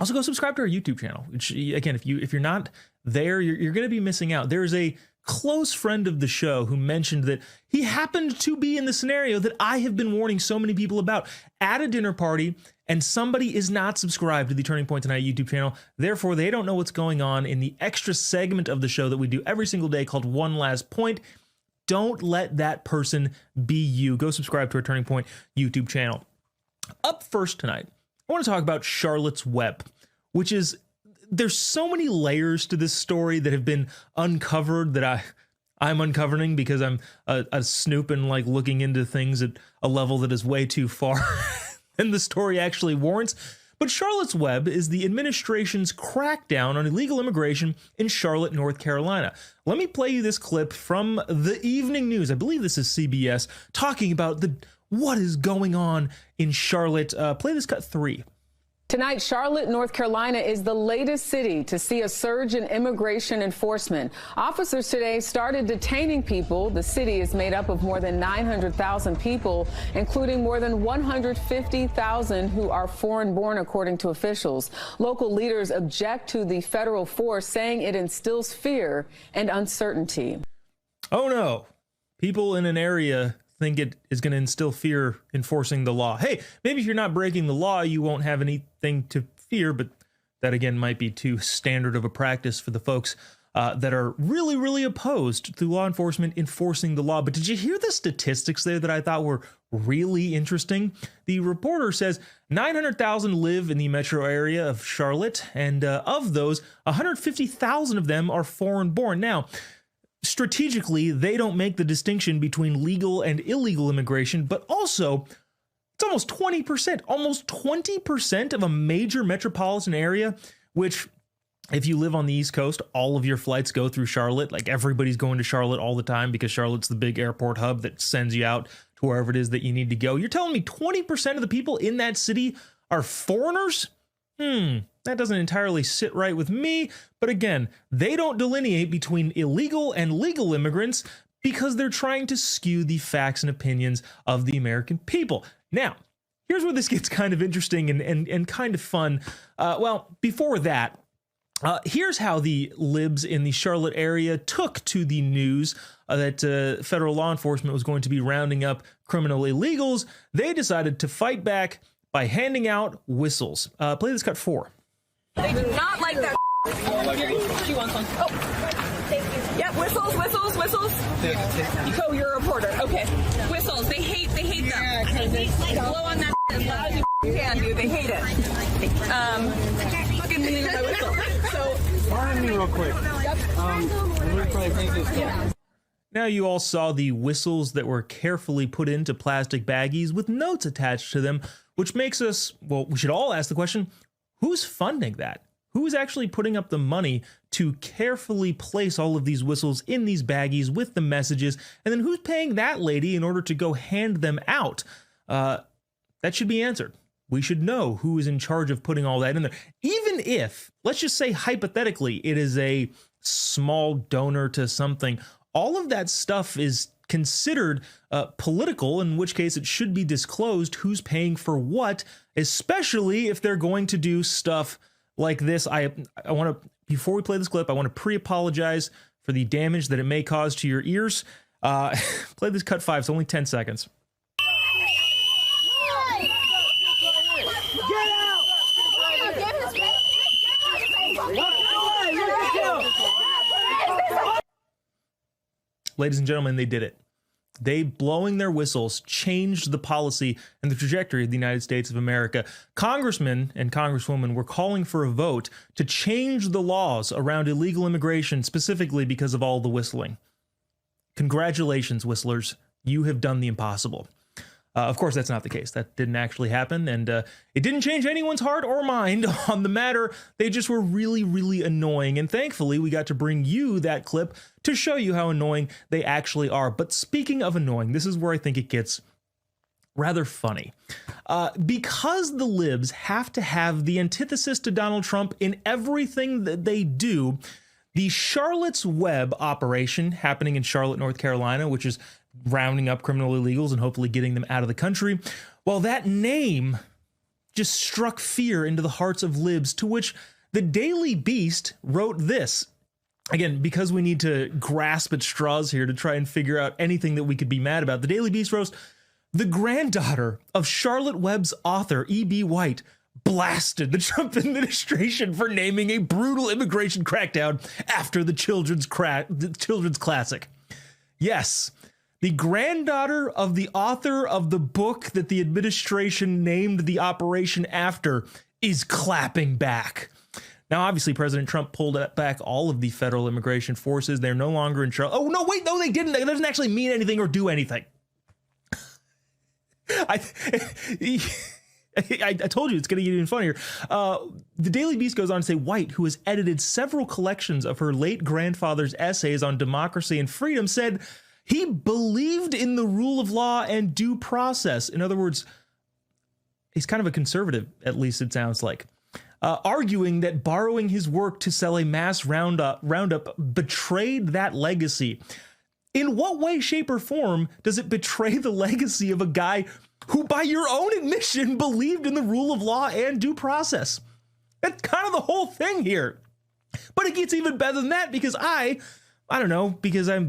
Also, go subscribe to our YouTube channel. Which, again, if you're not there, you're going to be missing out. There's a close friend of the show who mentioned that he happened to be in the scenario that I have been warning so many people about at a dinner party, and somebody is not subscribed to the Turning Point Tonight YouTube channel. Therefore, they don't know what's going on in the extra segment of the show that we do every single day called One Last Point. Don't let that person be you. Go subscribe to our Turning Point YouTube channel. Up first tonight, I want to talk about Charlotte's Web, which is, there's so many layers to this story that have been uncovered that I'm uncovering because I'm a snoop and like looking into things at a level that is way too far than the story actually warrants. But Charlotte's Web is the administration's crackdown on illegal immigration in Charlotte, North Carolina. Let me play you this clip from the evening news. I believe this is CBS talking about what is going on in Charlotte. Play this cut 3. Tonight, Charlotte, North Carolina is the latest city to see a surge in immigration enforcement. Officers today started detaining people. The city is made up of more than 900,000 people, including more than 150,000 who are foreign-born, according to officials. Local leaders object to the federal force, saying it instills fear and uncertainty. Oh no, people in an area think it is going to instill fear enforcing the law. Hey, maybe if you're not breaking the law, you won't have anything to fear, but that again might be too standard of a practice for the folks that are really, really opposed to law enforcement enforcing the law. But did you hear the statistics there that I thought were really interesting? The reporter says 900,000 live in the metro area of Charlotte, and of those, 150,000 of them are foreign-born. Now, strategically, they don't make the distinction between legal and illegal immigration, but also it's almost 20% of a major metropolitan area, which if you live on the East Coast, all of your flights go through Charlotte. Like everybody's going to Charlotte all the time because Charlotte's the big airport hub that sends you out to wherever it is that you need to go. You're telling me 20% of the people in that city are foreigners? That doesn't entirely sit right with me. But again, they don't delineate between illegal and legal immigrants because they're trying to skew the facts and opinions of the American people. Now, here's where this gets kind of interesting and kind of fun. Well, before that, here's how the libs in the Charlotte area took to the news that federal law enforcement was going to be rounding up criminal illegals. They decided to fight back by handing out whistles. Play this cut 4. They do not like that. She wants one. Oh, thank you. Yeah, whistles. Oh, you're a reporter. Okay. Whistles. They hate them. Blow on that as loud as you can, dude. They hate it. Fucking need my whistle. So. Pardon me real quick. Yep. Now you all saw the whistles that were carefully put into plastic baggies with notes attached to them, which makes us, well, we should all ask the question, who's funding that? Who's actually putting up the money to carefully place all of these whistles in these baggies with the messages? And then who's paying that lady in order to go hand them out? That should be answered. We should know who is in charge of putting all that in there. Even if, let's just say hypothetically, it is a small donor to something, all of that stuff is considered political, in which case it should be disclosed who's paying for what, especially if they're going to do stuff like this. I want to, before we play this clip, I want to pre-apologize for the damage that it may cause to your ears. Play this cut 5. It's only 10 seconds. Ladies and gentlemen, they did it. They, blowing their whistles, changed the policy and the trajectory of the United States of America. Congressmen and congresswomen were calling for a vote to change the laws around illegal immigration, specifically because of all the whistling. Congratulations, whistlers. You have done the impossible. Of course, that's not the case. That didn't actually happen, and it didn't change anyone's heart or mind on the matter. They just were really, really annoying, and thankfully, we got to bring you that clip to show you how annoying they actually are. But speaking of annoying, this is where I think it gets rather funny. Because the libs have to have the antithesis to Donald Trump in everything that they do, the Charlotte's Web operation happening in Charlotte, North Carolina, which is rounding up criminal illegals and hopefully getting them out of the country. Well, that name just struck fear into the hearts of libs, to which the Daily Beast wrote this. Again, because we need to grasp at straws here to try and figure out anything that we could be mad about. The Daily Beast wrote, the granddaughter of Charlotte Webb's author, E.B. White, blasted the Trump administration for naming a brutal immigration crackdown after the children's classic. Yes, the granddaughter of the author of the book that the administration named the operation after is clapping back. Now, obviously, President Trump pulled back all of the federal immigration forces. They're no longer in charge. Oh, no, wait, no, they didn't. That doesn't actually mean anything or do anything. I told you it's going to get even funnier. The Daily Beast goes on to say White, who has edited several collections of her late grandfather's essays on democracy and freedom, said he believed in the rule of law and due process. In other words, he's kind of a conservative, at least it sounds like. Arguing that borrowing his work to sell a mass roundup betrayed that legacy. In what way, shape, or form does it betray the legacy of a guy who, by your own admission, believed in the rule of law and due process? That's kind of the whole thing here. But it gets even better than that, because I don't know, because I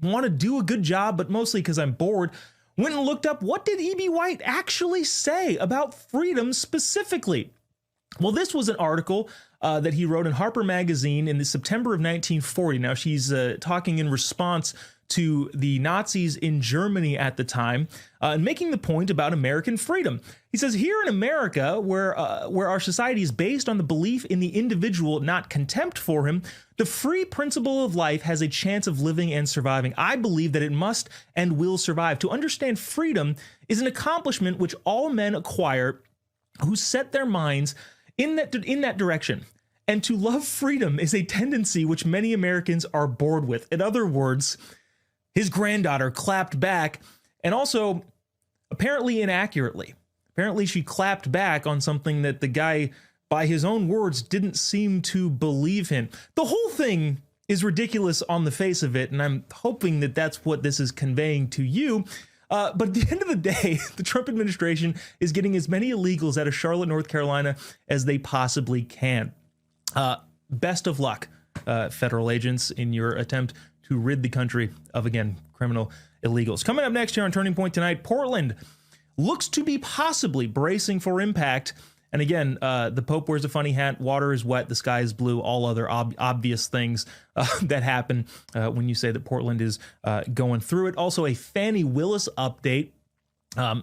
want to do a good job, but mostly because I'm bored, went and looked up what did E.B. White actually say about freedom specifically. Well, this was an article that he wrote in Harper Magazine in the September of 1940. Now, she's talking in response to the Nazis in Germany at the time, and making the point about American freedom. He says, here in America, where our society is based on the belief in the individual, not contempt for him, the free principle of life has a chance of living and surviving. I believe that it must and will survive. To understand freedom is an accomplishment which all men acquire who set their minds in that direction. And to love freedom is a tendency which many Americans are bored with. In other words, his granddaughter clapped back, and also apparently inaccurately. Apparently she clapped back on something that the guy, by his own words, didn't seem to believe in. The whole thing is ridiculous on the face of it, and I'm hoping that that's what this is conveying to you. But at the end of the day, the Trump administration is getting as many illegals out of Charlotte, North Carolina as they possibly can. Best of luck, federal agents, in your attempt to rid the country of, again, criminal illegals. Coming up next here on Turning Point tonight, Portland looks to be possibly bracing for impact. And again, the Pope wears a funny hat, water is wet, the sky is blue, all other obvious things that happen when you say that Portland is going through it. Also, a Fani Willis update,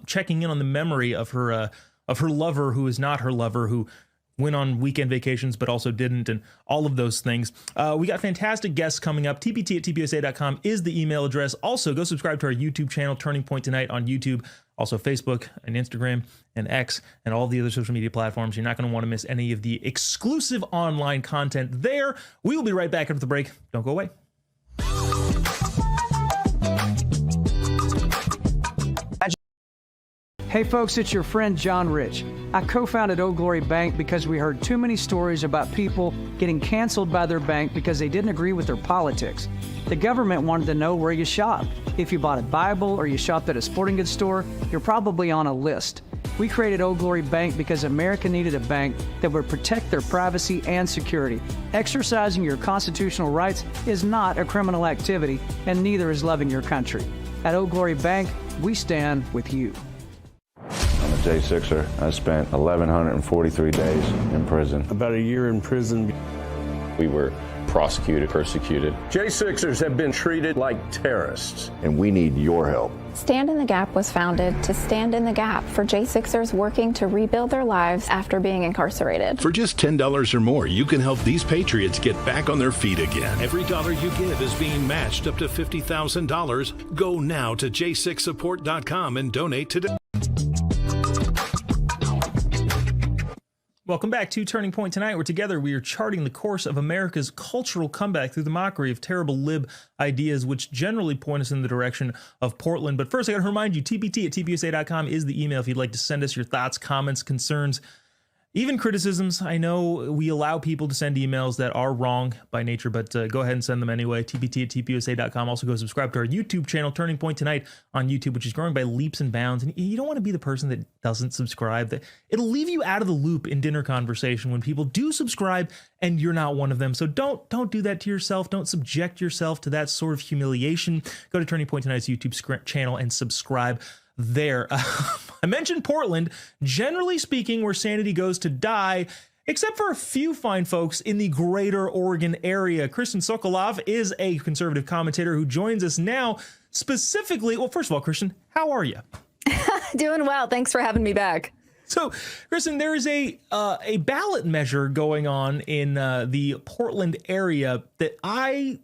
checking in on the memory of her lover who is not her lover, who went on weekend vacations but also didn't, and all of those things. We got fantastic guests coming up. tpt@tpusa.com is the email address. Also, go subscribe to our YouTube channel, Turning Point Tonight on YouTube. Also Facebook and Instagram and X and all the other social media platforms. You're not going to want to miss any of the exclusive online content there. We will be right back after the break. Don't go away. Hey folks, it's your friend John Rich. I co-founded Old Glory Bank because we heard too many stories about people getting canceled by their bank because they didn't agree with their politics. The government wanted to know where you shop. If you bought a Bible or you shopped at a sporting goods store, you're probably on a list. We created Old Glory Bank because America needed a bank that would protect their privacy and security. Exercising your constitutional rights is not a criminal activity, and neither is loving your country. At Old Glory Bank, we stand with you. I'm a J6er. I spent 1,143 days in prison. About a year in prison. We were prosecuted, persecuted. J6ers have been treated like terrorists. And we need your help. Stand in the Gap was founded to stand in the gap for J6ers working to rebuild their lives after being incarcerated. For just $10 or more, you can help these patriots get back on their feet again. Every dollar you give is being matched up to $50,000. Go now to j6support.com and donate today. Welcome back to Turning Point Tonight, where together we are charting the course of America's cultural comeback through the mockery of terrible lib ideas, which generally point us in the direction of Portland. But first, I got to remind you, tpt@tpusa.com is the email if you'd like to send us your thoughts, comments, concerns, even criticisms. I know we allow people to send emails that are wrong by nature, but go ahead and send them anyway. tpt@tpusa.com. Also go subscribe to our YouTube channel, Turning Point Tonight on YouTube, which is growing by leaps and bounds. And you don't want to be the person that doesn't subscribe. It'll leave you out of the loop in dinner conversation when people do subscribe and you're not one of them. So don't do that to yourself. Don't subject yourself to that sort of humiliation. Go to Turning Point Tonight's YouTube channel and subscribe there. I mentioned Portland, generally speaking, where sanity goes to die, except for a few fine folks in the greater Oregon area. Kristen Sokolov is a conservative commentator who joins us now specifically. Well, first of all, Kristen, how are you? Doing well. Thanks for having me back. So, Kristen, there is a ballot measure going on in the Portland area that I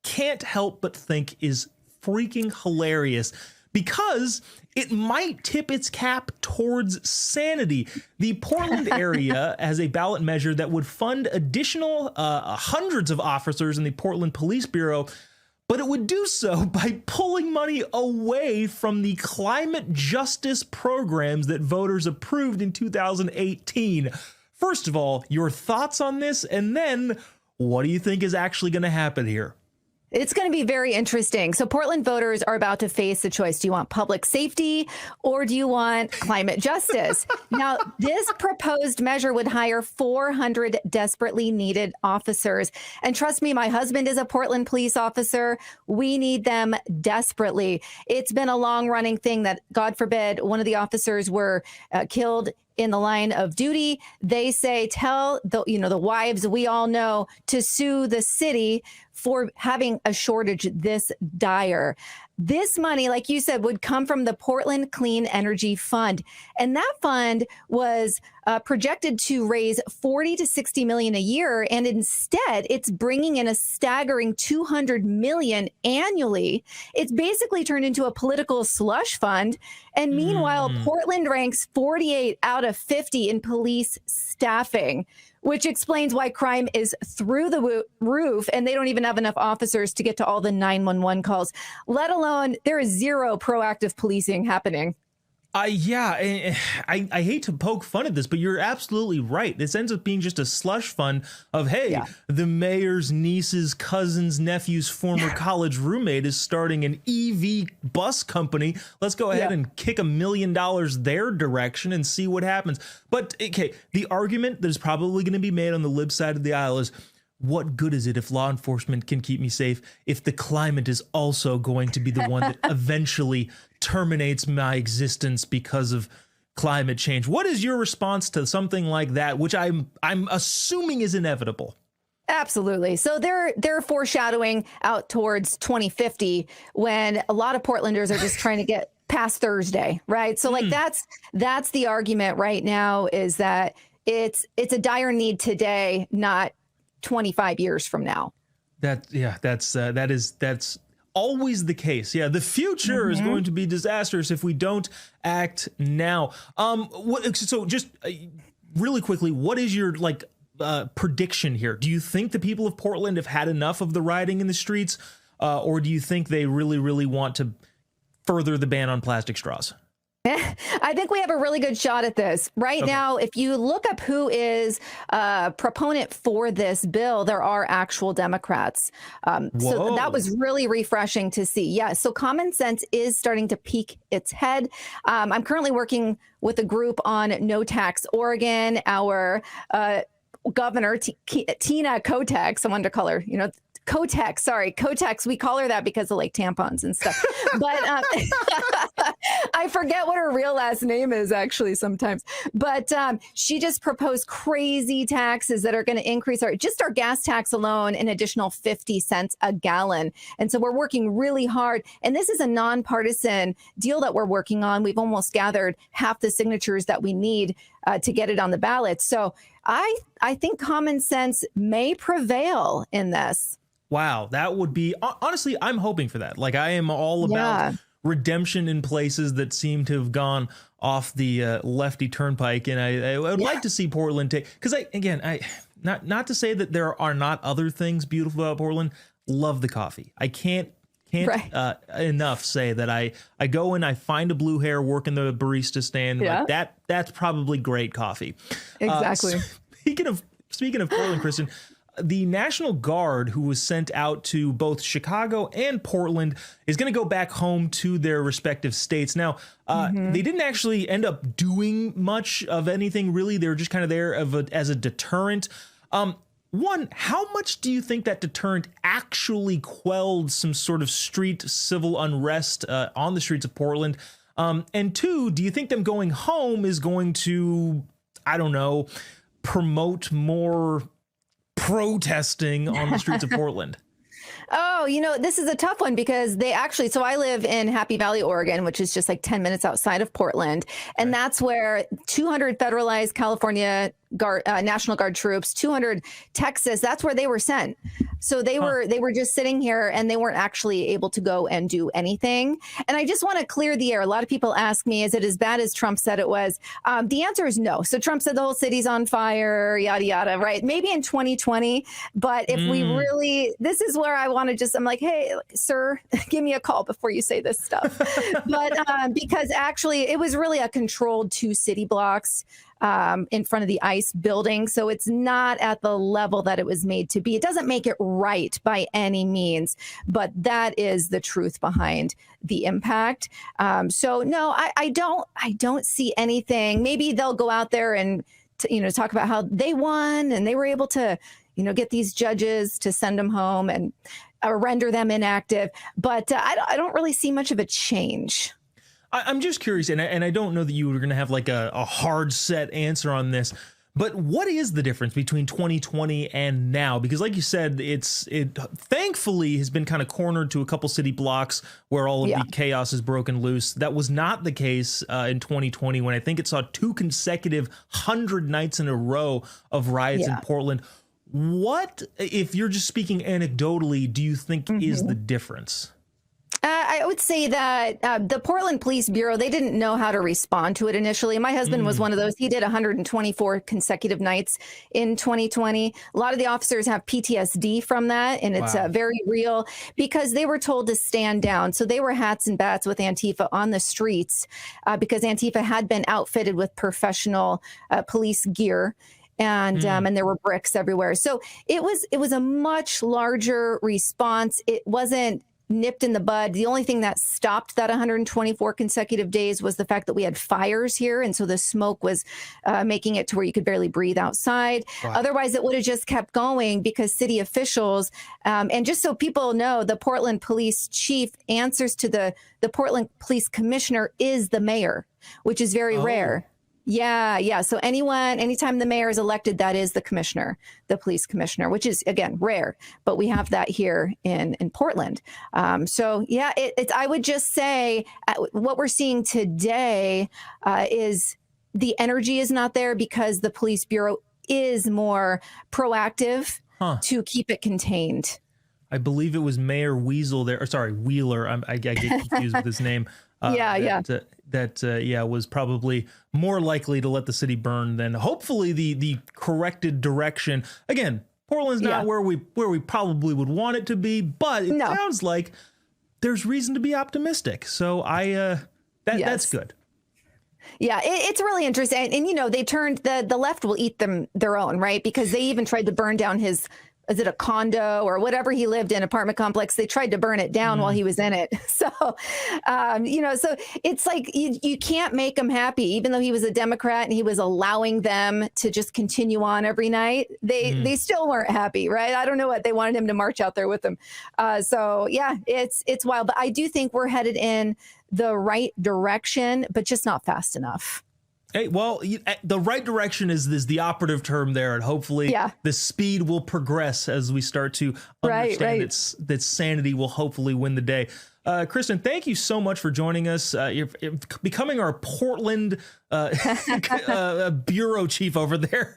can't help but think is freaking hilarious, because it might tip its cap towards sanity. The Portland area has a ballot measure that would fund additional hundreds of officers in the Portland Police Bureau, but it would do so by pulling money away from the climate justice programs that voters approved in 2018. First of all, your thoughts on this, and then what do you think is actually going to happen here? It's going to be very interesting. So Portland voters are about to face the choice. Do you want public safety or do you want climate justice? Now, this proposed measure would hire 400 desperately needed officers. And trust me, my husband is a Portland police officer. We need them desperately. It's been a long running thing that, God forbid, one of the officers were killed in the line of duty. They say, tell the wives we all know to sue the city for having a shortage this dire. This money, like you said, would come from the Portland Clean Energy Fund. And that fund was projected to raise $40 to $60 million a year. And instead, it's bringing in a staggering $200 million annually. It's basically turned into a political slush fund. And meanwhile, Portland ranks 48 out of 50 in police staffing, which explains why crime is through the roof, and they don't even have enough officers to get to all the 911 calls, let alone there is zero proactive policing happening. I hate to poke fun at this, but you're absolutely right. This ends up being just a slush fund of, hey, the mayor's niece's cousin's nephew's former college roommate is starting an EV bus company. Let's go ahead and kick $1 million their direction and see what happens. But, okay, the argument that is probably going to be made on the lib side of the aisle is, what good is it if law enforcement can keep me safe if the climate is also going to be the one that eventually terminates my existence because of climate change? What is your response to something like that, which I'm assuming is inevitable? Absolutely. So they're foreshadowing out towards 2050 when a lot of Portlanders are just trying to get past Thursday, right? So like that's the argument right now, is that it's a dire need today, not 25 years from now. That's always the case. Yeah, the future is going to be disastrous if we don't act now. So just really quickly, what is your prediction here? Do you think the people of Portland have had enough of the rioting in the streets, or do you think they really, really want to further the ban on plastic straws? I think we have a really good shot at this. Right now, if you look up who is a proponent for this bill, there are actual Democrats. So that was really refreshing to see. Yeah, so common sense is starting to peek its head. I'm currently working with a group on No Tax Oregon. Our governor, Tina Kotek, someone to call her, Kotex. We call her that because of like tampons and stuff. But I forget what her real last name is actually sometimes. But she just proposed crazy taxes that are going to increase our gas tax alone an additional 50 cents a gallon. And so we're working really hard. And this is a nonpartisan deal that we're working on. We've almost gathered half the signatures that we need to get it on the ballot. So I think common sense may prevail in this. Wow, that would be, honestly, I'm hoping for that. Like, I am all about redemption in places that seem to have gone off the lefty turnpike. And I would like to see Portland take, because not to say that there are not other things beautiful about Portland. Love the coffee. I can't can't enough say that I go and I find a blue hair, work in the barista stand. Yeah. Like that's probably great coffee. Exactly. Speaking of Portland, Kristen, the National Guard, who was sent out to both Chicago and Portland, is going to go back home to their respective states. Now, they didn't actually end up doing much of anything, really. They were just kind of there as a deterrent. One, how much do you think that deterrent actually quelled some sort of street civil unrest on the streets of Portland? And two, do you think them going home is going to, I don't know, promote more protesting on the streets of Portland? Oh, this is a tough one because so I live in Happy Valley, Oregon, which is just like 10 minutes outside of Portland. And that's where 200 federalized California National Guard troops, 200 Texas, that's where they were sent. So they were just sitting here and they weren't actually able to go and do anything. And I just want to clear the air. A lot of people ask me, is it as bad as Trump said it was? The answer is no. So Trump said the whole city's on fire, yada, yada, right? Maybe in 2020. But if we really, this is where I want to I'm like, hey, sir, give me a call before you say this stuff. But because actually it was really a controlled 2 city blocks in front of the ICE building. So it's not at the level that it was made to be. It doesn't make it right by any means, but that is the truth behind the impact. So no, I don't see anything. Maybe they'll go out there and talk about how they won and they were able to, get these judges to send them home and render them inactive. But I don't really see much of a change. I'm just curious, and I don't know that you were going to have like a hard set answer on this, but what is the difference between 2020 and now? Because like you said, it thankfully has been kind of cornered to a couple city blocks where all of the chaos is broken loose. That was not the case in 2020 when I think it saw 2 consecutive 100 nights in a row of riots in Portland. What, if you're just speaking anecdotally, do you think is the difference? I would say that the Portland Police Bureau, they didn't know how to respond to it initially. My husband was one of those. He did 124 consecutive nights in 2020. A lot of the officers have PTSD from that, and it's very real because they were told to stand down. So they were hats and bats with Antifa on the streets because Antifa had been outfitted with professional police gear. And there were bricks everywhere. So it was a much larger response. It wasn't nipped in the bud. The only thing that stopped that 124 consecutive days was the fact that we had fires here. And so the smoke was making it to where you could barely breathe outside. Wow. Otherwise, it would have just kept going because city officials, and just so people know, the Portland police chief answers to the Portland police commissioner is the mayor, which is very rare. Yeah. So anytime the mayor is elected, that is the commissioner, the police commissioner, which is, again, rare. But we have that here in Portland. So, yeah, I would just say what we're seeing today is the energy is not there because the police bureau is more proactive to keep it contained. I believe it was Mayor Weasel there. Or sorry, Wheeler. I get confused with his name. That was probably more likely to let the city burn than hopefully the corrected direction. Again, Portland's not where we probably would want it to be, but it sounds like there's reason to be optimistic. So that's good. Yeah, it's really interesting. And they turned the left will eat them their own, right? Because they even tried to burn down is it a condo or whatever he lived in, apartment complex? They tried to burn it down while he was in it. So, so it's like you can't make him happy, even though he was a Democrat and he was allowing them to just continue on every night. They still weren't happy, right? I don't know what they wanted him to march out there with them. So yeah, it's wild. But I do think we're headed in the right direction, but just not fast enough. Hey, well, the right direction is the operative term there, and hopefully the speed will progress as we start to understand that sanity will hopefully win the day. Kristen, thank you so much for joining us. You're becoming our Portland bureau chief over there.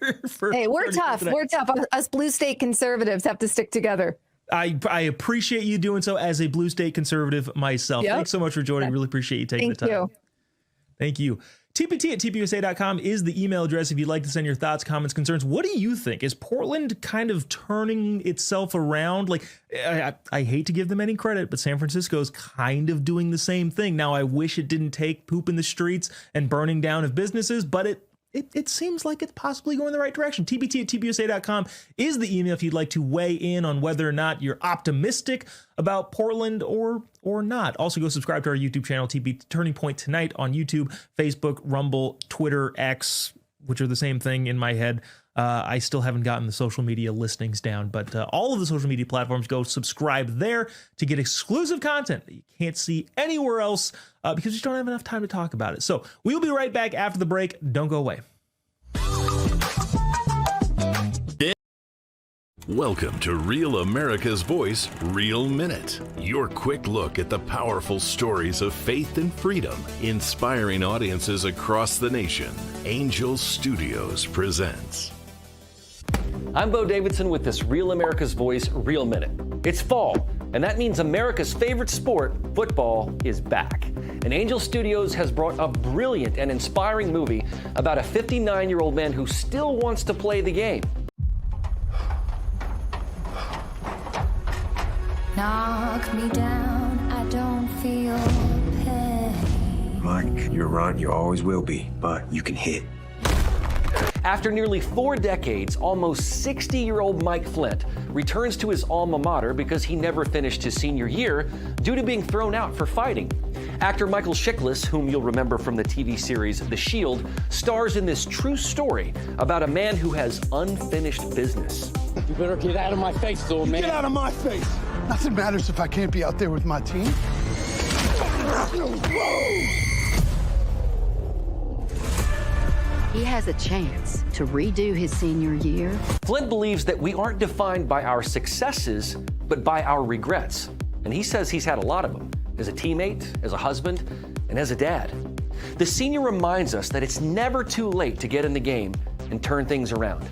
Hey, we're tough. We're tough. Us blue state conservatives have to stick together. I appreciate you doing so as a blue state conservative myself. Thanks so much for joining. Really appreciate you taking the time. Thank you. Thank you. TPT at TPUSA.com is the email address if you'd like to send your thoughts, comments, concerns. What do you think? Is Portland kind of turning itself around? Like, I hate to give them any credit, but San Francisco's kind of doing the same thing. Now, I wish it didn't take poop in the streets and burning down of businesses, but it seems like it's possibly going the right direction. TPT at TPUSA.com is the email if you'd like to weigh in on whether or not you're optimistic about Portland or not. Also, go subscribe to our YouTube channel, TP Turning Point Tonight on YouTube, Facebook, Rumble, Twitter, X, which are the same thing in my head. I still haven't gotten the social media listings down, but all of the social media platforms, go subscribe there to get exclusive content that you can't see anywhere else because we just don't have enough time to talk about it. So we'll be right back after the break. Don't go away. Welcome to Real America's Voice, Real Minute. Your quick look at the powerful stories of faith and freedom, inspiring audiences across the nation. Angel Studios presents. I'm Bo Davidson with this Real America's Voice, Real Minute. It's fall, and that means America's favorite sport, football, is back. And Angel Studios has brought a brilliant and inspiring movie about a 59-year-old man who still wants to play the game. Knock me down, I don't feel pain. Mike, you're right, you always will be, but you can hit. After nearly 4 decades, almost 60-year-old Mike Flint returns to his alma mater because he never finished his senior year due to being thrown out for fighting. Actor Michael Chiklis, whom you'll remember from the TV series The Shield, stars in this true story about a man who has unfinished business. You better get out of my face, little man. Get out of my face. Nothing matters if I can't be out there with my team. He has a chance to redo his senior year. Flint believes that we aren't defined by our successes, but by our regrets. And he says he's had a lot of them, as a teammate, as a husband, and as a dad. The senior reminds us that it's never too late to get in the game and turn things around.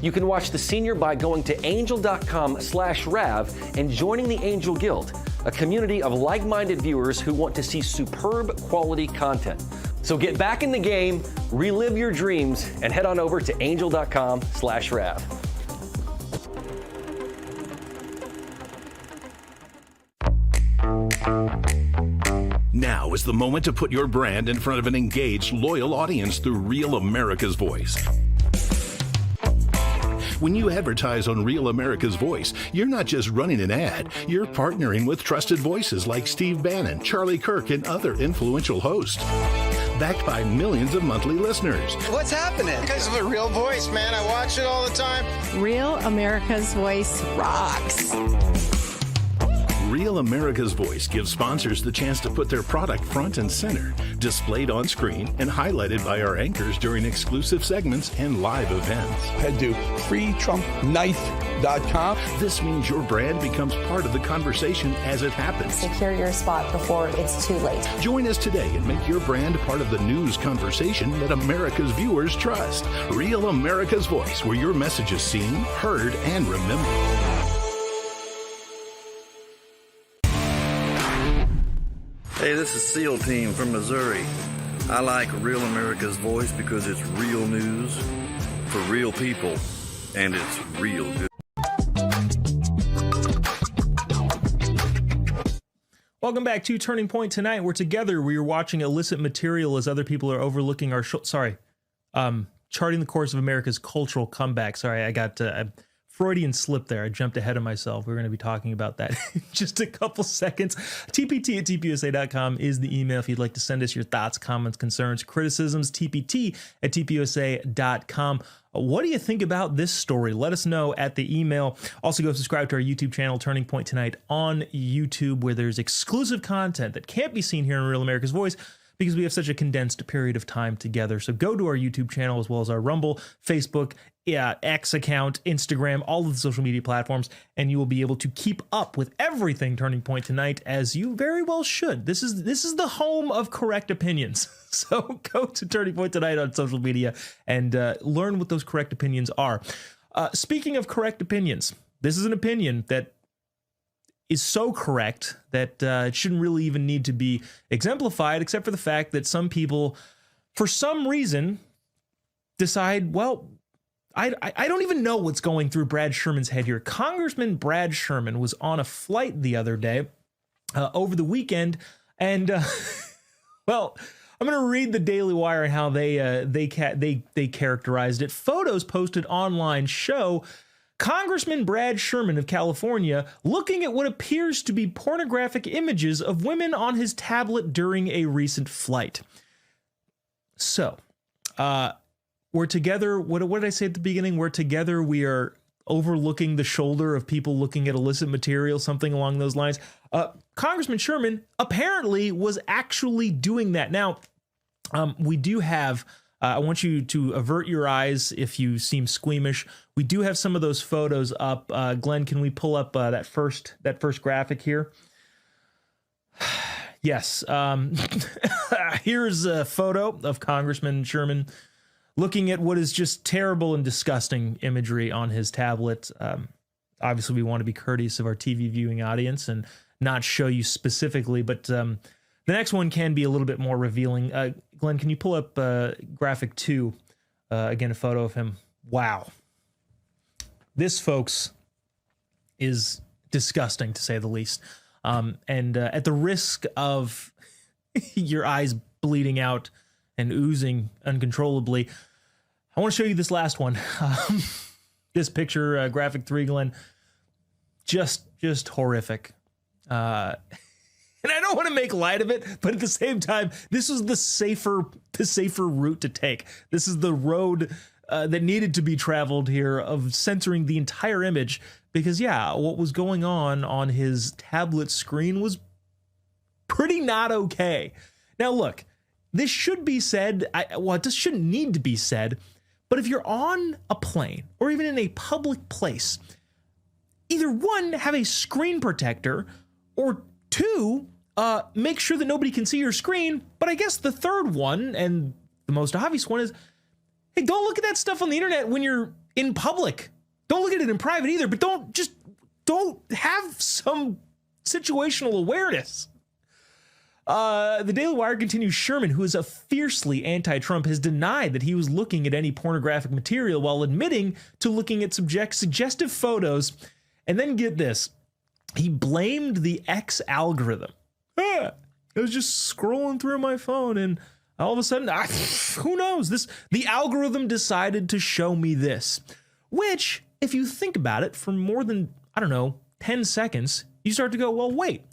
You can watch The Senior by going to angel.com/Rav and joining the Angel Guild, a community of like-minded viewers who want to see superb quality content. So get back in the game, relive your dreams, and head on over to angel.com/Rav. Now is the moment to put your brand in front of an engaged, loyal audience through Real America's Voice. When you advertise on Real America's Voice, you're not just running an ad, you're partnering with trusted voices like Steve Bannon, Charlie Kirk, and other influential hosts. Backed by millions of monthly listeners. What's happening? Because of a Real Voice, man. I watch it all the time. Real America's Voice rocks. Real America's Voice gives sponsors the chance to put their product front and center, displayed on screen and highlighted by our anchors during exclusive segments and live events. Head to freetrumpknife.com. This means your brand becomes part of the conversation as it happens. Secure your spot before it's too late. Join us today and make your brand part of the news conversation that America's viewers trust. Real America's Voice, where your message is seen, heard, and remembered. Hey, this is SEAL Team from Missouri. I like Real America's Voice because it's real news for real people, and it's real good. Welcome back to Turning Point Tonight. We're together. We are watching illicit material as other people are overlooking our charting the course of America's cultural comeback. Sorry, I got Freudian slip there. I jumped ahead of myself. We're going to be talking about that in just a couple seconds. TPT at TPUSA.com is the email if you'd like to send us your thoughts, comments, concerns, criticisms. TPT at TPUSA.com. What do you think about this story? Let us know at the email. Also, go subscribe to our YouTube channel, Turning Point Tonight on YouTube, where there's exclusive content that can't be seen here in Real America's Voice because we have such a condensed period of time together. So go to our YouTube channel as well as our Rumble, Facebook, X account, Instagram, all of the social media platforms, and you will be able to keep up with everything Turning Point Tonight, as you very well should. This is the home of correct opinions. So go to Turning Point Tonight on social media and learn what those correct opinions are. Speaking of correct opinions, this is an opinion that is so correct that it shouldn't really even need to be exemplified, except for the fact that some people for some reason, decide, well, I don't even know what's going through Brad Sherman's head here. Congressman Brad Sherman was on a flight the other day, over the weekend, and well, I'm going to read the Daily Wire and how they characterized it. Photos posted online show Congressman Brad Sherman of California looking at what appears to be pornographic images of women on his tablet during a recent flight. So, we're together. What did I say at the beginning? We're together. We are overlooking the shoulder of people looking at illicit material, something along those lines. Congressman Sherman apparently was actually doing that. Now, we do have, I want you to avert your eyes if you seem squeamish. We do have some of those photos up. Glenn, can we pull up that first graphic here? Yes. Here's a photo of Congressman Sherman looking at what is just terrible and disgusting imagery on his tablet. Obviously, we want to be courteous of our TV viewing audience and not show you specifically, but the next one can be a little bit more revealing. Glenn, can you pull up graphic 2? Again, a photo of him. Wow. This, folks, is disgusting, to say the least. And at the risk of your eyes bleeding out and oozing uncontrollably, I want to show you this last one. This picture, graphic 3, Glenn, just horrific. And I don't want to make light of it, but at the same time, this was the safer route to take. This is the road that needed to be traveled here of censoring the entire image, because yeah, what was going on his tablet screen was pretty not okay. Now look, this should be said, this shouldn't need to be said, but if you're on a plane or even in a public place, either one, have a screen protector, or two, make sure that nobody can see your screen. But I guess the third one, and the most obvious one, is, hey, don't look at that stuff on the internet when you're in public. Don't look at it in private either, but don't have some situational awareness. The Daily Wire continues, Sherman, who is a fiercely anti-Trump, has denied that he was looking at any pornographic material while admitting to looking at suggestive photos. And then get this, he blamed the X algorithm. I was just scrolling through my phone and all of a sudden, who knows, the algorithm decided to show me this. Which, if you think about it for more than, 10 seconds, you start to go, well, wait.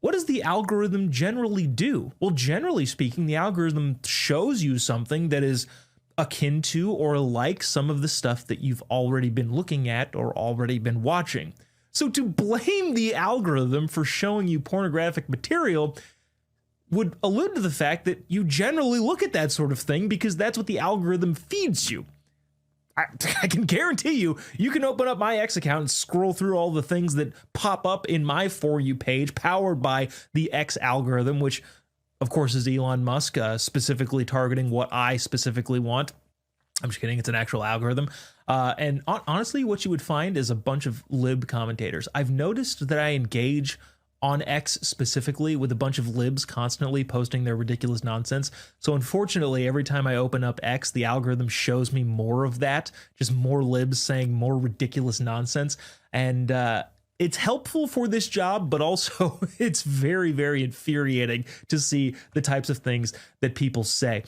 What does the algorithm generally do? Well, generally speaking, the algorithm shows you something that is akin to or like some of the stuff that you've already been looking at or already been watching. So to blame the algorithm for showing you pornographic material would allude to the fact that you generally look at that sort of thing because that's what the algorithm feeds you. I can guarantee you can open up my X account and scroll through all the things that pop up in my For You page powered by the X algorithm, which of course is Elon Musk, specifically targeting what I specifically want. I'm just kidding. It's an actual algorithm. And honestly, what you would find is a bunch of lib commentators. I've noticed that I engage on X specifically with a bunch of libs constantly posting their ridiculous nonsense. So unfortunately, every time I open up X, the algorithm shows me more of that, just more libs saying more ridiculous nonsense. And it's helpful for this job, but also it's very, very infuriating to see the types of things that people say.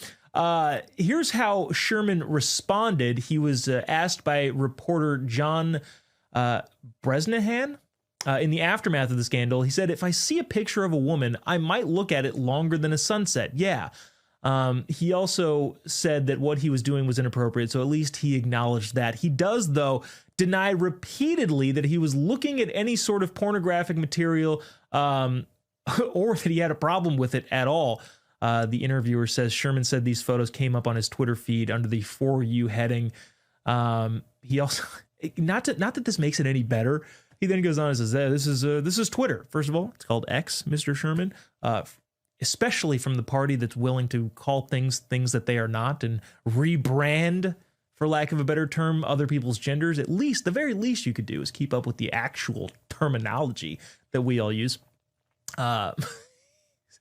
Here's how Sherman responded. He was asked by reporter John Bresnahan. In the aftermath of the scandal, he said, if I see a picture of a woman, I might look at it longer than a sunset. Yeah. He also said that what he was doing was inappropriate, so at least he acknowledged that. He does, though, deny repeatedly that he was looking at any sort of pornographic material or that he had a problem with it at all. The interviewer says Sherman said these photos came up on his Twitter feed under the For You heading. He also, not that this makes it any better, he then goes on and says, this is Twitter. First of all, it's called X, Mr. Sherman, especially from the party that's willing to call things that they are not and rebrand, for lack of a better term, other people's genders. At least, the very least you could do is keep up with the actual terminology that we all use.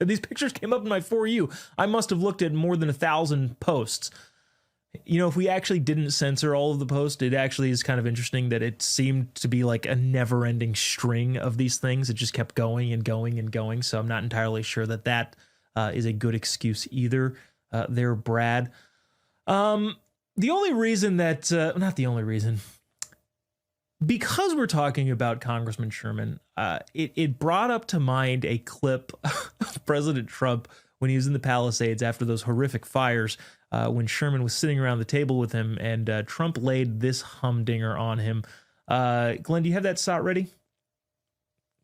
These pictures came up in my For You. I must have looked at more than 1,000 posts. You know, if we actually didn't censor all of the posts, it actually is kind of interesting that it seemed to be like a never-ending string of these things. It just kept going and going and going. So I'm not entirely sure that that is a good excuse either. There, Brad. The only reason that, not the only reason, because we're talking about Congressman Sherman, it brought up to mind a clip of President Trump when he was in the Palisades after those horrific fires, when Sherman was sitting around the table with him, and Trump laid this humdinger on him. Glenn, do you have that shot ready?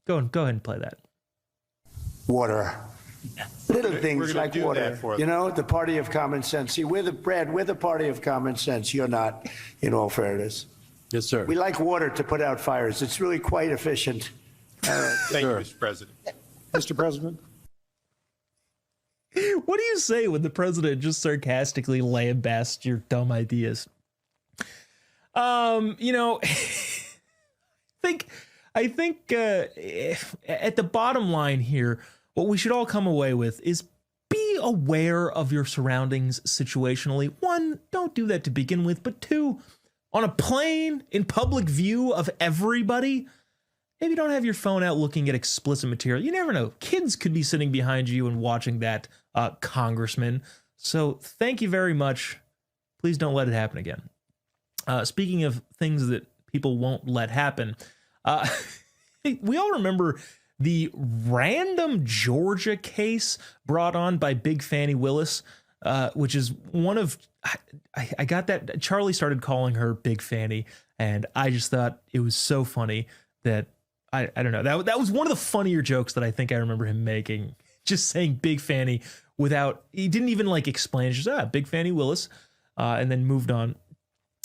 Go ahead and play that. Water. Little things like water. You know, the party of common sense. See, we're the party of common sense. You're not, in all fairness. Yes, sir. We like water to put out fires. It's really quite efficient. Thank you, Mr. President. Mr. President. What do you say when the president just sarcastically lambasts your dumb ideas? You know, I think at the bottom line here, what we should all come away with is be aware of your surroundings situationally. One, don't do that to begin with, but two, on a plane, in public view of everybody, maybe don't have your phone out looking at explicit material. You never know. Kids could be sitting behind you and watching that, Congressman. So thank you very much. Please don't let it happen again. Speaking of things that people won't let happen, we all remember the random Georgia case brought on by Big Fani Willis, which is one of, I got that, Charlie started calling her Big Fanny, and I just thought it was so funny that, I don't know, that was one of the funnier jokes that I think I remember him making, just saying Big Fanny without, he didn't even like explain it, just, Big Fani Willis, and then moved on.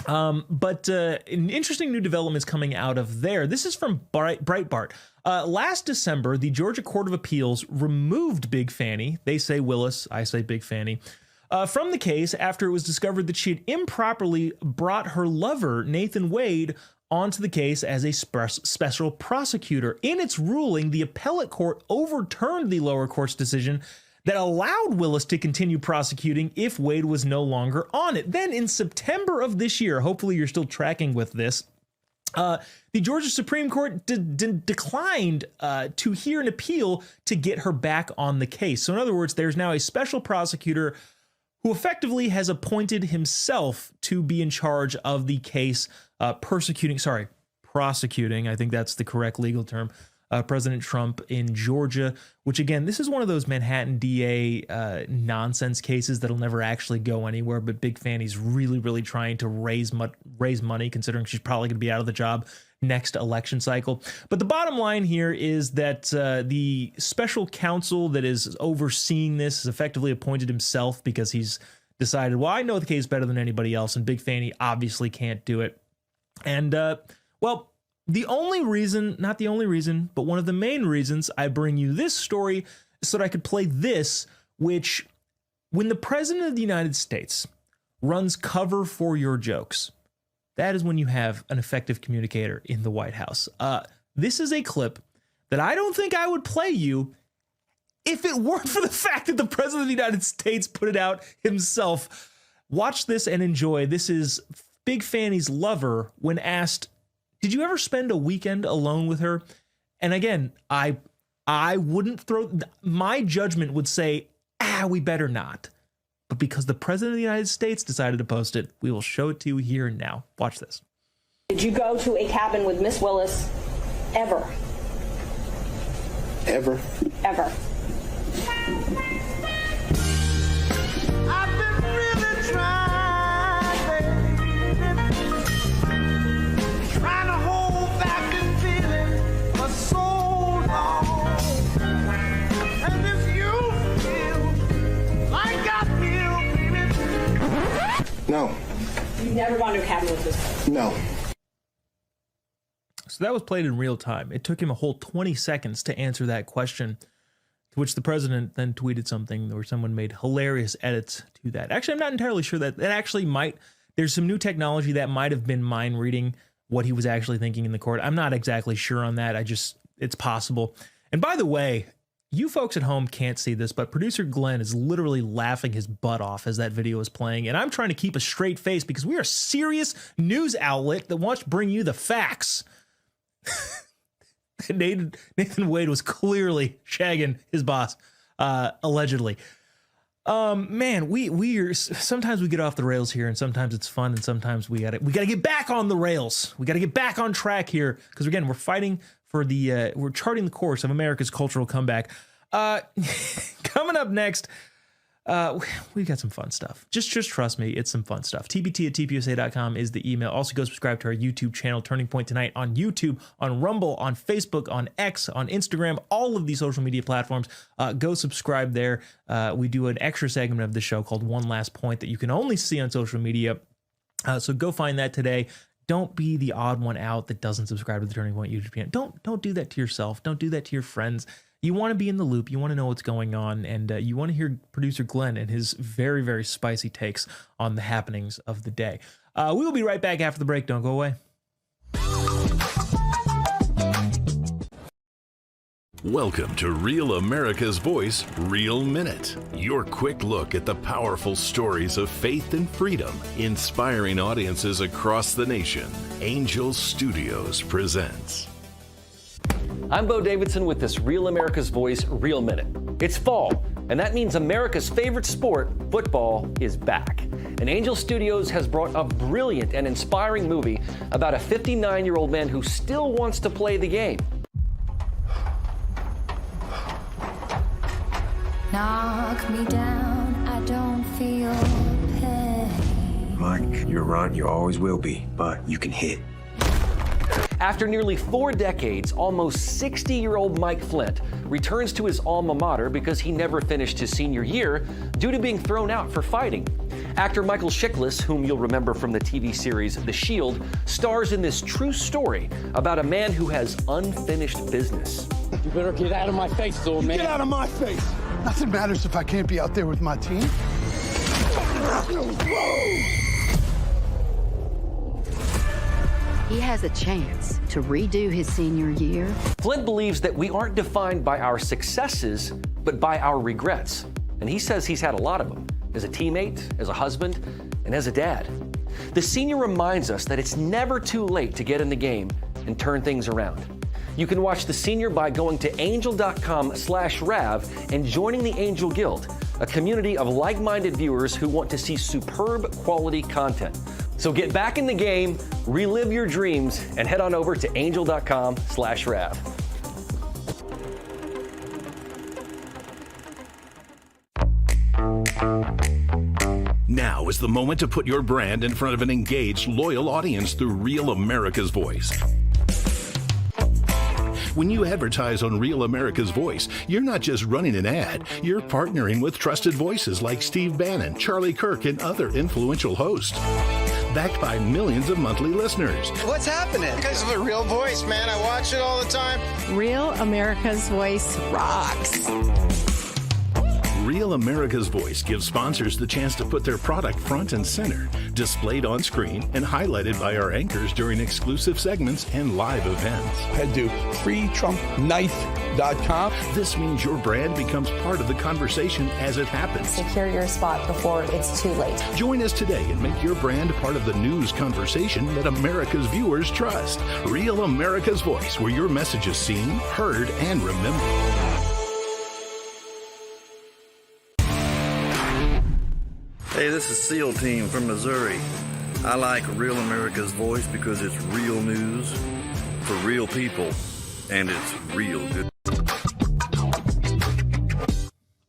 But an interesting new developments coming out of there. This is from Breitbart. Last December, the Georgia Court of Appeals removed Big Fanny. They say Willis, I say Big Fanny, from the case after it was discovered that she had improperly brought her lover, Nathan Wade, onto the case as a special prosecutor. In its ruling, the appellate court overturned the lower court's decision that allowed Willis to continue prosecuting if Wade was no longer on it. Then in September of this year, hopefully you're still tracking with this, the Georgia Supreme Court declined to hear an appeal to get her back on the case. So in other words, there's now a special prosecutor who effectively has appointed himself to be in charge of the case, prosecuting, I think that's the correct legal term, President Trump in Georgia, which again, this is one of those Manhattan DA nonsense cases that'll never actually go anywhere, but Big Fanny's really, really trying to raise money, considering she's probably going to be out of the job next election cycle. But the bottom line here is that the special counsel that is overseeing this has effectively appointed himself because he's decided, well, I know the case better than anybody else, and Big Fanny obviously can't do it. And, well, the only reason, not the only reason, but one of the main reasons I bring you this story is so that I could play this, which when the President of the United States runs cover for your jokes, that is when you have an effective communicator in the White House. This is a clip that I don't think I would play you if it weren't for the fact that the President of the United States put it out himself. Watch this and enjoy. This is Big Fanny's lover when asked, did you ever spend a weekend alone with her? And again, I wouldn't my judgment would say, we better not. But because the President of the United States decided to post it, we will show it to you here and now. Watch this. Did you go to a cabin with Miss Willis ever? Ever? Ever. I've been really trying to hold back this feeling for so long. And if you feel like I feel, baby. No. You've never gone to a cabin with this? No. So that was played in real time. It took him a whole 20 seconds to answer that question, to which the president then tweeted something where someone made hilarious edits to that. Actually, I'm not entirely sure that actually might, there's some new technology that might have been mind reading what he was actually thinking in the court. I'm not exactly sure on that. It's possible. And by the way, You folks at home can't see this, but producer Glenn is literally laughing his butt off as that video is playing. And I'm trying to keep a straight face because we are a serious news outlet that wants to bring you the facts. Nathan Wade was clearly shagging his boss, allegedly. Man, we are, sometimes we get off the rails here, and sometimes it's fun, and sometimes we gotta get back on the rails. We gotta get back on track here because again, we're fighting for we're charting the course of America's cultural comeback. Coming up next, we've got some fun stuff. Just trust me, it's some fun stuff. TBT@TPUSA.com is the email. Also go subscribe to our YouTube channel, Turning Point Tonight, on YouTube, on Rumble, on Facebook, on X, on Instagram, all of these social media platforms. Go subscribe there. We do an extra segment of the show called One Last Point that you can only see on social media. So go find that today. Don't be the odd one out that doesn't subscribe to the Turning Point YouTube channel. Don't do that to yourself. Don't do that to your friends. You want to be in the loop. You want to know what's going on, and you want to hear producer Glenn and his very, very spicy takes on the happenings of the day. We will be right back after the break. Don't go away. Welcome to Real America's Voice, Real Minute. Your quick look at the powerful stories of faith and freedom, inspiring audiences across the nation. Angel Studios presents. I'm Bo Davidson with this Real America's Voice, Real Minute. It's fall, and that means America's favorite sport, football, is back. And Angel Studios has brought a brilliant and inspiring movie about a 59-year-old man who still wants to play the game. Knock me down, I don't feel pain. Mike, you're right, you always will be, but you can hit. After nearly 4 decades, almost 60-year-old Mike Flint returns to his alma mater because he never finished his senior year due to being thrown out for fighting. Actor Michael Chiklis, whom you'll remember from the TV series The Shield, stars in this true story about a man who has unfinished business. You better get out of my face, little man. Get out of my face. Nothing matters if I can't be out there with my team. He has a chance to redo his senior year. Flint believes that we aren't defined by our successes, but by our regrets. And he says he's had a lot of them, as a teammate, as a husband, and as a dad. The senior reminds us that it's never too late to get in the game and turn things around. You can watch The Senior by going to angel.com/Rav and joining the Angel Guild, a community of like-minded viewers who want to see superb quality content. So get back in the game, relive your dreams, and head on over to angel.com/Rav. Now is the moment to put your brand in front of an engaged, loyal audience through Real America's Voice. When you advertise on Real America's Voice, you're not just running an ad, you're partnering with trusted voices like Steve Bannon, Charlie Kirk, and other influential hosts. Backed by millions of monthly listeners. What's happening? Because of a real voice, man. I watch it all the time. Real America's Voice rocks. Real America's Voice gives sponsors the chance to put their product front and center, displayed on screen and highlighted by our anchors during exclusive segments and live events. Head to freetrumpknife.com. This means your brand becomes part of the conversation as it happens. Secure your spot before it's too late. Join us today and make your brand part of the news conversation that America's viewers trust. Real America's Voice, where your message is seen, heard, and remembered. Hey, this is SEAL Team from Missouri. I like Real America's Voice because it's real news for real people, and it's real good.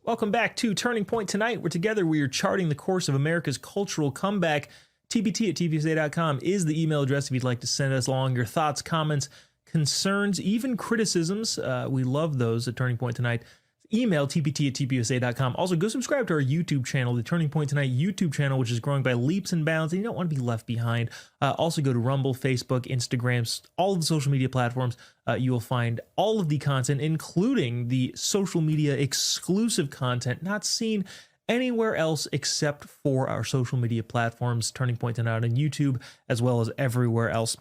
Welcome back to Turning Point Tonight, where together we are charting the course of America's cultural comeback. TBT@TPUSA.com is the email address if you'd like to send us along your thoughts, comments, concerns, even criticisms. We love those at Turning Point Tonight. Email tpt@tpusa.com. Also, go subscribe to our YouTube channel, the Turning Point Tonight YouTube channel, which is growing by leaps and bounds, and you don't want to be left behind. Also, go to Rumble, Facebook, Instagram, all of the social media platforms. You will find all of the content, including the social media exclusive content not seen anywhere else except for our social media platforms, Turning Point Tonight on YouTube, as well as everywhere else.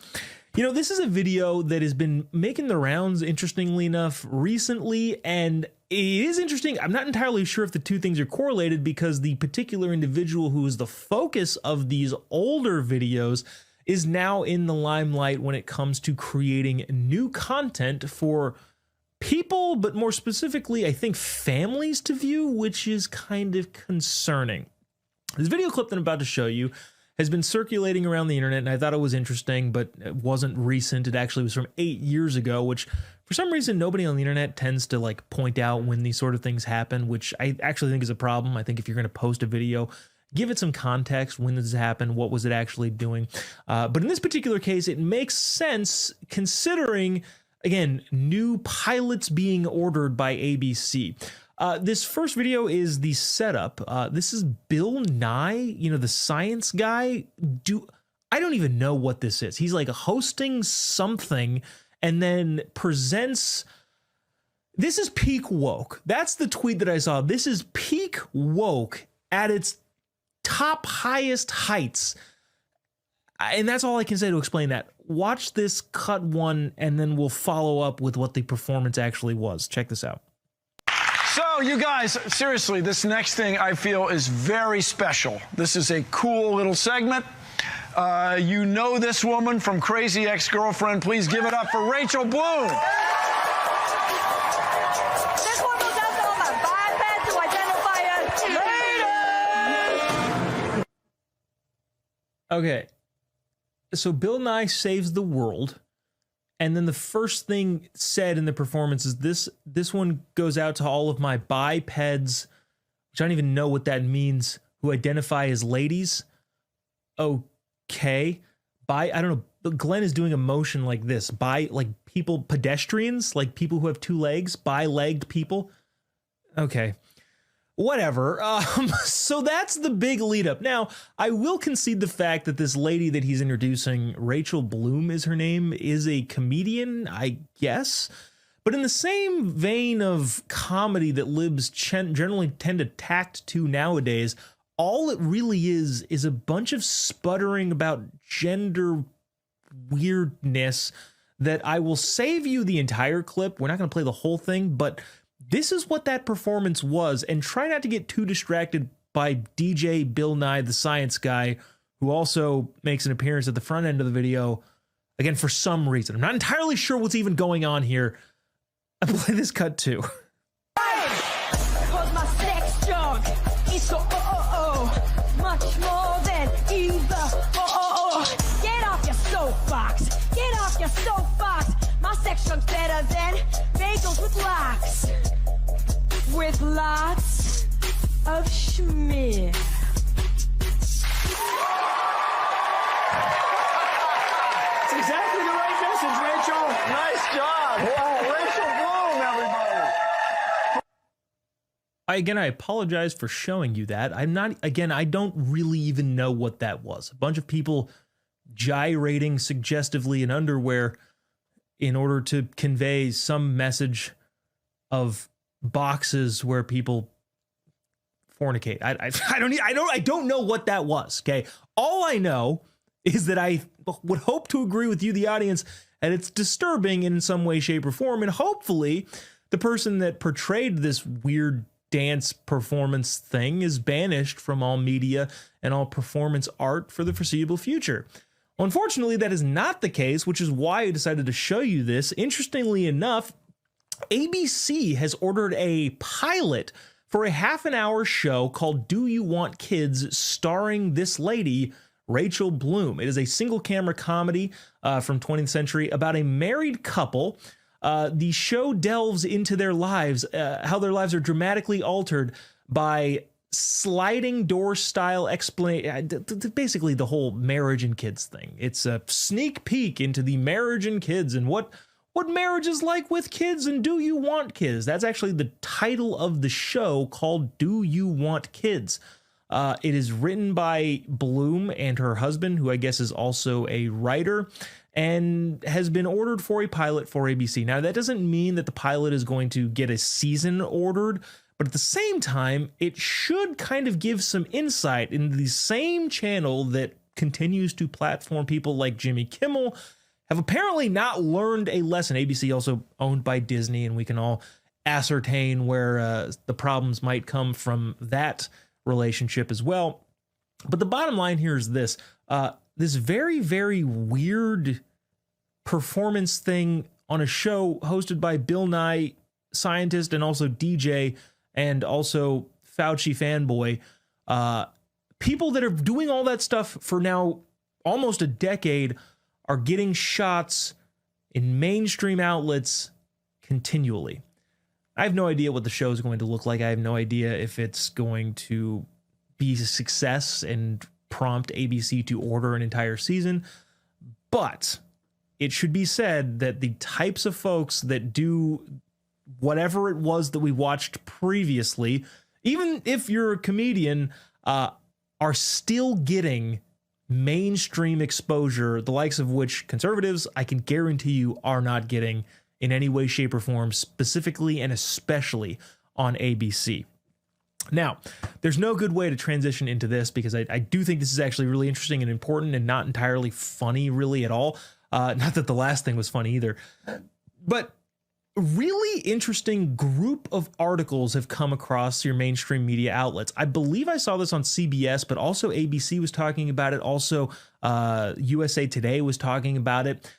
You know, this is a video that has been making the rounds, interestingly enough, recently, and it is interesting. I'm not entirely sure if the two things are correlated, because the particular individual who is the focus of these older videos is now in the limelight when it comes to creating new content for people, but more specifically, I think families to view, which is kind of concerning. This video clip that I'm about to show you has been circulating around the internet, and I thought it was interesting, but it wasn't recent. It actually was from 8 years ago, which for some reason nobody on the internet tends to like point out when these sort of things happen, which I actually think is a problem. I think if you're going to post a video, give it some context. When did this happen? What was it actually doing? But in this particular case, it makes sense considering, again, new pilots being ordered by ABC. This first video is the setup. This is Bill Nye, you know, the science guy. I don't even know what this is. He's like hosting something and then presents. This is peak woke. That's the tweet that I saw. This is peak woke at its top highest heights. And that's all I can say to explain that. Watch this cut one, and then we'll follow up with what the performance actually was. Check this out. So, you guys, seriously, this next thing I feel is very special. This is a cool little segment. You know this woman from Crazy Ex-Girlfriend. Please give it up for Rachel Bloom. This one was also on my biped to identify as lady. Okay. So Bill Nye saves the world. And then the first thing said in the performance is this one goes out to all of my bipeds, which I don't even know what that means, who identify as ladies. Okay. I don't know. Glenn is doing a motion like this. Like people, pedestrians, like people who have two legs, bi-legged people. Okay. Whatever. So that's the big lead up. Now, I will concede the fact that this lady that he's introducing, Rachel Bloom is her name, is a comedian, I guess. But in the same vein of comedy that libs generally tend to tact to nowadays, all it really is a bunch of sputtering about gender weirdness that I will save you the entire clip. We're not going to play the whole thing, but this is what that performance was, and try not to get too distracted by DJ Bill Nye, the science guy, who also makes an appearance at the front end of the video, again, for some reason. I'm not entirely sure what's even going on here. I'll play this cut too. Cause my sex junk is so much more than either. Get off your soapbox. Get off your soapbox. My sex junk's better than bagels with locks. With lots of schmear. It's exactly the right message, Rachel. Nice job. Wow, Rachel Bloom, everybody. Again, I apologize for showing you that. I don't really even know what that was. A bunch of people gyrating suggestively in underwear in order to convey some message of boxes where people fornicate. I don't know what that was. Okay. All I know is that I would hope to agree with you, the audience, and it's disturbing in some way, shape, or form. And hopefully the person that portrayed this weird dance performance thing is banished from all media and all performance art for the foreseeable future. Unfortunately, that is not the case, which is why I decided to show you this. Interestingly enough, ABC has ordered a pilot for a half-an-hour show called Do You Want Kids, starring this lady, Rachel Bloom. It is a single-camera comedy from 20th century about a married couple. The show delves into their lives, how their lives are dramatically altered by sliding door style explanation, basically the whole marriage and kids thing. It's a sneak peek into the marriage and kids and what marriage is like with kids and do you want kids. That's actually the title of the show, called Do You Want Kids. It is written by Bloom and her husband, who I guess is also a writer, and has been ordered for a pilot for ABC. Now, that doesn't mean that the pilot is going to get a season ordered, But at the same time, it should kind of give some insight into the same channel that continues to platform people like Jimmy Kimmel have apparently not learned a lesson. ABC also owned by Disney, and we can all ascertain where the problems might come from that relationship as well. But the bottom line here is this. This very, very weird performance thing on a show hosted by Bill Nye, scientist and also DJ and also Fauci fanboy. People that are doing all that stuff for now almost a decade are getting shots in mainstream outlets continually. I have no idea what the show is going to look like. I have no idea if it's going to be a success and prompt ABC to order an entire season. But it should be said that the types of folks that do whatever it was that we watched previously, even if you're a comedian, are still getting mainstream exposure, the likes of which conservatives, I can guarantee you, are not getting in any way, shape, or form, specifically and especially on ABC. Now, there's no good way to transition into this because I do think this is actually really interesting and important and not entirely funny really at all. Not that the last thing was funny either, but really interesting group of articles have come across your mainstream media outlets. I believe I saw this on CBS, but also ABC was talking about it. Also, USA Today was talking about it.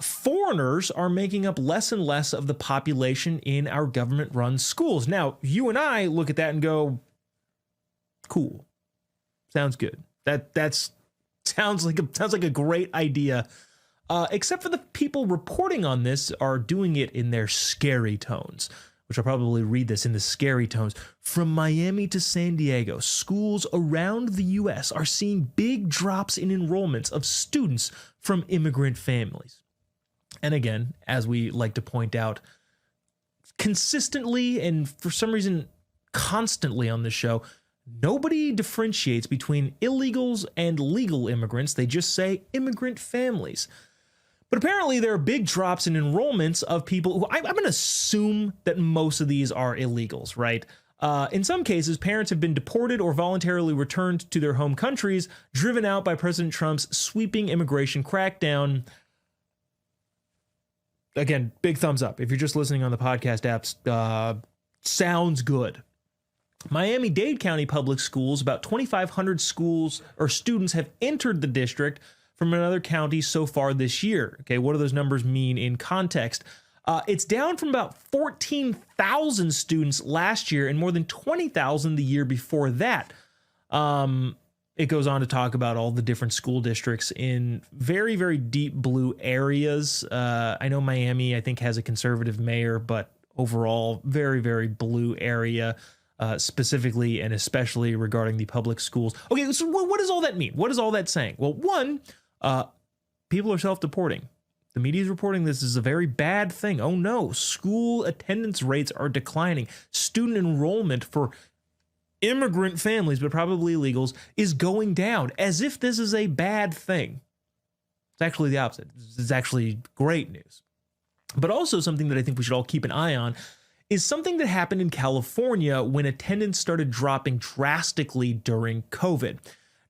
Foreigners are making up less and less of the population in our government-run schools. Now, you and I look at that and go, cool. Sounds good. That's sounds like a great idea. Except for the people reporting on this are doing it in their scary tones, which I'll probably read this in the scary tones. From Miami to San Diego, schools around the U.S. are seeing big drops in enrollments of students from immigrant families. And again, as we like to point out, consistently and for some reason constantly on this show, nobody differentiates between illegals and legal immigrants. They just say immigrant families. But apparently there are big drops in enrollments of people who I'm going to assume that most of these are illegals, right? In some cases, parents have been deported or voluntarily returned to their home countries, driven out by President Trump's sweeping immigration crackdown. Again, big thumbs up. If you're just listening on the podcast apps, sounds good. Miami-Dade County Public Schools, about 2,500 schools or students have entered the district from another county so far this year. Okay, what do those numbers mean in context? It's down from about 14,000 students last year and more than 20,000 the year before that. It goes on to talk about all the different school districts in very, very deep blue areas. I know Miami, I think, has a conservative mayor, but overall, very, very blue area, specifically and especially regarding the public schools. Okay, so what does all that mean? What is all that saying? Well, one, people are self-deporting. The media is reporting this is a very bad thing. Oh no, school attendance rates are declining. Student enrollment for immigrant families, but probably illegals, is going down as if this is a bad thing. It's actually the opposite. It's actually great news. But also something that I think we should all keep an eye on is something that happened in California when attendance started dropping drastically during COVID.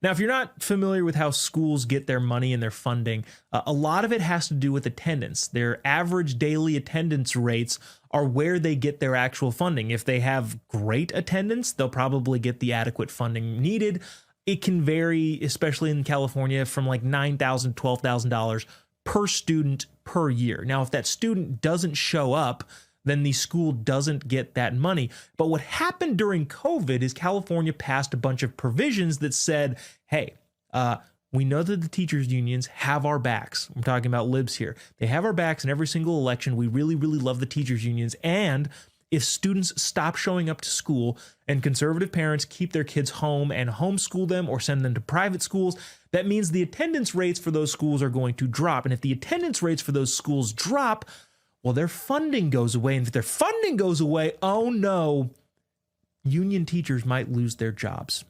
Now, if you're not familiar with how schools get their money and their funding, a lot of it has to do with attendance. Their average daily attendance rates are where they get their actual funding. If they have great attendance, they'll probably get the adequate funding needed. It can vary, especially in California, from like $9,000, $12,000 per student per year. Now, if that student doesn't show up, then the school doesn't get that money. But what happened during COVID is California passed a bunch of provisions that said, hey, we know that the teachers unions have our backs. I'm talking about libs here. They have our backs in every single election. We really, really love the teachers unions. And if students stop showing up to school and conservative parents keep their kids home and homeschool them or send them to private schools, that means the attendance rates for those schools are going to drop. And if the attendance rates for those schools drop, well, their funding goes away. And if their funding goes away, oh no, union teachers might lose their jobs.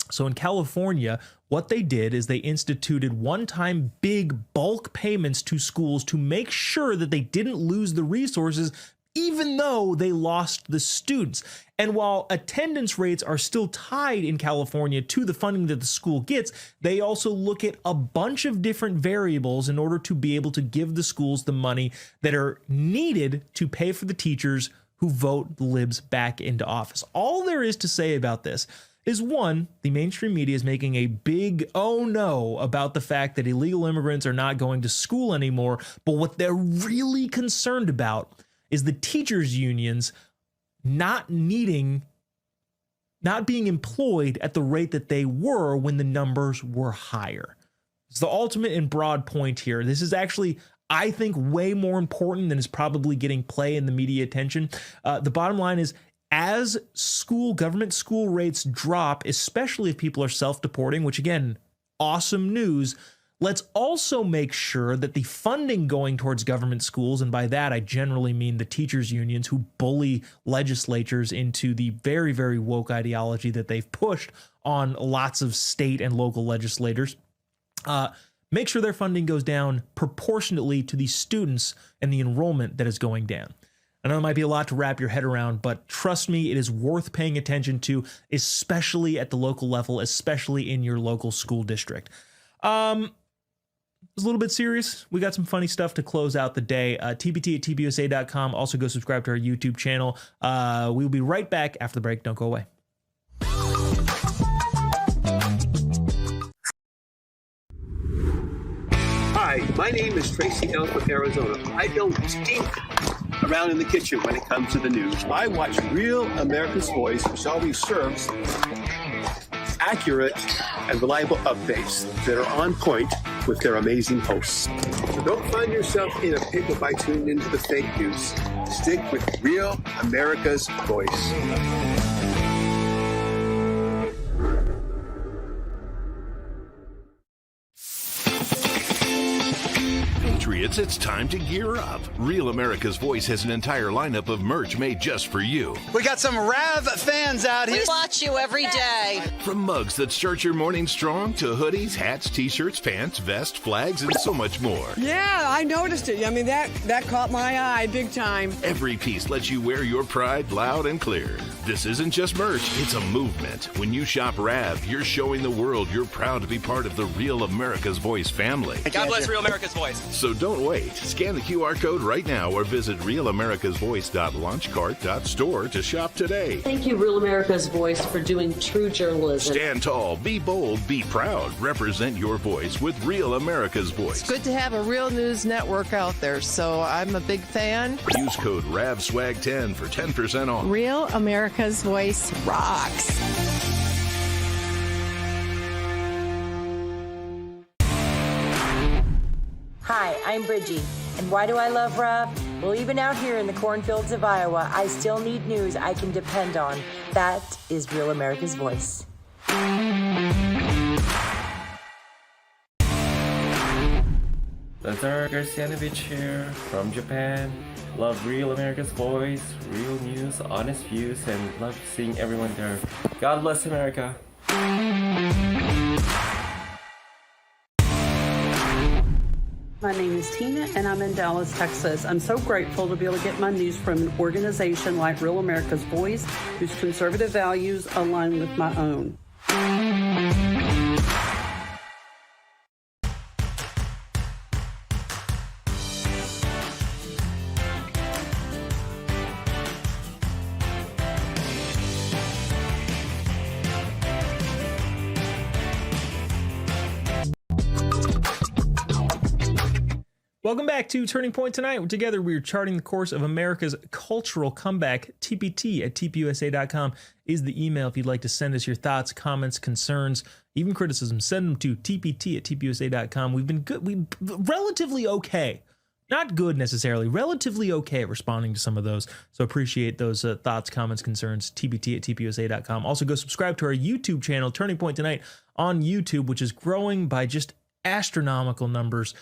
So in California, what they did is they instituted one-time big bulk payments to schools to make sure that they didn't lose the resources even though they lost the students. And while attendance rates are still tied in California to the funding that the school gets, they also look at a bunch of different variables in order to be able to give the schools the money that are needed to pay for the teachers who vote libs back into office. All there is to say about this is, one, the mainstream media is making a big oh no about the fact that illegal immigrants are not going to school anymore. But what they're really concerned about is the teachers' unions not being employed at the rate that they were when the numbers were higher. It's the ultimate and broad point here. This is actually, I think, way more important than is probably getting play in the media attention. The bottom line is, as government school rates drop, especially if people are self-deporting, which again, awesome news, let's also make sure that the funding going towards government schools, and by that I generally mean the teachers unions who bully legislatures into the very, very woke ideology that they've pushed on lots of state and local legislators, make sure their funding goes down proportionately to the students and the enrollment that is going down. I know it might be a lot to wrap your head around, but trust me, it is worth paying attention to, especially at the local level, especially in your local school district. It was a little bit serious. We got some funny stuff to close out the day. TBT at tpusa.com. Also go subscribe to our YouTube channel. We'll be right back after the break. Don't go away. Hi, my name is Tracy L. from Arizona. I don't stink around in the kitchen when it comes to the news. I watch Real America's Voice, which always serves accurate and reliable updates that are on point with their amazing hosts. So don't find yourself in a pickle by tuning into the fake news. Stick with Real America's Voice. Patriots, it's time to gear up. Real America's Voice has an entire lineup of merch made just for you. We got some Rav fans out here. We watch you every day. From mugs that start your morning strong to hoodies, hats, t-shirts, pants, vests, flags, and so much more. Yeah, I noticed it. I mean, that caught my eye big time. Every piece lets you wear your pride loud and clear. This isn't just merch, it's a movement. When you shop Rav, you're showing the world you're proud to be part of the Real America's Voice family. God bless Real America's Voice. So don't wait. Scan the QR code right now or visit realamericasvoice.launchcart.store to shop today. Thank you, Real America's Voice, for doing true journalism. Stand tall, be bold, be proud. Represent your voice with Real America's Voice. It's good to have a real news network out there, so I'm a big fan. Use code RAVSWAG10 for 10% off. Real America's Voice rocks. Hi, I'm Bridgie. And why do I love Rav? Well, even out here in the cornfields of Iowa, I still need news I can depend on. That is Real America's Voice. Lazar Garcianovich here from Japan. Love Real America's Voice, real news, honest views, and love seeing everyone there. God bless America. My name is Tina, and I'm in Dallas, Texas. I'm so grateful to be able to get my news from an organization like Real America's Voice, whose conservative values align with my own. Welcome back to Turning Point Tonight. Together, we're charting the course of America's cultural comeback. TPT at tpusa.com is the email if you'd like to send us your thoughts, comments, concerns, even criticism. Send them to tpt at tpusa.com. We've been good. We relatively okay. Not good necessarily. Relatively okay at responding to some of those. So appreciate those thoughts, comments, concerns. TPT at tpusa.com. Also, go subscribe to our YouTube channel, Turning Point Tonight on YouTube, which is growing by just astronomical numbers.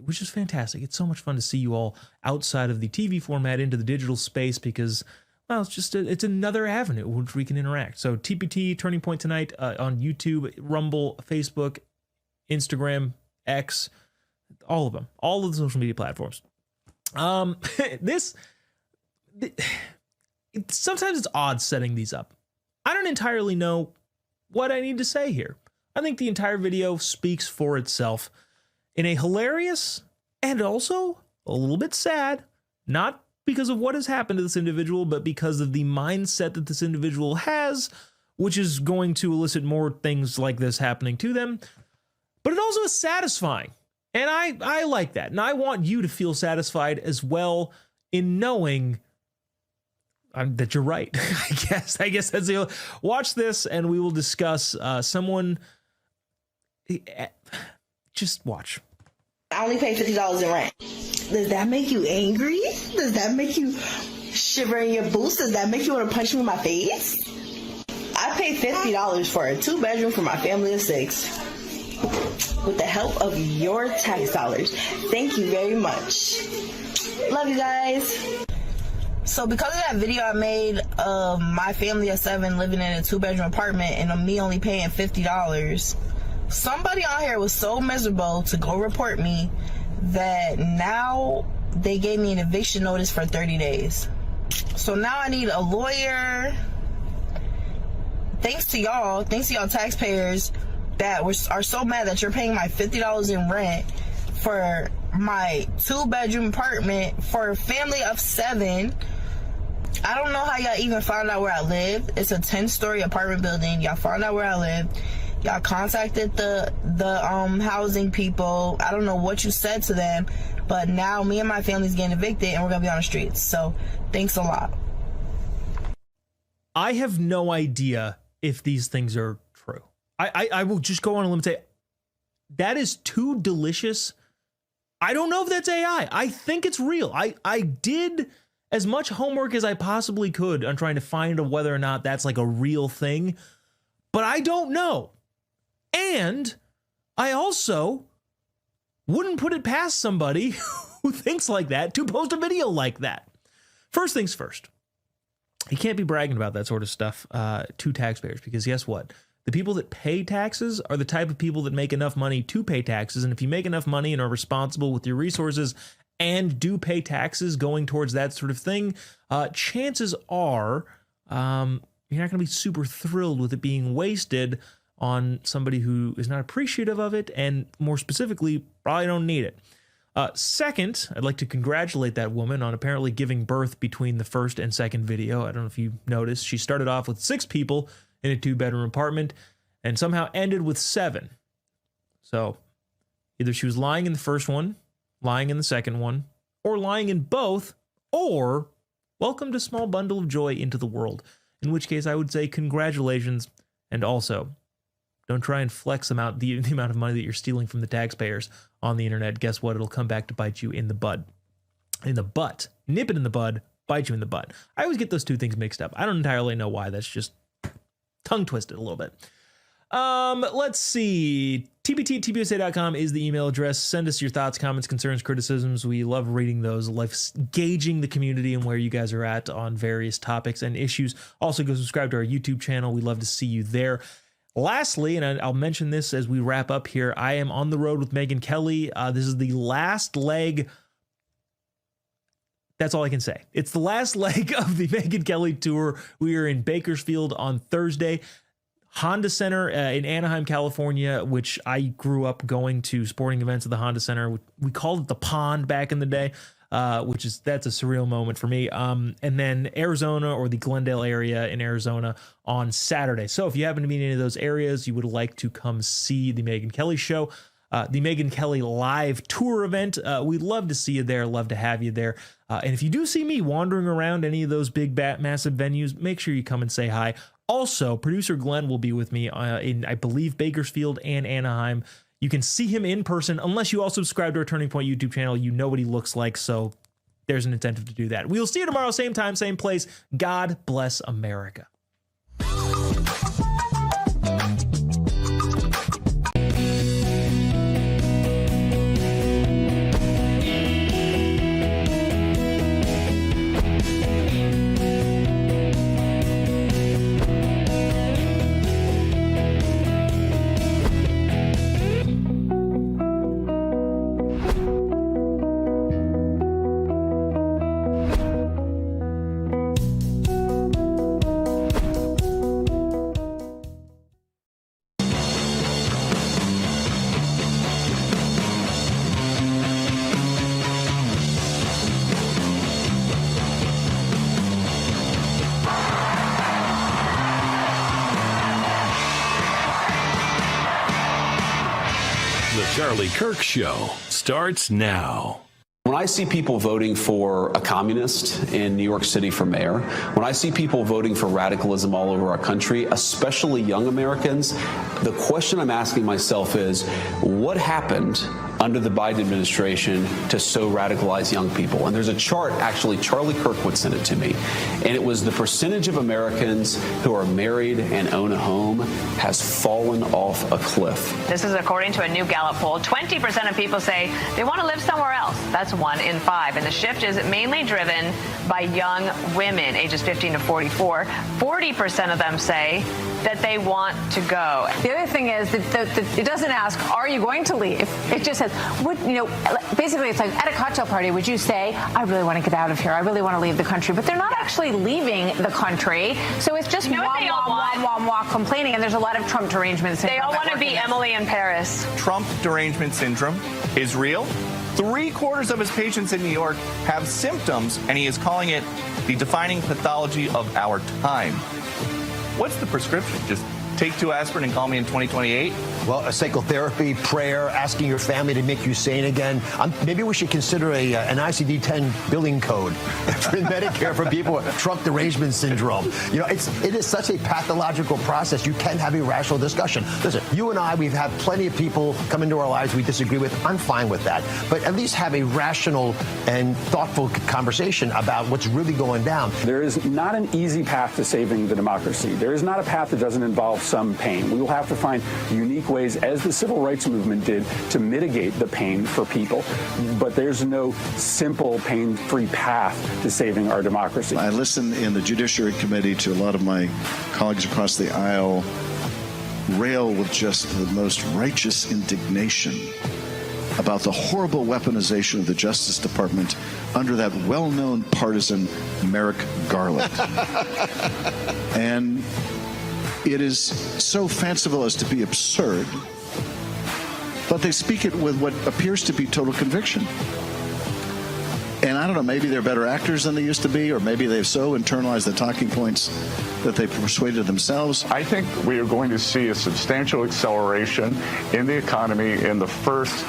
Which is fantastic. It's so much fun to see you all outside of the TV format into the digital space because, well, it's just it's another avenue which we can interact. So TPT, Turning Point Tonight on YouTube, Rumble, Facebook, Instagram, X, all of them, all of the social media platforms. This sometimes it's odd setting these up. I don't entirely know what I need to say here. I think the entire video speaks for itself in a hilarious and also a little bit sad, not because of what has happened to this individual, but because of the mindset that this individual has, which is going to elicit more things like this happening to them. But it also is satisfying. And I like that. And I want you to feel satisfied as well in knowing that you're right. I guess that's the. Watch this and we will discuss someone. Just watch. I only pay $50 in rent. Does that make you angry? Does that make you shiver in your boots? Does that make you want to punch me in my face? I paid $50 for a 2-bedroom for my family of 6. With the help of your tax dollars. Thank you very much. Love you guys. So because of that video I made of my family of 7 living in a 2-bedroom apartment and me only paying $50, somebody on here was so miserable to go report me that now they gave me an eviction notice for 30 days. So now I need a lawyer. Thanks to y'all taxpayers that are so mad that you're paying my $50 in rent for my 2-bedroom apartment for a family of 7. I don't know how y'all even found out where I live. It's a 10-story apartment building. Y'all found out where I live. Y'all contacted the housing people. I don't know what you said to them, but now me and my family's getting evicted and we're gonna be on the streets. So thanks a lot. I have no idea if these things are true. I will just go on a limb and say that is too delicious. I don't know if that's AI. I think it's real. I did as much homework as I possibly could on trying to find out whether or not that's like a real thing, but I don't know. And I also wouldn't put it past somebody who thinks like that to post a video like that. First things first, you can't be bragging about that sort of stuff to taxpayers, because guess what? The people that pay taxes are the type of people that make enough money to pay taxes. And if you make enough money and are responsible with your resources and do pay taxes going towards that sort of thing, chances are you're not going to be super thrilled with it being wasted on somebody who is not appreciative of it and, more specifically, probably don't need it. Second, I'd like to congratulate that woman on apparently giving birth between the first and second video. I don't know if you noticed. She started off with 6 people in a 2-bedroom apartment and somehow ended with 7. So either she was lying in the first one, lying in the second one, or lying in both, or welcomed a small bundle of joy into the world, in which case I would say congratulations. And also, don't try and flex the amount of money that you're stealing from the taxpayers on the internet. Guess what? It'll come back to bite you in the butt. In the butt. Nip it in the bud, bite you in the butt. I always get those two things mixed up. I don't entirely know why. That's just tongue twisted a little bit. Let's see. tbt@tbusa.com is the email address. Send us your thoughts, comments, concerns, criticisms. We love reading those. Love gauging the community and where you guys are at on various topics and issues. Also, go subscribe to our YouTube channel. We love to see you there. Lastly, and I'll mention this as we wrap up here, I am on the road with Megyn Kelly. This is the last leg. That's all I can say. It's the last leg of the Megyn Kelly tour. We are in Bakersfield on Thursday. Honda Center in Anaheim, California, which I grew up going to sporting events at the Honda Center. We called it the Pond back in the day, that's a surreal moment for me. And then Arizona, or the Glendale area in Arizona, on Saturday. So if you happen to be in any of those areas, you would like to come see the Megyn Kelly show, the Megyn Kelly live tour event, we'd love to see you there. Love to have you there. And if you do see me wandering around any of those big, massive venues, make sure you come and say hi. Also, producer Glenn will be with me in, I believe, Bakersfield and Anaheim. You can see him in person, unless you also subscribe to our Turning Point YouTube channel. You know what he looks like, so there's an incentive to do that. We'll see you tomorrow, same time, same place. God bless America. Charlie Kirk Show starts now. When I see people voting for a communist in New York City for mayor, when I see people voting for radicalism all over our country, especially young Americans, the question I'm asking myself is, what happened under the Biden administration to so radicalize young people? And there's a chart, actually, Charlie Kirkwood sent it to me, and it was the percentage of Americans who are married and own a home has fallen off a cliff. This is according to a new Gallup poll. 20% of people say they want to live somewhere else. That's 1 in 5. And the shift is mainly driven by young women, ages 15 to 44. 40% of them say that they want to go. The other thing is that it doesn't ask, are you going to leave? It just says, basically it's like at a cocktail party, would you say, I really want to get out of here. I really want to leave the country. But they're not actually leaving the country. So it's just wah, complaining. And there's a lot of Trump derangement syndrome. They all want to be Emily in Paris. Trump derangement syndrome is real. 3/4 of his patients in New York have symptoms, and he is calling it the defining pathology of our time. What's the prescription? Just take 2 aspirin and call me in 2028? Well, a psychotherapy, prayer, asking your family to make you sane again. Maybe we should consider an ICD-10 billing code for Medicare for people with Trump derangement syndrome. It is such a pathological process. You can't have a rational discussion. Listen, you and I, we've had plenty of people come into our lives we disagree with. I'm fine with that. But at least have a rational and thoughtful conversation about what's really going down. There is not an easy path to saving the democracy. There is not a path that doesn't involve some pain. We will have to find unique ways, as the civil rights movement did, to mitigate the pain for people. But there's no simple, pain-free path to saving our democracy. I listened in the Judiciary Committee to a lot of my colleagues across the aisle rail with just the most righteous indignation about the horrible weaponization of the Justice Department under that well-known partisan Merrick Garland. And it is so fanciful as to be absurd, but they speak it with what appears to be total conviction. And I don't know, maybe they're better actors than they used to be, or maybe they've so internalized the talking points that they persuaded themselves. I think we are going to see a substantial acceleration in the economy in the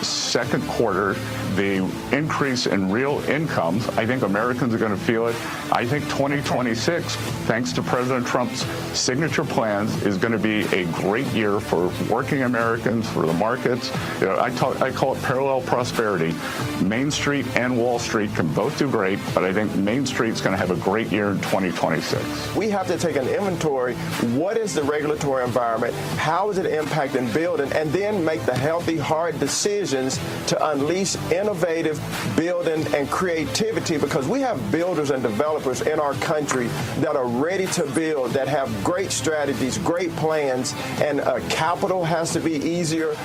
second quarter. The increase in real incomes, I think Americans are going to feel it. I think 2026, thanks to President Trump's signature plans, is going to be a great year for working Americans, for the markets. I call it parallel prosperity. Main Street and Wall Street can both do great, but I think Main Street's going to have a great year in 2026. We have to take an inventory. What is the regulatory environment? How is it impacting building? And then make the healthy, hard decisions to unleash innovative building and creativity, because we have builders and developers in our country that are ready to build, that have great strategies, great plans, and capital has to be easier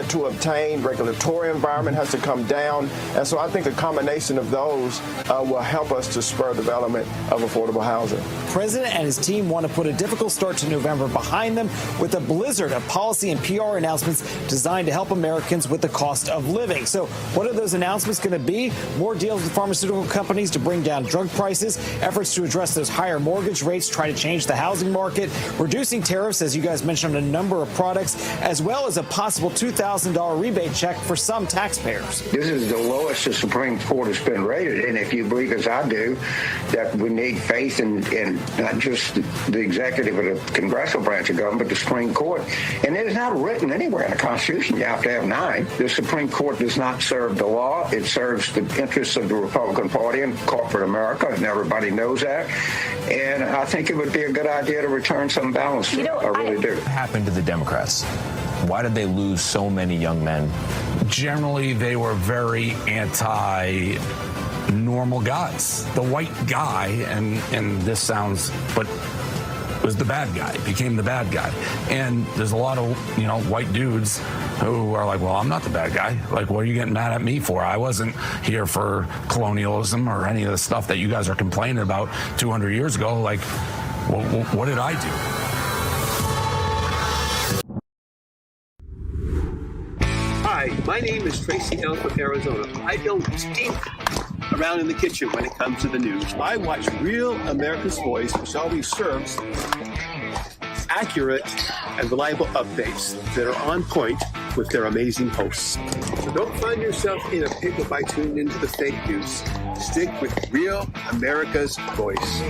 to obtain. Regulatory environment has to come down. And so I think a combination of those will help us to spur development of affordable housing. The president and his team want to put a difficult start to November behind them with a blizzard of policy and PR announcements designed to help Americans with the cost of living. So what are those announcements going to be? More deals with pharmaceutical companies to bring down drug prices, efforts to address those higher mortgage rates, try to change the housing market, reducing tariffs, as you guys mentioned, on a number of products, as well as a possible $2,000 rebate check for some taxpayers. This is the lowest the Supreme Court has been rated, and if you believe, as I do, that we need faith in not just the executive or the congressional branch of government, but the Supreme Court. And it is not written anywhere in the Constitution you have to have 9. The Supreme Court does not serve the law. It serves the interests of the Republican Party and corporate America, and everybody knows that. And I think it would be a good idea to return some balance to it. I really do. What happened to the Democrats? Why did they lose so many young men? Generally, they were very anti-normal guys. The white guy, and this sounds, but was the bad guy, became the bad guy. And there's a lot of, white dudes who are like, well, I'm not the bad guy. Like, what are you getting mad at me for? I wasn't here for colonialism or any of the stuff that you guys are complaining about 200 years ago. Like, what did I do? Hi, my name is Tracy Ellis with Arizona. I don't stink around in the kitchen when it comes to the news. I watch Real America's Voice, which always serves accurate and reliable updates that are on point with their amazing hosts. So don't find yourself in a pickle by tuning into the fake news. Stick with Real America's Voice.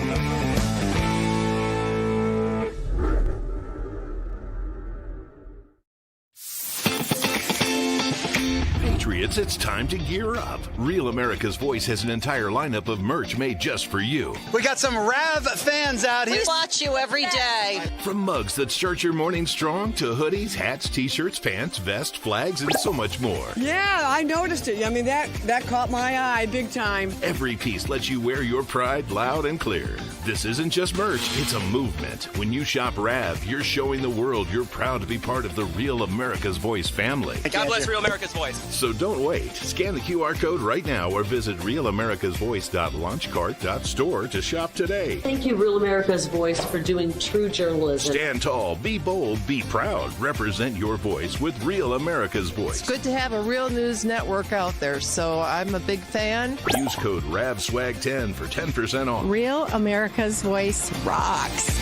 Patriots, it's time to gear up. Real America's Voice has an entire lineup of merch made just for you. We got some Rav fans out here. We watch you every day. From mugs that start your morning strong to hoodies, hats, t-shirts, pants, vests, flags, and so much more. Yeah, I noticed it. I mean, that caught my eye big time. Every piece lets you wear your pride loud and clear. This isn't just merch, it's a movement. When you shop Rav, you're showing the world you're proud to be part of the Real America's Voice family. God bless Real America's Voice. So don't wait. Scan the QR code right now or visit realamericasvoice.launchcart.store to shop today. Thank you, Real America's Voice, for doing true journalism. Stand tall, be bold, be proud. Represent your voice with Real America's Voice. It's good to have a real news network out there, so I'm a big fan. Use code RAVSWAG10 for 10% off. Real America's Voice rocks.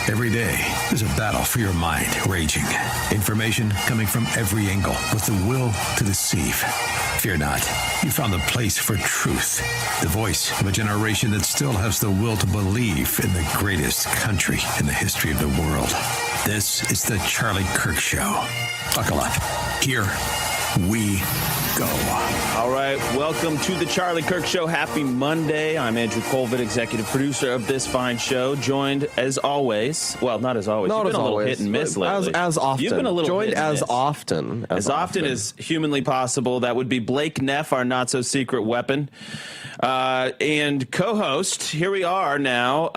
Every day, there's a battle for your mind raging. Information coming from every angle with the will to deceive. Fear not. You found the place for truth. The voice of a generation that still has the will to believe in the greatest country in the history of the world. This is the Charlie Kirk Show. Buckle up. Here we go. All right, welcome to the Charlie Kirk Show. Happy Monday. I'm Andrew Colvin, executive producer of this fine show, joined as always. Well, not as always. Not You've been as a little always. hit and miss lately. As often. You've been a little joined hit and as miss. often as often as humanly possible. That would be Blake Neff, our not so secret weapon, and co-host. Here we are now.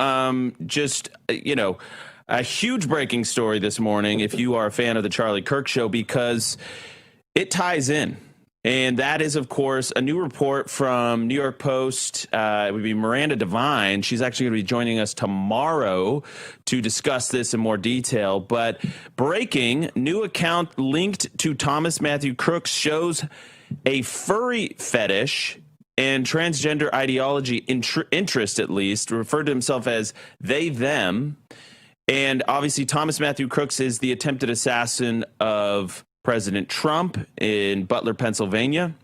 A huge breaking story this morning. If you are a fan of the Charlie Kirk Show, because it ties in. And that is, of course, a new report from New York Post. It would be Miranda Devine. She's actually going to be joining us tomorrow to discuss this in more detail. But breaking, new account linked to Thomas Matthew Crooks shows a furry fetish and transgender ideology interest, at least, referred to himself as they, them. And obviously, Thomas Matthew Crooks is the attempted assassin of President Trump in Butler, Pennsylvania,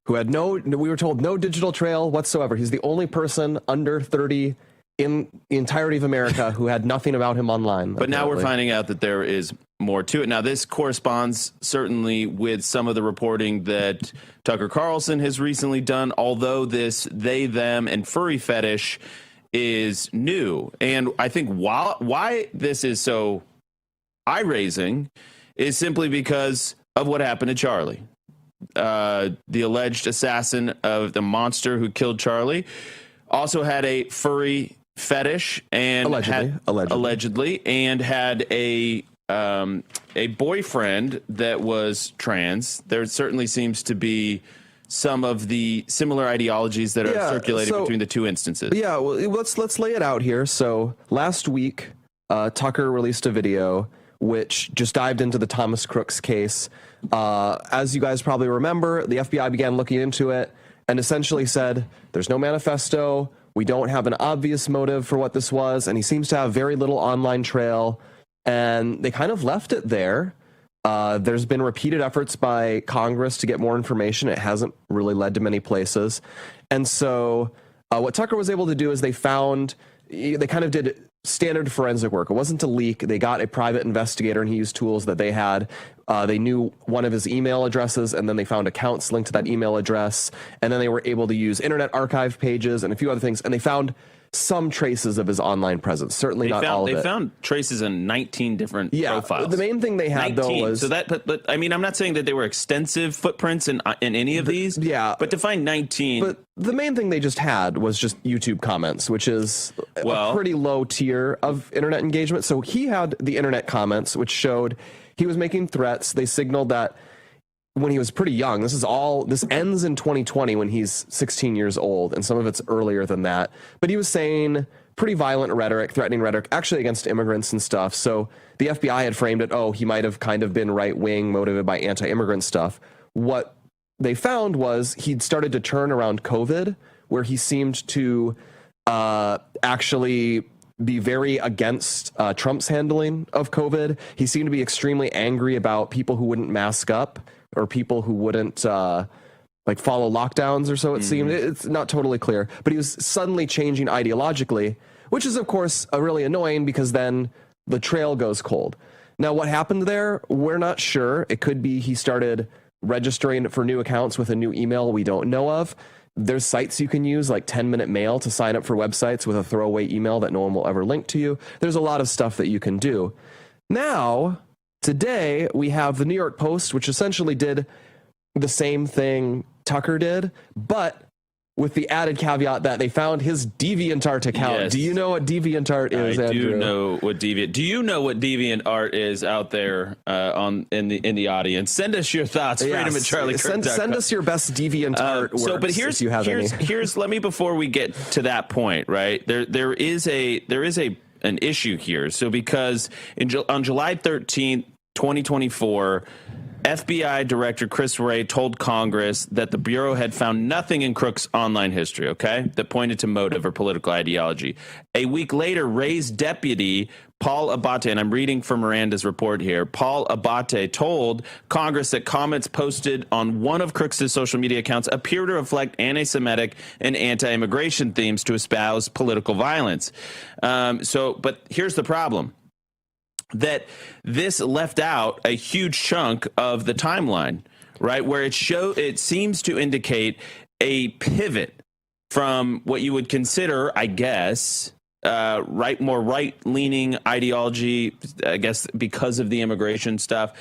who had we were told, no digital trail whatsoever. He's the only person under 30 in the entirety of America who had nothing about him online. But now we're finding out that there is more to it. Now, this corresponds certainly with some of the reporting that Tucker Carlson has recently done, although this they, them, and furry fetish is new. And I think why this is so eye-raising is simply because of what happened to Charlie. The alleged assassin of the monster who killed Charlie also had a furry fetish and allegedly and had a boyfriend that was trans. There certainly seems to be some of the similar ideologies that are circulating between the two instances. Yeah, well, let's lay it out here. So last week, Tucker released a video which just dived into the Thomas Crooks case. As you guys probably remember, the FBI began looking into it and essentially said, there's no manifesto, we don't have an obvious motive for what this was, and he seems to have very little online trail, and they kind of left it there. There's been repeated efforts by Congress to get more information. It hasn't really led to many places. And so what Tucker was able to do is they kind of did standard forensic work. It wasn't a leak. They got a private investigator, and he used tools that they had. They knew one of his email addresses, and then they found accounts linked to that email address. And then they were able to use Internet Archive pages and a few other things. And they found some traces of his online presence. Certainly not all of it. They found traces in 19 different profiles. The main thing they had, 19. though, was... So that, but I mean, I'm not saying that they were extensive footprints in any of these. Yeah. But to find 19... But the main thing they just had was just YouTube comments, which is a pretty low tier of internet engagement. So he had the internet comments, which showed he was making threats. They signaled that when he was pretty young, this ends in 2020 when he's 16 years old, and some of it's earlier than that. But he was saying pretty violent rhetoric, threatening rhetoric, actually against immigrants and stuff. So the FBI had framed it, he might have kind of been right-wing, motivated by anti-immigrant stuff. What they found was he'd started to turn around COVID, where he seemed to actually be very against Trump's handling of COVID. He seemed to be extremely angry about people who wouldn't mask up or people who wouldn't follow lockdowns or so it seemed. It's not totally clear, but he was suddenly changing ideologically, which is of course really annoying because then the trail goes cold. Now, what happened there, we're not sure. It could be he started registering for new accounts with a new email we don't know of. There's sites you can use like 10-minute mail to sign up for websites with a throwaway email that no one will ever link to you. There's a lot of stuff that you can do. Now, today, we have the New York Post, which essentially did the same thing Tucker did, but with the added caveat that they found his DeviantArt account. Yes. Do you know what DeviantArt is, I Andrew? do know what Do you know what DeviantArt is out there in the audience? Send us your thoughts. Freedom at Charlie Kirk. Send us your best DeviantArt works. But if you have any. here's let me before we get to that point, right? There is an issue here. So because on July 13th, 2024. FBI Director Chris Wray told Congress that the Bureau had found nothing in Crook's online history, that pointed to motive or political ideology. A week later, Wray's deputy, Paul Abate, and I'm reading from Miranda's report here, Paul Abate told Congress that comments posted on one of Crook's social media accounts appear to reflect anti-Semitic and anti-immigration themes to espouse political violence. But here's the problem. That this left out a huge chunk of the timeline, right? Where it seems to indicate a pivot from what you would consider, I guess, more right-leaning ideology, I guess, because of the immigration stuff,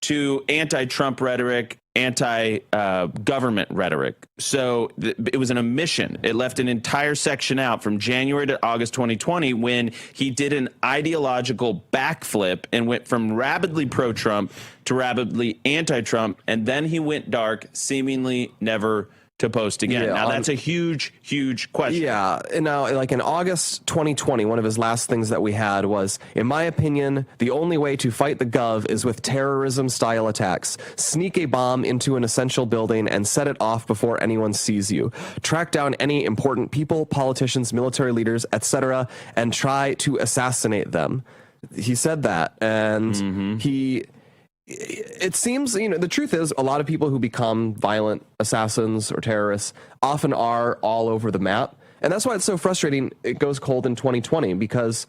to anti-Trump rhetoric, anti-government rhetoric. So it was an omission. It left an entire section out from January to August 2020 when he did an ideological backflip and went from rabidly pro-Trump to rabidly anti-Trump, and then he went dark, seemingly never to post again. Now, that's a huge, huge question. Yeah. And now, like in August 2020, one of his last things that we had was, in my opinion, the only way to fight the gov is with terrorism-style attacks. Sneak a bomb into an essential building and set it off before anyone sees you. Track down any important people, politicians, military leaders, etc., and try to assassinate them. He said that, and it seems, the truth is a lot of people who become violent assassins or terrorists often are all over the map. And that's why it's so frustrating. It goes cold in 2020 because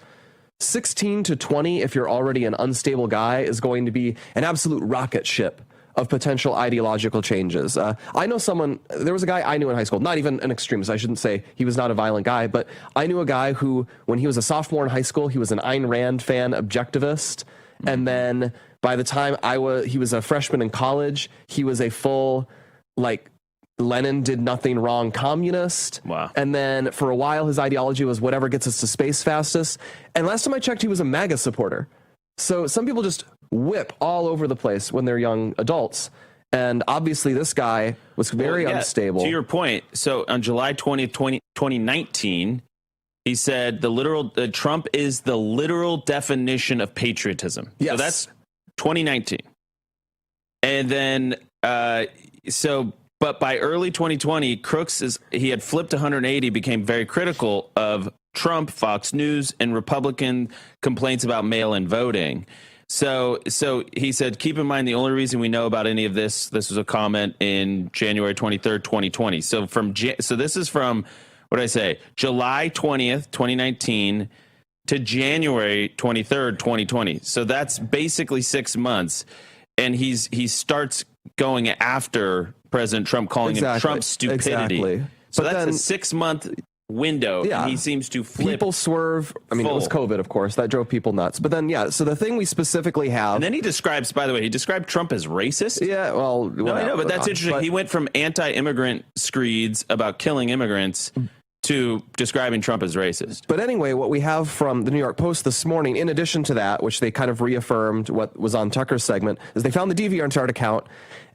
16 to 20, if you're already an unstable guy, is going to be an absolute rocket ship of potential ideological changes. I know there was a guy I knew in high school, not even an extremist. I shouldn't say he was not a violent guy, but I knew a guy who, when he was a sophomore in high school, he was an Ayn Rand fan, objectivist. And then by the time he was a freshman in college, he was a full, Lenin did nothing wrong communist. Wow. And then for a while, his ideology was whatever gets us to space fastest. And last time I checked, he was a MAGA supporter. So some people just whip all over the place when they're young adults. And obviously this guy was very unstable. To your point, so on July 20th, 2019, he said Trump is the literal definition of patriotism. Yes. So that's 2019. And then, but by early 2020, he had flipped 180, became very critical of Trump, Fox News, and Republican complaints about mail-in voting. So he said, keep in mind, the only reason we know about any of this was a comment in January 23rd, 2020. So this is from, what did I say, July 20th, 2019 to January 23rd, 2020. So that's basically 6 months. And he starts going after President Trump, calling him Trump's stupidity. Exactly. So that's a 6-month window. Yeah. And he seems to flip. People swerve. I mean, it was COVID, of course. That drove people nuts. But then, so the thing we specifically have. And then he described Trump as racist. Yeah, well. No, I know, but that's interesting. He went from anti-immigrant screeds about killing immigrants to describing Trump as racist. But anyway, what we have from the New York Post this morning, in addition to that, which they kind of reaffirmed what was on Tucker's segment, is they found the DeviantArt account,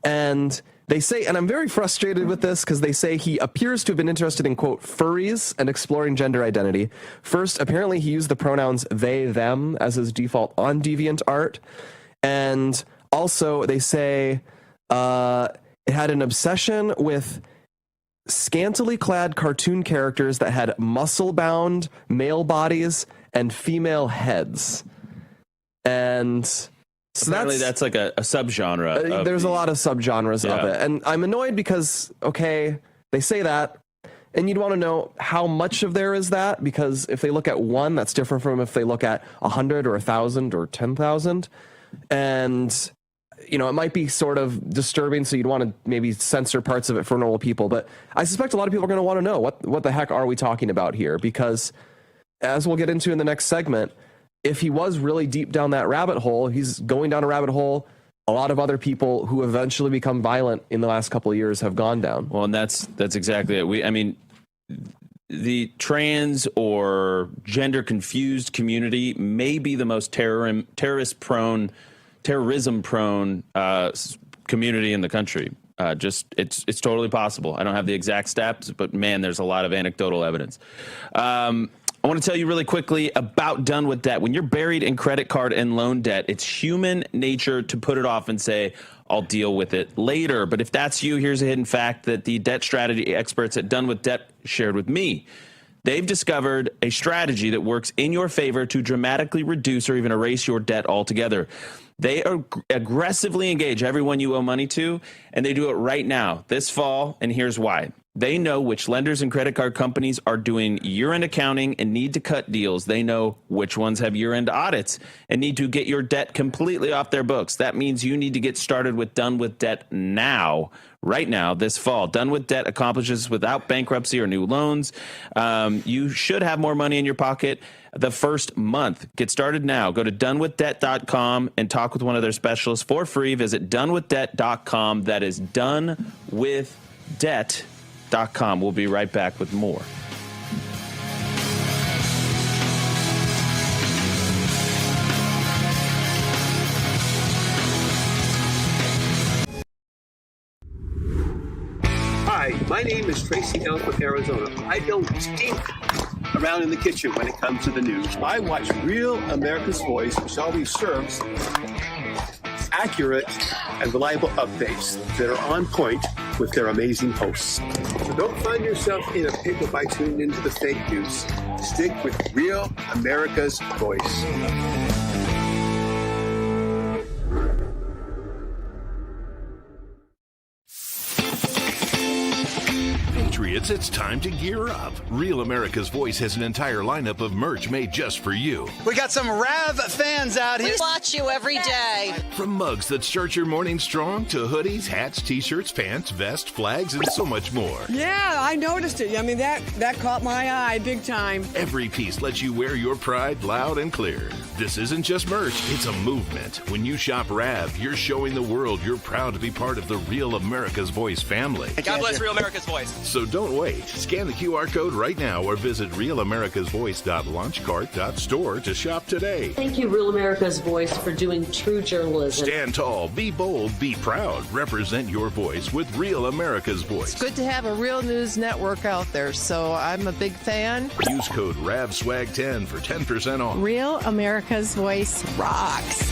and they say, and I'm very frustrated with this because they say he appears to have been interested in, quote, furries and exploring gender identity. First, apparently he used the pronouns they, them as his default on DeviantArt. And also they say it had an obsession with scantily clad cartoon characters that had muscle-bound male bodies and female heads. And so apparently that's like a subgenre. There's a lot of subgenres of it. And I'm annoyed because, okay, they say that, and you'd want to know how much of there is that, because if they look at one, that's different from if they look at 100 or 1,000 or 10,000. And, you know, it might be sort of disturbing, so you'd want to maybe censor parts of it for normal people. But I suspect a lot of people are going to want to know what the heck are we talking about here? Because as we'll get into in the next segment, if he was really deep down that rabbit hole, he's going down a rabbit hole a lot of other people who eventually become violent in the last couple of years have gone down. Well, and that's exactly it. The trans or gender confused community may be the most terrorism prone community in the country. It's totally possible. I don't have the exact stats, but man, there's a lot of anecdotal evidence. I want to tell you really quickly about Done With Debt. When you're buried in credit card and loan debt, it's human nature to put it off and say, I'll deal with it later. But if that's you, here's a hidden fact that the debt strategy experts at Done With Debt shared with me. They've discovered a strategy that works in your favor to dramatically reduce or even erase your debt altogether. They aggressively engage everyone you owe money to, and they do it right now, this fall, and here's why. They know which lenders and credit card companies are doing year-end accounting and need to cut deals. They know which ones have year-end audits and need to get your debt completely off their books. That means you need to get started with Done With Debt now, right now, this fall. Done With Debt accomplishes without bankruptcy or new loans. You should have more money in your pocket the first month. Get started now. Go to donewithdebt.com and talk with one of their specialists for free. Visit donewithdebt.com. That is donewithdebt.com. We'll be right back with more. Hi, my name is Tracy Elk with Arizona. I don't stink around in the kitchen when it comes to the news. I watch Real America's Voice, which always serves accurate and reliable updates that are on point with their amazing hosts. So don't find yourself in a pickle by tuning into the fake news. Stick with Real America's Voice. Patriots, it's time to gear up. Real America's Voice has an entire lineup of merch made just for you. We got some Rav fans out here. We watch you every day. From mugs that start your morning strong to hoodies, hats, t-shirts, pants, vests, flags, and so much more. Yeah, I noticed it. I mean, that caught my eye big time. Every piece lets you wear your pride loud and clear. This isn't just merch, it's a movement. When you shop Rav, you're showing the world you're proud to be part of the Real America's Voice family. God bless Real America's Voice. So don't wait. Scan the QR code right now or visit realamericasvoice.launchcart.store to shop today. Thank you, Real America's Voice, for doing true journalism. Stand tall, be bold, be proud. Represent your voice with Real America's Voice. It's good to have a real news network out there, so I'm a big fan. Use code RAVSWAG10 for 10% off. Real America's Voice rocks.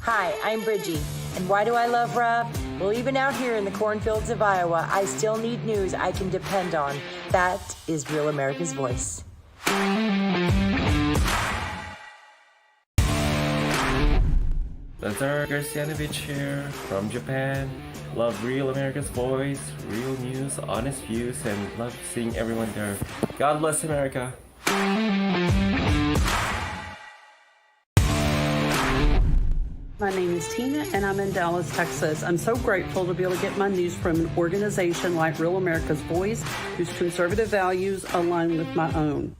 Hi, I'm Bridgie. And why do I love Rav? Well, even out here in the cornfields of Iowa, I still need news I can depend on. That is Real America's Voice. Lazar Garcianovich here from Japan. Love Real America's Voice, real news, honest views, and love seeing everyone there. God bless America. My name is Tina, and I'm in Dallas, Texas. I'm so grateful to be able to get my news from an organization like Real America's Voice, whose conservative values align with my own.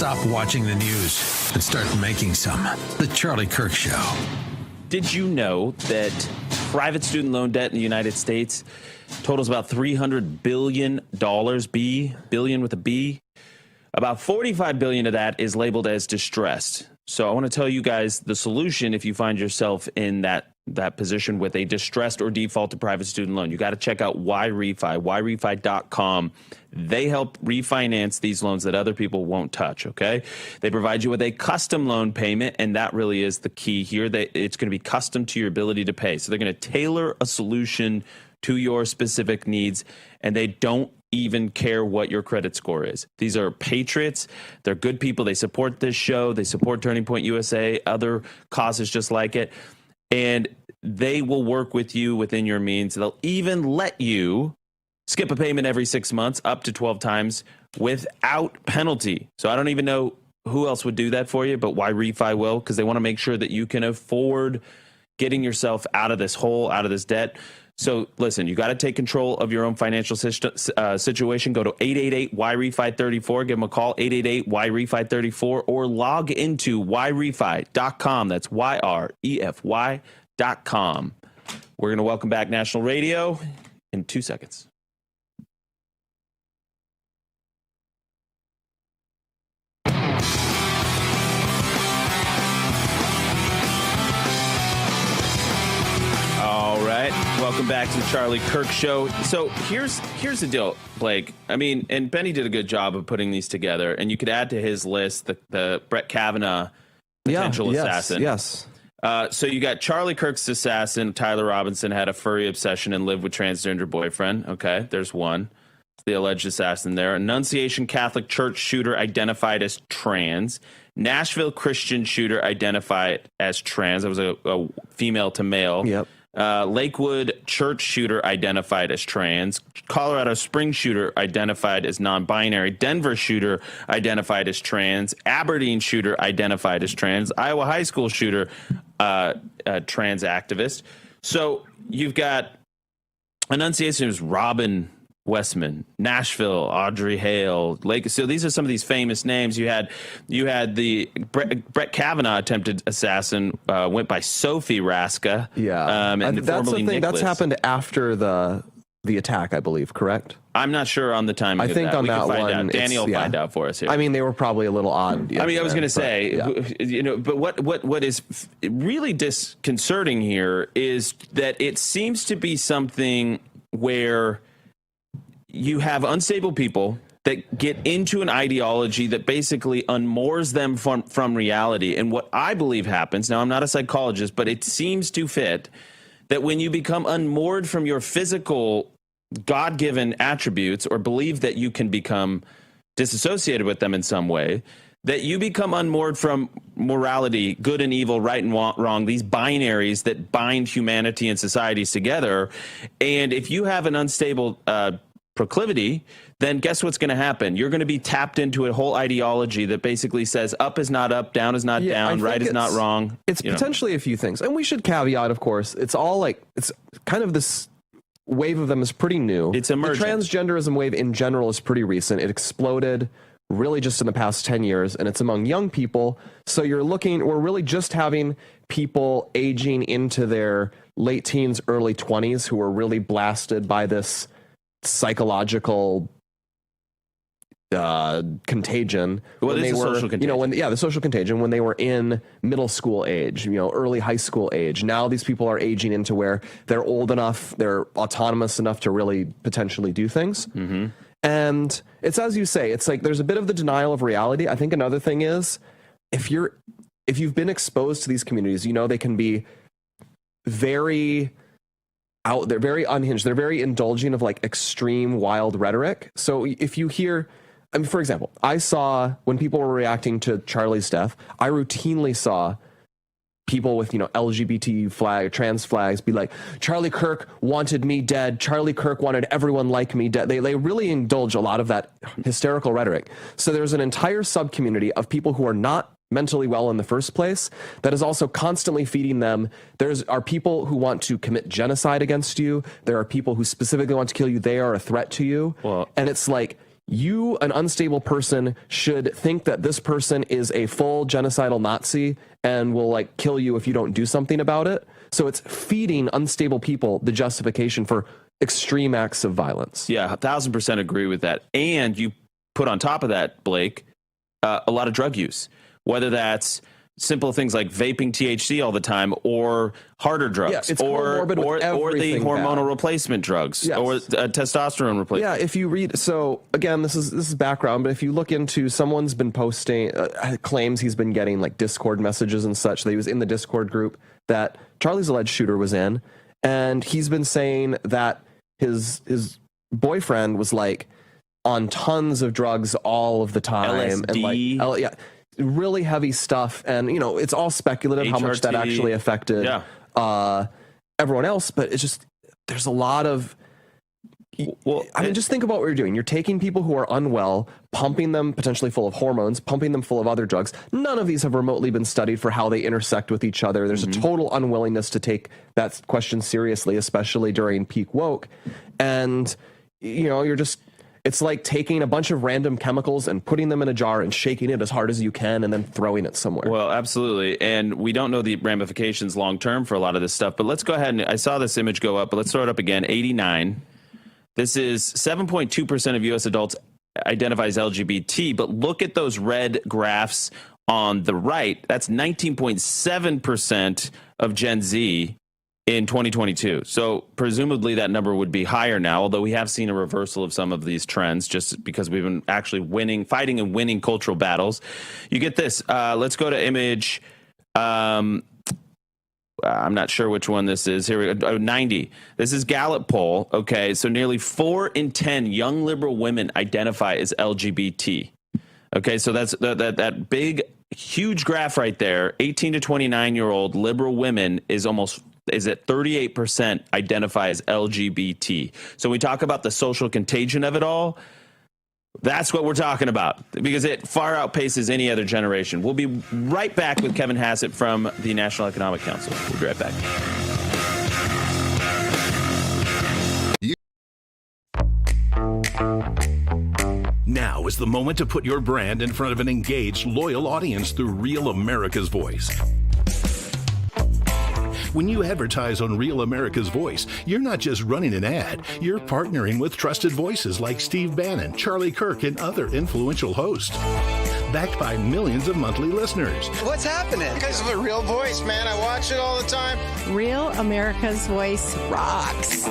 Stop watching the news and start making some. The Charlie Kirk Show. Did you know that private student loan debt in the United States totals about $300 billion, billion with a B? About $45 billion of that is labeled as distressed. So I want to tell you guys the solution if you find yourself in that position with a distressed or defaulted private student loan. You got to check out YRefi, YRefi.com. They help refinance these loans that other people won't touch, okay? They provide you with a custom loan payment, and that really is the key here. It's going to be custom to your ability to pay. So they're going to tailor a solution to your specific needs, and they don't even care what your credit score is. These are patriots. They're good people. They support this show. They support Turning Point USA, other causes just like it. And they will work with you within your means. They'll even let you skip a payment every 6 months, up to 12 times, without penalty. So I don't even know who else would do that for you, but YRefi will, because they want to make sure that you can afford getting yourself out of this hole, out of this debt. So listen, you got to take control of your own financial situation. Go to 888-YRefi34. Give them a call, 888-YRefi34, or log into YRefi.com. That's YREFY.com. We're going to welcome back National Radio in 2 seconds. All right, welcome back to the Charlie Kirk Show. So here's the deal, Blake. I mean, and Benny did a good job of putting these together, and you could add to his list the Brett Kavanaugh potential assassin. Yes. So you got Charlie Kirk's assassin, Tyler Robinson, had a furry obsession and lived with transgender boyfriend. Okay, there's one. The alleged assassin there. Annunciation Catholic Church shooter identified as trans. Nashville Christian shooter identified as trans. That was a female to male. Yep. Lakewood Church shooter identified as trans. Colorado Springs shooter identified as non-binary. Denver shooter identified as trans. Aberdeen shooter identified as trans. Iowa High School shooter, trans activist. So you've got Annunciation is Robin Westman, Nashville, Audrey Hale, Lake. So these are some of these famous names. You had the Brett Kavanaugh attempted assassin, went by Sophie Raska. Yeah, and that's the thing. Nicholas. That's happened after the attack, I believe. Correct. I'm not sure on the timing. I think on that one, Danny will find out for us here. I mean, they were probably a little odd. I mean, I was going to say, but what is really disconcerting here is that it seems to be something where you have unstable people that get into an ideology that basically unmoors them from reality. And what I believe happens, now I'm not a psychologist, but it seems to fit, that when you become unmoored from your physical God-given attributes or believe that you can become disassociated with them in some way, that you become unmoored from morality, good and evil, right and wrong, these binaries that bind humanity and societies together. And if you have an unstable proclivity, then guess what's going to happen? You're going to be tapped into a whole ideology that basically says up is not up, down is not down, right is not wrong. It's potentially a few things. And we should caveat, of course, it's all like, it's kind of this wave of them is pretty new. It's emerging. The transgenderism wave in general is pretty recent. It exploded really just in the past 10 years, and it's among young people. So we're really just having people aging into their late teens, early 20s who are really blasted by this psychological contagion. Well, it is a social contagion. The social contagion when they were in middle school age, early high school age. Now these people are aging into where they're old enough, they're autonomous enough to really potentially do things. Mm-hmm. And it's as you say, it's like there's a bit of the denial of reality. I think another thing is if you've been exposed to these communities, they can be very out there, very unhinged. They're very indulgent of like extreme wild rhetoric. So if you hear, for example, I saw when people were reacting to Charlie's death, I routinely saw people with, LGBT trans flags be like, Charlie Kirk wanted me dead. Charlie Kirk wanted everyone like me dead. They really indulge a lot of that hysterical rhetoric. So there's an entire sub-community of people who are not mentally well in the first place that is also constantly feeding them. Are people who want to commit genocide against you. There are people who specifically want to kill you. They are a threat to you. Well, and it's like, you, an unstable person, should think that this person is a full genocidal Nazi and will like kill you if you don't do something about it. So it's feeding unstable people the justification for extreme acts of violence. Yeah, 1,000% agree with that. And you put on top of that, Blake, a lot of drug use, whether that's simple things like vaping THC all the time or harder drugs or the hormonal replacement drugs or testosterone replacement. Yeah, if you read, so again, this is background, but if you look into, someone's been posting, claims he's been getting like Discord messages and such, that he was in the Discord group that Charlie's alleged shooter was in, and he's been saying that his boyfriend was like on tons of drugs all of the time. LSD. And like, really heavy stuff, and you know, it's all speculative how much that actually affected everyone else, but it's just, there's a lot of, I mean, just think about what you're doing. You're taking people who are unwell, pumping them potentially full of hormones, pumping them full of other drugs. None of these have remotely been studied for how they intersect with each other. There's a total unwillingness to take that question seriously, especially during peak woke. And you know, it's like taking a bunch of random chemicals and putting them in a jar and shaking it as hard as you can and then throwing it somewhere. Well, absolutely. And we don't know the ramifications long term for a lot of this stuff. But let's go ahead and I saw this image go up, but let's throw it up again. 89. This is 7.2% of U.S. adults identify as LGBT. But look at those red graphs on the right. That's 19.7% of Gen Z in 2022. So presumably that number would be higher now, although we have seen a reversal of some of these trends just because we've been actually fighting and winning cultural battles. You get this. Let's go to image. I'm not sure which one this is. Here we go. 90. This is Gallup poll. Okay, so nearly 4 in 10 young liberal women identify as LGBT. Okay, so that's that big, huge graph right there. 18 to 29-year-old liberal women is at 38% identify as LGBT. So we talk about the social contagion of it all. That's what we're talking about because it far outpaces any other generation. We'll be right back with Kevin Hassett from the National Economic Council. We'll be right back. Now is the moment to put your brand in front of an engaged, loyal audience through Real America's Voice. When you advertise on Real America's Voice, you're not just running an ad, you're partnering with trusted voices like Steve Bannon, Charlie Kirk, and other influential hosts. Backed by millions of monthly listeners. What's happening? Because of a Real Voice, man. I watch it all the time. Real America's Voice rocks.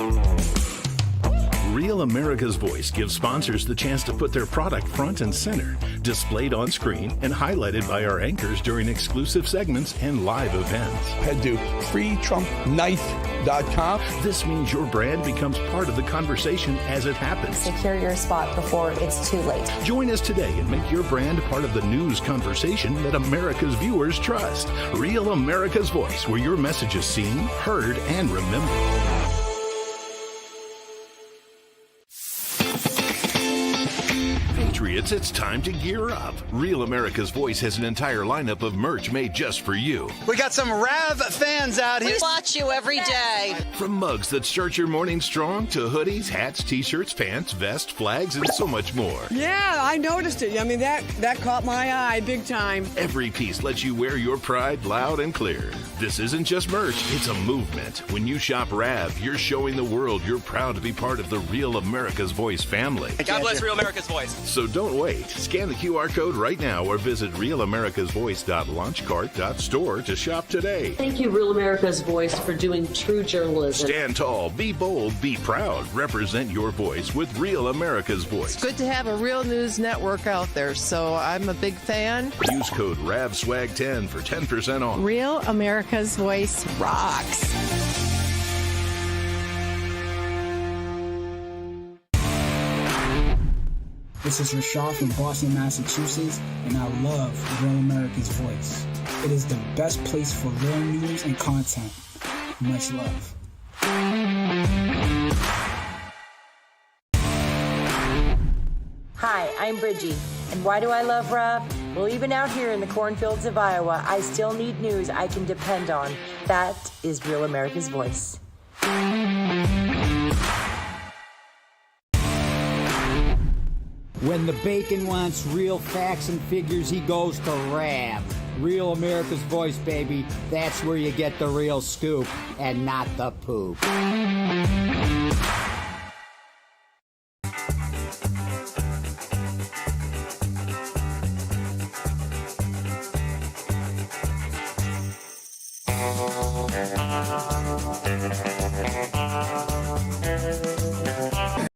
Real America's Voice gives sponsors the chance to put their product front and center, displayed on screen and highlighted by our anchors during exclusive segments and live events. Head to freetrumpknife.com. This means your brand becomes part of the conversation as it happens. Secure your spot before it's too late. Join us today and make your brand part of the news conversation that America's viewers trust. Real America's Voice, where your message is seen, heard, and remembered. Patriots, it's time to gear up. Real America's Voice has an entire lineup of merch made just for you. We got some Rav fans out here. We watch you every day. From mugs that start your morning strong to hoodies, hats, t-shirts, pants, vests, flags, and so much more. Yeah, I noticed it. I mean, that caught my eye big time. Every piece lets you wear your pride loud and clear. This isn't just merch, it's a movement. When you shop Rav, you're showing the world you're proud to be part of the Real America's Voice family. God bless Real America's Voice. So don't wait. Scan the QR code right now or visit realamericasvoice.launchcart.store to shop today. Thank you, Real America's Voice, for doing true journalism. Stand tall, be bold, be proud. Represent your voice with Real America's Voice. It's good to have a real news network out there, so I'm a big fan. Use code RAVSWAG10 for 10% off. Real America's Voice rocks. This is Rashad from Boston, Massachusetts, and I love Real America's Voice. It is the best place for real news and content. Much love. Hi, I'm Bridgie. And why do I love Rob? Well, even out here in the cornfields of Iowa, I still need news I can depend on. That is Real America's Voice. When the bacon wants real facts and figures, he goes to Rab. Real America's Voice, baby. That's where you get the real scoop and not the poop.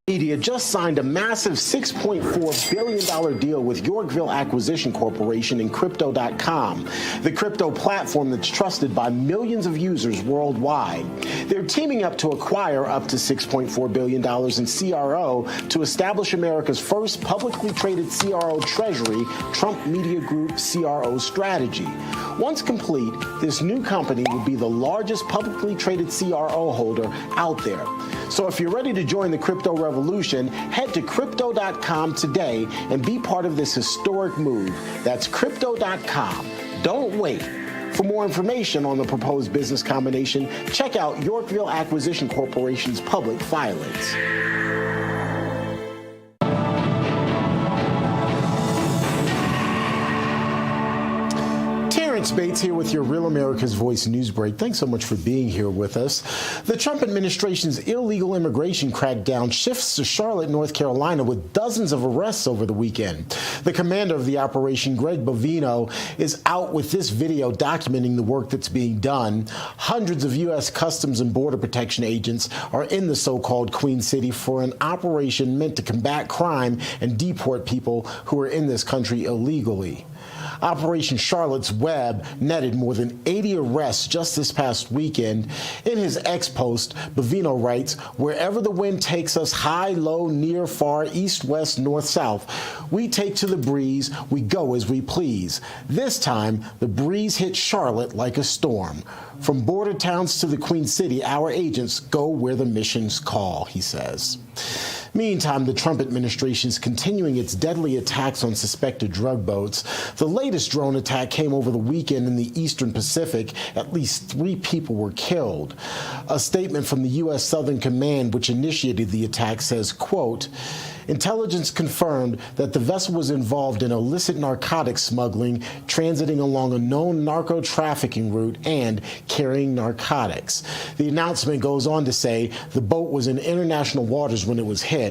Media just signed a massive $6.4 billion deal with Yorkville Acquisition Corporation and Crypto.com, the crypto platform that's trusted by millions of users worldwide. They're teaming up to acquire up to $6.4 billion in CRO to establish America's first publicly traded CRO treasury, Trump Media Group CRO strategy. Once complete, this new company will be the largest publicly traded CRO holder out there. So if you're ready to join the crypto revolution, head to Crypto.com today and be part of this historic move. That's Crypto.com. Don't wait. For more information on the proposed business combination, check out Yorkville Acquisition Corporation's public filings. Terrence Bates here with your Real America's Voice news break. Thanks so much for being here with us. The Trump administration's illegal immigration crackdown shifts to Charlotte, North Carolina, with dozens of arrests over the weekend. The commander of the operation, Greg Bovino, is out with this video documenting the work that's being done. Hundreds of U.S. Customs and Border Protection agents are in the so-called Queen City for an operation meant to combat crime and deport people who are in this country illegally. Operation Charlotte's Web netted more than 80 arrests just this past weekend. In his X post, Bovino writes, "Wherever the wind takes us, high, low, near, far, east, west, north, south, we take to the breeze, we go as we please. This time, the breeze hit Charlotte like a storm. From border towns to the Queen City, our agents go where the missions call," he says. Meantime, the Trump administration is continuing its deadly attacks on suspected drug boats. The latest drone attack came over the weekend in the Eastern Pacific. At least 3 people were killed. A statement from the U.S. Southern Command, which initiated the attack, says, quote, "Intelligence confirmed that the vessel was involved in illicit narcotics smuggling, transiting along a known narco-trafficking route, and carrying narcotics." The announcement goes on to say the boat was in international waters when it was hit.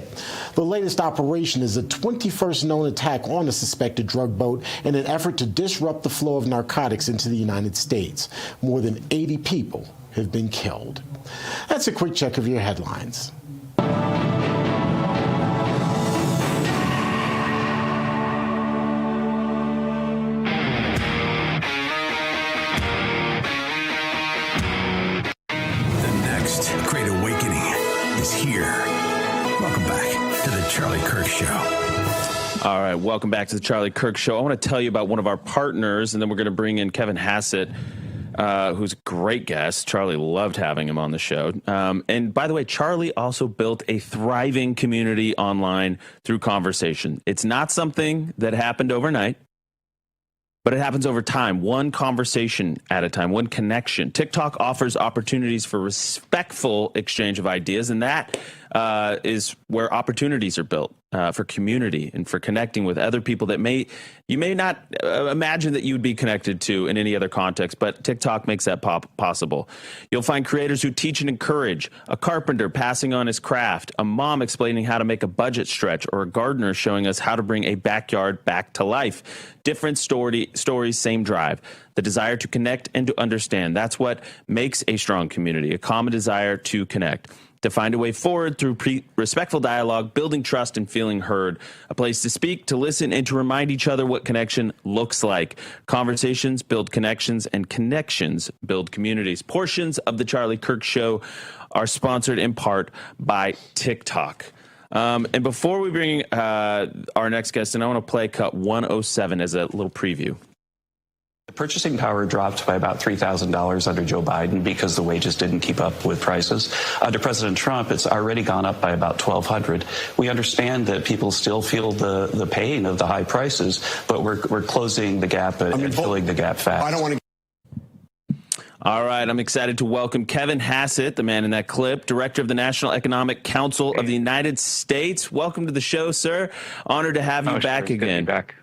The latest operation is the 21st known attack on a suspected drug boat in an effort to disrupt the flow of narcotics into the United States. More than 80 people have been killed. That's a quick check of your headlines. Great Awakening is here. Welcome back to the Charlie Kirk Show. All right, welcome back to the Charlie Kirk Show. I want to tell you about one of our partners, and then we're going to bring in Kevin Hassett, who's a great guest. Charlie loved having him on the show. And by the way, Charlie also built a thriving community online through conversation. It's not something that happened overnight, but it happens over time, one conversation at a time, one connection. TikTok offers opportunities for respectful exchange of ideas, and that is where opportunities are built for community and for connecting with other people that you may not imagine that you would be connected to in any other context, but TikTok makes that possible. You'll find creators who teach and encourage, a carpenter passing on his craft, a mom explaining how to make a budget stretch, or a gardener showing us how to bring a backyard back to life. Different stories, same drive. The desire to connect and to understand. That's what makes a strong community, a common desire to connect. To find a way forward through respectful dialogue, building trust and feeling heard. A place to speak, to listen, and to remind each other what connection looks like. Conversations build connections, and connections build communities. Portions of the Charlie Kirk Show are sponsored in part by TikTok. And before we bring our next guest in, I want to play cut 107 as a little preview. The purchasing power dropped by about $3,000 under Joe Biden because the wages didn't keep up with prices. Under President Trump, it's already gone up by about $1,200. We understand that people still feel the pain of the high prices, but we're closing the gap and filling the gap fast. All right, I'm excited to welcome Kevin Hassett, the man in that clip, director of the National Economic Council of the United States. Welcome to the show, sir. Honored to have you back again. Back.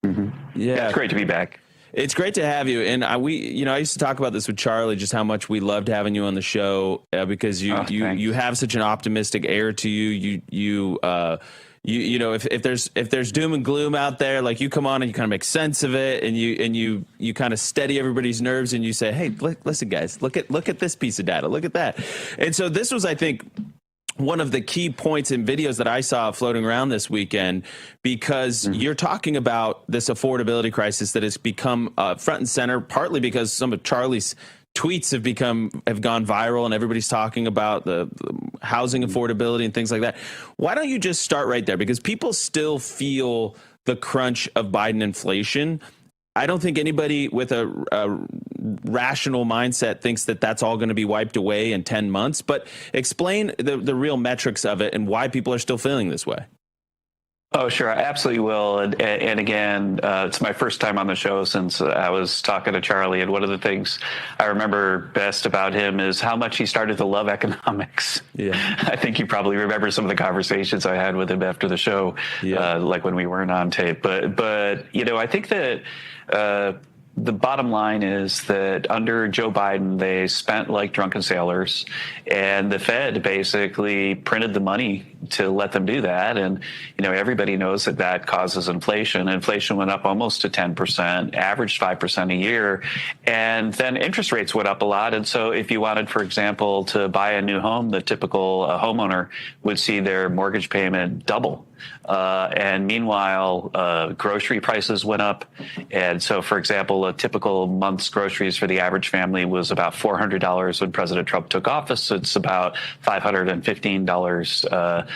Mm-hmm. Yeah, it's great to be back. It's great to have you. And I used to talk about this with Charlie, just how much we loved having you on the show because you have such an optimistic air to you. You know, if there's doom and gloom out there, like you come on and you kind of make sense of it, and you kind of steady everybody's nerves, and you say, hey, listen, guys, look at this piece of data, look at that. And so this was, I think, one of the key points in videos that I saw floating around this weekend, because you're talking about this affordability crisis that has become front and center, partly because some of Charlie's tweets have gone viral and everybody's talking about the housing affordability and things like that. Why don't you just start right there? Because people still feel the crunch of Biden inflation. I don't think anybody with a rational mindset thinks that that's all going to be wiped away in 10 months. But explain the real metrics of it and why people are still feeling this way. Oh, sure. I absolutely will. And again, it's my first time on the show since I was talking to Charlie. And one of the things I remember best about him is how much he started to love economics. Yeah. I think you probably remember some of the conversations I had with him after the show, like when we weren't on tape. But you know, I think that the bottom line is that under Joe Biden, they spent like drunken sailors, and the Fed basically printed the money to let them do that. And, you know, everybody knows that causes inflation. Inflation went up almost to 10%, averaged 5% a year. And then interest rates went up a lot. And so if you wanted, for example, to buy a new home, the typical homeowner would see their mortgage payment double. And meanwhile, grocery prices went up. And so, for example, a typical month's groceries for the average family was about $400 when President Trump took office. It's about $515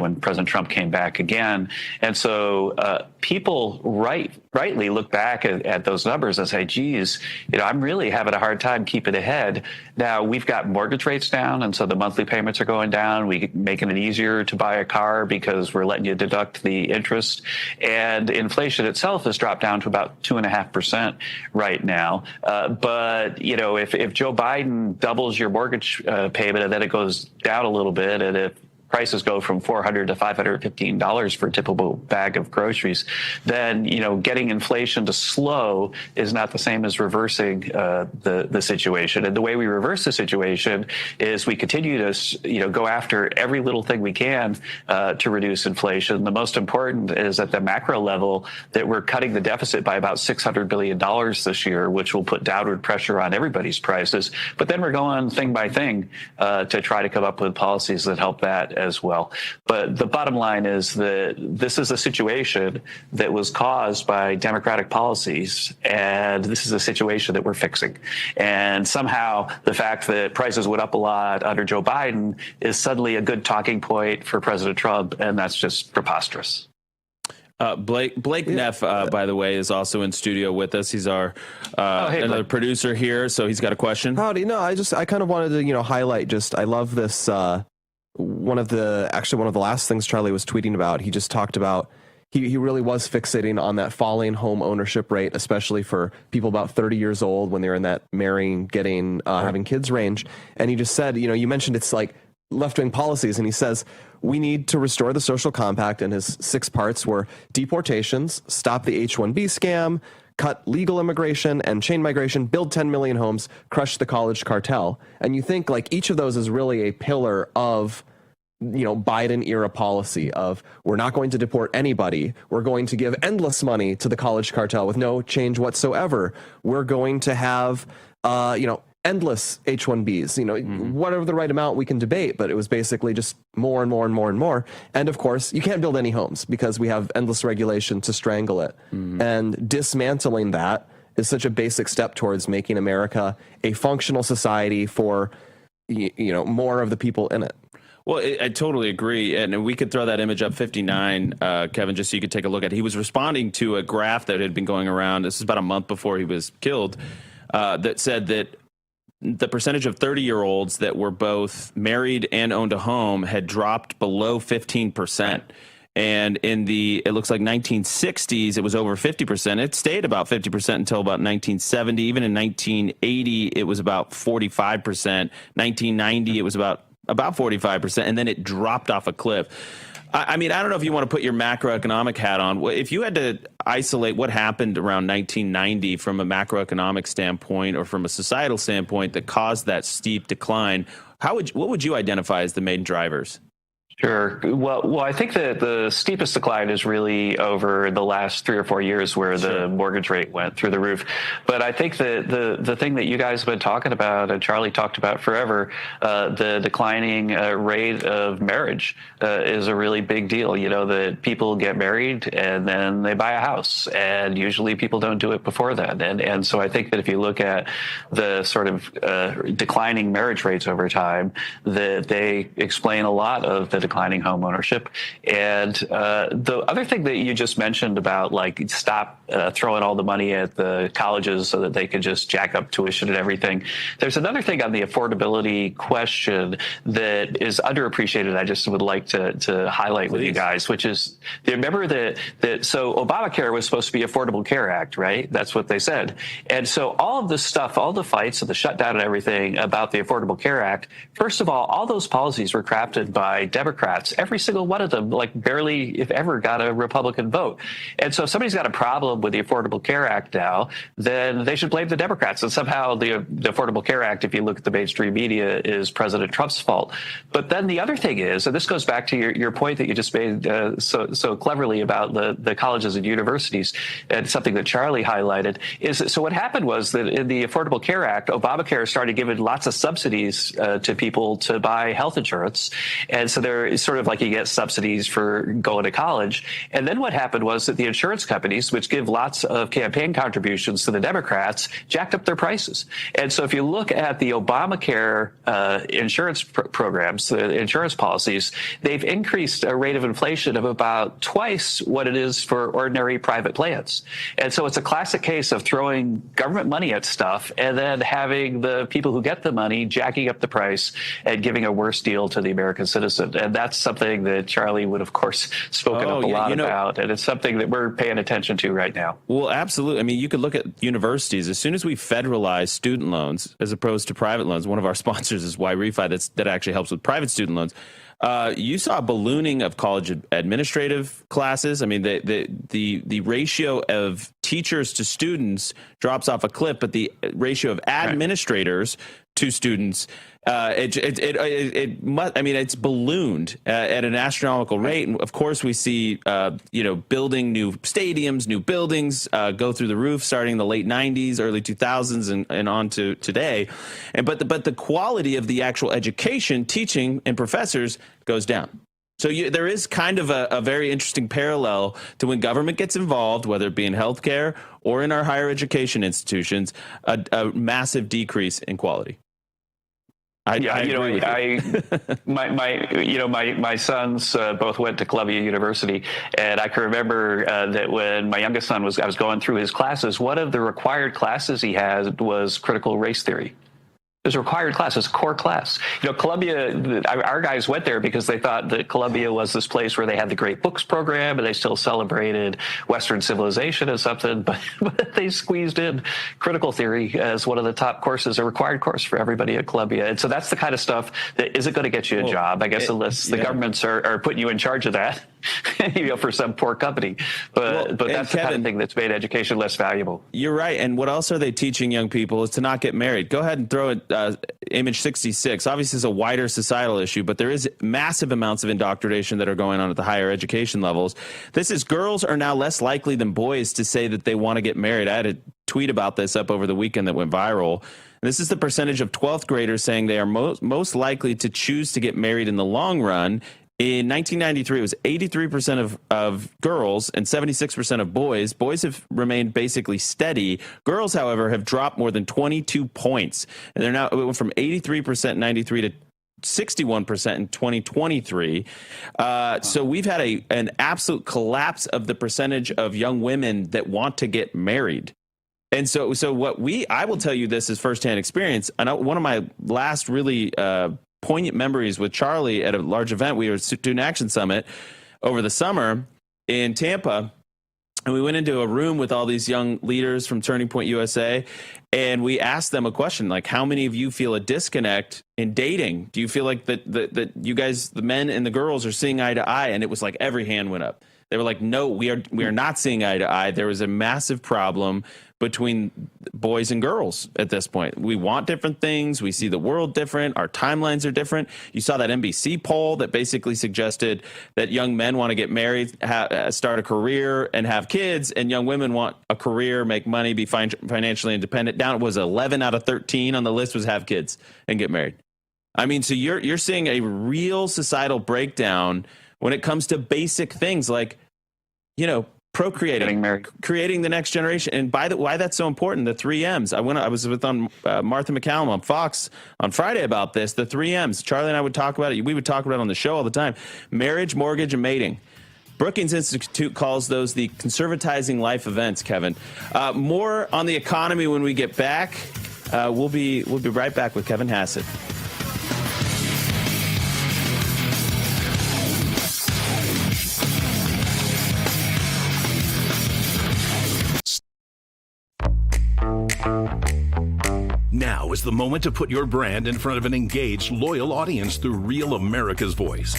when President Trump came back again. And so people rightly look back at those numbers and say, geez, you know, I'm really having a hard time keeping ahead. Now, we've got mortgage rates down, and so the monthly payments are going down. We're making it easier to buy a car because we're letting you deduct the interest. And inflation itself has dropped down to about 2.5% right now. But, you know, if Joe Biden doubles your mortgage payment and then it goes down a little bit, and if prices go from $400 to $515 for a typical bag of groceries, then, you know, getting inflation to slow is not the same as reversing the situation. And the way we reverse the situation is we continue to, you know, go after every little thing we can to reduce inflation. The most important is at the macro level that we're cutting the deficit by about $600 billion this year, which will put downward pressure on everybody's prices. But then we're going thing by thing to try to come up with policies that help that as well. But the bottom line is that this is a situation that was caused by Democratic policies, and this is a situation that we're fixing. And somehow the fact that prices went up a lot under Joe Biden is suddenly a good talking point for President Trump, and that's just preposterous. Blake Neff, by the way, is also in studio with us. He's our another producer here, so he's got a question. Howdy. No, I kind of wanted to, you know, highlight I love this. One of the last things Charlie was tweeting about, he just talked about he really was fixating on that falling home ownership rate, especially for people about 30 years old when they're in that marrying, getting, having kids range. And he just said, you know, you mentioned it's like left-wing policies, and he says we need to restore the social compact, and his 6 parts were deportations, stop the H-1B scam, cut legal immigration and chain migration, build 10 million homes, crush the college cartel. And you think like each of those is really a pillar of, you know, Biden era policy of we're not going to deport anybody. We're going to give endless money to the college cartel with no change whatsoever. We're going to have, endless H-1Bs, you know, whatever the right amount we can debate, but it was basically just more and more and more and more. And of course, you can't build any homes because we have endless regulation to strangle it. And dismantling that is such a basic step towards making America a functional society for, you know, more of the people in it. Well, I totally agree. And we could throw that image up 59, Kevin, just so you could take a look at it. He was responding to a graph that had been going around. This is about a month before he was killed, that said that the percentage of 30-year-olds that were both married and owned a home had dropped below 15%. And it looks like 1960s, it was over 50%. It stayed about 50% until about 1970. Even in 1980, it was about 45%. 1990, it was about 45%, and then it dropped off a cliff. I mean, I don't know if you want to put your macroeconomic hat on. If you had to isolate what happened around 1990 from a macroeconomic standpoint or from a societal standpoint that caused that steep decline, what would you identify as the main drivers? Sure. Well, I think that the steepest decline is really over the last 3 or 4 years where the mortgage rate went through the roof. But I think that the thing that you guys have been talking about and Charlie talked about forever, the declining rate of marriage is a really big deal. You know, that people get married and then they buy a house, and usually people don't do it before then. And so I think that if you look at the sort of declining marriage rates over time, that they explain a lot of the declining home ownership. And the other thing that you just mentioned about like stop throwing all the money at the colleges so that they could just jack up tuition and everything. There's another thing on the affordability question that is underappreciated. I just would like to highlight with you guys, which is, remember that so Obamacare was supposed to be Affordable Care Act, right? That's what they said. And so all of this stuff, all the fights and the shutdown and everything about the Affordable Care Act, first of all those policies were crafted by Democrats. Every single one of them, like barely, if ever, got a Republican vote. And so if somebody's got a problem with the Affordable Care Act now, then they should blame the Democrats. And somehow the Affordable Care Act, if you look at the mainstream media, is President Trump's fault. But then the other thing is, and this goes back to your point that you just made so cleverly about the colleges and universities, and something that Charlie highlighted, is so what happened was that in the Affordable Care Act, Obamacare started giving lots of subsidies to people to buy health insurance. And so there is sort of like you get subsidies for going to college. And then what happened was that the insurance companies, which give lots of campaign contributions to the Democrats, jacked up their prices. And so if you look at the Obamacare insurance programs, the insurance policies, they've increased a rate of inflation of about twice what it is for ordinary private plans. And so it's a classic case of throwing government money at stuff and then having the people who get the money jacking up the price and giving a worse deal to the American citizen. And that's something that Charlie would, of course, spoken up a lot about. And it's something that we're paying attention to right now. Well, absolutely. I mean, you could look at universities. As soon as we federalize student loans as opposed to private loans, one of our sponsors is YRefi that actually helps with private student loans. You saw a ballooning of college administrative classes. I mean, the ratio of teachers to students drops off a cliff, but the ratio of administrators to students, it's ballooned at an astronomical rate. And of course, we see, building new stadiums, new buildings go through the roof starting in the late 90s, early 2000s and on to today. But the quality of the actual education, teaching and professors goes down. So there is kind of a very interesting parallel to when government gets involved, whether it be in healthcare or in our higher education institutions, a massive decrease in quality. My sons both went to Columbia University, and I can remember that when my youngest son I was going through his classes, one of the required classes he had was critical race theory. It was a required class. It was a core class. Columbia, our guys went there because they thought that Columbia was this place where they had the great books program and they still celebrated Western civilization and something, but they squeezed in critical theory as one of the top courses, a required course for everybody at Columbia. And so that's the kind of stuff that isn't going to get you a job, I guess, unless the governments are putting you in charge of that, for some poor company. But that's the kind of thing that's made education less valuable. You're right. And what else are they teaching young people is to not get married. Go ahead and throw it. Image 66. Obviously, it's a wider societal issue, but there is massive amounts of indoctrination that are going on at the higher education levels. This is girls are now less likely than boys to say that they want to get married. I had a tweet about this up over the weekend that went viral. This is the percentage of 12th graders saying they are most likely to choose to get married in the long run. In 1993, it was 83% of girls and 76% of boys. Boys have remained basically steady. Girls, however, have dropped more than 22 points. And they're now, it went from 83% in 93 to 61% in 2023. So we've had an absolute collapse of the percentage of young women that want to get married. And so I will tell you this is firsthand experience. I know one of my last really poignant memories with Charlie at a large event. We were at Student Action Summit. over the summer in Tampa. And we went into a room with all these young leaders from Turning Point USA, and we asked them a question like, how many of you feel a disconnect in dating? Do you feel like that you guys, the men and the girls, are seeing eye to eye? And it was like every hand went up. They were like, no, we are not seeing eye to eye. There was a massive problem between boys and girls at this point. We want different things. We see the world different. Our timelines are different. You saw that NBC poll that basically suggested that young men want to get married, start a career, and have kids, and young women want a career, make money, be financially independent. Down it was 11 out of 13 on the list was have kids and get married. I mean, so you're seeing a real societal breakdown when it comes to basic things like, procreating, creating the next generation. And why that's so important, the 3 M's. I was with Martha McCallum on Fox on Friday about this, the 3 M's. Charlie and I would talk about it. We would talk about it on the show all the time. Marriage, mortgage, and mating. Brookings Institute calls those the conservatizing life events, Kevin. More on the economy when we get back. We'll be right back with Kevin Hassett. Now is the moment to put your brand in front of an engaged, loyal audience through Real America's Voice.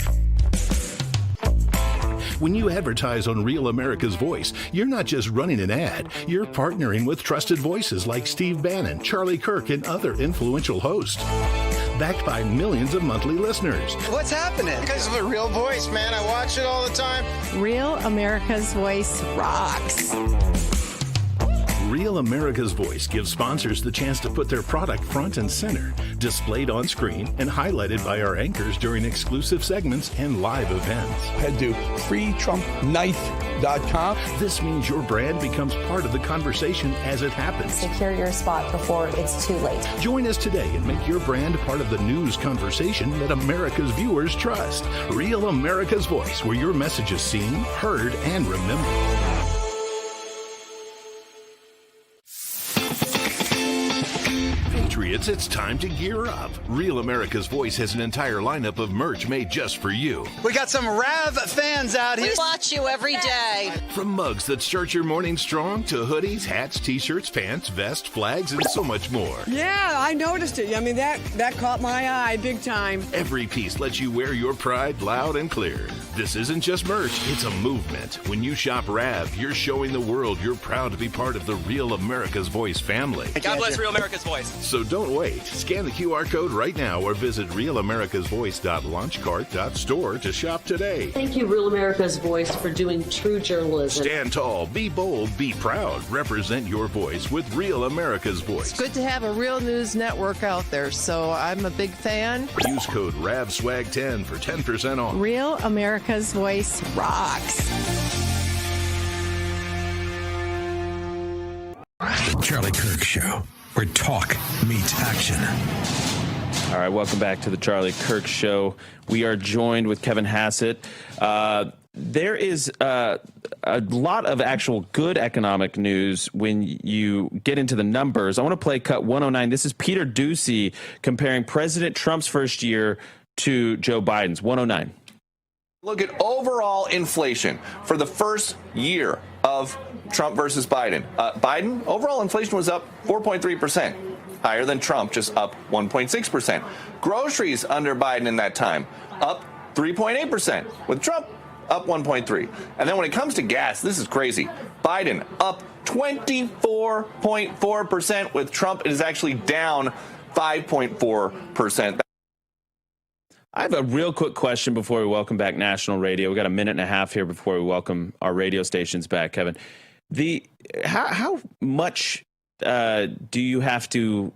When you advertise on Real America's Voice, you're not just running an ad, you're partnering with trusted voices like Steve Bannon, Charlie Kirk, and other influential hosts. Backed by millions of monthly listeners. What's happening? Because of a real voice, man. I watch it all the time. Real America's Voice rocks. Real America's Voice gives sponsors the chance to put their product front and center, displayed on screen and highlighted by our anchors during exclusive segments and live events. Head to freetrumpknife.com. This means your brand becomes part of the conversation as it happens. Secure your spot before it's too late. Join us today and make your brand part of the news conversation that America's viewers trust. Real America's Voice, where your message is seen, heard, and remembered. Patriots, it's time to gear up. Real America's Voice has an entire lineup of merch made just for you. We got some Rav fans out here. We watch you every day. From mugs that start your morning strong to hoodies, hats, t-shirts, pants, vests, flags, and so much more. Yeah, I noticed it. I mean, that caught my eye big time. Every piece lets you wear your pride loud and clear. This isn't just merch, it's a movement. When you shop Rav, you're showing the world you're proud to be part of the Real America's Voice family. God bless Real America's Voice. So don't wait. Scan the QR code right now or visit realamericasvoice.launchcart.store to shop today. Thank you, Real America's Voice, for doing true journalism. Stand tall, be bold, be proud. Represent your voice with Real America's Voice. It's good to have a real news network out there, so I'm a big fan. Use code RAVSWAG10 for 10% off. Real America's Voice rocks. The Charlie Kirk Show, where talk meets action. All right, welcome back to the Charlie Kirk Show. We are joined with Kevin Hassett. There is a lot of actual good economic news when you get into the numbers. I want to play cut 109. This is Peter Doocy comparing President Trump's first year to Joe Biden's. 109. Look at overall inflation for the first year of Trump versus Biden. Biden, overall inflation was up 4.3%, higher than Trump, just up 1.6%. Groceries under Biden in that time, up 3.8%, with Trump up 1.3%. And then when it comes to gas, this is crazy. Biden up 24.4%, with Trump it is actually down 5.4%. I have a real quick question before we welcome back national radio. We got a minute and a half here before we welcome our radio stations back, Kevin. How much do you have to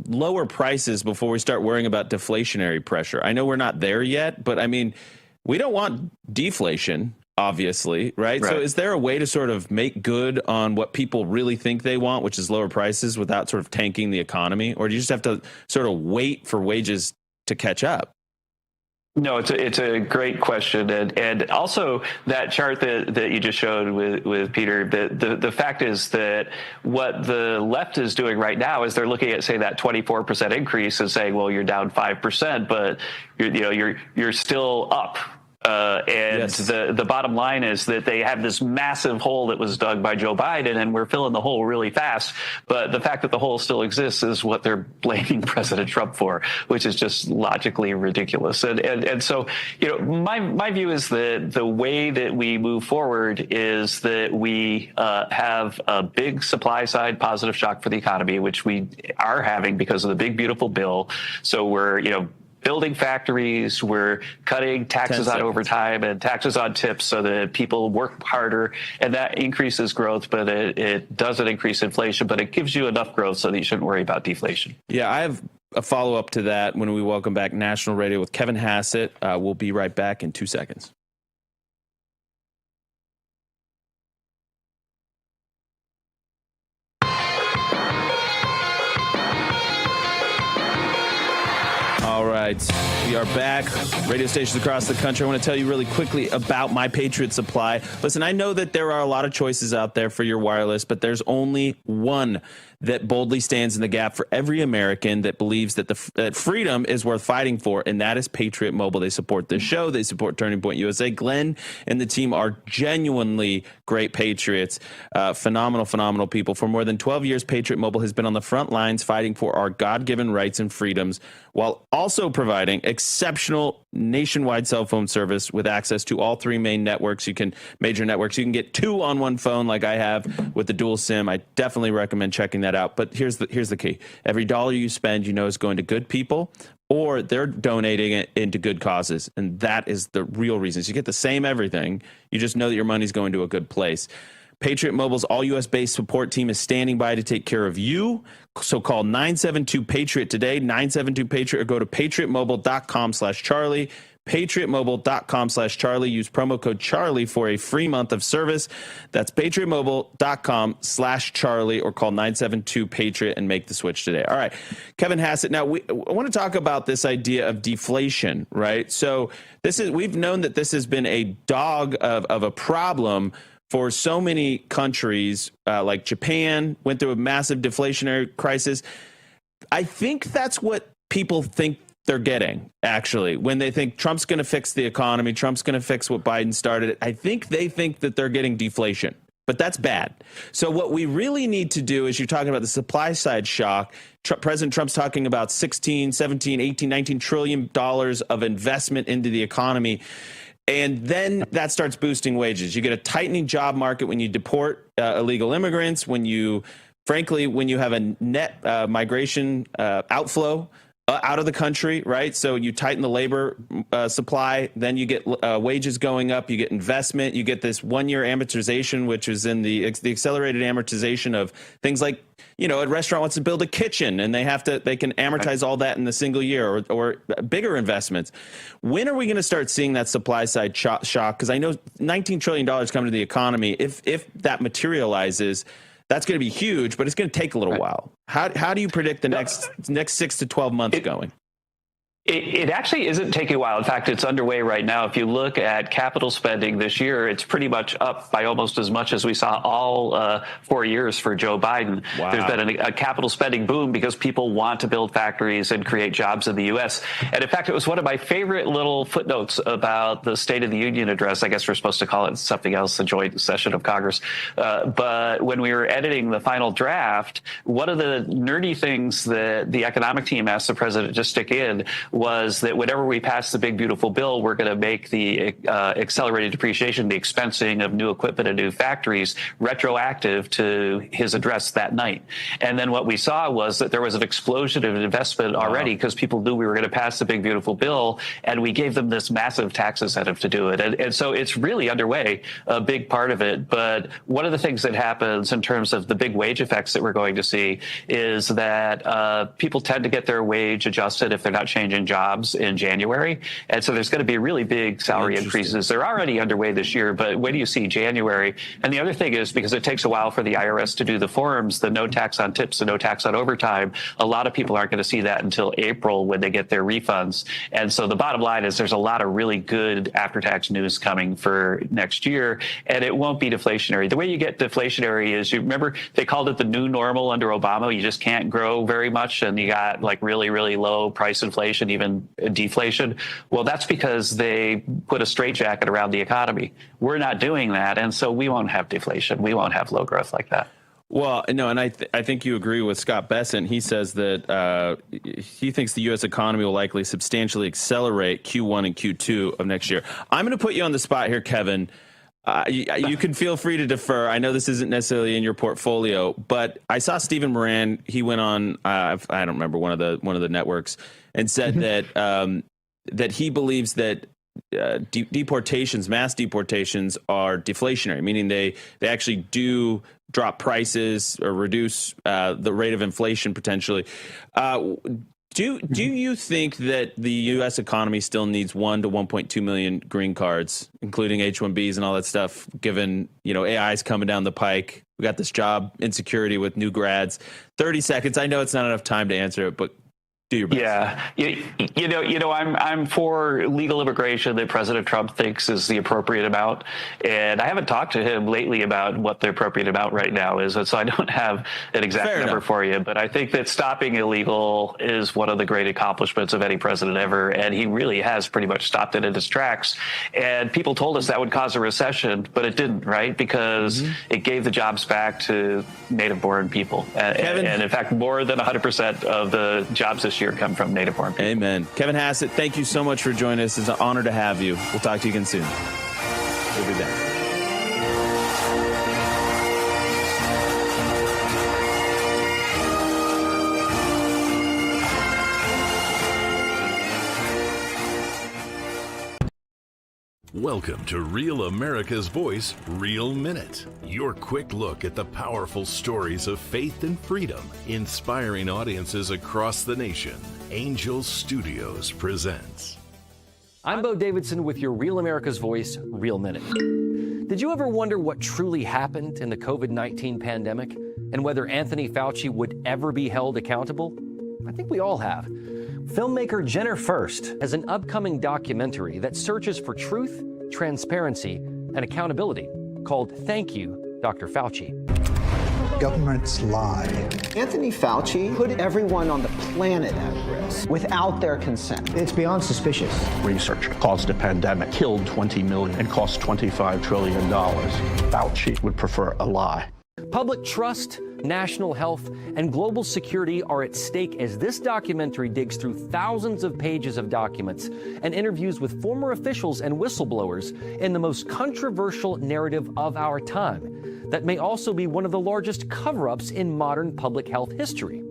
lower prices before we start worrying about deflationary pressure? I know we're not there yet, but I mean, we don't want deflation, obviously, right? So is there a way to sort of make good on what people really think they want, which is lower prices, without sort of tanking the economy? Or do you just have to sort of wait for wages to catch up? No, it's a great question, and also that chart that you just showed with Peter. The fact is that what the left is doing right now is they're looking at, say, that 24% increase and saying, well, you're down 5%, but you're still up The bottom line is that they have this massive hole that was dug by Joe Biden, and we're filling the hole really fast. But the fact that the hole still exists is what they're blaming President Trump for, which is just logically ridiculous. And so, my view is that the way that we move forward is that we have a big supply side positive shock for the economy, which we are having because of the big, beautiful bill. So we're, building factories, we're cutting taxes on overtime and taxes on tips so that people work harder, and that increases growth, but it doesn't increase inflation, but it gives you enough growth so that you shouldn't worry about deflation. Yeah, I have a follow-up to that when we welcome back National Radio with Kevin Hassett. We'll be right back in 2 seconds. All right, we are back. Radio stations across the country. I want to tell you really quickly about My Patriot Supply. Listen, I know that there are a lot of choices out there for your wireless, but there's only one that boldly stands in the gap for every American that believes that that freedom is worth fighting for, and that is Patriot Mobile. They support this show. They support Turning Point USA. Glenn and the team are genuinely great patriots, phenomenal people. For more than 12 years, Patriot Mobile has been on the front lines fighting for our God-given rights and freedoms while also providing exceptional nationwide cell phone service with access to all three main networks. Major networks. You can get two on one phone like I have with the dual SIM. I definitely recommend checking that out. But here's the key. Every dollar you spend, is going to good people, or they're donating it into good causes. And that is the real reason. So you get the same everything. You just know that your money's going to a good place. Patriot Mobile's all U.S.-based support team is standing by to take care of you. So call 972-PATRIOT today, 972-PATRIOT, or go to patriotmobile.com/Charlie. patriotmobile.com/Charlie. Use promo code Charlie for a free month of service. That's patriotmobile.com/Charlie, or call 972-PATRIOT and make the switch today. All right, Kevin Hassett. Now I want to talk about this idea of deflation, right? So we've known that this has been a dog of a problem for so many countries, like Japan went through a massive deflationary crisis. I think that's what people think they're getting, actually, when they think Trump's going to fix the economy, Trump's going to fix what Biden started. I think they think that they're getting deflation, but that's bad. So what we really need to do is, you're talking about the supply side shock. President Trump's talking about 16, 17, 18, 19 trillion dollars of investment into the economy. And then that starts boosting wages. You get a tightening job market when you deport illegal immigrants, when you have a net migration outflow out of the country, right? So you tighten the labor supply, then you get wages going up, you get investment, you get this 1-year amortization, which is in the accelerated amortization of things like, a restaurant wants to build a kitchen and they can amortize all that in a single year, or bigger investments. When are we going to start seeing that supply side shock? Because I know $19 trillion coming to the economy. If that materializes, that's going to be huge, but it's going to take a little while. How do you predict the next 6 to 12 months going? It actually isn't taking a while. In fact, it's underway right now. If you look at capital spending this year, it's pretty much up by almost as much as we saw all 4 years for Joe Biden. Wow. There's been a capital spending boom because people want to build factories and create jobs in the U.S. And in fact, it was one of my favorite little footnotes about the State of the Union address. I guess we're supposed to call it something else, the joint session of Congress. But when we were editing the final draft, one of the nerdy things that the economic team asked the president to stick in was that whenever we pass the big, beautiful bill, we're going to make the accelerated depreciation, the expensing of new equipment and new factories, retroactive to his address that night. And then what we saw was that there was an explosion of investment already because people knew we were going to pass the big, beautiful bill, and we gave them this massive tax incentive to do it. And so it's really underway, a big part of it. But one of the things that happens in terms of the big wage effects that we're going to see is that people tend to get their wage adjusted if they're not changing jobs in January. And so there's going to be really big salary increases. They're already underway this year, but when do you see January? And the other thing is, because it takes a while for the IRS to do the forms, the no tax on tips and no tax on overtime, a lot of people aren't going to see that until April when they get their refunds. And so the bottom line is there's a lot of really good after-tax news coming for next year, and it won't be deflationary. The way you get deflationary is, you remember they called it the new normal under Obama. You just can't grow very much, and you got like really, really low price inflation. even deflation. Well, that's because they put a straitjacket around the economy. We're not doing that, and so we won't have deflation. We won't have low growth like that. Well, no, and I think you agree with Scott Bessent. He says that he thinks the U.S. economy will likely substantially accelerate Q1 and Q2 of next year. I'm going to put you on the spot here, Kevin. You can feel free to defer. I know this isn't necessarily in your portfolio, but I saw Stephen Moran. He went on, I don't remember, one of the networks, and said that he believes that deportations, mass deportations, are deflationary, meaning they actually do drop prices or reduce the rate of inflation potentially. Do you think that the U.S. economy still needs 1 to 1.2 million green cards, including H-1Bs and all that stuff, given, AI is coming down the pike? We got this job insecurity with new grads. 30 seconds. I know it's not enough time to answer it, but do your best. Yeah. I'm for legal immigration that President Trump thinks is the appropriate amount. And I haven't talked to him lately about what the appropriate amount right now is. And so I don't have an exact number for you. But I think that stopping illegal is one of the great accomplishments of any president ever. And he really has pretty much stopped it in its tracks. And people told us that would cause a recession, but it didn't, right? Because it gave the jobs back to native-born people. And in fact, more than 100% of the jobs this year come from native-born people. Amen. Kevin Hassett, thank you so much for joining us. It's an honor to have you. We'll talk to you again soon. We'll be back. Welcome to Real America's Voice, Real Minute. Your quick look at the powerful stories of faith and freedom, inspiring audiences across the nation. Angel Studios presents. I'm Bo Davidson with your Real America's Voice, Real Minute. Did you ever wonder what truly happened in the COVID-19 pandemic and whether Anthony Fauci would ever be held accountable? I think we all have. Filmmaker Jenner Furst has an upcoming documentary that searches for truth, transparency, and accountability called Thank You, Dr. Fauci. Governments lie. Anthony Fauci put everyone on the planet at risk without their consent. It's beyond suspicious. Research caused a pandemic, killed 20 million, and cost $25 trillion. Fauci would prefer a lie. Public trust, national health, and global security are at stake as this documentary digs through thousands of pages of documents and interviews with former officials and whistleblowers in the most controversial narrative of our time that may also be one of the largest cover-ups in modern public health history.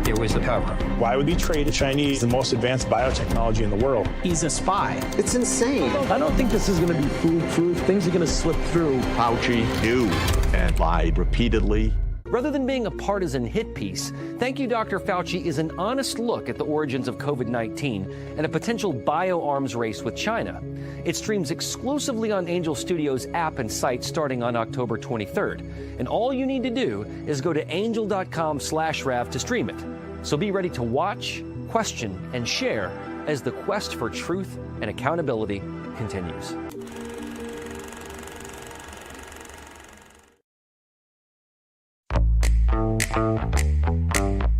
It was the cover. Why would he trade the Chinese the most advanced biotechnology in the world? He's a spy. It's insane. I don't think this is going to be foolproof. Things are going to slip through. Fauci knew and lied repeatedly. Rather than being a partisan hit piece, Thank You, Dr. Fauci is an honest look at the origins of COVID-19 and a potential bioarms race with China. It streams exclusively on Angel Studios app and site starting on October 23rd. And all you need to do is go to angel.com/Rav to stream it. So be ready to watch, question, and share as the quest for truth and accountability continues.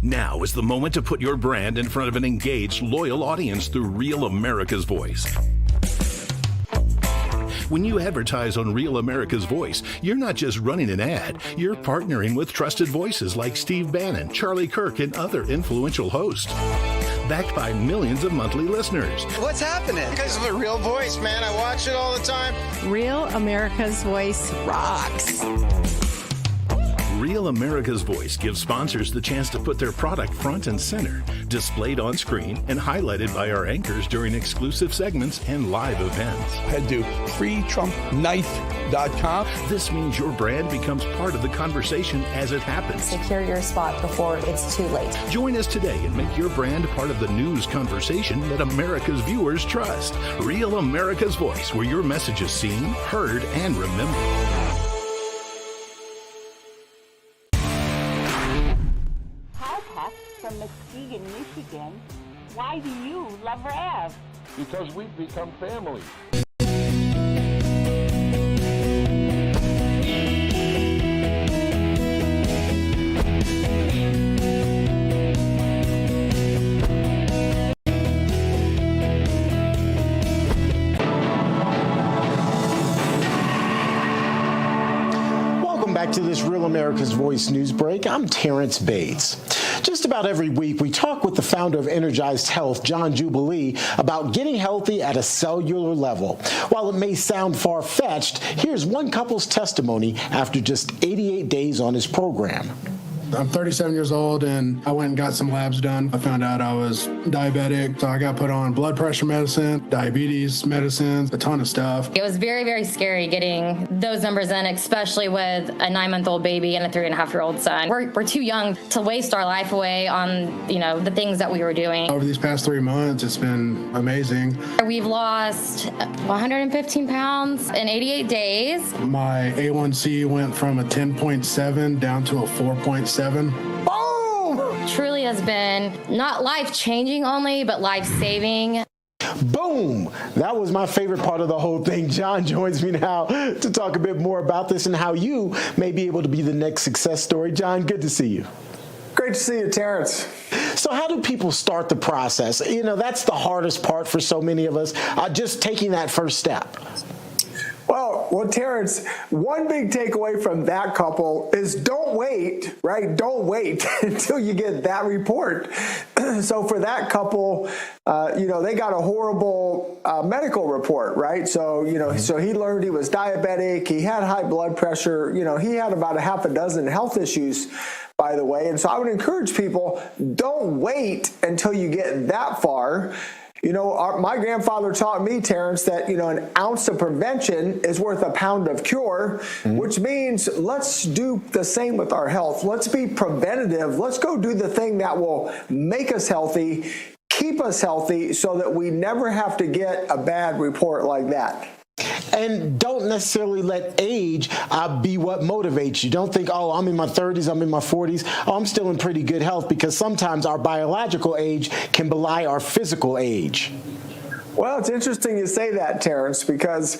Now is the moment to put your brand in front of an engaged, loyal audience through Real America's Voice. When you advertise on Real America's Voice, you're not just running an ad, you're partnering with trusted voices like Steve Bannon, Charlie Kirk, and other influential hosts. Backed by millions of monthly listeners. What's happening? Because of a real voice, man. I watch it all the time. Real America's Voice rocks. Real America's Voice gives sponsors the chance to put their product front and center, displayed on screen and highlighted by our anchors during exclusive segments and live events. Head to freetrumppknife.com. This means your brand becomes part of the conversation as it happens. Secure your spot before it's too late. Join us today and make your brand part of the news conversation that America's viewers trust. Real America's Voice, where your message is seen, heard, and remembered. From Muskegon, Michigan. Why do you love Rav? Because we've become family. back to this Real America's Voice news break. I'm Terrence Bates. Just about every week, we talk with the founder of Energized Health, John Jubilee, about getting healthy at a cellular level. While it may sound far-fetched, here's one couple's testimony after just 88 days on his program. I'm 37 years old, and I went and got some labs done. I found out I was diabetic, so I got put on blood pressure medicine, diabetes medicines, a ton of stuff. It was very, very scary getting those numbers in, especially with a 9-month-old baby and a 3.5-year-old son. We're too young to waste our life away on, the things that we were doing. Over these past 3 months, it's been amazing. We've lost 115 pounds in 88 days. My A1C went from a 10.7 down to a 4.7. Boom! Truly has been not life-changing only, but life-saving. Boom! That was my favorite part of the whole thing. John joins me now to talk a bit more about this and how you may be able to be the next success story. John, good to see you. Great to see you, Terrence. So how do people start the process? That's the hardest part for so many of us, just taking that first step. Well, Terrence, one big takeaway from that couple is don't wait, right? Don't wait until you get that report. So for that couple, they got a horrible medical report, right? So, so he learned he was diabetic. He had high blood pressure. He had about a half a dozen health issues, by the way. And so I would encourage people, don't wait until you get that far. My grandfather taught me, Terrence, that, an ounce of prevention is worth a pound of cure, which means let's do the same with our health. Let's be preventative. Let's go do the thing that will make us healthy, keep us healthy, so that we never have to get a bad report like that. And don't necessarily let age be what motivates you. Don't think, oh, I'm in my 30s, I'm in my 40s, oh, I'm still in pretty good health, because sometimes our biological age can belie our physical age. Well, it's interesting you say that, Terrence, because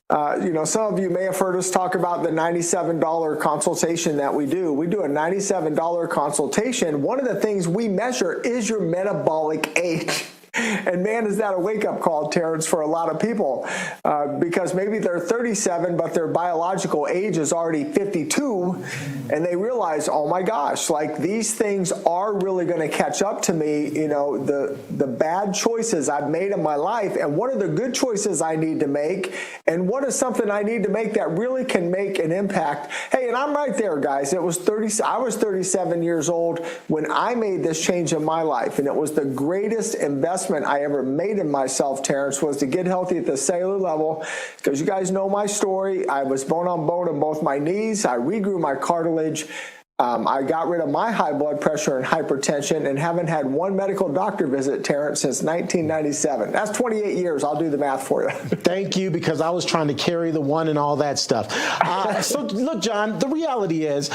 some of you may have heard us talk about the $97 consultation that we do. We do a $97 consultation. One of the things we measure is your metabolic age. And man, is that a wake-up call, Terrence, for a lot of people, because maybe they're 37, but their biological age is already 52, and they realize, oh my gosh, like these things are really going to catch up to me, the bad choices I've made in my life, and what are the good choices I need to make, and what is something I need to make that really can make an impact. Hey, and I'm right there, guys. I was 37 years old when I made this change in my life, and it was the greatest investment I ever made in myself, Terrence, was to get healthy at the cellular level, because you guys know my story. I was bone on bone in both my knees. I regrew my cartilage. I got rid of my high blood pressure and hypertension, and haven't had one medical doctor visit, Terrence, since 1997. That's 28 years. I'll do the math for you. Thank you, because I was trying to carry the one and all that stuff. So look, John, the reality is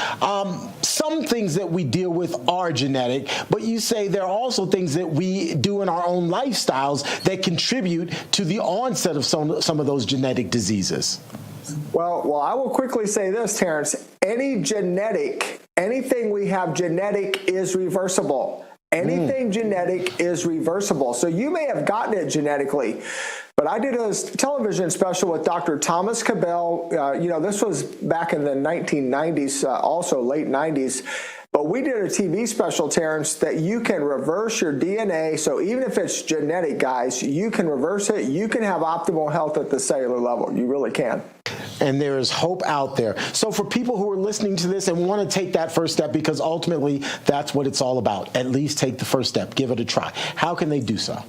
some things that we deal with are genetic, but you say there are also things that we do in our own lifestyles that contribute to the onset of some of those genetic diseases. Well, I will quickly say this, Terrence. Anything we have genetic is reversible. Anything genetic is reversible. So you may have gotten it genetically, but I did a television special with Dr. Thomas Cabell. This was back in the 1990s, also late 90s. But we did a TV special, Terrence, that you can reverse your DNA. So even if it's genetic, guys, you can reverse it. You can have optimal health at the cellular level. You really can. And there is hope out there. So for people who are listening to this and want to take that first step, because ultimately that's what it's all about, at least take the first step. Give it a try. How can they do so?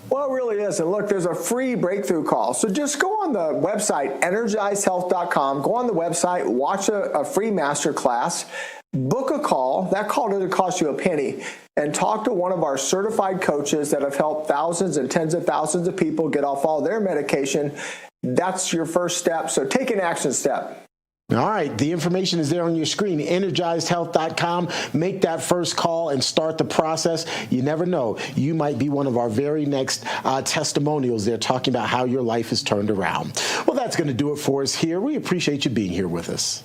Well, it really is. And look, there's a free breakthrough call. So just go on the website, energizedhealth.com. Go on the website, watch a free masterclass, book a call. That call doesn't cost you a penny. And talk to one of our certified coaches that have helped thousands and tens of thousands of people get off all their medication. That's your first step. So take an action step. All right. The information is there on your screen, energizedhealth.com. Make that first call and start the process. You never know. You might be one of our very next testimonials there talking about how your life is turned around. Well, that's going to do it for us here. We appreciate you being here with us.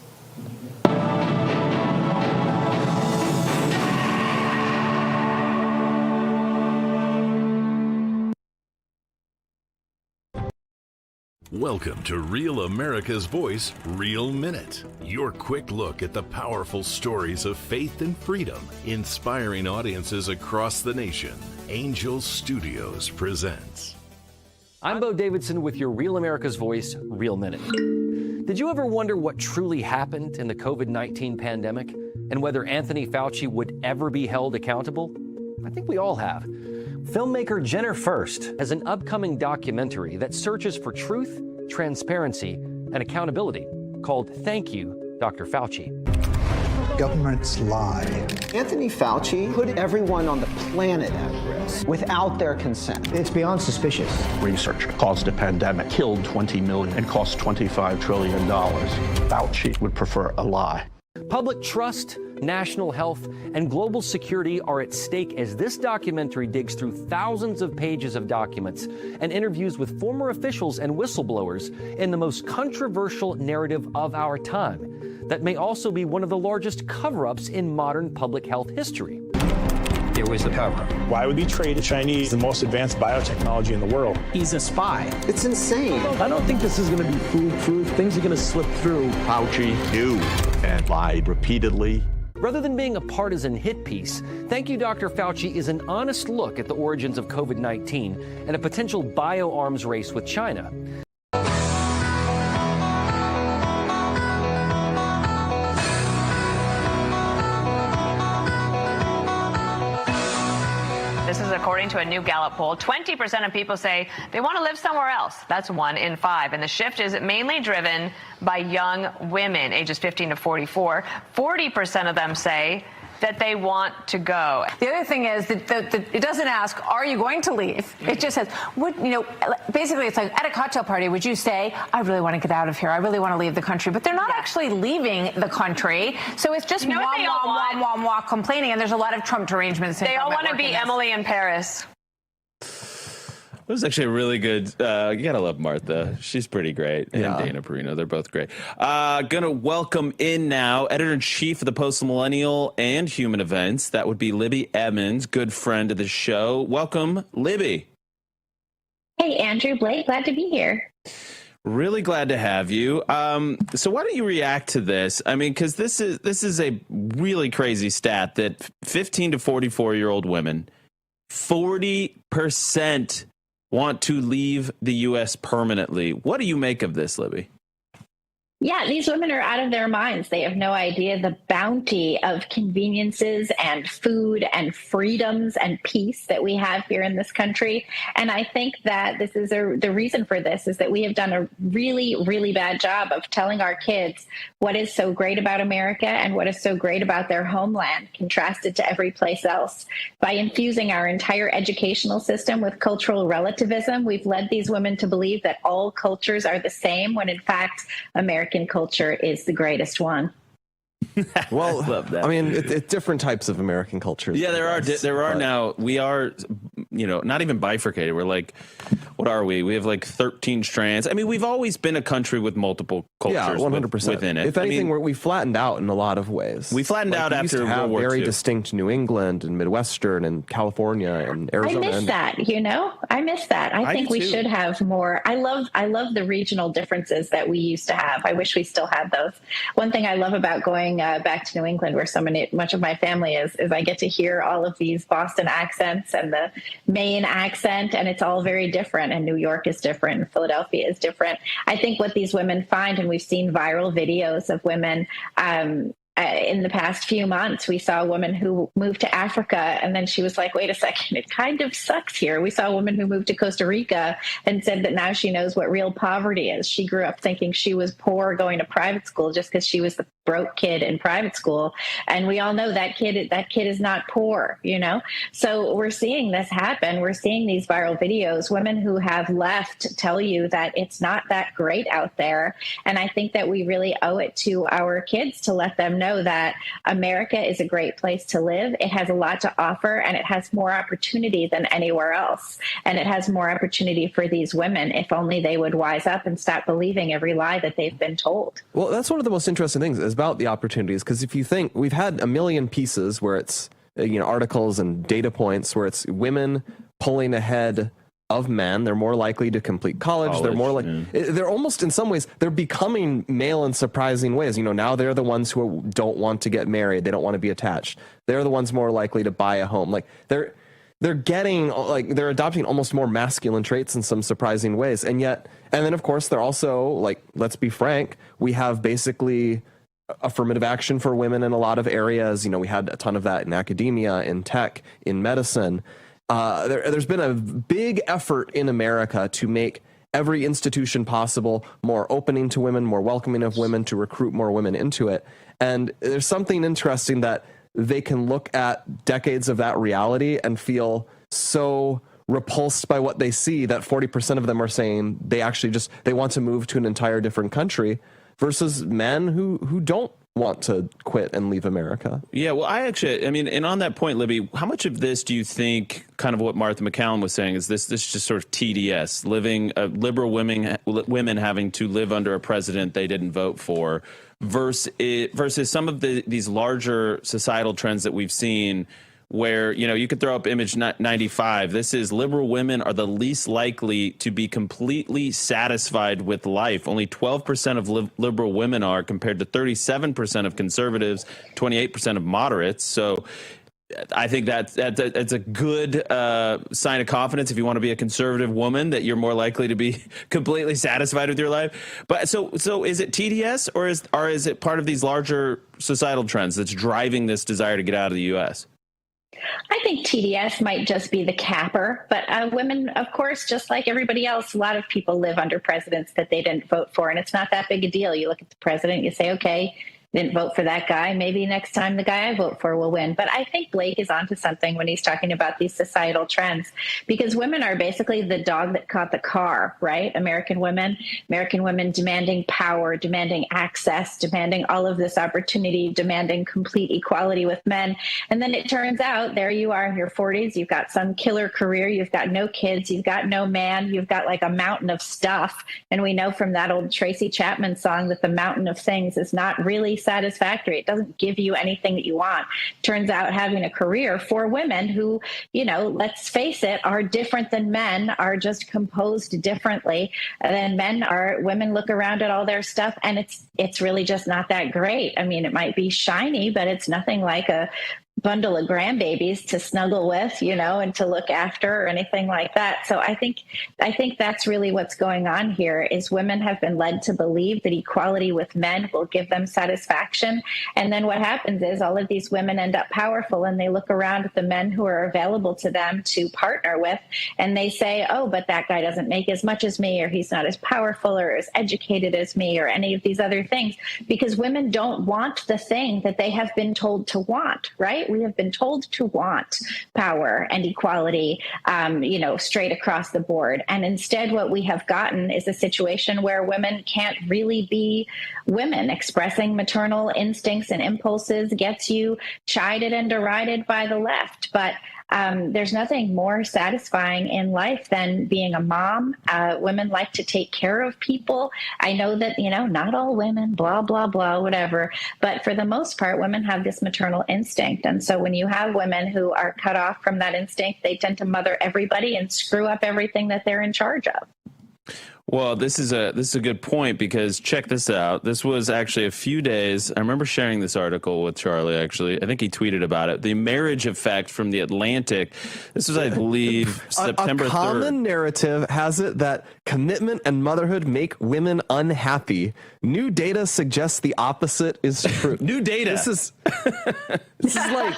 Welcome to Real America's Voice, Real Minute. Your quick look at the powerful stories of faith and freedom, inspiring audiences across the nation. Angel Studios presents. I'm Bo Davidson with your Real America's Voice, Real Minute. Did you ever wonder what truly happened in the COVID-19 pandemic and whether Anthony Fauci would ever be held accountable? I think we all have. Filmmaker Jenner Furst has an upcoming documentary that searches for truth, transparency, and accountability called Thank You, Dr. Fauci. Governments lie. Anthony Fauci put everyone on the planet at risk without their consent. It's beyond suspicious. Research caused a pandemic, killed 20 million, and cost $25 trillion. Fauci would prefer a lie. Public trust, national health, and global security are at stake as this documentary digs through thousands of pages of documents and interviews with former officials and whistleblowers in the most controversial narrative of our time that may also be one of the largest cover-ups in modern public health history. There was the cover-up. Why would he trade the Chinese the most advanced biotechnology in the world? He's a spy. It's insane. I don't think this is going to be foolproof. Things are going to slip through. Fauci knew and lied repeatedly. Rather than being a partisan hit piece, Thank You, Dr. Fauci is an honest look at the origins of COVID-19 and a potential bioarms race with China. This is according to a new Gallup poll. 20% of people say they want to live somewhere else. That's 1 in 5. And the shift is mainly driven by young women, ages 15 to 44. 40% of them say that they want to go. The other thing is that it doesn't ask, are you going to leave? It just says, basically it's like at a cocktail party, would you say, I really want to get out of here. I really want to leave the country. But they're not actually leaving the country. So it's just wah, complaining. And there's a lot of Trump derangements. They all want to be Emily in Paris. It was actually a really good. You gotta love Martha. She's pretty great. And Dana Perino. They're both great. Gonna welcome in now editor-in-chief of the Post Millennial and Human Events. That would be Libby Emmons, good friend of the show. Welcome, Libby. Hey, Andrew, Blake. Glad to be here. Really glad to have you. So why don't you react to this? I mean, because this is a really crazy stat that 15 to 44-year-old women, 40% want to leave the U.S. permanently. What do you make of this, Libby? Yeah, these women are out of their minds. They have no idea the bounty of conveniences and food and freedoms and peace that we have here in this country. And I think that this is the reason for this is that we have done a really, really bad job of telling our kids what is so great about America and what is so great about their homeland, contrasted to every place else. By infusing our entire educational system with cultural relativism, we've led these women to believe that all cultures are the same, when in fact, American culture is the greatest one. Well, I mean, it's different types of American cultures. Yeah, there are now. We are, not even bifurcated. We're like, what are we? We have like 13 strands. I mean, we've always been a country with multiple cultures. Yeah, 100% within it. If anything, we flattened out in a lot of ways. We flattened out after World War II. Very distinct New England and Midwestern and California and Arizona. I miss that. I miss that. I think we should have more. I love the regional differences that we used to have. I wish we still had those. One thing I love about going back to New England, where much of my family is I get to hear all of these Boston accents and the Maine accent, and it's all very different. And New York is different, and Philadelphia is different. I think what these women find, and we've seen viral videos of women in the past few months. We saw a woman who moved to Africa, and then she was like, wait a second, it kind of sucks here. We saw a woman who moved to Costa Rica and said that now she knows what real poverty is. She grew up thinking she was poor going to private school just because she was the broke kid in private school. And we all know that kid is not poor, you know? So we're seeing this happen. We're seeing these viral videos. Women who have left tell you that it's not that great out there. And I think that we really owe it to our kids to let them know that America is a great place to live. It has a lot to offer, and it has more opportunity than anywhere else. And it has more opportunity for these women if only they would wise up and stop believing every lie that they've been told. Well, that's one of the most interesting things is about the opportunities, because if you think, we've had a million pieces where it's articles and data points where it's women pulling ahead of men. They're more likely to complete college. They're more like, they're almost in some ways, they're becoming male in surprising ways. You know, now they're the ones who don't want to get married. They don't want to be attached. They're the ones more likely to buy a home. Like they're adopting almost more masculine traits in some surprising ways. And then of course they're also like, let's be frank, we have basically affirmative action for women in a lot of areas. You know, we had a ton of that in academia, in tech, in medicine. There's been a big effort in America to make every institution possible more opening to women, more welcoming of women, to recruit more women into it. And there's something interesting that they can look at decades of that reality and feel so repulsed by what they see that 40% of them are saying they want to move to an entire different country, versus men who don't want to quit and leave America. Yeah, well, and on that point, Libby, how much of this do you think, kind of what Martha MacCallum was saying, is this just sort of TDS, liberal women having to live under a president they didn't vote for, versus some of these larger societal trends that we've seen, where, you know, you could throw up image 95. This is liberal women are the least likely to be completely satisfied with life. Only 12% of liberal women are, compared to 37% of conservatives, 28% of moderates. So I think that's a good sign of confidence if you want to be a conservative woman, that you're more likely to be completely satisfied with your life. But so is it TDS, or is it part of these larger societal trends that's driving this desire to get out of the U.S.? I think TDS might just be the capper, but women, of course, just like everybody else, a lot of people live under presidents that they didn't vote for, and it's not that big a deal. You look at the president, you say, okay, didn't vote for that guy. Maybe next time the guy I vote for will win. But I think Blake is onto something when he's talking about these societal trends, because women are basically the dog that caught the car, right? American women demanding power, demanding access, demanding all of this opportunity, demanding complete equality with men. And then it turns out there you are in your 40s. You've got some killer career. You've got no kids. You've got no man. You've got like a mountain of stuff. And we know from that old Tracy Chapman song that the mountain of things is not really satisfactory. It doesn't give you anything that you want. Turns out having a career for women who, you know, let's face it, are different than men, are just composed differently than men are. Women look around at all their stuff and it's really just not that great. I mean, it might be shiny, but it's nothing like a bundle of grandbabies to snuggle with, you know, and to look after or anything like that. So I think that's really what's going on here, is women have been led to believe that equality with men will give them satisfaction. And then what happens is all of these women end up powerful, and they look around at the men who are available to them to partner with, and they say, oh, but that guy doesn't make as much as me, or he's not as powerful or as educated as me, or any of these other things, because women don't want the thing that they have been told to want, right? We have been told to want power and equality, you know, straight across the board. And instead, what we have gotten is a situation where women can't really be women. Expressing maternal instincts and impulses gets you chided and derided by the left. But there's nothing more satisfying in life than being a mom. Women like to take care of people. I know that, you know, not all women, blah, blah, blah, whatever. But for the most part, women have this maternal instinct. And so when you have women who are cut off from that instinct, they tend to mother everybody and screw up everything that they're in charge of. Well, this is a good point, because check this out. This was actually a few days. I remember sharing this article with Charlie, actually. I think he tweeted about it. The Marriage Effect from The Atlantic. This was, I believe, September 3rd. A common narrative has it that commitment and motherhood make women unhappy. New data suggests the opposite is true. New data. This is like...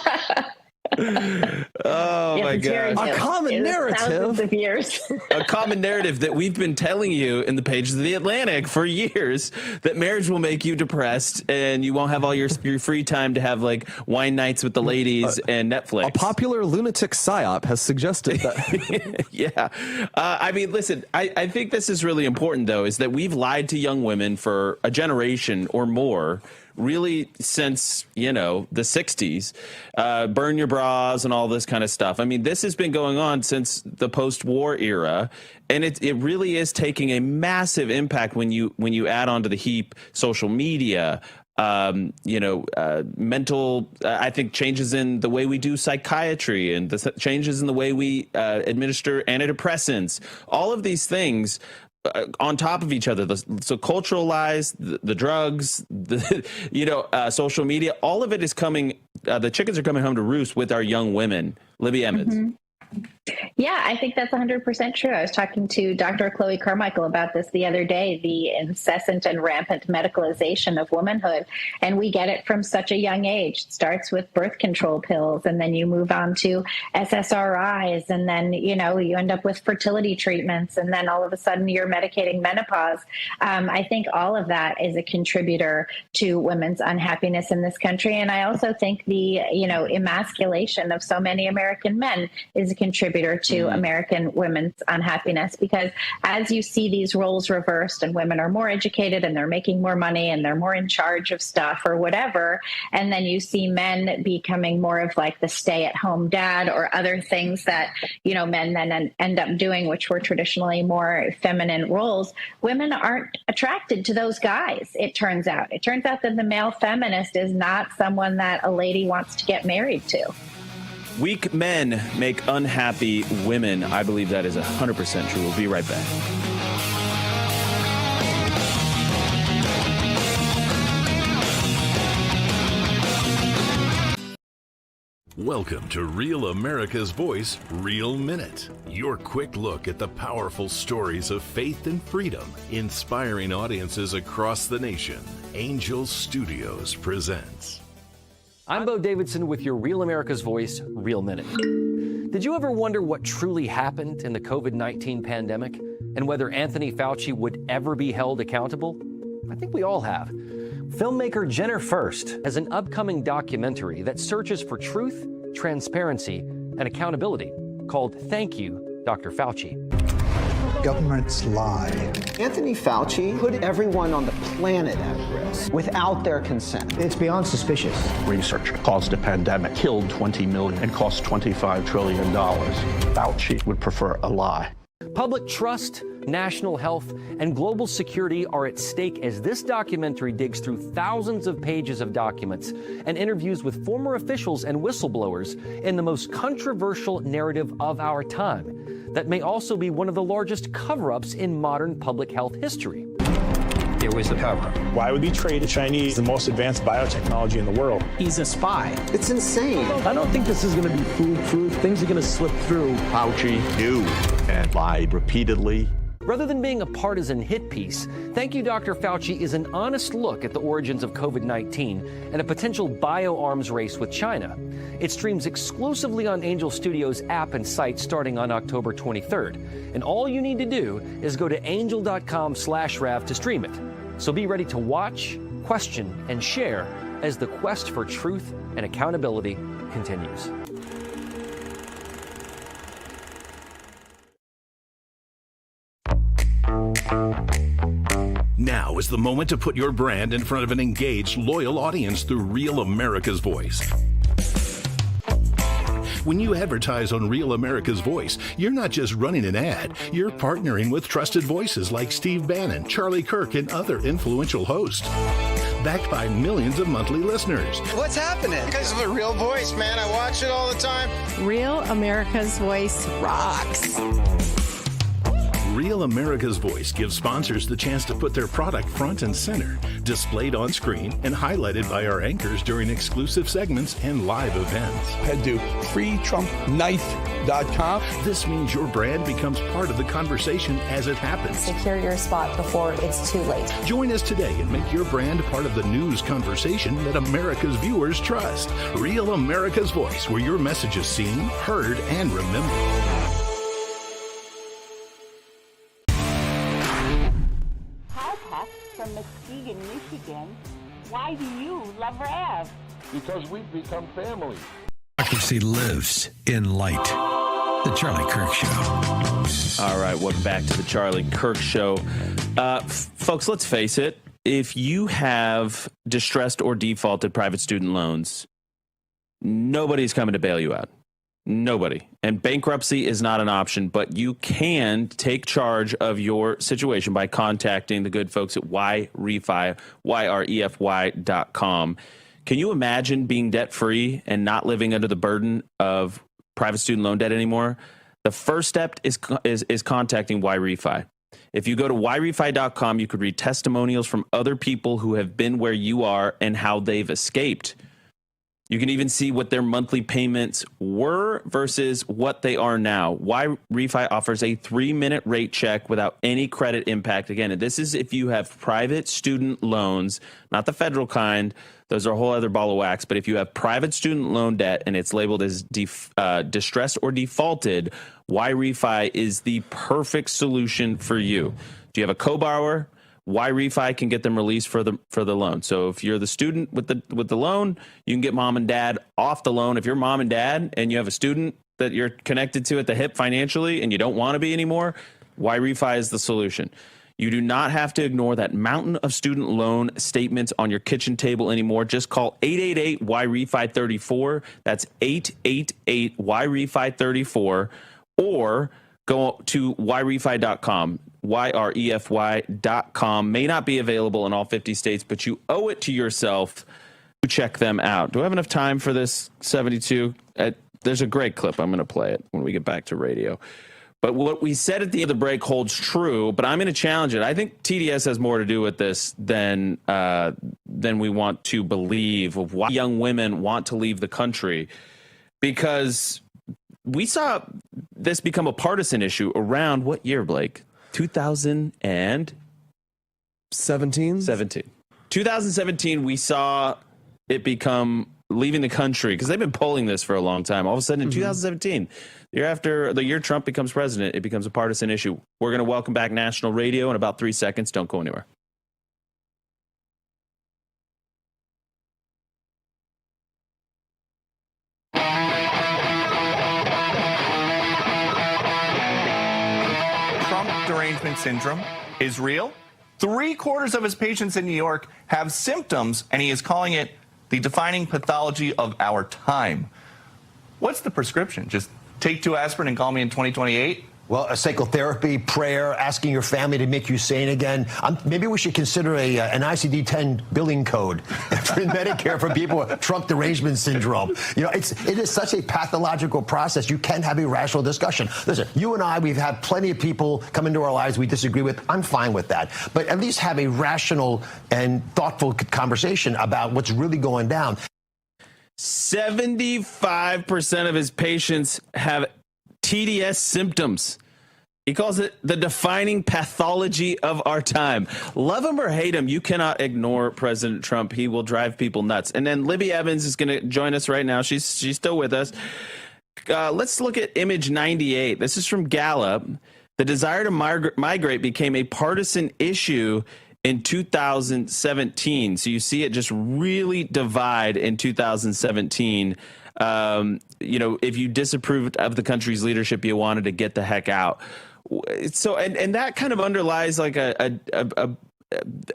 Oh my God. A common narrative. Thousands of years. A common narrative that we've been telling you in the pages of The Atlantic for years, that marriage will make you depressed and you won't have all your free time to have like wine nights with the ladies and Netflix. A popular lunatic psyop has suggested that. Yeah. I mean, listen, I think this is really important, though, is that we've lied to young women for a generation or more, really since, you know, the 60s, burn your bras and all this kind of stuff. I mean, this has been going on since the post-war era, and it really is taking a massive impact when you add onto the heap social media, mental, I think changes in the way we do psychiatry and the changes in the way we administer antidepressants, all of these things on top of each other. So cultural lies, the drugs, social media, all of it is coming. The chickens are coming home to roost with our young women. Libby Emmons. Mm-hmm. Yeah, I think that's 100% true. I was talking to Dr. Chloe Carmichael about this the other day, the incessant and rampant medicalization of womanhood. And we get it from such a young age. It starts with birth control pills, and then you move on to SSRIs, and then, you end up with fertility treatments, and then all of a sudden you're medicating menopause. I think all of that is a contributor to women's unhappiness in this country. And I also think the, emasculation of so many American men is a contributor to American women's unhappiness, because as you see these roles reversed and women are more educated and they're making more money and they're more in charge of stuff or whatever, and then you see men becoming more of like the stay-at-home dad or other things that, men then end up doing, which were traditionally more feminine roles, women aren't attracted to those guys, it turns out. It turns out that the male feminist is not someone that a lady wants to get married to. Weak men make unhappy women. I believe that is 100% true. We'll be right back. Welcome to Real America's Voice, Real Minute. Your quick look at the powerful stories of faith and freedom, inspiring audiences across the nation. Angel Studios presents. I'm Bo Davidson with your Real America's Voice, Real Minute. Did you ever wonder what truly happened in the COVID-19 pandemic and whether Anthony Fauci would ever be held accountable? I think we all have. Filmmaker Jenner Furst has an upcoming documentary that searches for truth, transparency, and accountability called Thank You, Dr. Fauci. Governments lie. Anthony Fauci put everyone on the planet at risk without their consent. It's beyond suspicious. Research caused a pandemic, killed 20 million, and cost $25 trillion. Fauci would prefer a lie. Public trust, national health, and global security are at stake as this documentary digs through thousands of pages of documents and interviews with former officials and whistleblowers in the most controversial narrative of our time that may also be one of the largest cover-ups in modern public health history. There was a cover-up. Why would we trade the Chinese the most advanced biotechnology in the world? He's a spy. It's insane. I don't think this is going to be foolproof. Things are going to slip through. Fauci knew and lied repeatedly. Rather than being a partisan hit piece, Thank You, Dr. Fauci is an honest look at the origins of COVID-19 and a potential bioarms race with China. It streams exclusively on Angel Studios app and site starting on October 23rd. And all you need to do is go to angel.com/Rav to stream it. So be ready to watch, question, and share as the quest for truth and accountability continues. Now is the moment to put your brand in front of an engaged, loyal audience through Real America's Voice. When you advertise on Real America's Voice, you're not just running an ad, you're partnering with trusted voices like Steve Bannon, Charlie Kirk, and other influential hosts. Backed by millions of monthly listeners. What's happening? Because of a real voice, man. I watch it all the time. Real America's Voice rocks. Real America's Voice gives sponsors the chance to put their product front and center, displayed on screen and highlighted by our anchors during exclusive segments and live events. Head to freetrumpknife.com. This means your brand becomes part of the conversation as it happens. Secure your spot before it's too late. Join us today and make your brand part of the news conversation that America's viewers trust. Real America's Voice, where your message is seen, heard, and remembered. From Muskegon, Michigan. Why do you love Rav? Because we've become family. Democracy lives in light. The Charlie Kirk Show. All right, welcome back to the Charlie Kirk Show. Folks, let's face it. If you have distressed or defaulted private student loans, nobody's coming to bail you out. Nobody. And bankruptcy is not an option, but you can take charge of your situation by contacting the good folks at YREFI, YREFY.com. Can you imagine being debt-free and not living under the burden of private student loan debt anymore? The first step is contacting YREFI. If you go to YREFI.com, you could read testimonials from other people who have been where you are and how they've escaped. You can even see what their monthly payments were versus what they are now. YREFI offers a 3-minute rate check without any credit impact. Again, this is if you have private student loans, not the federal kind. Those are a whole other ball of wax. But if you have private student loan debt and it's labeled as distressed or defaulted, YREFI is the perfect solution for you. Do you have a co-borrower? YREFI can get them released for the loan. So if you're the student with the loan, you can get mom and dad off the loan. If you're mom and dad and you have a student that you're connected to at the hip financially and you don't want to be anymore, YREFI is the solution. You do not have to ignore that mountain of student loan statements on your kitchen table anymore. Just call 888-YREFI-34. That's 888-YREFI-34, or go to YREFI.com. YREFY.com. May not be available in all 50 states, but you owe it to yourself to check them out. Do I have enough time for this 72? There's a great clip. I'm going to play it when we get back to radio. But what we said at the end of the break holds true, but I'm going to challenge it. I think TDS has more to do with this than we want to believe, of why young women want to leave the country, because we saw this become a partisan issue around what year, Blake? 2017. 2017, we saw it become leaving the country, because they've been polling this for a long time. All of a sudden in 2017, the year Trump becomes president, it becomes a partisan issue. We're going to welcome back national radio in about 3 seconds. Don't go anywhere. Derangement syndrome is real. 3/4 of his patients in New York have symptoms, and he is calling it the defining pathology of our time. What's the prescription? Just take 2 aspirin and call me in 2028? Well, a psychotherapy, prayer, asking your family to make you sane again. Maybe we should consider an ICD-10 billing code for Medicare for people with Trump derangement syndrome. You know, it is such a pathological process. You can have a rational discussion. Listen, you and I, we've had plenty of people come into our lives we disagree with. I'm fine with that. But at least have a rational and thoughtful conversation about what's really going down. 75% of his patients have TDS symptoms. He calls it the defining pathology of our time. Love him or hate him, you cannot ignore President Trump. He will drive people nuts. And then Libby Evans is going to join us right now. She's still with us. Let's look at image 98. This is from Gallup. The desire to migrate became a partisan issue in 2017. So you see it just really divide in 2017. You know, if you disapproved of the country's leadership, you wanted to get the heck out. So, and that kind of underlies like a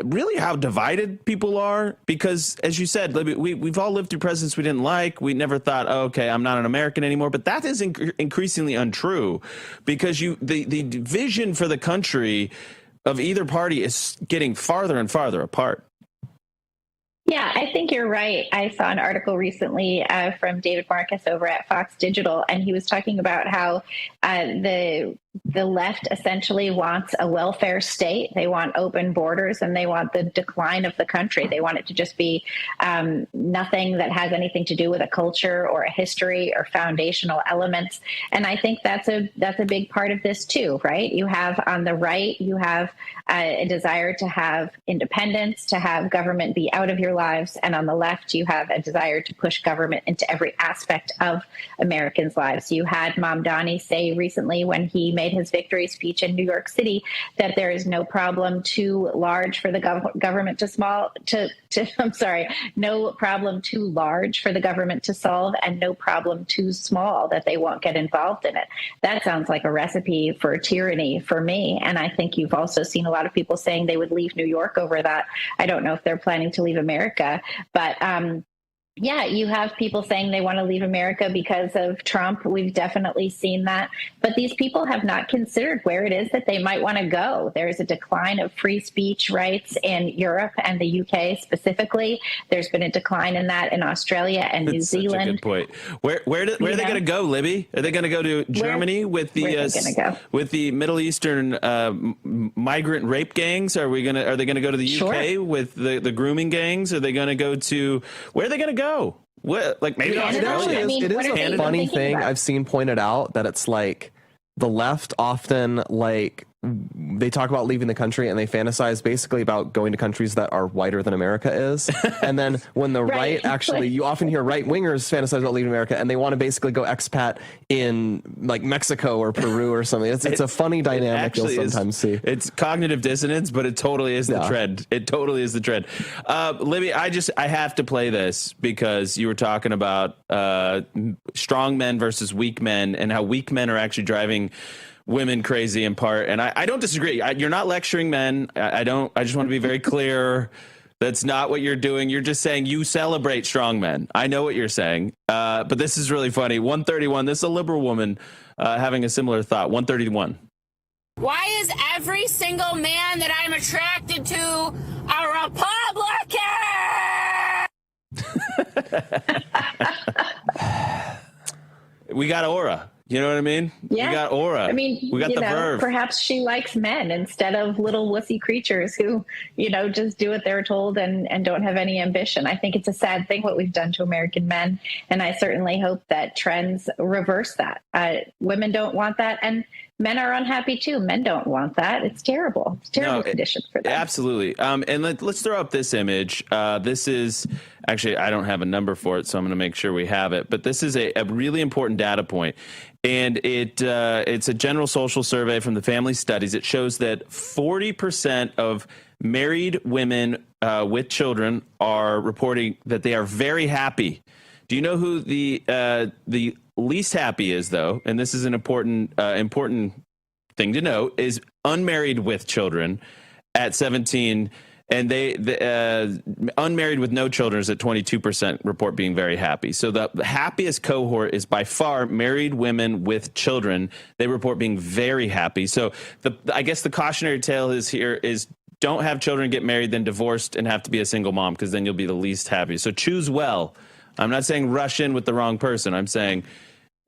really how divided people are, because as you said, we've all lived through presidents we didn't like. We never thought, oh, okay, I'm not an American anymore. But that is increasingly untrue, because the vision for the country of either party is getting farther and farther apart. Yeah, I think you're right. I saw an article recently from David Marcus over at Fox Digital, and he was talking about how the left essentially wants a welfare state. They want open borders, and they want the decline of the country. They want it to just be nothing that has anything to do with a culture or a history or foundational elements. And I think that's a big part of this too, right? You have on the right, you have a desire to have independence, to have government be out of your lives. And on the left, you have a desire to push government into every aspect of Americans' lives. You had Mamdani say recently, when he made his victory speech in New York City, that there is no problem too large for the government no problem too large for the government to solve, and no problem too small that they won't get involved in it. That sounds like a recipe for tyranny for me. And I think you've also seen a lot of people saying they would leave New York over that. I don't know if they're planning to leave America, but Yeah, you have people saying they want to leave America because of Trump. We've definitely seen that. But these people have not considered where it is that they might want to go. There's a decline of free speech rights in Europe and the UK specifically. There's been a decline in that in Australia and New Zealand. Such a good point. Where are they going to go, Libby? Are they going to go to Germany with the Middle Eastern migrant rape gangs? Are they going to go to the UK with the grooming gangs? Are they going to go to where are they going to go? What, like maybe Australia? It is a funny thing I've seen pointed out that it's like the left often like they talk about leaving the country and they fantasize basically about going to countries that are whiter than America is. And then when the right actually, you often hear right wingers fantasize about leaving America and they want to basically go expat in like Mexico or Peru or something. It's a funny dynamic you'll sometimes see. It's cognitive dissonance, but it totally is the trend. It totally is the trend. Libby, I have to play this because you were talking about strong men versus weak men and how weak men are actually driving women crazy in part. And I don't disagree. You're not lecturing men. I just want to be very clear. That's not what you're doing. You're just saying you celebrate strong men. I know what you're saying. But this is really funny. 131. This is a liberal woman having a similar thought. 131. Why is every single man that I'm attracted to a Republican? We got aura. You know what I mean? Yeah. We got aura. I mean, we got the verve. Perhaps she likes men instead of little wussy creatures who, just do what they're told and don't have any ambition. I think it's a sad thing what we've done to American men. And I certainly hope that trends reverse that. Women don't want that. And men are unhappy too. Men don't want that. It's terrible. It's a terrible condition for them. Absolutely. And let's throw up this image. This is actually, I don't have a number for it, so I'm going to make sure we have it. But this is a really important data point. And it's a general social survey from the Family Studies. It shows that 40% of married women with children are reporting that they are very happy. Do you know who the least happy is, though? And this is an important thing to note, is unmarried with children at 17%. And they unmarried with no children is at 22% report being very happy. So the happiest cohort is by far married women with children. They report being very happy. So I guess the cautionary tale is don't have children, get married, then divorced and have to be a single mom, because then you'll be the least happy. So choose well. I'm not saying rush in with the wrong person. I'm saying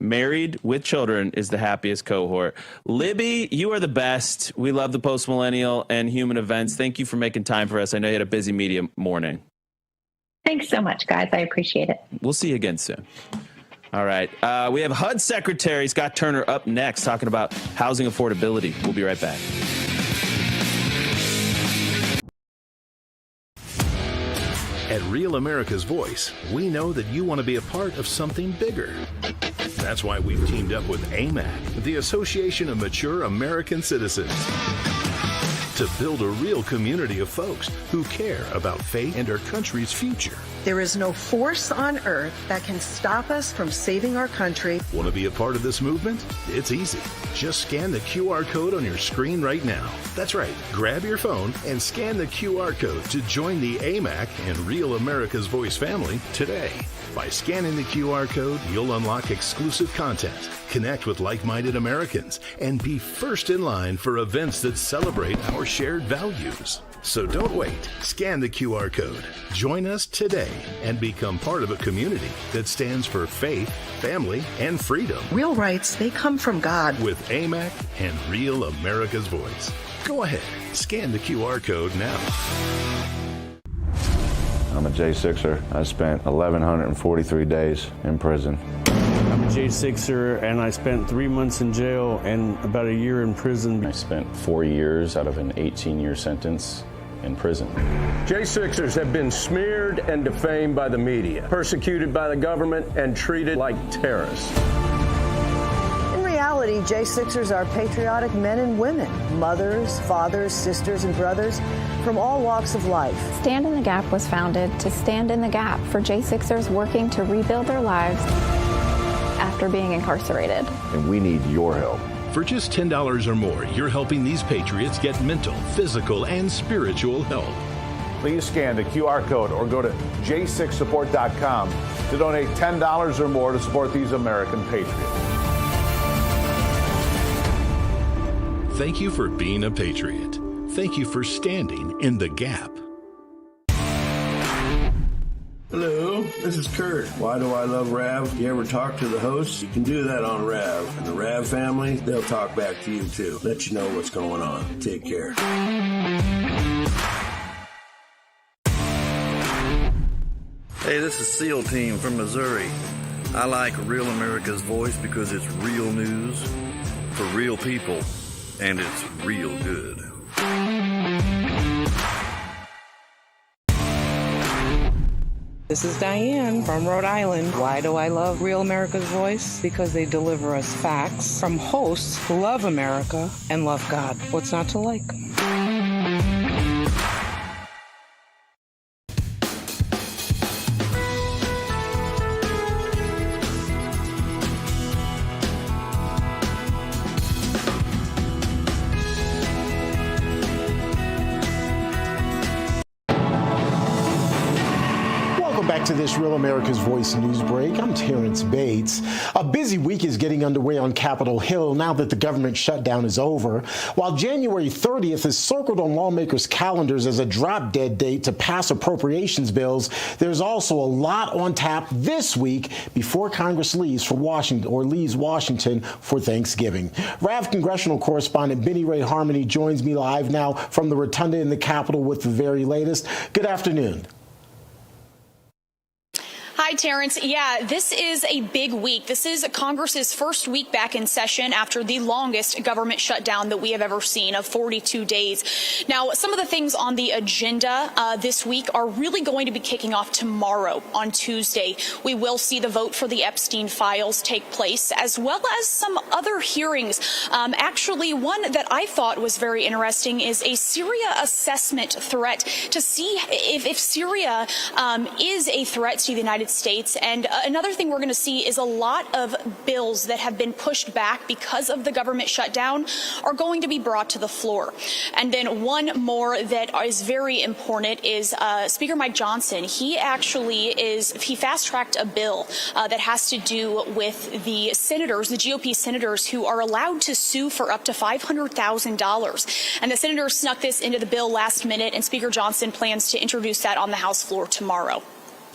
married with children is the happiest cohort. Libby, you are the best. We love the Post-Millennial and Human Events. Thank you for making time for us. I know you had a busy media morning. Thanks so much, guys. I appreciate it. We'll see you again soon. All right. We have HUD Secretary Scott Turner up next talking about housing affordability. We'll be right back. At Real America's Voice, we know that you want to be a part of something bigger. That's why we've teamed up with AMAC, the Association of Mature American Citizens, to build a real community of folks who care about faith and our country's future. There is no force on earth that can stop us from saving our country. Want to be a part of this movement? It's easy. Just scan the QR code on your screen right now. That's right. Grab your phone and scan the QR code to join the AMAC and Real America's Voice family today. By scanning the QR code, you'll unlock exclusive content, connect with like-minded Americans, and be first in line for events that celebrate our shared values. So don't wait. Scan the QR code. Join us today and become part of a community that stands for faith, family, and freedom. Real rights, they come from God. With AMAC and Real America's Voice. Go ahead. Scan the QR code now. I'm a J6er. I spent 1,143 days in prison. I'm a J6er, and I spent 3 months in jail and about a year in prison. I spent 4 years out of an 18-year sentence in prison. J6ers have been smeared and defamed by the media, persecuted by the government, and treated like terrorists. In reality, J6ers are patriotic men and women, mothers, fathers, sisters, and brothers from all walks of life. Stand in the Gap was founded to stand in the gap for J6ers working to rebuild their lives after being incarcerated. And we need your help. For just $10 or more, you're helping these patriots get mental, physical, and spiritual help. please scan the QR code or go to j6support.com to donate $10 or more to support these American patriots. Thank you for being a patriot. Thank you for standing in the gap. Hello, this is Kurt. Why do I love Rav? You ever talk to the hosts? You can do that on Rav. And the Rav family, they'll talk back to you too. Let you know what's going on. Take care. Hey, this is SEAL Team from Missouri. I like Real America's Voice because it's real news for real people, and it's real good. This is Diane from Rhode Island. Why do I love Real America's Voice? Because they deliver us facts from hosts who love America and love God. What's not to like? Back to this Real America's Voice news break. I'm Terrence Bates. A busy week is getting underway on Capitol Hill now that the government shutdown is over. While January 30th is circled on lawmakers' calendars as a drop-dead date to pass appropriations bills, there's also a lot on tap this week before Congress leaves Washington for Thanksgiving. RAV congressional correspondent Benny Ray Harmony joins me live now from the Rotunda in the Capitol with the very latest. Good afternoon. Hi, Terrence. Yeah, this is a big week. This is Congress's first week back in session after the longest government shutdown that we have ever seen of 42 days. Now, some of the things on the agenda this week are really going to be kicking off tomorrow on Tuesday. We will see the vote for the Epstein files take place, as well as some other hearings. Actually, one that I thought was very interesting is a Syria assessment threat to see if Syria is a threat to the United States. And another thing we're going to see is a lot of bills that have been pushed back because of the government shutdown are going to be brought to the floor. And then one more that is very important is Speaker Mike Johnson. He fast-tracked a bill that has to do with the senators, the GOP senators, who are allowed to sue for up to $500,000. And the senators snuck this into the bill last minute, and Speaker Johnson plans to introduce that on the House floor tomorrow.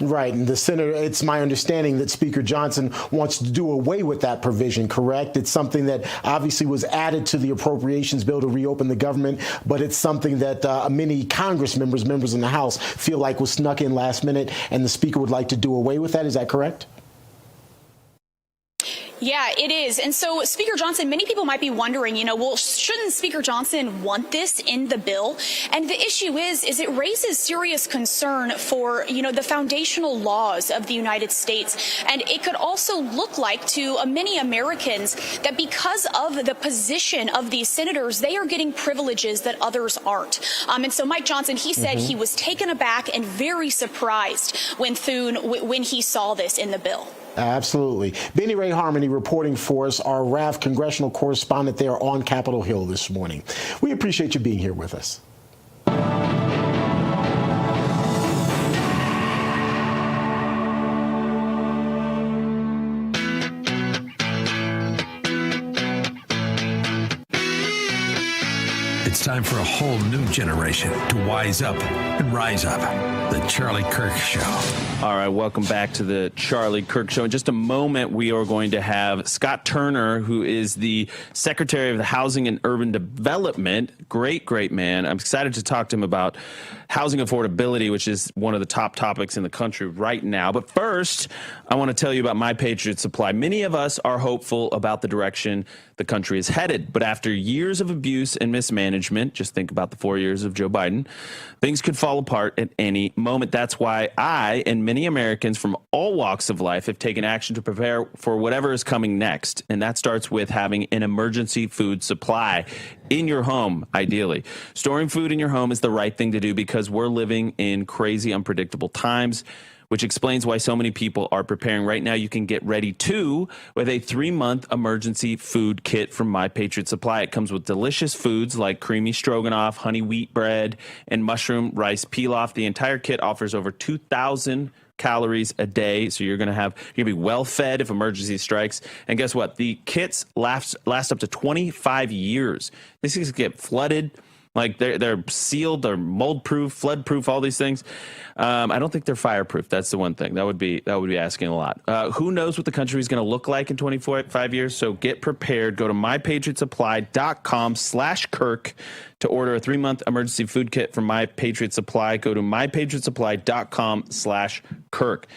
Right, and the Senator, it's my understanding that Speaker Johnson wants to do away with that provision, correct? It's something that obviously was added to the appropriations bill to reopen the government, but it's something that many Congress members in the House, feel like was snuck in last minute, and the Speaker would like to do away with that. Is that correct? Yeah, it is. And so, Speaker Johnson, many people might be wondering, well, shouldn't Speaker Johnson want this in the bill? And the issue is it raises serious concern for, the foundational laws of the United States. And it could also look like to many Americans that because of the position of these senators, they are getting privileges that others aren't. And so Mike Johnson, he said he was taken aback and very surprised when he saw this in the bill. Absolutely. Benny Ray Harmony reporting for us, our RAV congressional correspondent there on Capitol Hill this morning. We appreciate you being here with us. It's time for a whole new generation to wise up and rise up. The Charlie Kirk Show. All right, welcome back to the Charlie Kirk Show. In just a moment, we are going to have Scott Turner, who is the Secretary of the Housing and Urban Development. Great man. I'm excited to talk to him about housing affordability, which is one of the top topics in the country right now. But first, I want to tell you about My Patriot Supply. Many of us are hopeful about the direction the country is headed. But after years of abuse and mismanagement, just think about the 4 years of Joe Biden, things could fall apart at any moment. That's why I and many Americans from all walks of life have taken action to prepare for whatever is coming next. And that starts with having an emergency food supply in your home, ideally. Storing food in your home is the right thing to do because we're living in crazy, unpredictable times. which explains why so many people are preparing. Right now, you can get ready, too, with a 3-month emergency food kit from My Patriot Supply. It comes with delicious foods like creamy stroganoff, honey wheat bread, and mushroom rice pilaf. The entire kit offers over 2,000 calories a day, so you're gonna be well fed if emergency strikes. And guess what? The kits last up to 25 years. These things get flooded. Like they're sealed, they're mold proof, flood proof, all these things. I don't think they're fireproof. That's the one thing that would be asking a lot. Who knows what the country is going to look like in 25 years? So get prepared. Go to mypatriotsupply.com/Kirk to order a 3-month emergency food kit from My Patriot Supply. Go to mypatriotsupply.com/Kirk.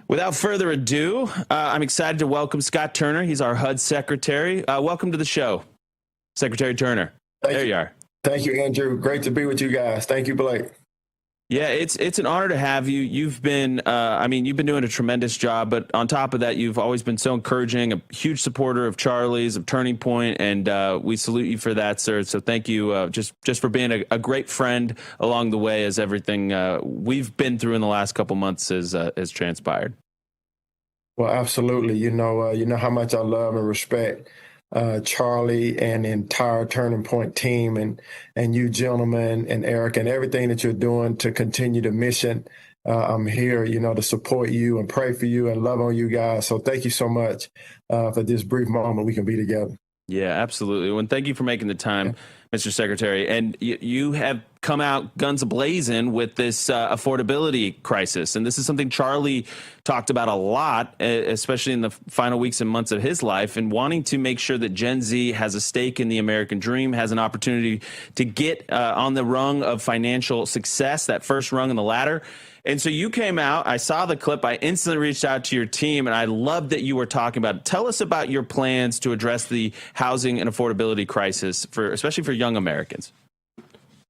Without further ado, I'm excited to welcome Scott Turner. He's our HUD secretary. Welcome to the show, Secretary Turner. There you are. Thank you, Andrew. Great to be with you guys. Thank you, Blake. Yeah, it's an honor to have you. You've been, you've been doing a tremendous job, but on top of that, you've always been so encouraging, a huge supporter of Charlie's, of Turning Point, and we salute you for that, sir. So thank you just for being a great friend along the way as everything we've been through in the last couple months has transpired. Well, absolutely. You know how much I love and respect Charlie and the entire Turning Point team and you gentlemen and Eric and everything that you're doing to continue the mission. I'm here, to support you and pray for you and love on you guys. So thank you so much for this brief moment we can be together. Yeah, absolutely. Well, thank you for making the time, Mr. Secretary. And you have come out guns a-blazing with this affordability crisis. And this is something Charlie talked about a lot, especially in the final weeks and months of his life, and wanting to make sure that Gen Z has a stake in the American dream, has an opportunity to get on the rung of financial success, that first rung in the ladder. And so you came out, I saw the clip, I instantly reached out to your team, and I love that you were talking about it. Tell us about your plans to address the housing and affordability crisis, especially for young Americans.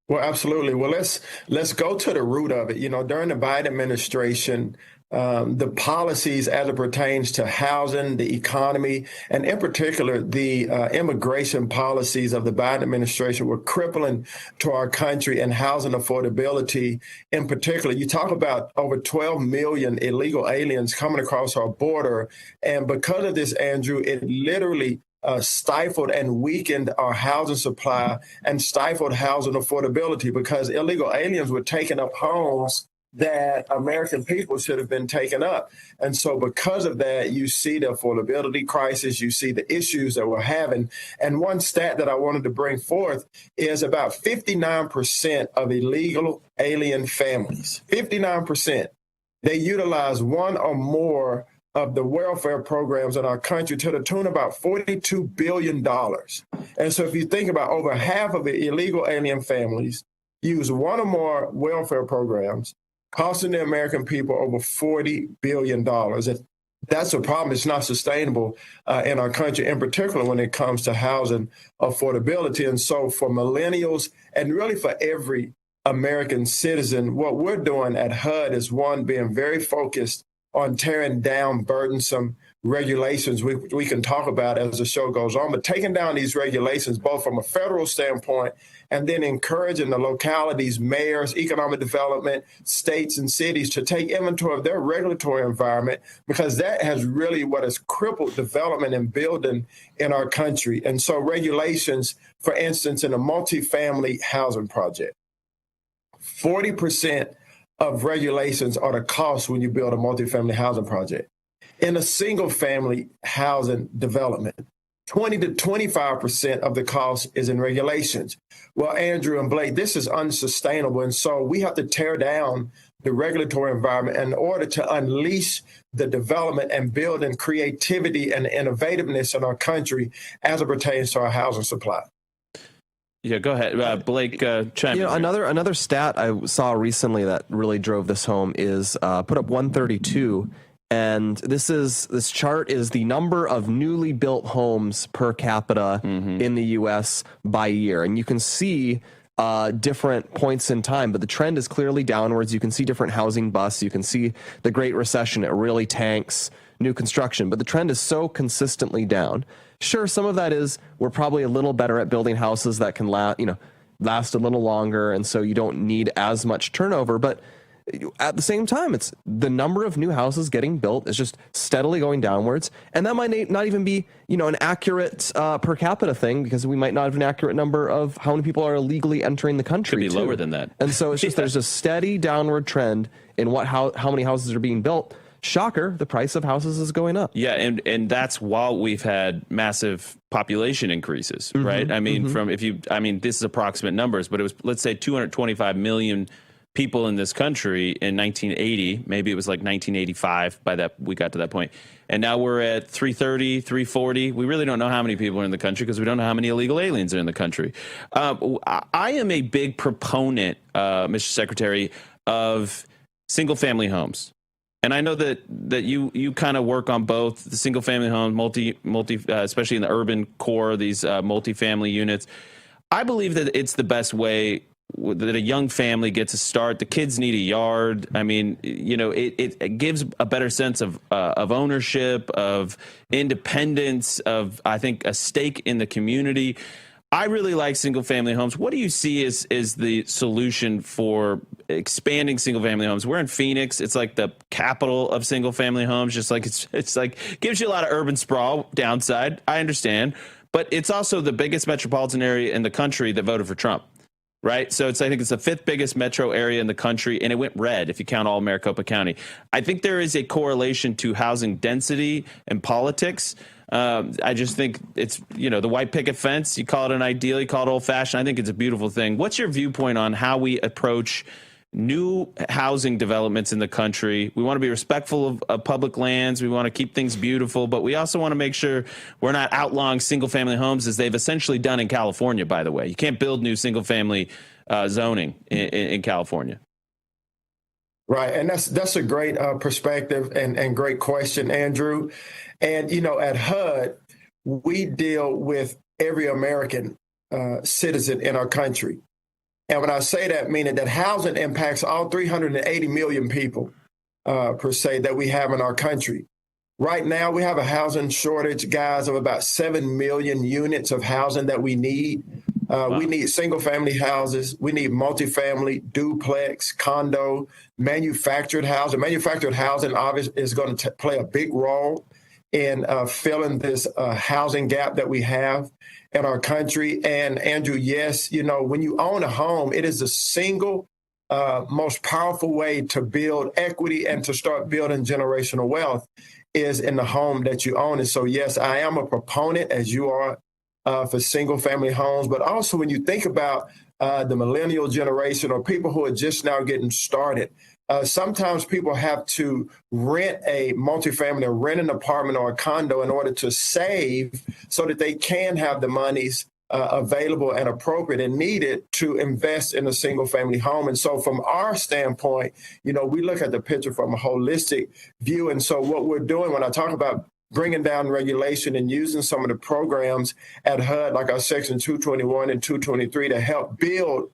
Well, absolutely. Well, let's go to the root of it. During the Biden administration, the policies as it pertains to housing, the economy, and in particular, the immigration policies of the Biden administration were crippling to our country and housing affordability. In particular, you talk about over 12 million illegal aliens coming across our border. And because of this, Andrew, it literally stifled and weakened our housing supply and stifled housing affordability because illegal aliens were taking up homes that American people should have been taken up. And so because of that, you see the affordability crisis, you see the issues that we're having. And one stat that I wanted to bring forth is about 59% of illegal alien families, 59%, they utilize one or more of the welfare programs in our country to the tune of about $42 billion. And so if you think about over half of the illegal alien families use one or more welfare programs, costing the American people over $40 billion. And that's a problem. It's not sustainable in our country, in particular when it comes to housing affordability. And so for millennials and really for every American citizen, what we're doing at HUD is, one, being very focused on tearing down burdensome regulations we can talk about as the show goes on, but taking down these regulations both from a federal standpoint and then encouraging the localities, mayors, economic development, states and cities to take inventory of their regulatory environment, because that has really what has crippled development and building in our country. And so regulations, for instance, in a multifamily housing project, 40% of regulations are the cost when you build a multifamily housing project. In a single family housing development, 20 to 25% of the cost is in regulations. Well, Andrew and Blake, this is unsustainable. And so we have to tear down the regulatory environment in order to unleash the development and building creativity and innovativeness in our country as it pertains to our housing supply. Yeah, go ahead, Blake. Chime in. Another stat I saw recently that really drove this home is put up 132, and this chart is the number of newly built homes per capita in the U.S. by year, and you can see different points in time, but the trend is clearly downwards. You can see different housing busts. You can see the Great Recession. It really tanks new construction, but the trend is so consistently down. Sure, some of that is we're probably a little better at building houses that can last a little longer, and so you don't need as much turnover. But at the same time, it's the number of new houses getting built is just steadily going downwards. And that might not even be, an accurate per capita thing, because we might not have an accurate number of how many people are illegally entering the country. Could be lower than that. And so it's just there's a steady downward trend in how many houses are being built. Shocker, the price of houses is going up. Yeah, and that's while we've had massive population increases, right? I mean, this is approximate numbers, but it was, let's say, 225 million people in this country in 1980. Maybe it was like 1985 by that we got to that point. And now we're at 330, 340. We really don't know how many people are in the country because we don't know how many illegal aliens are in the country. I am a big proponent, Mr. Secretary, of single-family homes. And I know that you kind of work on both the single family homes, multi especially in the urban core, these multifamily units. I believe that it's the best way that a young family gets a start. The kids need a yard. I mean, it gives a better sense of ownership, of independence, of, I think, a stake in the community. I really like single-family homes. What do you see as the solution for expanding single-family homes? We're in Phoenix. It's like the capital of single-family homes. Just like it's like gives you a lot of urban sprawl downside. I understand, but it's also the biggest metropolitan area in the country that voted for Trump, right? So I think it's the 5th biggest metro area in the country, and it went red if you count all Maricopa County. I think there is a correlation to housing density and politics. I just think it's, the white picket fence, you call it an ideal, you call it old fashioned. I think it's a beautiful thing. What's your viewpoint on how we approach new housing developments in the country? We want to be respectful of public lands. We want to keep things beautiful, but we also want to make sure we're not outlawing single family homes as they've essentially done in California, by the way. You can't build new single family zoning in California. Right. And that's a great perspective and great question, Andrew. And, at HUD, we deal with every American citizen in our country. And when I say that, meaning that housing impacts all 380 million people, per se, that we have in our country. Right now, we have a housing shortage, guys, of about 7 million units of housing that we need. We need single-family houses. We need multifamily, duplex, condo, manufactured housing. Manufactured housing obviously is going to play a big role in filling this housing gap that we have in our country. And Andrew, yes, when you own a home, it is the single most powerful way to build equity and to start building generational wealth is in the home that you own. And so, yes, I am a proponent, as you are, for single family homes. But also when you think about the millennial generation or people who are just now getting started, sometimes people have to rent a multifamily or rent an apartment or a condo in order to save so that they can have the monies available and appropriate and needed to invest in a single family home. And so from our standpoint, we look at the picture from a holistic view. And so what we're doing when I talk about bringing down regulation and using some of the programs at HUD, like our Section 221 and 223, to help build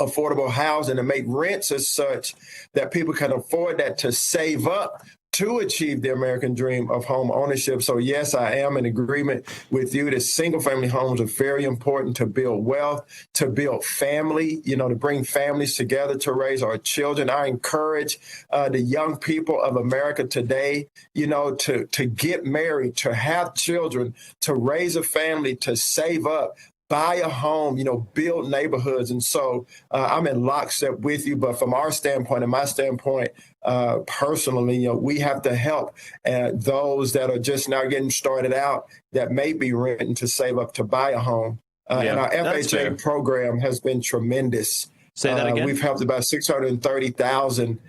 affordable housing and make rents as such that people can afford that to save up to achieve the American dream of home ownership. So yes, I am in agreement with you that single family homes are very important to build wealth, to build family, to bring families together to raise our children. I encourage the young people of America today, to get married, to have children, to raise a family, to save up, buy a home, build neighborhoods. And so I'm in lockstep with you. But from our standpoint and my standpoint, personally, we have to help those that are just now getting started out that may be renting to save up to buy a home. And our FHA program has been tremendous. Say that again. We've helped about 630,000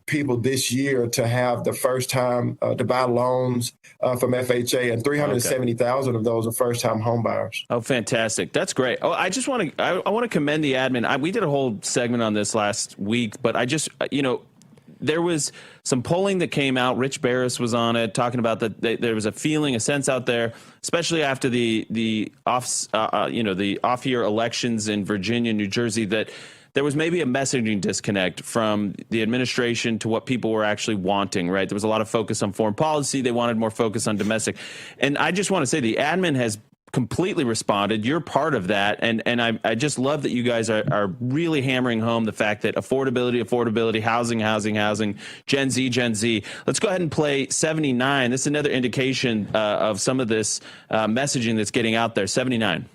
people this year to have the first time to buy loans from FHA, and 370,000 of those are first time home buyers. Oh, fantastic. That's great. Oh, I just want to, I want to commend the admin. We did a whole segment on this last week, but I just, there was some polling that came out. Rich Barris was on it talking about that there was a sense out there, especially after the off-year elections in Virginia, New Jersey, that there was maybe a messaging disconnect from the administration to what people were actually wanting, right? There was a lot of focus on foreign policy. They wanted more focus on domestic. And I just want to say the admin has completely responded. You're part of that. And I just love that you guys are really hammering home the fact that affordability, housing, Gen Z. Let's go ahead and play 79. This is another indication of some of this messaging that's getting out there. 79.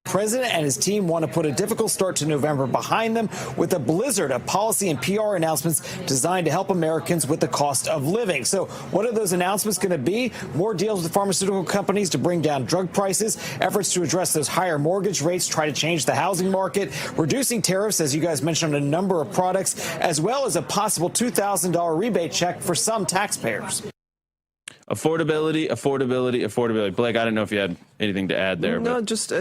The president and his team want to put a difficult start to November behind them with a blizzard of policy and PR announcements designed to help Americans with the cost of living. So what are those announcements going to be? More deals with pharmaceutical companies to bring down drug prices, efforts to address those higher mortgage rates, try to change the housing market, reducing tariffs, as you guys mentioned, on a number of products, as well as a possible $2,000 rebate check for some taxpayers. Affordability. Blake, I don't know if you had anything to add there. No, but. just...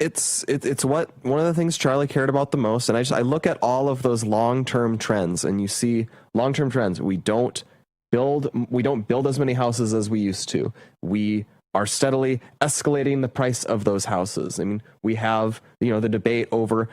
It's what one of the things Charlie cared about the most, and I look at all of those long-term trends, and you see long-term trends. We don't build as many houses as we used to. We are steadily escalating the price of those houses. I mean, we have the debate over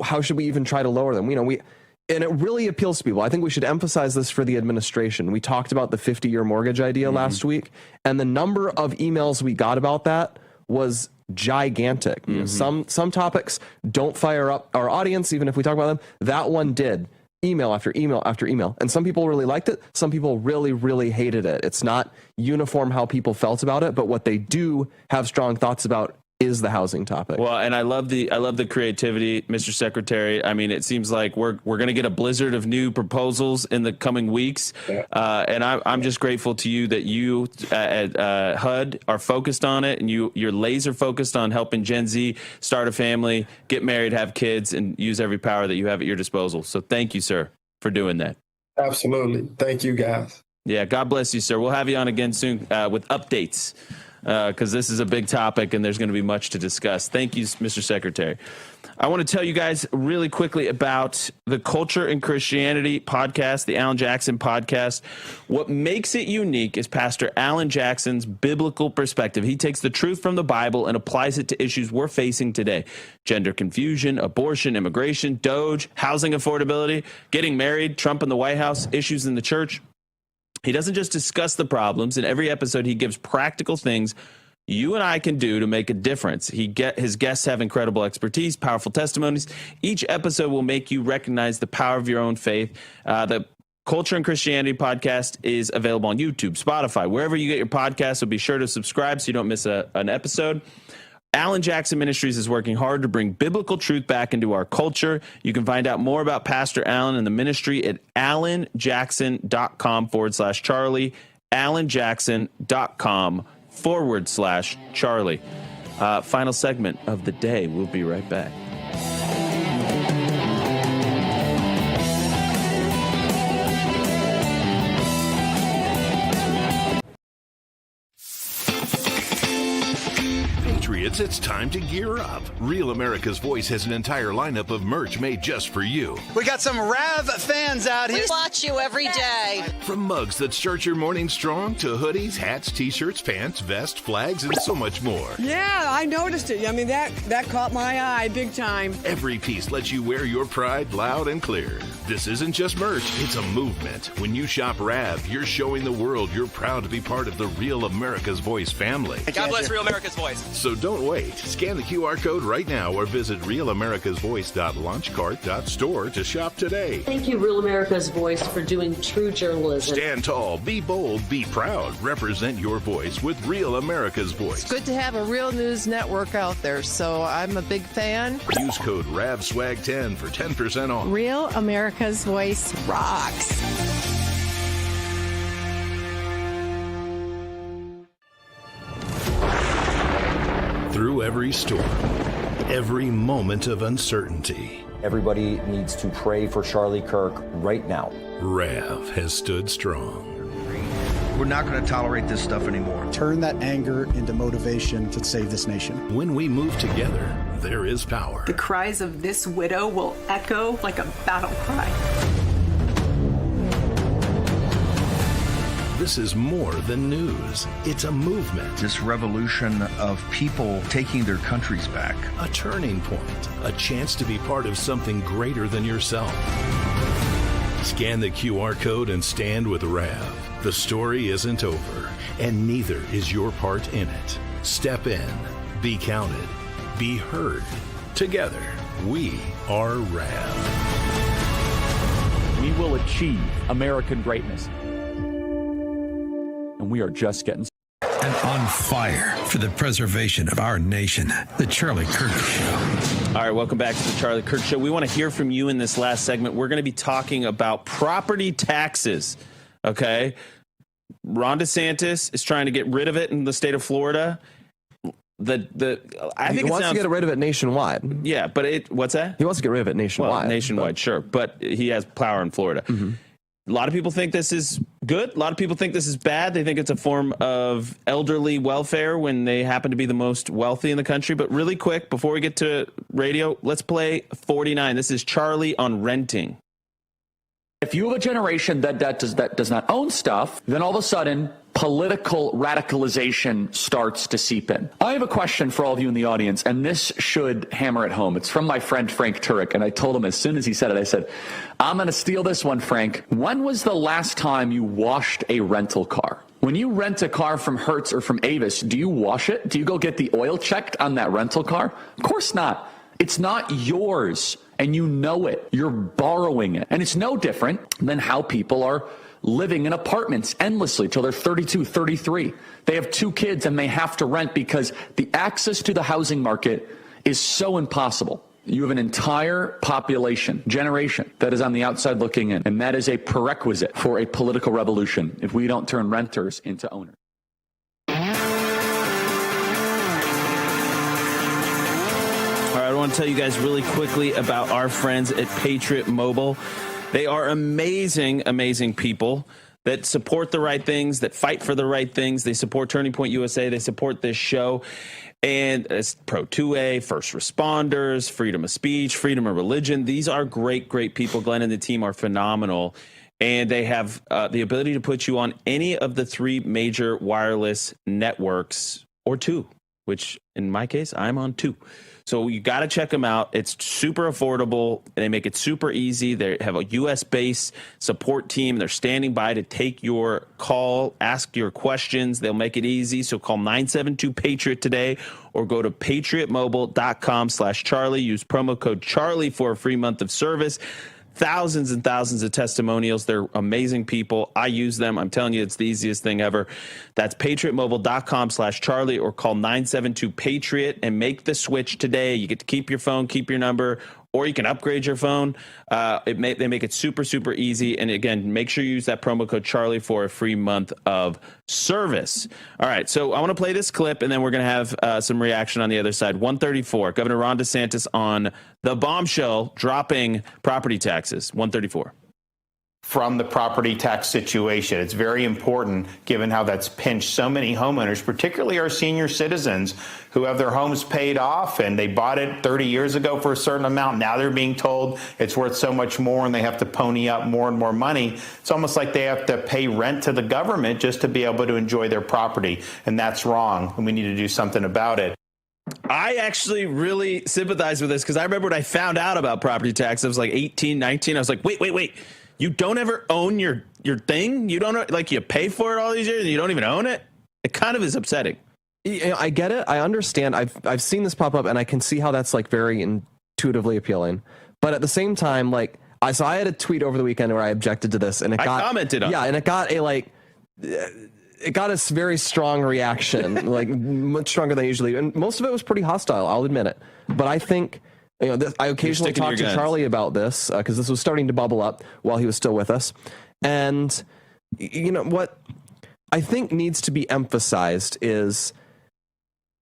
how should we even try to lower them. And it really appeals to people. I think we should emphasize this for the administration. We talked about the 50-year mortgage idea last week, and the number of emails we got about that was gigantic. Some topics don't fire up our audience, even if we talk about them. That one did. Email after email after email. And some people really liked it. Some people really, really hated it. It's not uniform how people felt about it, but what they do have strong thoughts about is the housing topic. Well, and I love the creativity, Mr. Secretary. I mean, it seems like we're going to get a blizzard of new proposals in the coming weeks. Yeah. And I'm just grateful to you that you at HUD are focused on it, and you're laser focused on helping Gen Z start a family, get married, have kids, and use every power that you have at your disposal. So thank you, sir, for doing that. Absolutely. Thank you, guys. Yeah, God bless you, sir. We'll have you on again soon with updates. Because this is a big topic and there's going to be much to discuss. Thank you, Mr. Secretary. I want to tell you guys really quickly about the Culture and Christianity podcast, the Alan Jackson podcast. What makes it unique is Pastor Alan Jackson's biblical perspective. He takes the truth from the Bible and applies it to issues we're facing today. Gender confusion, abortion, immigration, DOGE, housing affordability, getting married, Trump in the White House, issues in the church. He doesn't just discuss the problems. In every episode, he gives practical things you and I can do to make a difference. His guests have incredible expertise, powerful testimonies. Each episode will make you recognize the power of your own faith. The Culture and Christianity podcast is available on YouTube, Spotify, wherever you get your podcasts. So be sure to subscribe so you don't miss an episode. Alan Jackson Ministries is working hard to bring biblical truth back into our culture. You can find out more about Pastor Alan and the ministry at alanjackson.com/Charlie, alanjackson.com/Charlie. Final segment of the day. We'll be right back. It's time to gear up. Real America's Voice has an entire lineup of merch made just for you. We got some Rav fans out here. We watch you every day. From mugs that start your morning strong to hoodies, hats, t-shirts, pants, vests, flags, and so much more. Yeah, I noticed it. I mean, that caught my eye big time. Every piece lets you wear your pride loud and clear. This isn't just merch, it's a movement. When you shop Rav, you're showing the world you're proud to be part of the Real America's Voice family. God bless Real America's Voice. So don't wait. Scan the QR code right now or visit realamericasvoice.launchcart.store to shop today. Thank you, Real America's Voice, for doing true journalism. Stand tall, be bold, be proud. Represent your voice with Real America's Voice. It's good to have a real news network out there, so I'm a big fan. Use code RAVSWAG10 for 10% off. Real America's Voice rocks. Through every storm, every moment of uncertainty, everybody needs to pray for Charlie Kirk right now. Rav has stood strong. We're not going to tolerate this stuff anymore. Turn that anger into motivation to save this nation. When we move together, there is power. The cries of this widow will echo like a battle cry. This is more than news. It's a movement. This revolution of people taking their countries back. A turning point. A chance to be part of something greater than yourself. Scan the QR code and stand with Rav. The story isn't over, and neither is your part in it. Step in, be counted, be heard. Together, we are RAV. We will achieve American greatness. And we are just getting started. And on fire for the preservation of our nation, The Charlie Kirk Show. All right, welcome back to The Charlie Kirk Show. We want to hear from you in this last segment. We're going to be talking about property taxes, okay? Ron DeSantis is trying to get rid of it in the state of Florida. I think he wants to get rid of it nationwide. Yeah, but what's that? He wants to get rid of it nationwide. Well, nationwide, sure, but he has power in Florida. Mm-hmm. A lot of people think this is good. A lot of people think this is bad. They think it's a form of elderly welfare when they happen to be the most wealthy in the country. But really quick, before we get to radio, let's play 49. This is Charlie on renting. If you have a generation that does not own stuff, then all of a sudden political radicalization starts to seep in. I have a question for all of you in the audience, and this should hammer it home. It's from my friend Frank Turek, and I told him as soon as he said it, I said, I'm going to steal this one, Frank. When was the last time you washed a rental car? When you rent a car from Hertz or from Avis, do you wash it? Do you go get the oil checked on that rental car? Of course not. It's not yours, and you know it. You're borrowing it. And it's no different than how people are living in apartments endlessly till they're 32, 33. They have 2 kids and they have to rent because the access to the housing market is so impossible. You have an entire generation that is on the outside looking in, and that is a prerequisite for a political revolution if we don't turn renters into owners. I want to tell you guys really quickly about our friends at Patriot Mobile. They are amazing, amazing people that support the right things, that fight for the right things. They support Turning Point USA. They support this show. And it's Pro 2A, first responders, freedom of speech, freedom of religion. These are great, great people. Glenn and the team are phenomenal. And they have the ability to put you on any of the 3 major wireless networks, or 2, which in my case, I'm on 2. So you got to check them out. It's super affordable. They make it super easy. They have a U.S.-based support team. They're standing by to take your call, ask your questions. They'll make it easy. So call 972-PATRIOT today or go to patriotmobile.com/Charlie. Use promo code Charlie for a free month of service. Thousands and thousands of testimonials. They're amazing people. I use them. I'm telling you, it's the easiest thing ever. That's patriotmobile.com/Charlie or call 972-PATRIOT and make the switch today. You get to keep your phone, keep your number, or you can upgrade your phone. They make it super, super easy. And again, make sure you use that promo code Charlie for a free month of service. All right, so I want to play this clip, and then we're going to have some reaction on the other side. 134, Governor Ron DeSantis on the bombshell dropping property taxes. 134. From the property tax situation. It's very important given how that's pinched so many homeowners, particularly our senior citizens who have their homes paid off and they bought it 30 years ago for a certain amount. Now they're being told it's worth so much more and they have to pony up more and more money. It's almost like they have to pay rent to the government just to be able to enjoy their property. And that's wrong. And we need to do something about it. I actually really sympathize with this because I remember when I found out about property tax, I was like 18, 19. I was like, wait. You don't ever own your thing? You don't, like, you pay for it all these years and you don't even own it? It kind of is upsetting. I get it. I understand. I've seen this pop up and I can see how that's like very intuitively appealing. But at the same time, like, I had a tweet over the weekend where I objected to this and I commented on it. Yeah, and it got a very strong reaction, like much stronger than usually. And most of it was pretty hostile, I'll admit it. But I think, I occasionally talk to Charlie about this because this was starting to bubble up while he was still with us. And what I think needs to be emphasized is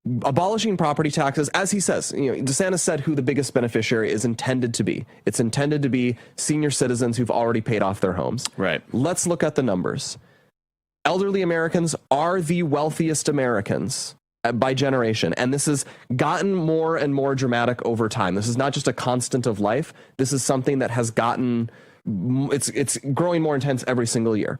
abolishing property taxes. As he says, DeSantis said who the biggest beneficiary is intended to be. It's intended to be senior citizens who've already paid off their homes. Right. Let's look at the numbers. Elderly Americans are the wealthiest Americans by generation. And this has gotten more and more dramatic over time. This is not just a constant of life. This is something that has gotten, it's growing more intense every single year.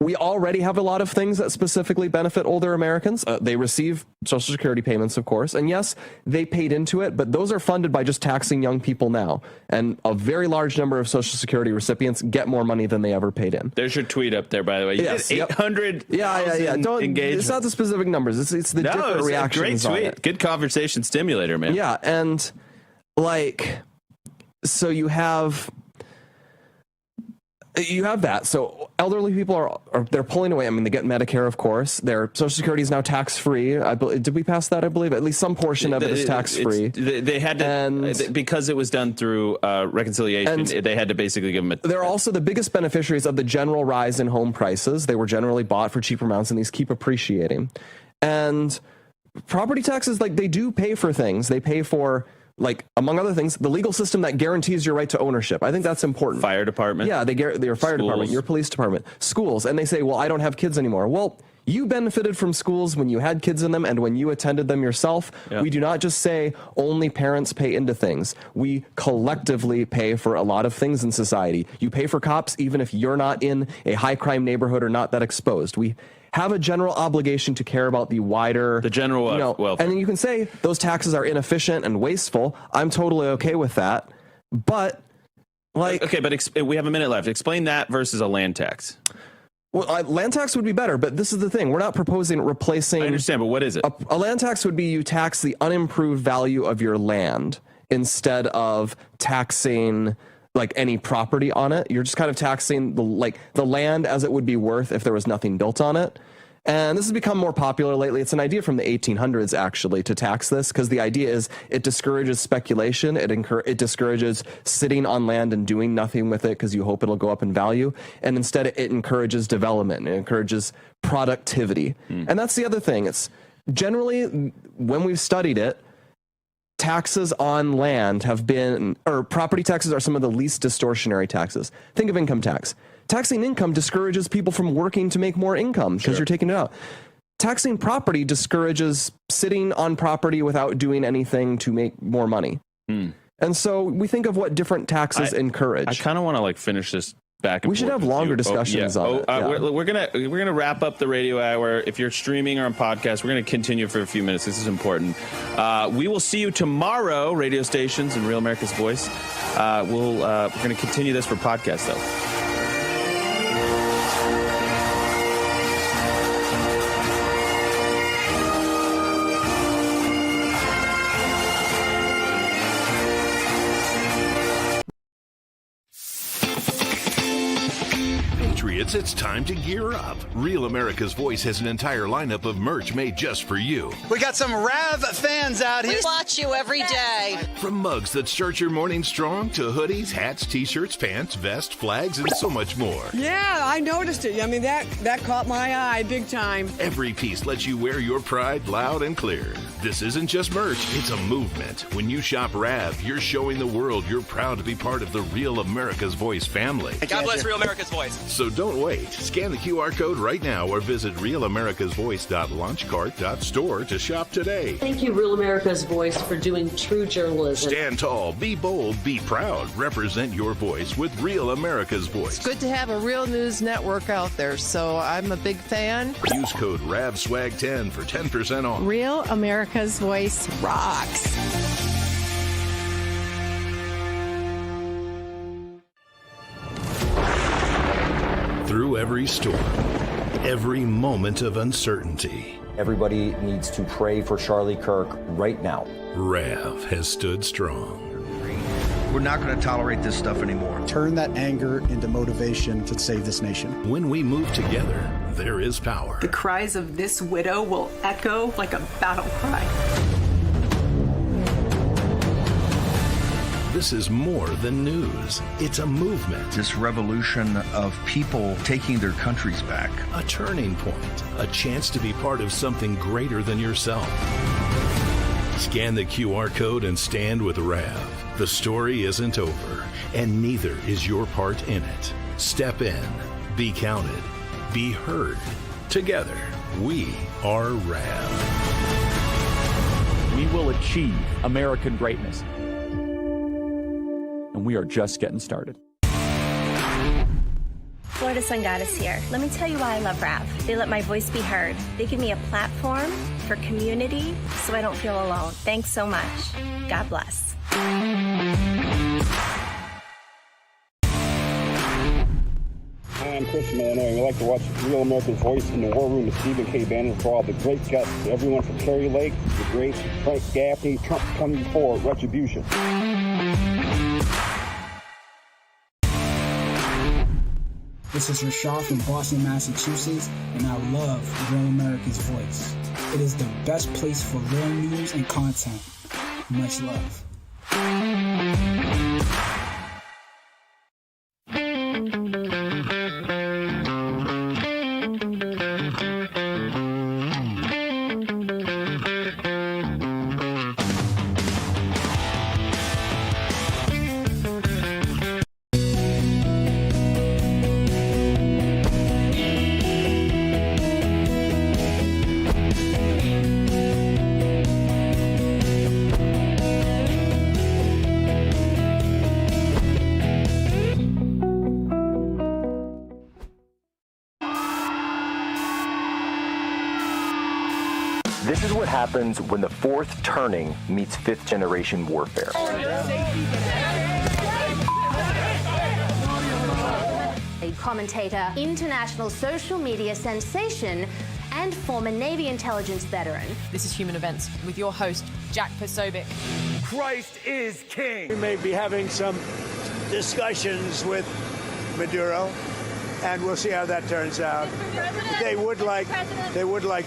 we already have a lot of things that specifically benefit older Americans. They receive Social Security payments, of course. And yes, they paid into it, but those are funded by just taxing young people now. And a very large number of Social Security recipients get more money than they ever paid in. There's your tweet up there, by the way. You yes, did 800 Yeah. Don't engage. It's not the specific numbers. It's the different reactions. Great tweet. On it. Good conversation stimulator, man. Yeah. And so you have that. So elderly people are they're pulling away. I mean, they get Medicare, of course. Their Social Security is now tax-free. Did we pass that? I believe at least some portion of it is tax-free. They had to, because it was done through reconciliation, they had to basically give them They're also the biggest beneficiaries of the general rise in home prices. They were generally bought for cheaper amounts, and these keep appreciating. And property taxes, they do pay for things. They pay for, among other things, the legal system that guarantees your right to ownership. I think that's important. Fire department. Yeah, your fire department, your police department, schools. And they say, well, I don't have kids anymore. Well, you benefited from schools when you had kids in them and when you attended them yourself. Yep. We do not just say only parents pay into things. We collectively pay for a lot of things in society. You pay for cops even if you're not in a high crime neighborhood or not that exposed. We have a general obligation to care about the general welfare. And then you can say those taxes are inefficient and wasteful. I'm totally okay with that. But okay, but we have a minute left. Explain that versus a land tax. Well, land tax would be better, but this is the thing. We're not proposing replacing. I understand, but what is it? A land tax would be you tax the unimproved value of your land instead of taxing any property on it. You're just kind of taxing the land as it would be worth if there was nothing built on it. And this has become more popular lately. It's an idea from the 1800s, actually, to tax this, because the idea is it discourages speculation. It discourages sitting on land and doing nothing with it because you hope it'll go up in value. And instead, it encourages development. It encourages productivity. And that's the other thing. It's generally, when we've studied it, taxes on land property taxes are some of the least distortionary taxes. Think of income tax. Taxing income discourages people from working to make more income because you're taking it out. Taxing property discourages sitting on property without doing anything to make more money. And so we think of what different taxes encourage. I kind of want to finish this back and we should have longer discussions on it. We're gonna wrap up the radio hour. If you're streaming or on podcast, we're gonna continue for a few minutes. This is important. We will see you tomorrow, radio stations and Real America's Voice. We're gonna continue this for podcast though. It's time to gear up. Real America's Voice has an entire lineup of merch made just for you. We got some Rav fans out here. We watch you every day. From mugs that start your morning strong to hoodies, hats, t-shirts, pants, vests, flags, and so much more. Yeah, I noticed it. I mean, that caught my eye big time. Every piece lets you wear your pride loud and clear. This isn't just merch, it's a movement. When you shop Rav, you're showing the world you're proud to be part of the Real America's Voice family. God bless Real America's Voice. So don't wait. Scan the QR code right now or visit realamericasvoice.launchcart.store to shop today. Thank you, Real America's Voice, for doing true journalism. Stand tall, be bold, be proud. Represent your voice with Real America's Voice. It's good to have a real news network out there, so I'm a big fan. Use code RAVSWAG10 for 10% off. Real America's Voice rocks. Through every storm, every moment of uncertainty, everybody needs to pray for Charlie Kirk right now. Rav has stood strong. We're not going to tolerate this stuff anymore. Turn that anger into motivation to save this nation. When we move together, there is power. The cries of this widow will echo like a battle cry. This is more than news. It's a movement. This revolution of people taking their countries back. A turning point. A chance to be part of something greater than yourself. Scan the QR code and stand with Rav. The story isn't over, and neither is your part in it. Step in. Be counted. Be heard. Together, we are Rav. We will achieve American greatness. And we are just getting started. Florida Sun Goddess here. Let me tell you why I love RAV. They let my voice be heard. They give me a platform for community so I don't feel alone. Thanks so much. God bless. Hi, I'm Chris Milano. We like to watch Real America's Voice in the War Room with Stephen K. Bannon for all the great guests. Everyone from Kerry Lake, the great Frank Gaffney, Trump coming for retribution. This is Rashad from Boston, Massachusetts, and I love Real America's Voice. It is the best place for real news and content. Much love. This is what happens when the fourth turning meets fifth generation warfare. A commentator, international social media sensation, and former Navy intelligence veteran. This is Human Events with your host, Jack Posobiec. Christ is king. We may be having some discussions with Maduro, and we'll see how that turns out. They would like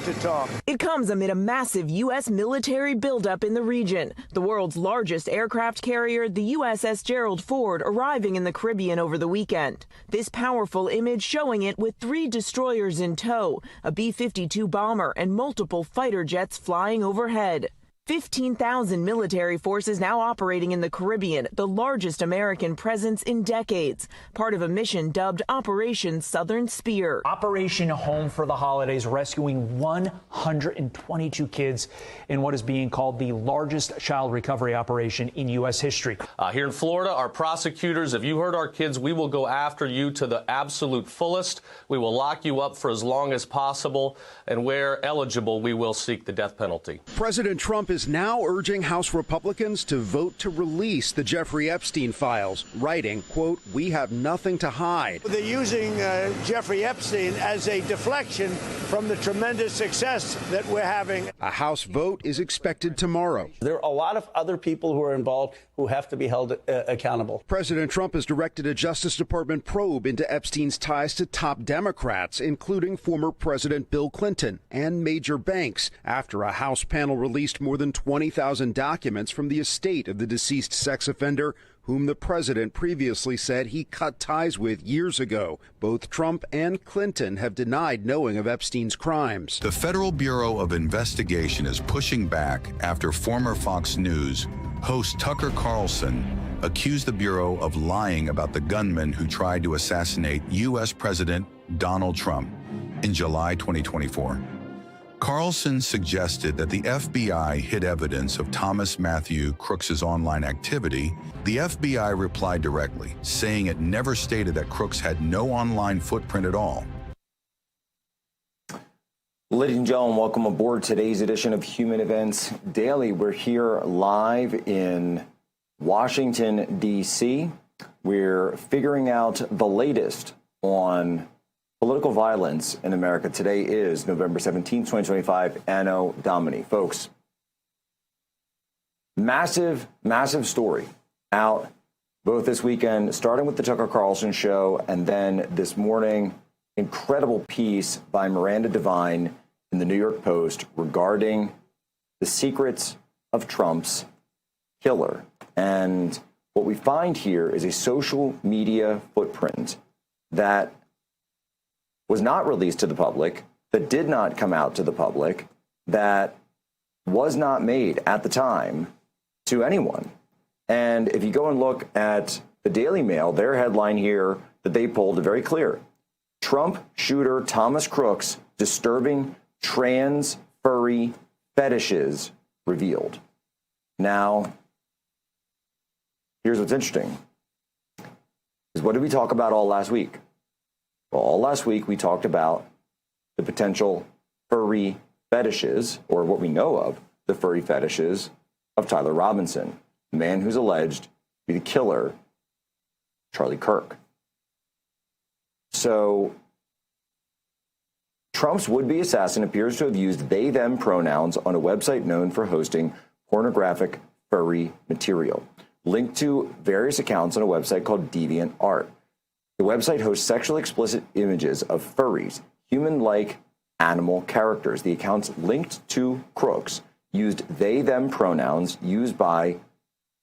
to talk. It comes amid a massive U.S. military buildup in the region. The world's largest aircraft carrier, the USS Gerald Ford, arriving in the Caribbean over the weekend. This powerful image showing it with 3 destroyers in tow, a B-52 bomber, and multiple fighter jets flying overhead. 15,000 military forces now operating in the Caribbean, the largest American presence in decades, part of a mission dubbed Operation Southern Spear. Operation Home for the Holidays, rescuing 122 kids in what is being called the largest child recovery operation in U.S. history. Here in Florida, our prosecutors, if you hurt our kids, we will go after you to the absolute fullest. We will lock you up for as long as possible, and where eligible, we will seek the death penalty. President Trump is now urging House Republicans to vote to release the Jeffrey Epstein files, writing, quote, "We have nothing to hide." They're using Jeffrey Epstein as a deflection from the tremendous success that we're having. A House vote is expected tomorrow. There are a lot of other people who are involved who have to be held accountable. President Trump has directed a Justice Department probe into Epstein's ties to top Democrats, including former President Bill Clinton and major banks, after a House panel released more than 20,000 documents from the estate of the deceased sex offender, whom the president previously said he cut ties with years ago. Both Trump and Clinton have denied knowing of Epstein's crimes. The Federal Bureau of Investigation is pushing back after former Fox News host Tucker Carlson accused the Bureau of lying about the gunman who tried to assassinate U.S. President Donald Trump in July 2024. Carlson suggested that the FBI hid evidence of Thomas Matthew Crooks's online activity. The FBI replied directly, saying it never stated that Crooks had no online footprint at all. Ladies and gentlemen, welcome aboard today's edition of Human Events Daily. We're here live in Washington, D.C. We're figuring out the latest on political violence in America. Today is November 17, 2025, Anno Domini. Folks, massive story out both this weekend, starting with the Tucker Carlson show, and then this morning, incredible piece by Miranda Devine in the New York Post regarding the secrets of Trump's killer. And what we find here is a social media footprint that was not released to the public, that did not come out to the public, that was not made at the time to anyone. And if you go and look at the Daily Mail, their headline here that they pulled is very clear. Trump shooter Thomas Crooks disturbing trans furry fetishes revealed. Now, here's what's interesting. Is what did we talk about all last week? Well, all last week we talked about the potential furry fetishes, or what we know of, the furry fetishes of Tyler Robinson, the man who's alleged to be the killer, Charlie Kirk. So Trump's would-be assassin appears to have used they-them pronouns on a website known for hosting pornographic furry material, linked to various accounts on a website called DeviantArt. The website hosts sexually explicit images of furries, human-like animal characters. The accounts linked to Crooks used they-them pronouns used by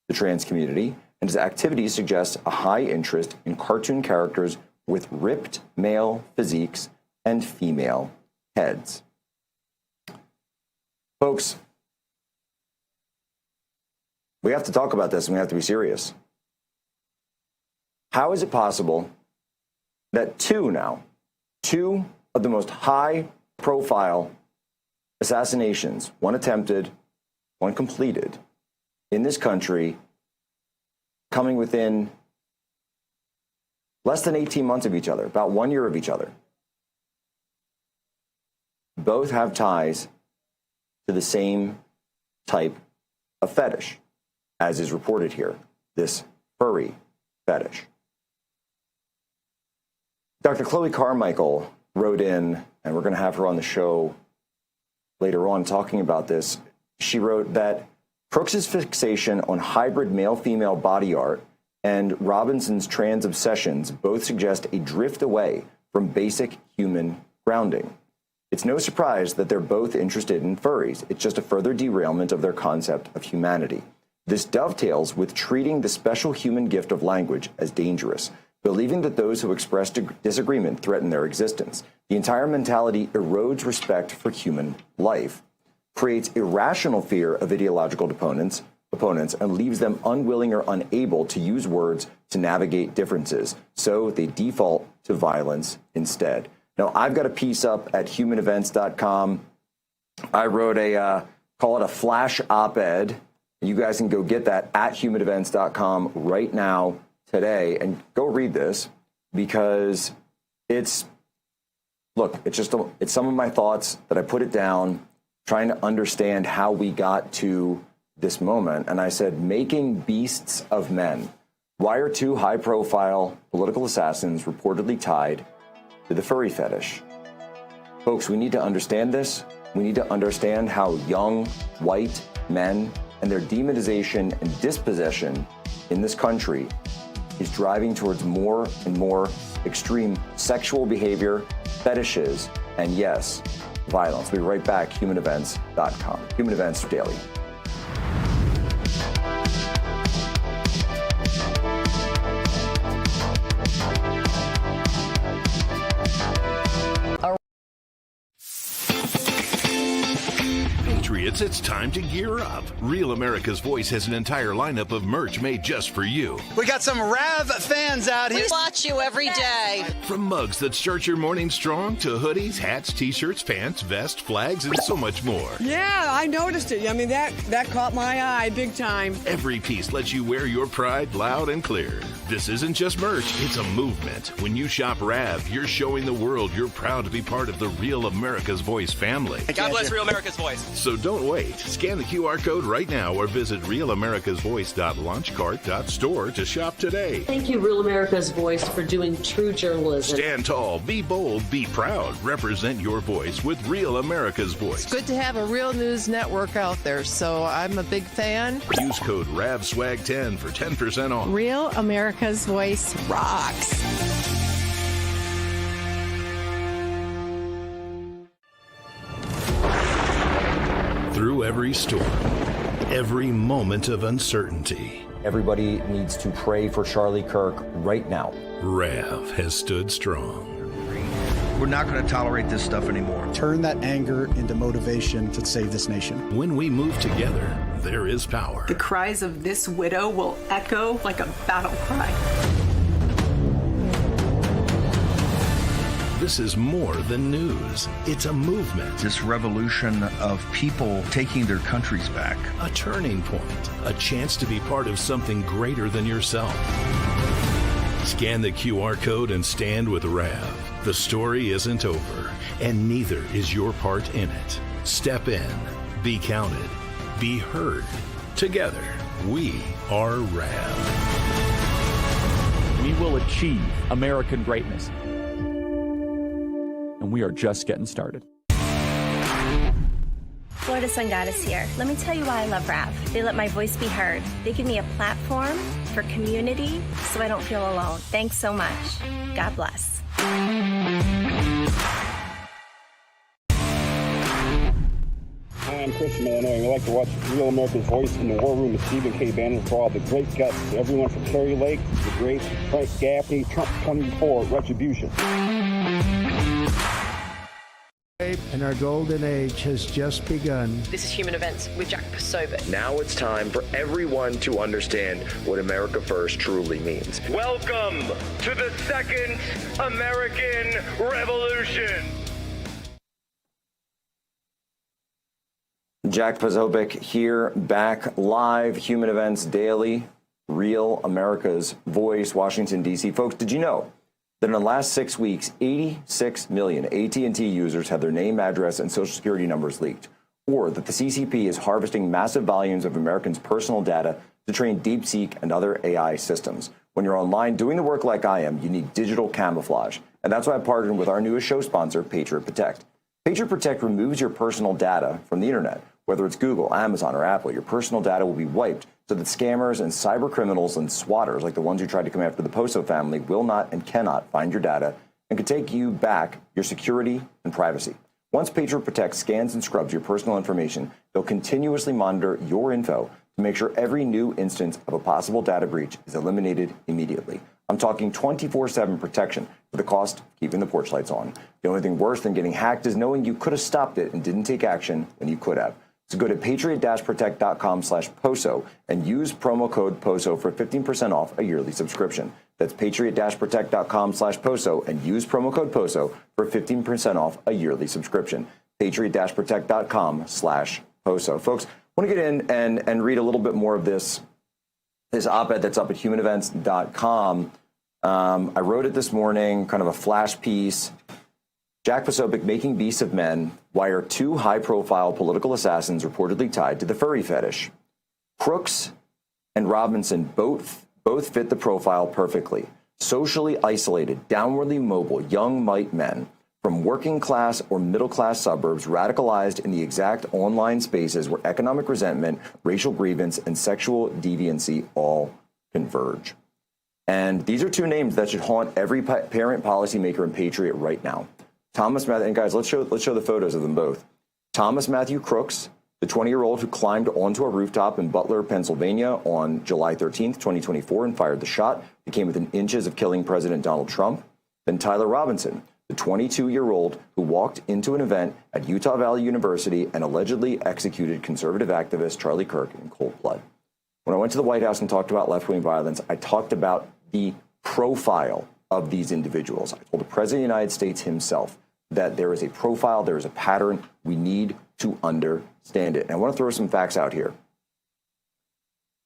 the trans community, and his activities suggest a high interest in cartoon characters with ripped male physiques and female heads. Folks, we have to talk about this and we have to be serious. How is it possible that two of the most high-profile assassinations, one attempted, one completed, in this country, coming within less than 18 months of each other, about 1 year of each other, both have ties to the same type of fetish, as is reported here, this furry fetish. Dr. Chloe Carmichael wrote in, and we're going to have her on the show later on talking about this. She wrote that Crooks' fixation on hybrid male-female body art and Robinson's trans obsessions both suggest a drift away from basic human grounding. It's no surprise that they're both interested in furries. It's just a further derailment of their concept of humanity. This dovetails with treating the special human gift of language as dangerous, believing that those who express disagreement threaten their existence. The entire mentality erodes respect for human life, creates irrational fear of ideological opponents, and leaves them unwilling or unable to use words to navigate differences. So they default to violence instead. Now, I've got a piece up at humanevents.com. I wrote call it a flash op-ed. You guys can go get that at humanevents.com right now, today, and go read this, because it's some of my thoughts that I put it down, trying to understand how we got to this moment. And I said, making beasts of men. Why are two high-profile political assassins reportedly tied to the furry fetish? Folks, we need to understand this. We need to understand how young white men and their demonization and dispossession in this country is driving towards more and more extreme sexual behavior, fetishes, and yes, violence. We'll be right back, humanevents.com. Human Events Daily. It's time to gear up. Real America's Voice has an entire lineup of merch made just for you. We got some Rav fans out here. We watch you every day. From mugs that start your morning strong to hoodies, hats, t-shirts, pants, vests, flags, and so much more. Yeah, I noticed it. I mean, that caught my eye big time. Every piece lets you wear your pride loud and clear. This isn't just merch, it's a movement. When you shop Rav, you're showing the world you're proud to be part of the Real America's Voice family. God bless Real America's Voice. So don't wait. Scan the QR code right now or visit realamericasvoice.launchcart.store to shop today. Thank you, Real America's Voice, for doing true journalism. Stand tall, be bold, be proud. Represent your voice with Real America's Voice. It's good to have a real news network out there, so I'm a big fan. Use code RAVSWAG10 for 10% off. Real America's Voice rocks. Through every storm, every moment of uncertainty, everybody needs to pray for Charlie Kirk right now. Rav has stood strong. We're not going to tolerate this stuff anymore. Turn that anger into motivation to save this nation. When we move together, there is power. The cries of this widow will echo like a battle cry. This is more than news. It's a movement. This revolution of people taking their countries back. A turning point. A chance to be part of something greater than yourself. Scan the QR code and stand with Rav. The story isn't over, and neither is your part in it. Step in, be counted, be heard. Together, we are RAV. We will achieve American greatness. And we are just getting started. Florida Sun Goddess here. Let me tell you why I love RAV. They let my voice be heard. They give me a platform for community so I don't feel alone. Thanks so much. God bless. Hi, I'm Chris from Illinois, and we like to watch Real America's Voice in the War Room with Stephen K. Bannon for all the great guts. Everyone from Kerry Lake, the great Frank Gaffney, Trump 24, Retribution. And our golden age has just begun. This is Human Events with Jack Posobiec. Now it's time for everyone to understand what America First truly means. Welcome to the Second American Revolution. Jack Posobiec here, back live, Human Events Daily, Real America's Voice, Washington, D.C. Folks, did you know that in the last 6 weeks, 86 million AT&T users had their name, address, and social security numbers leaked? Or that the CCP is harvesting massive volumes of Americans' personal data to train DeepSeek and other AI systems? When you're online doing the work like I am, you need digital camouflage. And that's why I partnered with our newest show sponsor, Patriot Protect. Patriot Protect removes your personal data from the internet. Whether it's Google, Amazon, or Apple, your personal data will be wiped so that scammers and cyber criminals and swatters, like the ones who tried to come after the Poso family, will not and cannot find your data and can take you back your security and privacy. Once Patriot Protect scans and scrubs your personal information, they'll continuously monitor your info to make sure every new instance of a possible data breach is eliminated immediately. I'm talking 24/7 protection for the cost of keeping the porch lights on. The only thing worse than getting hacked is knowing you could have stopped it and didn't take action when you could have. So go to patriot-protect.com/POSO and use promo code POSO for 15% off a yearly subscription. That's patriot-protect.com/POSO and use promo code POSO for 15% off a yearly subscription. patriot-protect.com/POSO. Folks, I want to get in and read a little bit more of this op-ed that's up at humanevents.com. I wrote it this morning, kind of a flash piece. Jack Posobiec making beasts of men. Why are two high-profile political assassins reportedly tied to the furry fetish? Crooks and Robinson both fit the profile perfectly. Socially isolated, downwardly mobile, young white men from working-class or middle-class suburbs radicalized in the exact online spaces where economic resentment, racial grievance, and sexual deviancy all converge. And these are two names that should haunt every parent, policymaker, and patriot right now. Thomas Matthew, and guys, let's show the photos of them both. Thomas Matthew Crooks, the 20-year-old who climbed onto a rooftop in Butler, Pennsylvania on July 13th, 2024, and fired the shot that came within inches of killing President Donald Trump. Then Tyler Robinson, the 22-year-old who walked into an event at Utah Valley University and allegedly executed conservative activist Charlie Kirk in cold blood. When I went to the White House and talked about left-wing violence, I talked about the profile of these individuals. I told the President of the United States himself that there is a profile, there is a pattern. We need to understand it. And I want to throw some facts out here.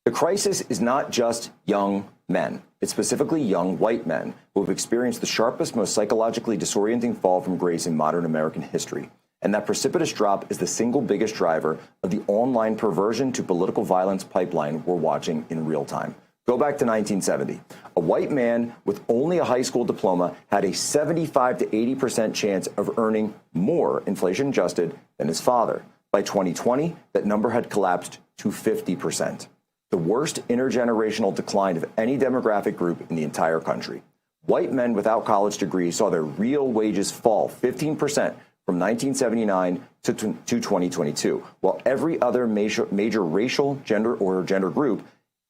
The crisis is not just young men. It's specifically young white men who have experienced the sharpest, most psychologically disorienting fall from grace in modern American history. And that precipitous drop is the single biggest driver of the online perversion to political violence pipeline we're watching in real time. Go back to 1970. A white man with only a high school diploma had a 75 to 80% chance of earning more, inflation adjusted, than his father. By 2020, that number had collapsed to 50%. The worst intergenerational decline of any demographic group in the entire country. White men without college degrees saw their real wages fall 15% from 1979 to 2022, while every other major racial, gender group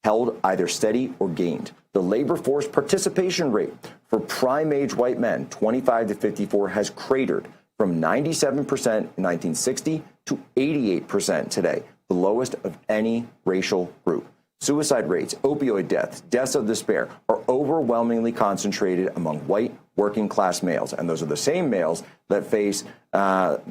held either steady or gained. The labor force participation rate for prime-age white men, 25 to 54, has cratered from 97% in 1960 to 88% today, the lowest of any racial group. Suicide rates, opioid deaths, deaths of despair are overwhelmingly concentrated among white working-class males, and those are the same males that face,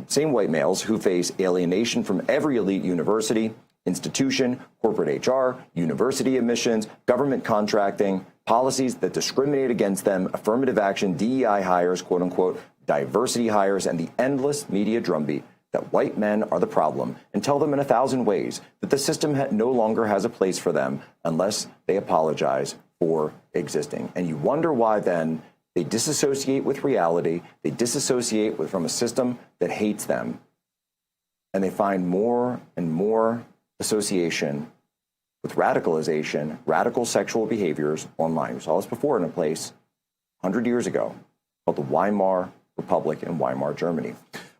same white males who face alienation from every elite university, institution, corporate HR, university admissions, government contracting, policies that discriminate against them, affirmative action, DEI hires, quote unquote, diversity hires, and the endless media drumbeat that white men are the problem, and tell them in 1,000 ways that the system no longer has a place for them unless they apologize for existing. And you wonder why then they disassociate with reality, they disassociate from a system that hates them, and they find more and more association with radicalization, radical sexual behaviors online. We saw this before in a place 100 years ago called the Weimar Republic in Weimar, Germany.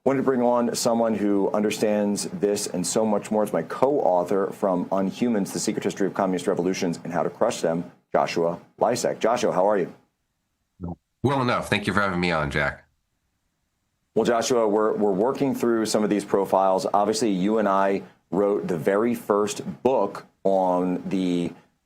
Wanted to bring on someone who understands this and so much more as my co-author from Unhumans, The Secret History of Communist Revolutions and How to Crush Them, Joshua Lisek. Joshua, how are you? Well enough. Thank you for having me on, Jack. Well, Joshua, we're working through some of these profiles. Obviously, you and I wrote the very first book on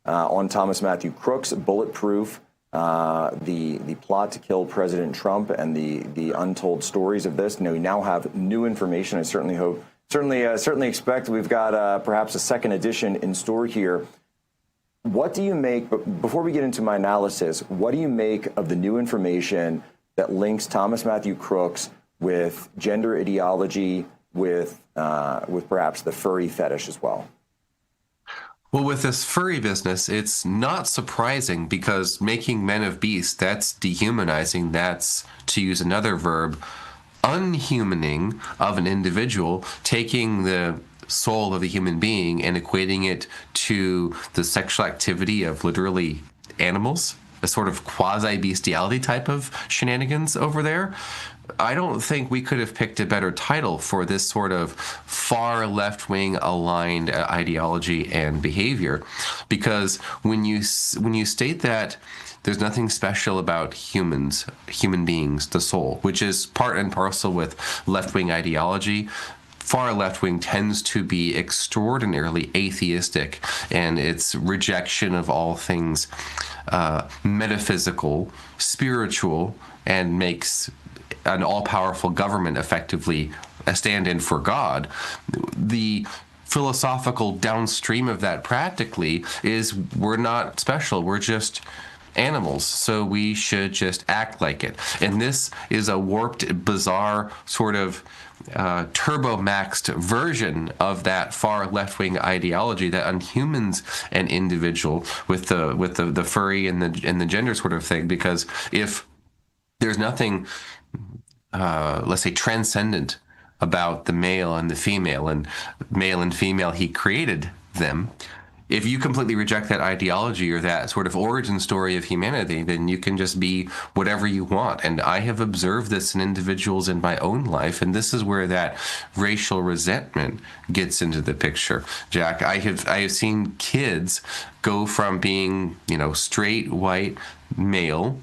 on Thomas Matthew Crooks, Bulletproof, the plot to kill President Trump, and the untold stories of this. We now have new information. I certainly expect we've got perhaps a second edition in store here. What do you make, before we get into my analysis, what do you make of the new information that links Thomas Matthew Crooks with gender ideology, with perhaps the furry fetish as well? Well, with this furry business, it's not surprising because making men of beasts, that's dehumanizing. That's, to use another verb, unhumaning of an individual, taking the soul of a human being and equating it to the sexual activity of literally animals, a sort of quasi-bestiality type of shenanigans over there. I don't think we could have picked a better title for this sort of far left-wing aligned ideology and behavior, because when you state that there's nothing special about human beings, the soul, which is part and parcel with left-wing ideology, far left-wing tends to be extraordinarily atheistic, and its rejection of all things metaphysical, spiritual, and makes an all-powerful government effectively a stand-in for God. The philosophical downstream of that practically is we're not special, we're just animals, so we should just act like it. And this is a warped, bizarre, sort of turbo-maxed version of that far left-wing ideology that unhumans an individual with the furry and the gender sort of thing. Because if there's nothing, let's say, transcendent about the male and female, he created them. If you completely reject that ideology or that sort of origin story of humanity, then you can just be whatever you want. And I have observed this in individuals in my own life, and this is where that racial resentment gets into the picture. Jack, I have seen kids go from being, straight white male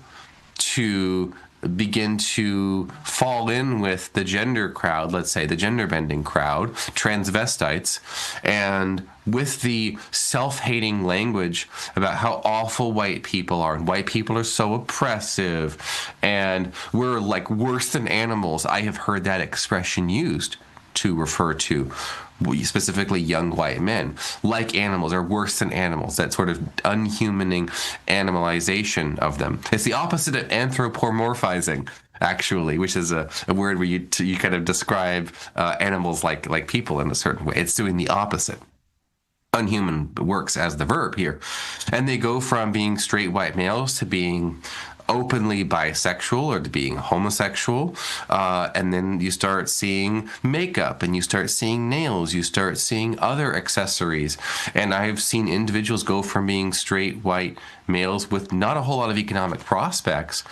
to begin to fall in with the gender crowd, let's say the gender bending crowd, transvestites, and with the self-hating language about how awful white people are, and white people are so oppressive, and we're like worse than animals. I have heard that expression used to refer to specifically young white men, like animals, or worse than animals, that sort of unhumaning animalization of them. It's the opposite of anthropomorphizing, actually, which is a word where you kind of describe animals like people in a certain way. It's doing the opposite. Unhuman works as the verb here. And they go from being straight white males to being openly bisexual or to being homosexual, and then you start seeing makeup, and you start seeing nails, you start seeing other accessories. And I've seen individuals go from being straight white males with not a whole lot of economic prospects,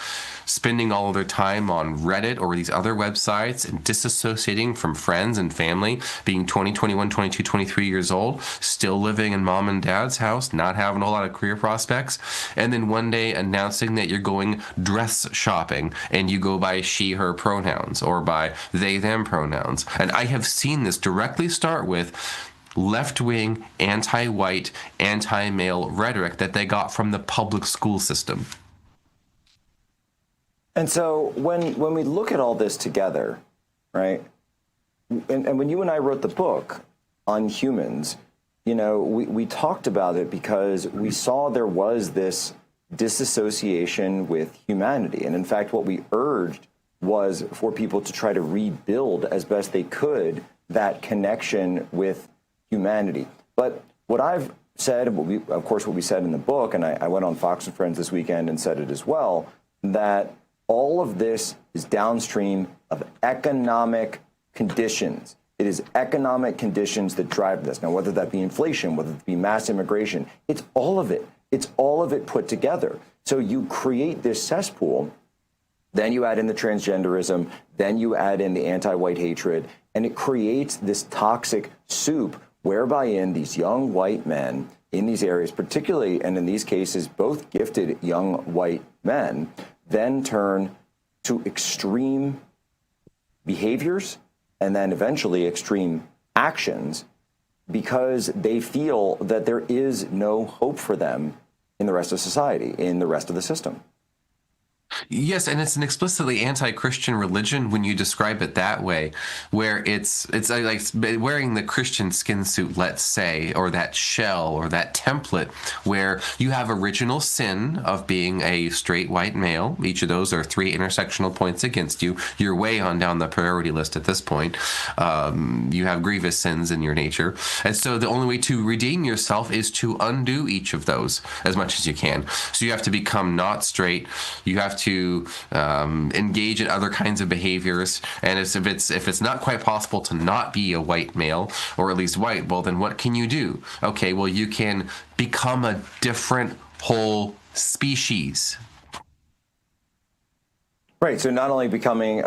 spending all of their time on Reddit or these other websites and disassociating from friends and family, being 20, 21, 22, 23 years old, still living in mom and dad's house, not having a whole lot of career prospects, and then one day announcing that you're going dress shopping and you go by she, her pronouns or by they, them pronouns. And I have seen this directly start with left-wing, anti-white, anti-male rhetoric that they got from the public school system. And so when we look at all this together, right, and when you and I wrote the book Unhumans, we talked about it because we saw there was this disassociation with humanity. And in fact, what we urged was for people to try to rebuild as best they could that connection with humanity. But what I've said, what we said in the book, and I went on Fox and Friends this weekend and said it as well, that all of this is downstream of economic conditions. It is economic conditions that drive this. Now, whether that be inflation, whether it be mass immigration, it's all of it. It's all of it put together. So you create this cesspool, then you add in the transgenderism, then you add in the anti-white hatred, and it creates this toxic soup whereby in these young white men in these areas, particularly, and in these cases, both gifted young white men, then turn to extreme behaviors and then eventually extreme actions because they feel that there is no hope for them in the rest of society, in the rest of the system. Yes, and it's an explicitly anti-Christian religion when you describe it that way, where it's like wearing the Christian skin suit, let's say, or that shell or that template where you have original sin of being a straight white male. Each of those are 3 intersectional points against you. You're way on down the priority list at this point. You have grievous sins in your nature. And so the only way to redeem yourself is to undo each of those as much as you can. So you have to become not straight. You have to engage in other kinds of behaviors, and if it's not quite possible to not be a white male, or at least white, well, then what can you do? Okay, well, you can become a different whole species. Right, so not only becoming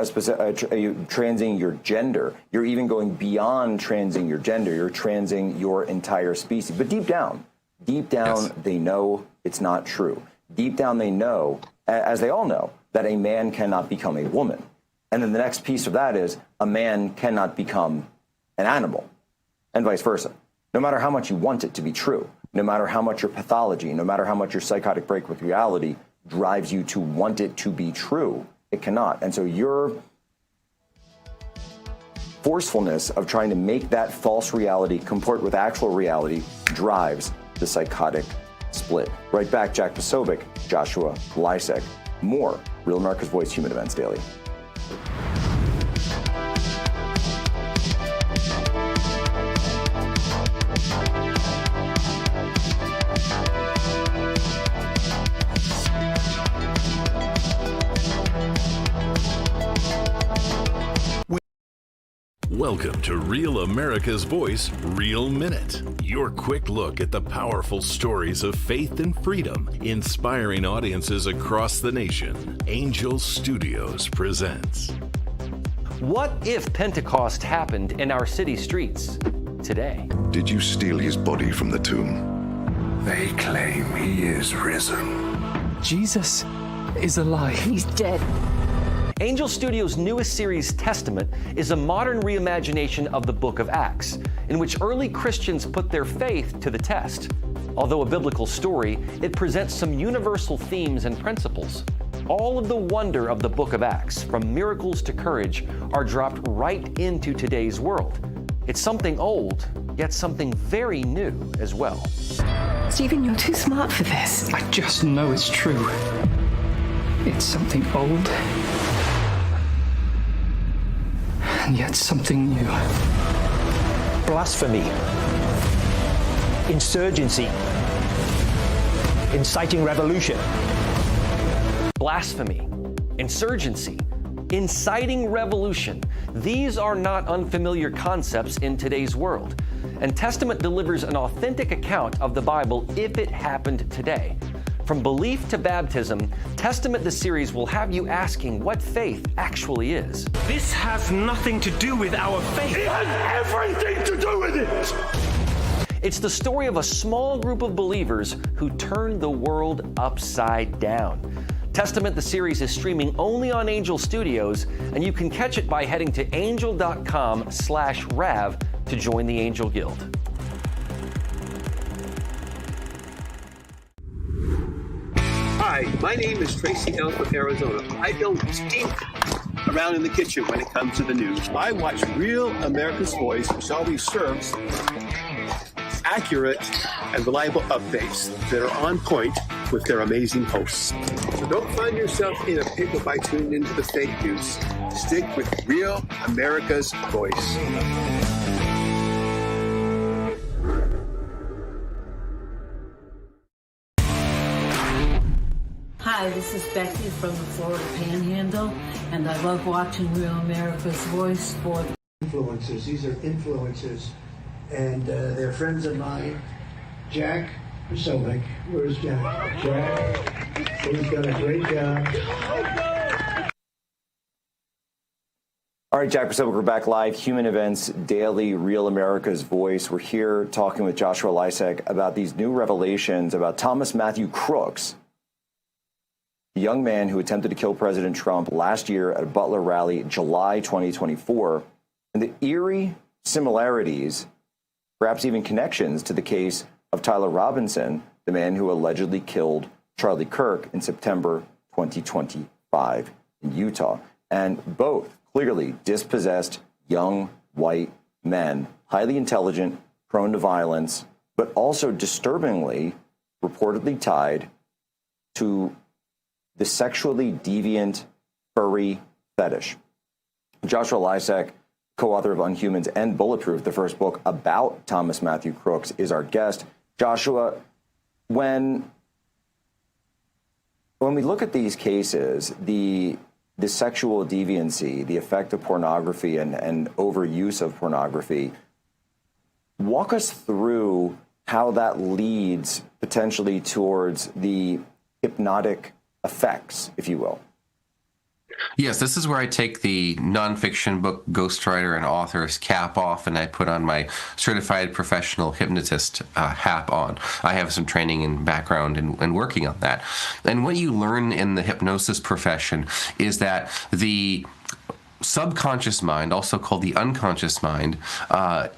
transing your gender, you're even going beyond transing your gender, you're transing your entire species. But deep down, yes, they know it's not true. Deep down, they know, as they all know, that a man cannot become a woman. And then the next piece of that is a man cannot become an animal, and vice versa. No matter how much you want it to be true, no matter how much your pathology, no matter how much your psychotic break with reality drives you to want it to be true, it cannot. And so your forcefulness of trying to make that false reality comport with actual reality drives the psychotic split. Right back, Jack Posobiec, Joshua Lysek. More Real America's Voice Human Events Daily. Welcome to Real America's Voice, Real Minute. Your quick look at the powerful stories of faith and freedom, inspiring audiences across the nation. Angel Studios presents. What if Pentecost happened in our city streets today? Did you steal his body from the tomb? They claim he is risen. Jesus is alive. He's dead. Angel Studios' newest series, Testament, is a modern reimagination of the book of Acts, in which early Christians put their faith to the test. Although a biblical story, it presents some universal themes and principles. All of the wonder of the book of Acts, from miracles to courage, are dropped right into today's world. It's something old, yet something very new as well. Stephen, you're too smart for this. I just know it's true. It's something old, and yet something new. Blasphemy, insurgency, inciting revolution. Blasphemy, insurgency, inciting revolution. These are not unfamiliar concepts in today's world. And Testament delivers an authentic account of the Bible if it happened today. From belief to baptism, Testament the series will have you asking what faith actually is. This has nothing to do with our faith. It has everything to do with it. It's the story of a small group of believers who turned the world upside down. Testament the series is streaming only on Angel Studios, and you can catch it by heading to angel.com/Rav to join the Angel Guild. Hi, my name is Tracy L. from Arizona. I don't stink around in the kitchen when it comes to the news. I watch Real America's Voice, which always serves accurate and reliable updates that are on point with their amazing hosts. So don't find yourself in a pickle by tuning into the fake news. Stick with Real America's Voice. Hi, this is Becky from the Florida Panhandle, and I love watching Real America's Voice for the influencers. These are influencers, and they're friends of mine. Jack Posobiec. Where's Jack? Jack, he's done a great job. All right, Jack Posobiec, we're back live. Human Events Daily, Real America's Voice. We're here talking with Joshua Lisek about these new revelations about Thomas Matthew Crooks, the young man who attempted to kill President Trump last year at a Butler rally, July 2024, and the eerie similarities, perhaps even connections, to the case of Tyler Robinson, the man who allegedly killed Charlie Kirk in September 2025 in Utah. And both clearly dispossessed young white men, highly intelligent, prone to violence, but also disturbingly reportedly tied to the sexually deviant furry fetish. Joshua Lisek, co-author of Unhumans and Bulletproof, the first book about Thomas Matthew Crooks, is our guest. Joshua, when we look at these cases, the sexual deviancy, the effect of pornography and overuse of pornography, walk us through how that leads potentially towards the hypnotic effects, if you will. Yes, this is where I take the nonfiction book ghostwriter and author's cap off, and I put on my certified professional hypnotist hat on. I have some training and background in working on that. And what you learn in the hypnosis profession is that the subconscious mind, also called the unconscious mind,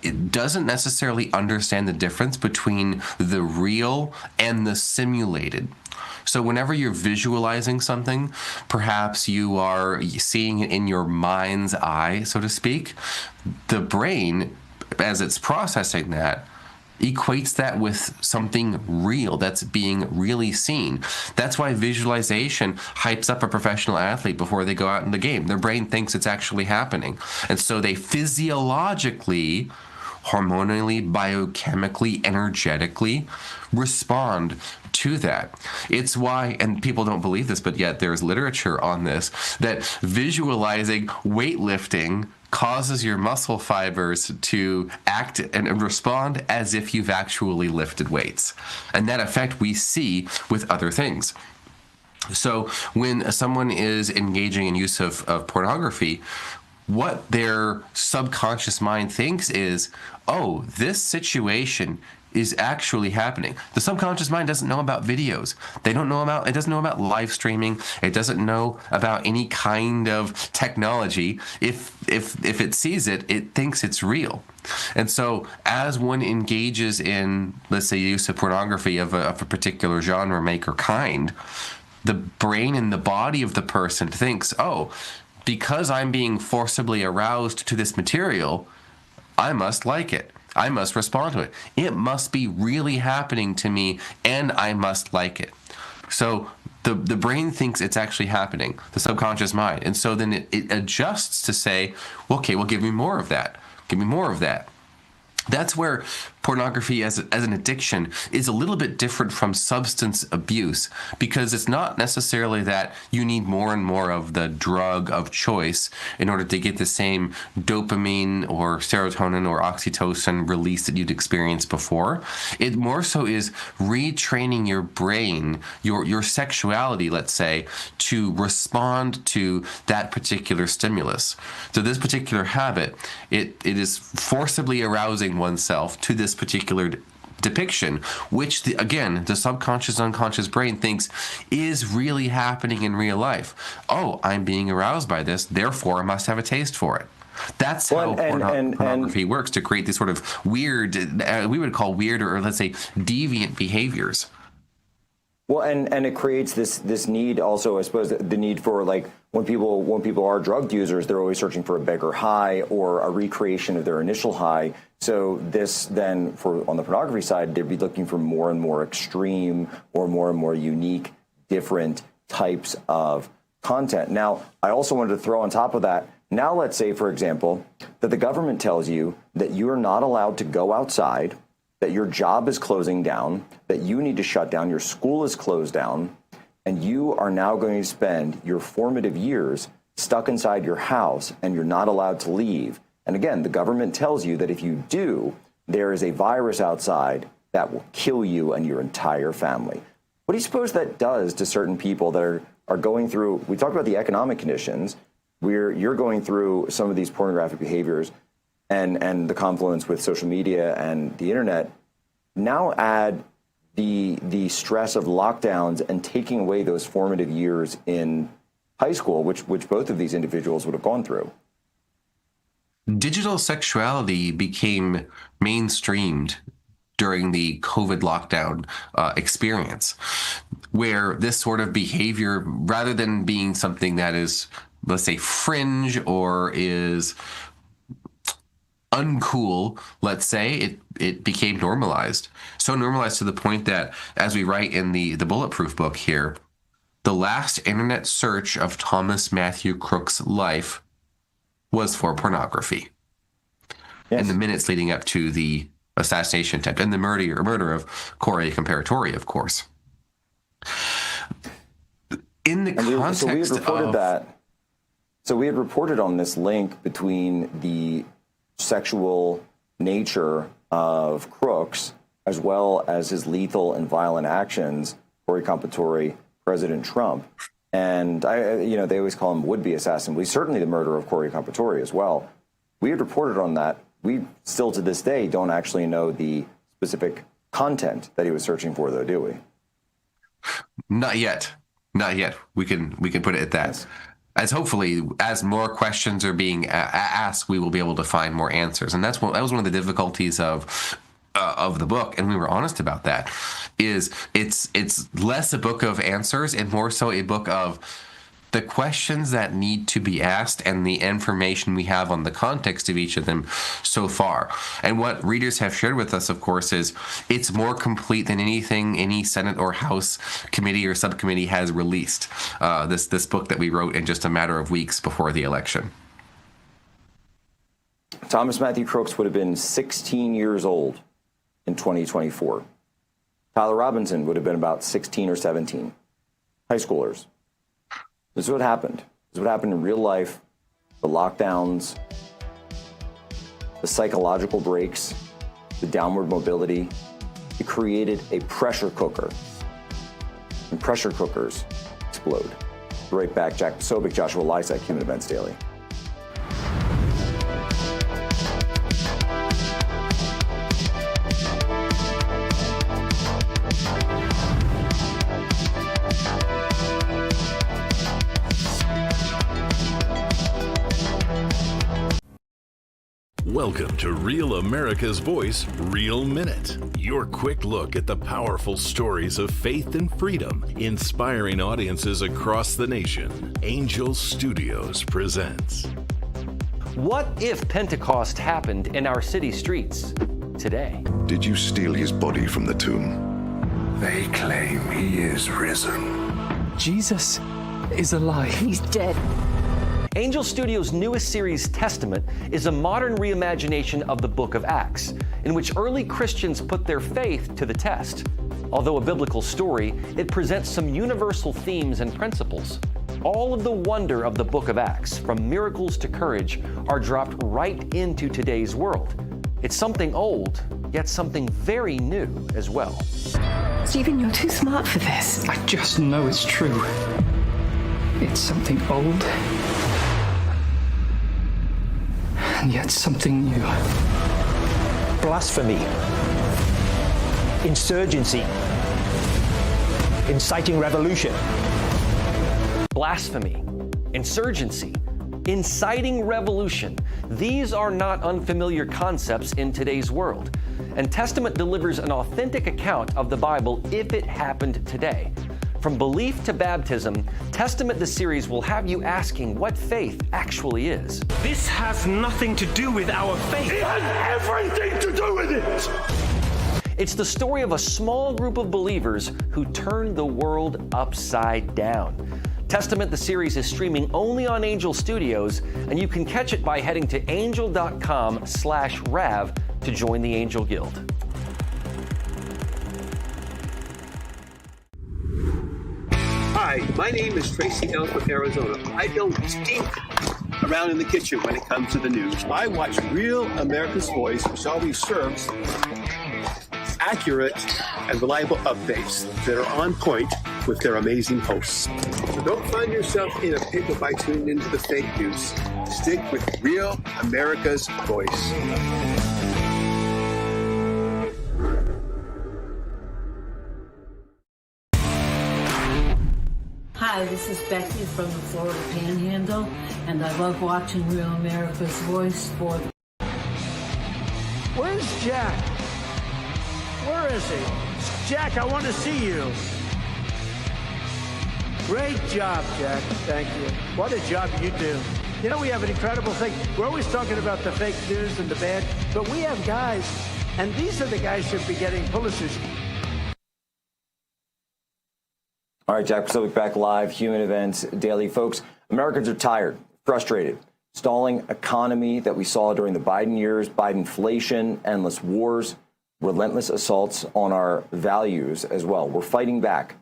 it doesn't necessarily understand the difference between the real and the simulated. So whenever you're visualizing something, perhaps you are seeing it in your mind's eye, so to speak, the brain, as it's processing that, equates that with something real that's being really seen. That's why visualization hypes up a professional athlete before they go out in the game. Their brain thinks it's actually happening. And so they physiologically, hormonally, biochemically, energetically respond to that. It's why, and people don't believe this, but yet there's literature on this, that visualizing weightlifting causes your muscle fibers to act and respond as if you've actually lifted weights. And that effect we see with other things. So when someone is engaging in use of pornography, what their subconscious mind thinks is, oh, this situation is actually happening. The subconscious mind doesn't know about videos. It doesn't know about live streaming. It doesn't know about any kind of technology. If it sees it, it thinks it's real. And so as one engages in, let's say, use of pornography of a particular genre, make, or kind, the brain and the body of the person thinks, oh, because I'm being forcibly aroused to this material, I must like it. I must respond to it. It must be really happening to me, and I must like it. So the brain thinks it's actually happening, the subconscious mind. And so then it adjusts to say, okay, well, give me more of that. Give me more of that. That's where pornography as an addiction is a little bit different from substance abuse, because it's not necessarily that you need more and more of the drug of choice in order to get the same dopamine or serotonin or oxytocin release that you'd experienced before. It more so is retraining your brain, your sexuality, let's say, to respond to that particular stimulus. So this particular habit, it is forcibly arousing oneself to this particular depiction, which the subconscious, unconscious brain thinks is really happening in real life. Oh, I'm being aroused by this, therefore I must have a taste for it. That's how pornography works, to create these sort of weird, we would call weird, or let's say deviant behaviors. Well, and it creates this need also, I suppose, the need for, like, when people are drug users, they're always searching for a bigger high or a recreation of their initial high. So this then, on the pornography side, they'd be looking for more and more extreme or more unique, different types of content. Now, I also wanted to throw on top of that, now let's say, for example, that the government tells you that you're not allowed to go outside, that your job is closing down, that you need to shut down, your school is closed down, and you are now going to spend your formative years stuck inside your house and you're not allowed to leave. And again, the government tells you that if you do, there is a virus outside that will kill you and your entire family. What do you suppose that does to certain people that are going through, we talked about the economic conditions, where you're going through some of these pornographic behaviors and the confluence with social media and the internet, now add the stress of lockdowns and taking away those formative years in high school, which both of these individuals would have gone through. Digital sexuality became mainstreamed during the COVID lockdown experience, where this sort of behavior, rather than being something that is, let's say, fringe or is uncool, let's say, it became normalized. So normalized to the point that, as we write in the Bulletproof book here, the last internet search of Thomas Matthew Crook's life was for pornography. Yes. In the minutes leading up to the assassination attempt and the murder of Corey Comparatori, of course. In the context so we had reported that. So we had reported on this link between the sexual nature of Crooks as well as his lethal and violent actions, Corey Comparatori, President Trump. And they always call him would-be assassin. We certainly the murder of Corey Comparatori as well. We had reported on that. We still to this day don't actually know the specific content that he was searching for, though, do we? Not yet. Not yet. We can put it at that. Yes. As hopefully, as more questions are being asked, we will be able to find more answers. And that was one of the difficulties of the book, and we were honest about that. Is it's less a book of answers and more so a book of the questions that need to be asked and the information we have on the context of each of them so far. And what readers have shared with us, of course, is it's more complete than anything any Senate or House committee or subcommittee has released. This book that we wrote in just a matter of weeks before the election. Thomas Matthew Crooks would have been 16 years old in 2024. Tyler Robinson would have been about 16 or 17. High schoolers. This is what happened. This is what happened in real life. The lockdowns, the psychological breaks, the downward mobility. It created a pressure cooker. And pressure cookers explode. Right back, Jack Posobiec, Joshua Lysak, Human Events Daily. Welcome to Real America's Voice, Real Minute. Your quick look at the powerful stories of faith and freedom, inspiring audiences across the nation. Angel Studios presents. What if Pentecost happened in our city streets today? Did you steal his body from the tomb? They claim he is risen. Jesus is alive. He's dead. Angel Studios' newest series, Testament, is a modern reimagination of the book of Acts, in which early Christians put their faith to the test. Although a biblical story, it presents some universal themes and principles. All of the wonder of the book of Acts, from miracles to courage, are dropped right into today's world. It's something old, yet something very new as well. Stephen, you're too smart for this. I just know it's true. It's something old, and yet something new. Blasphemy, insurgency, inciting revolution. Blasphemy, insurgency, inciting revolution. These are not unfamiliar concepts in today's world. And Testament delivers an authentic account of the Bible if it happened today. From belief to baptism, Testament the series will have you asking what faith actually is. This has nothing to do with our faith. It has everything to do with it! It's the story of a small group of believers who turned the world upside down. Testament the series is streaming only on Angel Studios, and you can catch it by heading to angel.com/Rav to join the Angel Guild. Hi, my name is Tracy L. from Arizona. I don't stink around in the kitchen when it comes to the news. I watch Real America's Voice, which always serves accurate and reliable updates that are on point with their amazing hosts. So don't find yourself in a pickle by tuning into the fake news. Stick with Real America's Voice. Hi, this is Becky from the Florida Panhandle, and I love watching Real America's Voice for the... Where's Jack? Where is he? Jack, I want to see you. Great job, Jack. Thank you. What a job you do. You know, we have an incredible thing. We're always talking about the fake news and the bad, but we have guys, and these are the guys who should be getting Pulitzers. All right, Jack Posobiec back live, Human Events Daily. Folks, Americans are tired, frustrated. Stalling economy that we saw during the Biden years, Bidenflation, endless wars, relentless assaults on our values as well. We're fighting back.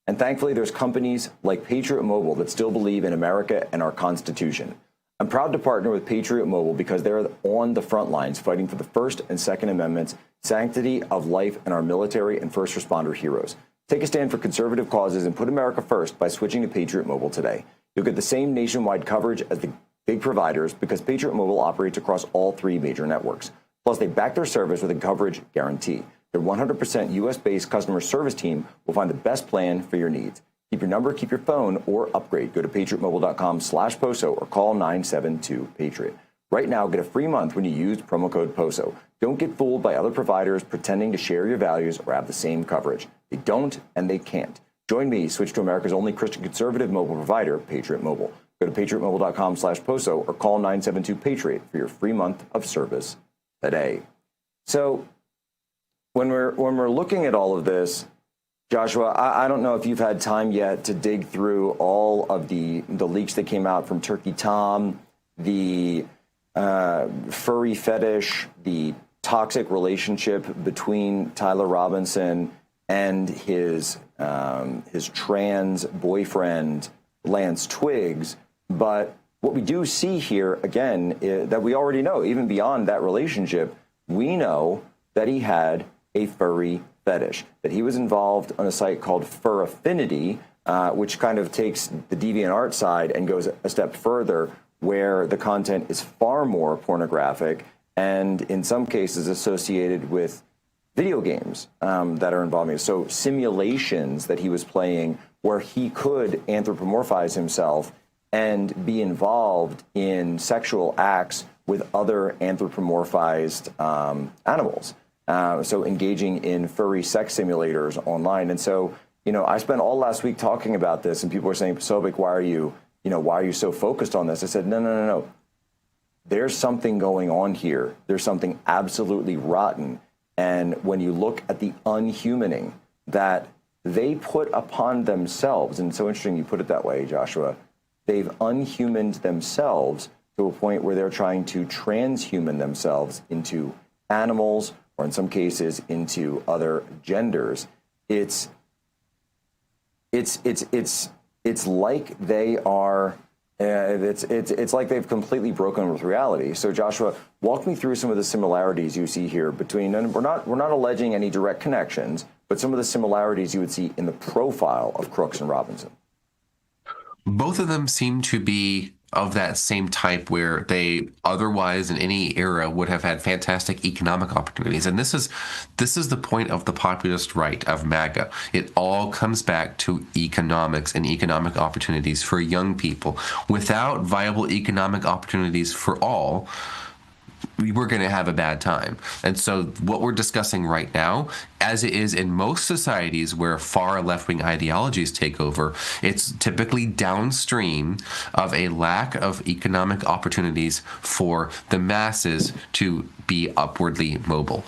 And thankfully, there's companies like Patriot Mobile that still believe in America and our Constitution. I'm proud to partner with Patriot Mobile because they're on the front lines fighting for the First and Second Amendments, sanctity of life, and our military and first responder heroes. Take a stand for conservative causes and put America first by switching to Patriot Mobile today. You'll get the same nationwide coverage as the big providers because Patriot Mobile operates across all three major networks. Plus, they back their service with a coverage guarantee. Their 100% U.S.-based customer service team will find the best plan for your needs. Keep your number, keep your phone, or upgrade. Go to patriotmobile.com/POSO or call 972-PATRIOT. Right now, get a free month when you use promo code POSO. Don't get fooled by other providers pretending to share your values or have the same coverage. They don't and they can't. Join me, switch to America's only Christian conservative mobile provider, Patriot Mobile. Go to patriotmobile.com/POSO or call 972-PATRIOT for your free month of service today. So when we're looking at all of this, Joshua, I don't know if you've had time yet to dig through all of the leaks that came out from Turkey Tom, the furry fetish, the toxic relationship between Tyler Robinson and his trans boyfriend, Lance Twiggs. But what we do see here, again, that we already know, even beyond that relationship, we know that he had a furry fetish, that he was involved on a site called Fur Affinity, which kind of takes the DeviantArt side and goes a step further, where the content is far more pornographic and in some cases associated with video games that are involving. So simulations that he was playing where he could anthropomorphize himself and be involved in sexual acts with other anthropomorphized animals. So engaging in furry sex simulators online. And so, you know, I spent all last week talking about this, and people were saying, Posobiec, why are you so focused on this? I said, no. There's something going on here. There's something absolutely rotten. And when you look at the unhumaning that they put upon themselves, and it's so interesting you put it that way, Joshua, they've unhumaned themselves to a point where they're trying to transhuman themselves into animals, or in some cases into other genders. It's like they are. It's like they've completely broken with reality. So, Joshua, walk me through some of the similarities you see here between, and we're not alleging any direct connections, but some of the similarities you would see in the profile of Crooks and Robinson. Both of them seem to be of that same type where they otherwise in any era would have had fantastic economic opportunities. And this is the point of the populist right of MAGA. It all comes back to economics and economic opportunities for young people. Without viable economic opportunities for all, we're going to have a bad time. And so what we're discussing right now, as it is in most societies where far left-wing ideologies take over, it's typically downstream of a lack of economic opportunities for the masses to be upwardly mobile.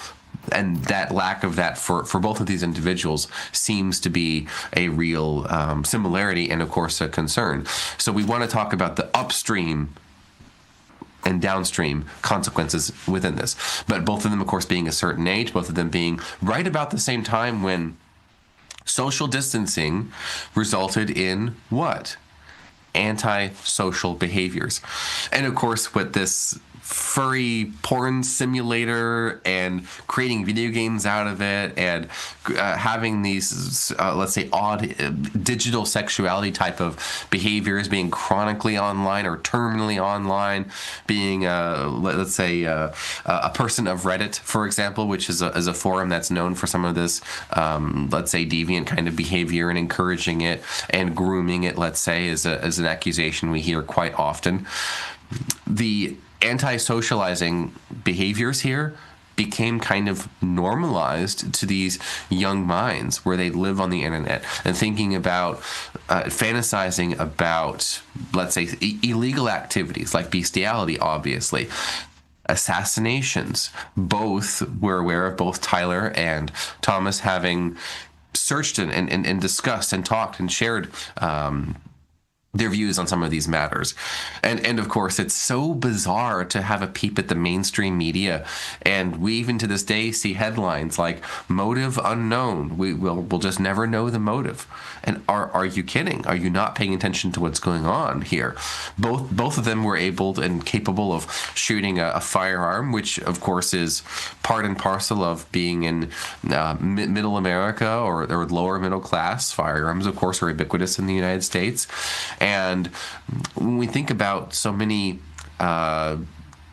And that lack of that for both of these individuals seems to be a real similarity and, of course, a concern. So we want to talk about the upstream and downstream consequences within this. But both of them, of course, being a certain age, both of them being right about the same time when social distancing resulted in what? Anti-social behaviors. And of course, with this furry porn simulator and creating video games out of it and having these, let's say, odd digital sexuality type of behaviors, being chronically online or terminally online, being, let's say, a person of Reddit, for example, which is a forum that's known for some of this, let's say, deviant kind of behavior and encouraging it and grooming it, let's say, is an accusation we hear quite often. The anti-socializing behaviors here became kind of normalized to these young minds where they live on the internet and thinking about fantasizing about, let's say, illegal activities like bestiality, obviously, assassinations. Both we're aware of, both Tyler and Thomas having searched and discussed and talked and shared their views on some of these matters. And of course, it's so bizarre to have a peep at the mainstream media. And we even to this day see headlines like motive unknown. We'll just never know the motive. And are you kidding? Are you not paying attention to what's going on here? Both of them were able and capable of shooting a firearm, which of course is part and parcel of being in middle America or lower middle class. Firearms, of course, are ubiquitous in the United States. And when we think about so many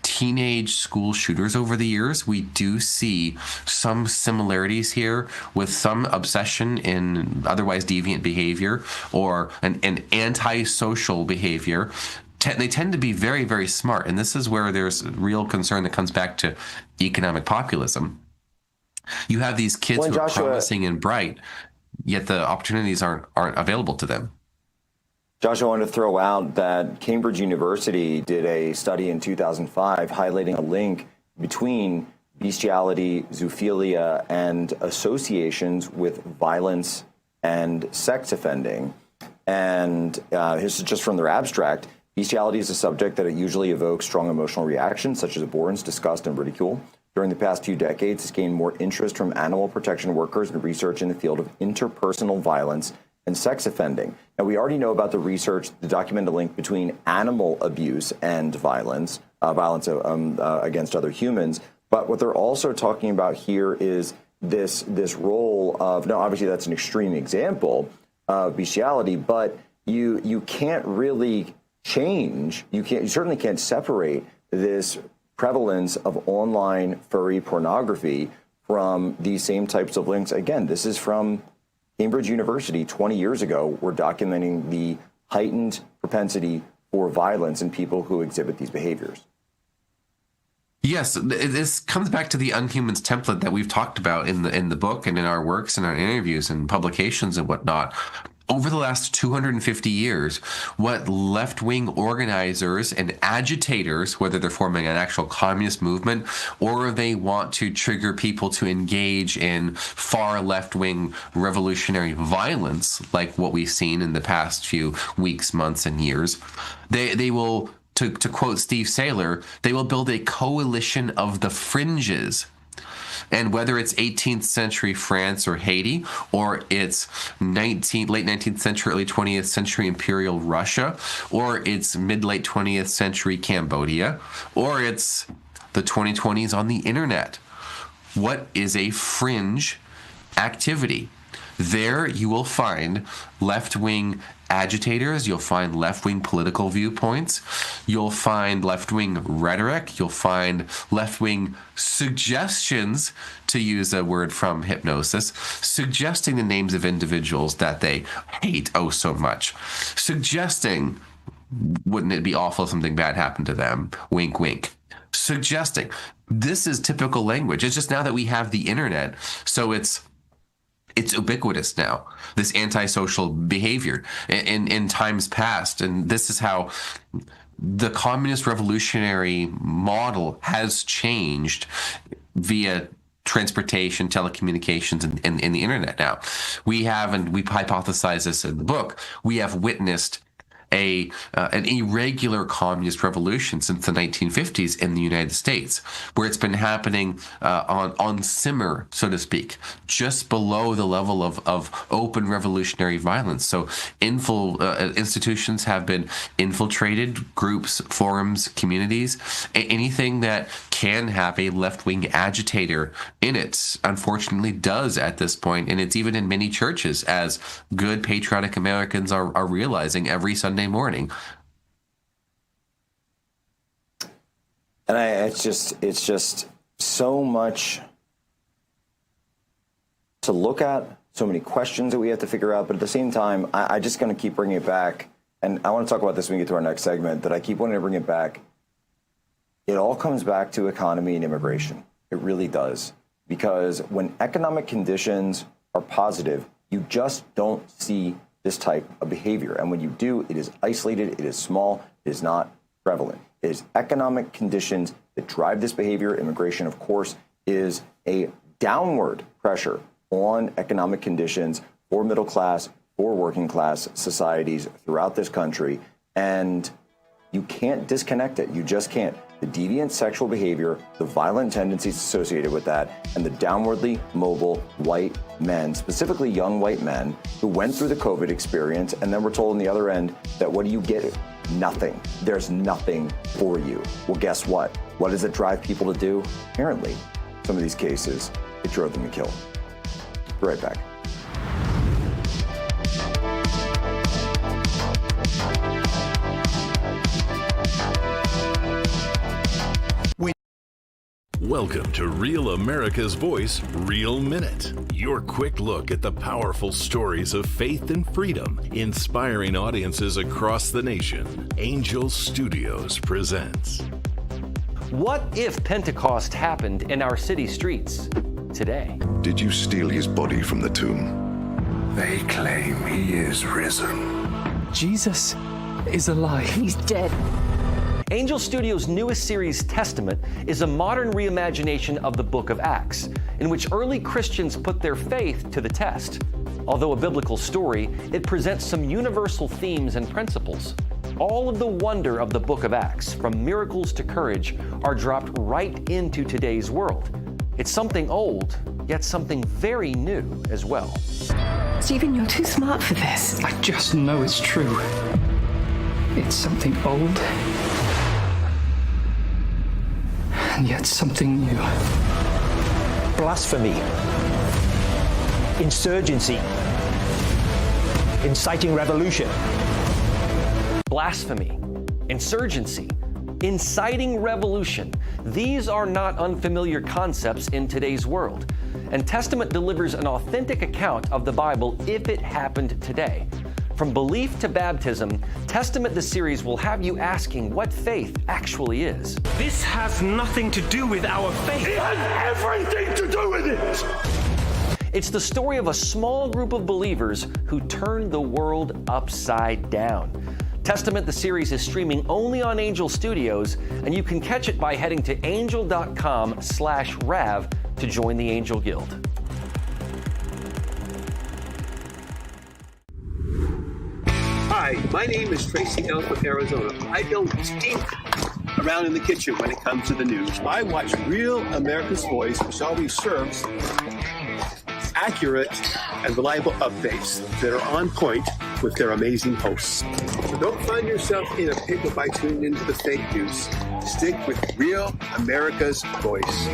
teenage school shooters over the years, we do see some similarities here with some obsession in otherwise deviant behavior or an antisocial behavior. They tend to be very, very smart. And this is where there's real concern that comes back to economic populism. You have these kids who are promising and bright, yet the opportunities aren't available to them. Josh, I wanted to throw out that Cambridge University did a study in 2005 highlighting a link between bestiality, zoophilia, and associations with violence and sex offending. And this is just from their abstract. Bestiality is a subject that it usually evokes strong emotional reactions, such as abhorrence, disgust, and ridicule. During the past few decades, it's gained more interest from animal protection workers and research in the field of interpersonal violence and sex offending. Now, we already know about the research to document a link between animal abuse and violence against other humans. But what they're also talking about here is this role of, now, obviously that's an extreme example of bestiality, but you can't really change, you certainly can't separate this prevalence of online furry pornography from these same types of links. Again, this is from Cambridge University 20 years ago. We're documenting the heightened propensity for violence in people who exhibit these behaviors. Yes, this comes back to the Unhumans template that we've talked about in the book and in our works and our interviews and publications and whatnot. Over the last 250 years, what left-wing organizers and agitators, whether they're forming an actual communist movement or they want to trigger people to engage in far left-wing revolutionary violence, like what we've seen in the past few weeks, months, and years, they will, to quote Steve Saylor, they will build a coalition of the fringes. And whether it's 18th century France or Haiti, or it's late 19th century, early 20th century imperial Russia, or it's mid-late 20th century Cambodia, or it's the 2020s on the internet. What is a fringe activity? There you will find left-wing agitators, you'll find left-wing political viewpoints, you'll find left-wing rhetoric, you'll find left-wing suggestions, to use a word from hypnosis, suggesting the names of individuals that they hate oh so much, suggesting, wouldn't it be awful if something bad happened to them, wink wink, suggesting. This is typical language. It's just now that we have the internet, so it's ubiquitous now, this antisocial behavior. In times past, and this is how the communist revolutionary model has changed via transportation, telecommunications, and the internet now. We have, and we hypothesize this in the book, we have witnessed an irregular communist revolution since the 1950s in the United States, where it's been happening on simmer, so to speak, just below the level of open revolutionary violence. So institutions have been infiltrated, groups, forums, communities, anything that can have a left-wing agitator in it, unfortunately does at this point, and it's even in many churches, as good patriotic Americans are realizing every Sunday morning. And it's just so much to look at, so many questions that we have to figure out, but at the same time, I just going to keep bringing it back, and I want to talk about this when we get to our next segment, that I keep wanting to bring it back. It all comes back to economy and immigration. It really does. Because when economic conditions are positive, you just don't see this type of behavior. And when you do, it is isolated, it is small, it is not prevalent. It is economic conditions that drive this behavior. Immigration, of course, is a downward pressure on economic conditions for middle class, for working class societies throughout this country. And you can't disconnect it. You just can't. The deviant sexual behavior, the violent tendencies associated with that, and the downwardly mobile white men, specifically young white men, who went through the COVID experience and then were told on the other end that what do you get? Nothing. There's nothing for you. Well, guess what? What does it drive people to do? Apparently, some of these cases, it drove them to kill. Be right back. Welcome to Real America's Voice, Real Minute. Your quick look at the powerful stories of faith and freedom, inspiring audiences across the nation. Angel Studios presents. What if Pentecost happened in our city streets today? Did you steal his body from the tomb? They claim he is risen. Jesus is alive. He's dead. Angel Studios' newest series, Testament, is a modern reimagination of the book of Acts, in which early Christians put their faith to the test. Although a biblical story, it presents some universal themes and principles. All of the wonder of the book of Acts, from miracles to courage, are dropped right into today's world. It's something old, yet something very new as well. Stephen, you're too smart for this. I just know it's true. It's something old, and yet something new. Blasphemy, insurgency, inciting revolution. Blasphemy, insurgency, inciting revolution. These are not unfamiliar concepts in today's world. And Testament delivers an authentic account of the Bible if it happened today. From belief to baptism, Testament the series will have you asking what faith actually is. This has nothing to do with our faith. It has everything to do with it! It's the story of a small group of believers who turned the world upside down. Testament the series is streaming only on Angel Studios, and you can catch it by heading to angel.com/Rav to join the Angel Guild. Hi, my name is Tracy L. from Arizona. I don't stink around in the kitchen when it comes to the news. I watch Real America's Voice, which always serves accurate and reliable updates that are on point with their amazing hosts. So don't find yourself in a pickle by tuning into the fake news. Stick with Real America's Voice.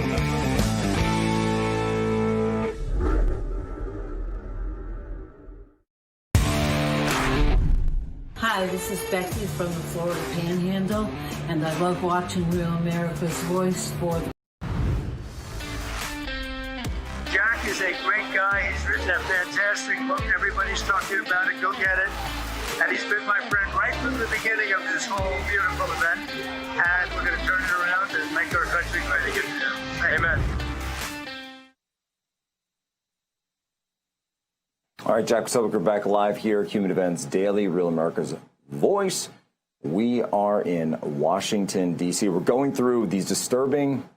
Hi, this is Becky from the Florida Panhandle, and I love watching Real America's Voice for the... Jack is a great guy. He's written a fantastic book. Everybody's talking about it. Go get it. And he's been my friend right from the beginning of this whole beautiful event. And we're going to turn it around and make our country great again. Amen. All right, Jack Posobiec, we're back live here, Human Events Daily, Real America's Voice. We are in Washington, D.C. We're going through these disturbing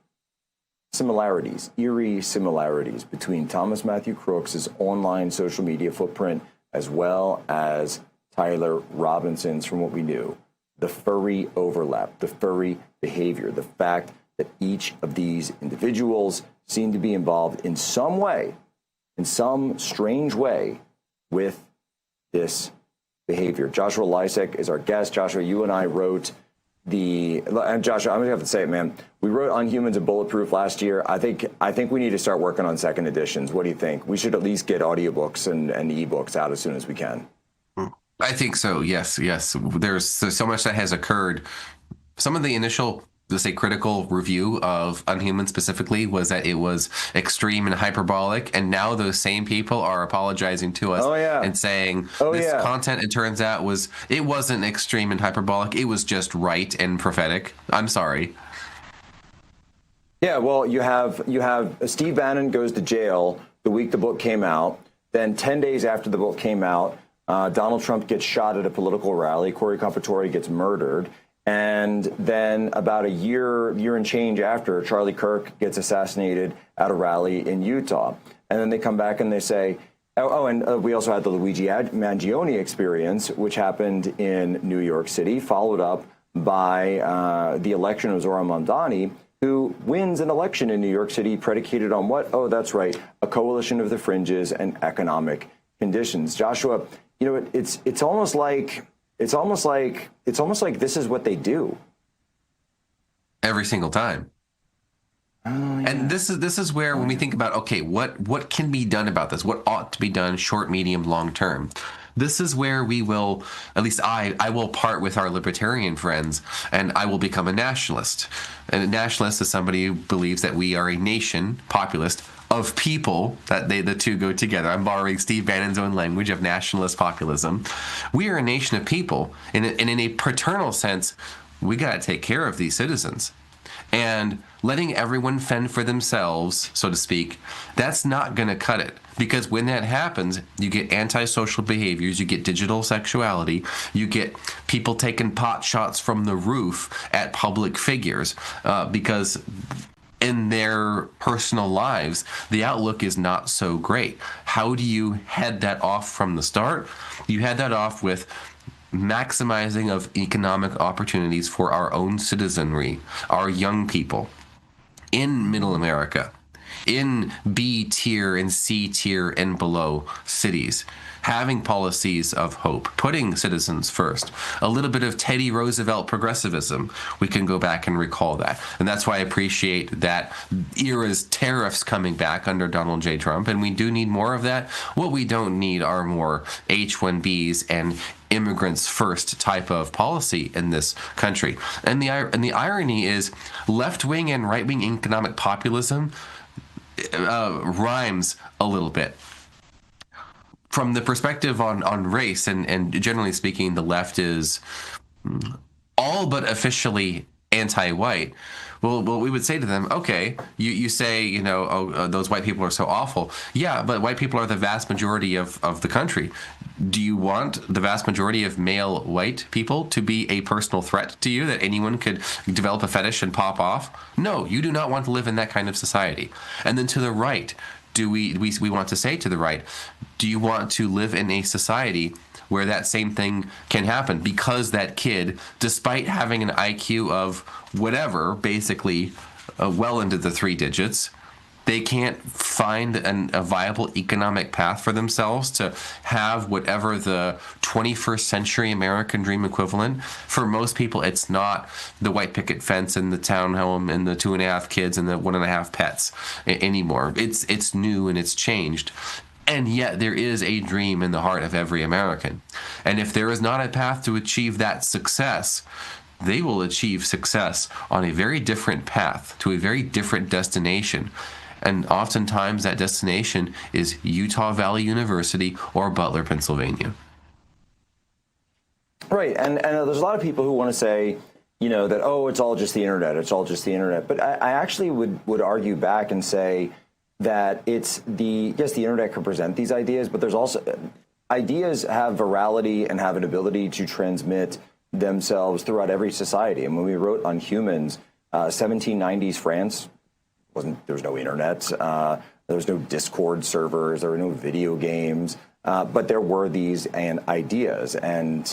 similarities, eerie similarities between Thomas Matthew Crooks' online social media footprint as well as Tyler Robinson's, from what we knew. The furry overlap, the furry behavior, the fact that each of these individuals seem to be involved in some way, in some strange way, with this behavior. Joshua Lysek is our guest. Joshua, you and I wrote and Joshua, I'm gonna have to say it, man. We wrote On Humans and Bulletproof last year. I think we need to start working on second editions. What do you think? We should at least get audiobooks and ebooks out as soon as we can. I think so. Yes. There's so much that has occurred. Some of the initial, let's say, critical review of Unhuman specifically was that it was extreme and hyperbolic, and now those same people are apologizing to us and saying this content, it turns out, it wasn't extreme and hyperbolic. It was just right and prophetic. I'm sorry. Yeah, well, you have Steve Bannon goes to jail the week the book came out. Then 10 days after the book came out, Donald Trump gets shot at a political rally. Corey Compatore gets murdered. And then about a year and change after, Charlie Kirk gets assassinated at a rally in Utah. And then they come back and they say, and we also had the Luigi Mangione experience, which happened in New York City, followed up by the election of Zohran Mamdani, who wins an election in New York City predicated on what? Oh, that's right, a coalition of the fringes and economic conditions. Joshua, it's almost like this is what they do every single time. And this is where, when we think about, okay, what can be done about this? What ought to be done short, medium, long term? This is where we will, at least I will part with our libertarian friends, and I will become a nationalist. And a nationalist is somebody who believes that we are a nation, populist, of people, that the two go together. I'm borrowing Steve Bannon's own language of nationalist populism. We are a nation of people, and in a paternal sense, we got to take care of these citizens. And letting everyone fend for themselves, so to speak, that's not going to cut it. Because when that happens, you get antisocial behaviors, you get digital sexuality, you get people taking pot shots from the roof at public figures, because in their personal lives, the outlook is not so great. How do you head that off from the start? You head that off with maximizing of economic opportunities for our own citizenry, our young people in Middle America, in B tier and C tier and below cities, having policies of hope, putting citizens first, a little bit of Teddy Roosevelt progressivism. We can go back and recall that. And that's why I appreciate that era's tariffs coming back under Donald J. Trump. And we do need more of that. What we don't need are more H-1Bs and immigrants first type of policy in this country. And the irony is left-wing and right-wing economic populism rhymes a little bit. From the perspective on race, and generally speaking, the left is all but officially anti-white. Well, we would say to them, okay, you say, those white people are so awful. Yeah, but white people are the vast majority of the country. Do you want the vast majority of male white people to be a personal threat to you, that anyone could develop a fetish and pop off? No, you do not want to live in that kind of society. And then to the right, we want to say to the right, do you want to live in a society where that same thing can happen? Because that kid, despite having an IQ of whatever, basically well into the 3 digits, they can't find a viable economic path for themselves to have whatever the 21st century American dream equivalent. For most people, it's not the white picket fence and the townhome and the 2.5 kids and the 1.5 pets anymore. It's new and it's changed. And yet there is a dream in the heart of every American. And if there is not a path to achieve that success, they will achieve success on a very different path to a very different destination. And oftentimes that destination is Utah Valley University or Butler, Pennsylvania. Right. And there's a lot of people who want to say, that, it's all just the internet. It's all just the internet. But I actually would argue back and say that yes, the internet can present these ideas, but there's also ideas have virality and have an ability to transmit themselves throughout every society. And when we wrote on humans, 1790s France, there was no internet, there was no Discord servers, there were no video games, but there were these ideas. And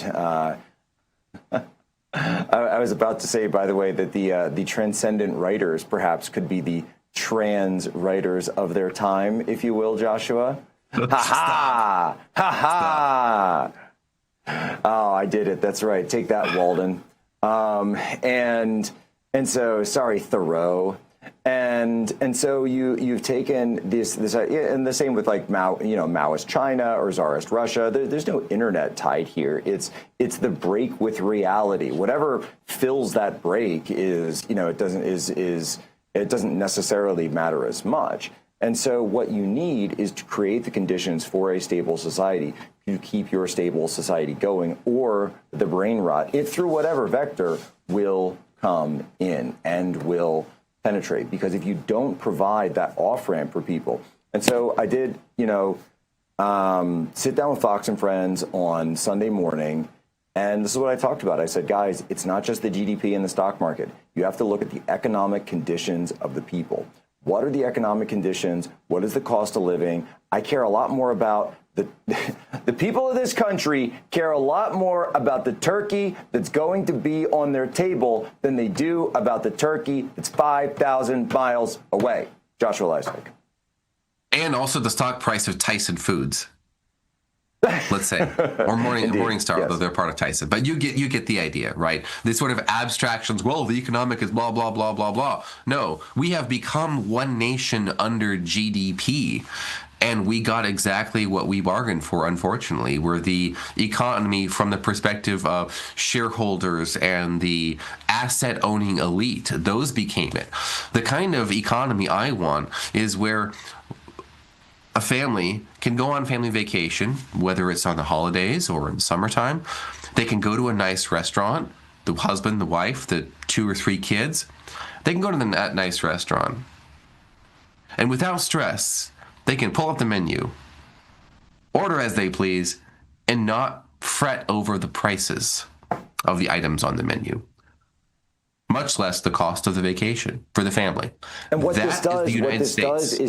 I was about to say, by the way, that the transcendent writers perhaps could be the trans writers of their time, if you will, Joshua. Ha ha! Ha ha! Oh, I did it. That's right. Take that, Walden. And so, sorry, Thoreau. And so you've taken this, and the same with like Maoist China or Tsarist Russia. There's no internet tied here. It's the break with reality. Whatever fills that break is, it doesn't necessarily matter as much. And so what you need is to create the conditions for a stable society to keep your stable society going, or the brain rot, it through whatever vector, will come in and will penetrate. Because if you don't provide that off-ramp for people, and so I did, sit down with Fox and Friends on Sunday morning, and this is what I talked about. I said, guys, it's not just the GDP and the stock market. You have to look at the economic conditions of the people. What are the economic conditions? What is the cost of living? I care a lot more about the people of this country care a lot more about the turkey that's going to be on their table than they do about the turkey that's 5,000 miles away. Joshua Lysak. And also the stock price of Tyson Foods, let's say, or Morningstar, although they're part of Tyson. But you get the idea, right? These sort of abstractions. Well, the economic is blah blah blah blah blah. No, we have become one nation under GDP. And we got exactly what we bargained for, unfortunately, where the economy from the perspective of shareholders and the asset-owning elite, those became it. The kind of economy I want is where a family can go on family vacation, whether it's on the holidays or in summertime. They can go to a nice restaurant, the husband, the wife, the 2 or 3 kids. They can go to that nice restaurant. And without stress, they can pull up the menu, order as they please, and not fret over the prices of the items on the menu, much less the cost of the vacation for the family. And what that this does, is the United States.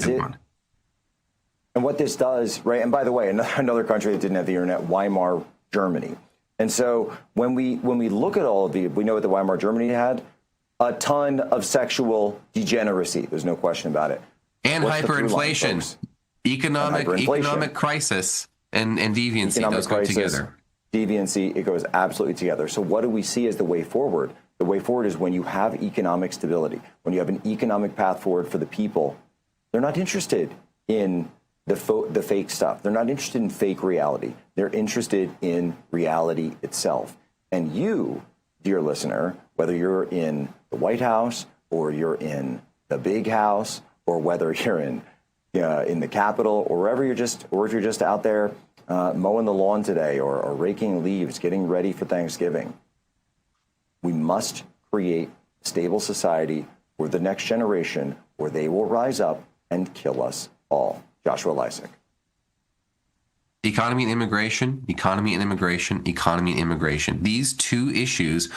And what this does, right? And by the way, another country that didn't have the internet, Weimar Germany. And so when we look at all of we know what the Weimar Germany had, a ton of sexual degeneracy. There's no question about it. And hyperinflation, economic crisis, and deviancy. Economic those go crisis, together. Deviancy, it goes absolutely together. So what do we see as the way forward? The way forward is when you have economic stability, when you have an economic path forward for the people. They're not interested in the fake stuff. They're not interested in fake reality. They're interested in reality itself. And you, dear listener, whether you're in the White House or you're in the big house, or whether you're in the Capitol, or wherever if you're just out there mowing the lawn today, or raking leaves, getting ready for Thanksgiving, we must create a stable society for the next generation, or they will rise up and kill us all. Joshua Lysak. Economy and immigration, economy and immigration, economy and immigration. These two issues.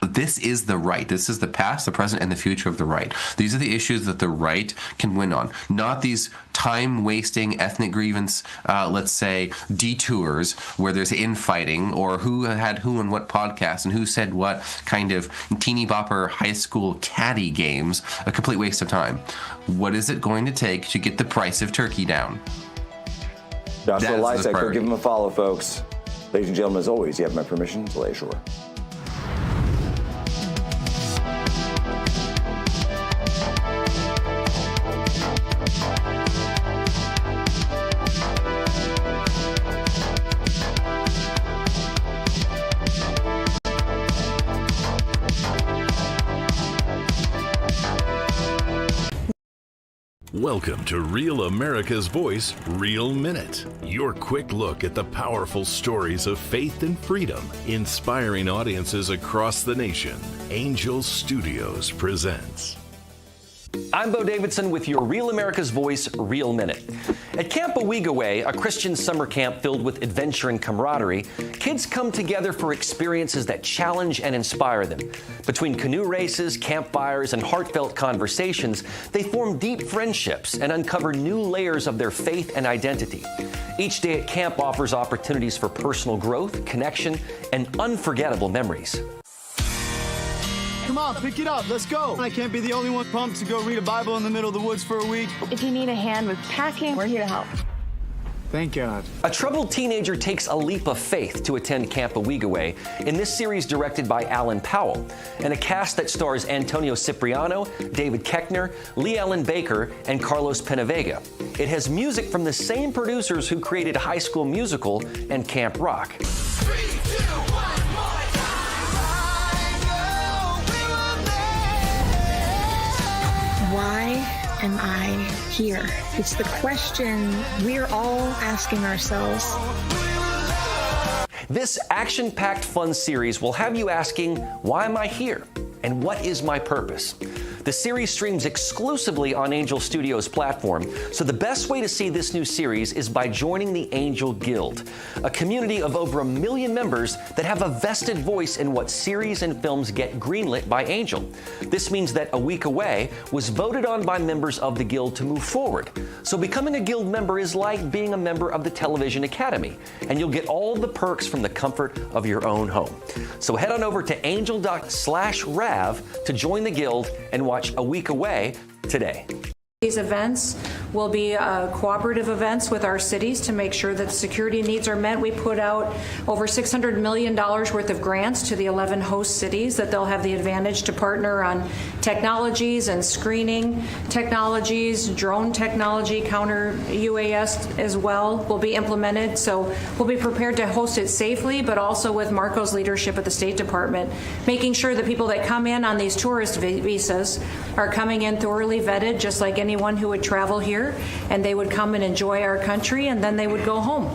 This is the right. This is the past, the present, and the future of the right. These are the issues that the right can win on, not these time-wasting ethnic grievance, let's say, detours where there's infighting or who had who on what podcast and who said what kind of teeny bopper high school caddy games, a complete waste of time. What is it going to take to get the price of turkey down? Joshua Lysak, go give him a follow, folks. Ladies and gentlemen, as always, you have my permission to lay ashore. Welcome to Real America's Voice, Real Minute. Your quick look at the powerful stories of faith and freedom, inspiring audiences across the nation. Angel Studios presents. I'm Bo Davidson with your Real America's Voice, Real Minute. At Camp Owigaway, a Christian summer camp filled with adventure and camaraderie, kids come together for experiences that challenge and inspire them. Between canoe races, campfires, and heartfelt conversations, they form deep friendships and uncover new layers of their faith and identity. Each day at camp offers opportunities for personal growth, connection, and unforgettable memories. Come on, pick it up. Let's go. I can't be the only one pumped to go read a Bible in the middle of the woods for a week. If you need a hand with packing, we're here to help. Thank God. A troubled teenager takes a leap of faith to attend Camp Owigaway in this series directed by Alan Powell, and a cast that stars Antonio Cipriano, David Koechner, Lee Ellen Baker, and Carlos Penavega. It has music from the same producers who created High School Musical and Camp Rock. Why am I here? It's the question we're all asking ourselves. This action-packed fun series will have you asking, why am I here? And what is my purpose? The series streams exclusively on Angel Studios platform, so the best way to see this new series is by joining the Angel Guild, a community of over 1 million members that have a vested voice in what series and films get greenlit by Angel. This means that Owigaway was voted on by members of the Guild to move forward. So becoming a Guild member is like being a member of the Television Academy, and you'll get all the perks from the comfort of your own home. So head on over to angel.com/RAV to join the Guild and watch Owigaway today. These events will be cooperative events with our cities to make sure that security needs are met. We put out over $600 million worth of grants to the 11 host cities that they'll have the advantage to partner on technologies and screening technologies, drone technology, counter UAS as well will be implemented. So we'll be prepared to host it safely, but also with Marco's leadership at the State Department, making sure that people that come in on these tourist visas are coming in thoroughly vetted, just like anyone who would travel here, and they would come and enjoy our country, and then they would go home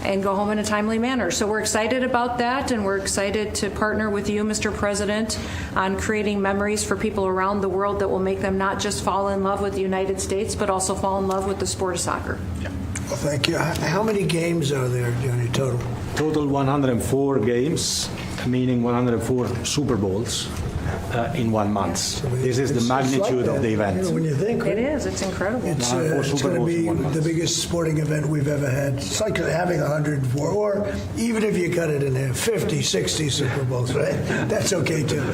in a timely manner. So we're excited about that, and we're excited to partner with you, Mr. President, on creating memories for people around the world that will make them not just fall in love with the United States, but also fall in love with the sport of soccer. Well, thank you. How many games are there, Johnny, total? Total 104 games, meaning 104 Super Bowls. In 1 month. This is the magnitude of the event. You know, when you think it is, it's incredible. It's going to be the biggest sporting event we've ever had. It's like having 104, or even if you cut it in half, 50, 60 Super Bowls, right? That's okay too.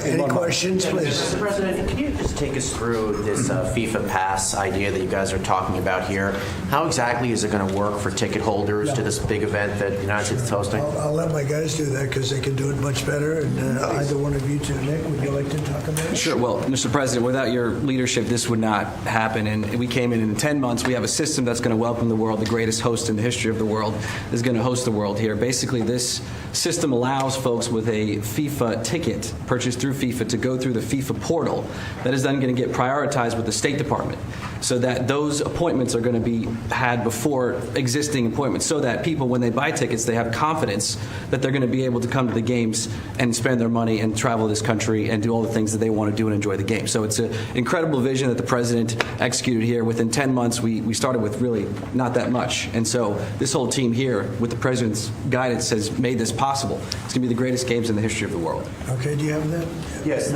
Any questions, please? Mr. President, can you just take us through this FIFA Pass idea that you guys are talking about here? How exactly is it going to work for ticket holders to this big event that the United States is hosting? I'll let my guys do that because they can do it much better. And either one of you two, Nick, would you like to talk about it? Sure. Well, Mr. President, without your leadership, this would not happen. And we came in 10 months. We have a system that's going to welcome the world. The greatest host in the history of the world is going to host the world here. Basically, this system allows folks with a FIFA ticket purchased through FIFA to go through the FIFA portal. That is then going to get prioritized with the State Department, so that those appointments are going to be had before existing appointments, so that people, when they buy tickets, they have confidence that they're going to be able to come to the games and spend their money and travel this country and do all the things that they want to do and enjoy the game. So it's an incredible vision that the president executed here. Within 10 months, we started with really not that much. And so this whole team here, with the president's guidance, has made this possible. It's going to be the greatest games in the history of the world. Okay, do you have that? Yes,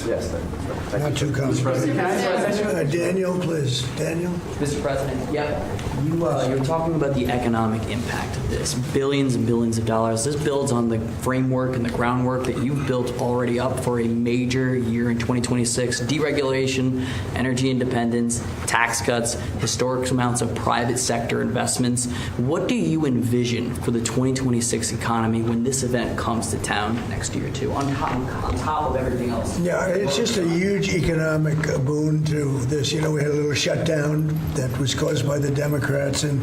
yes. Not too complicated. Daniel, please. Daniel? Mr. President, you're talking about the economic impact of this. Billions and billions of dollars. This builds on the framework and the groundwork that you've built already up for a major year in 2026. Deregulation, energy independence, tax cuts, historic amounts of private sector investments. What do you envision for the 2026 economy when this event comes to town next year, too, on top of everything else? Yeah, it's just a huge economic boon to this. You know, we had a little shutdown that was caused by the Democrats, and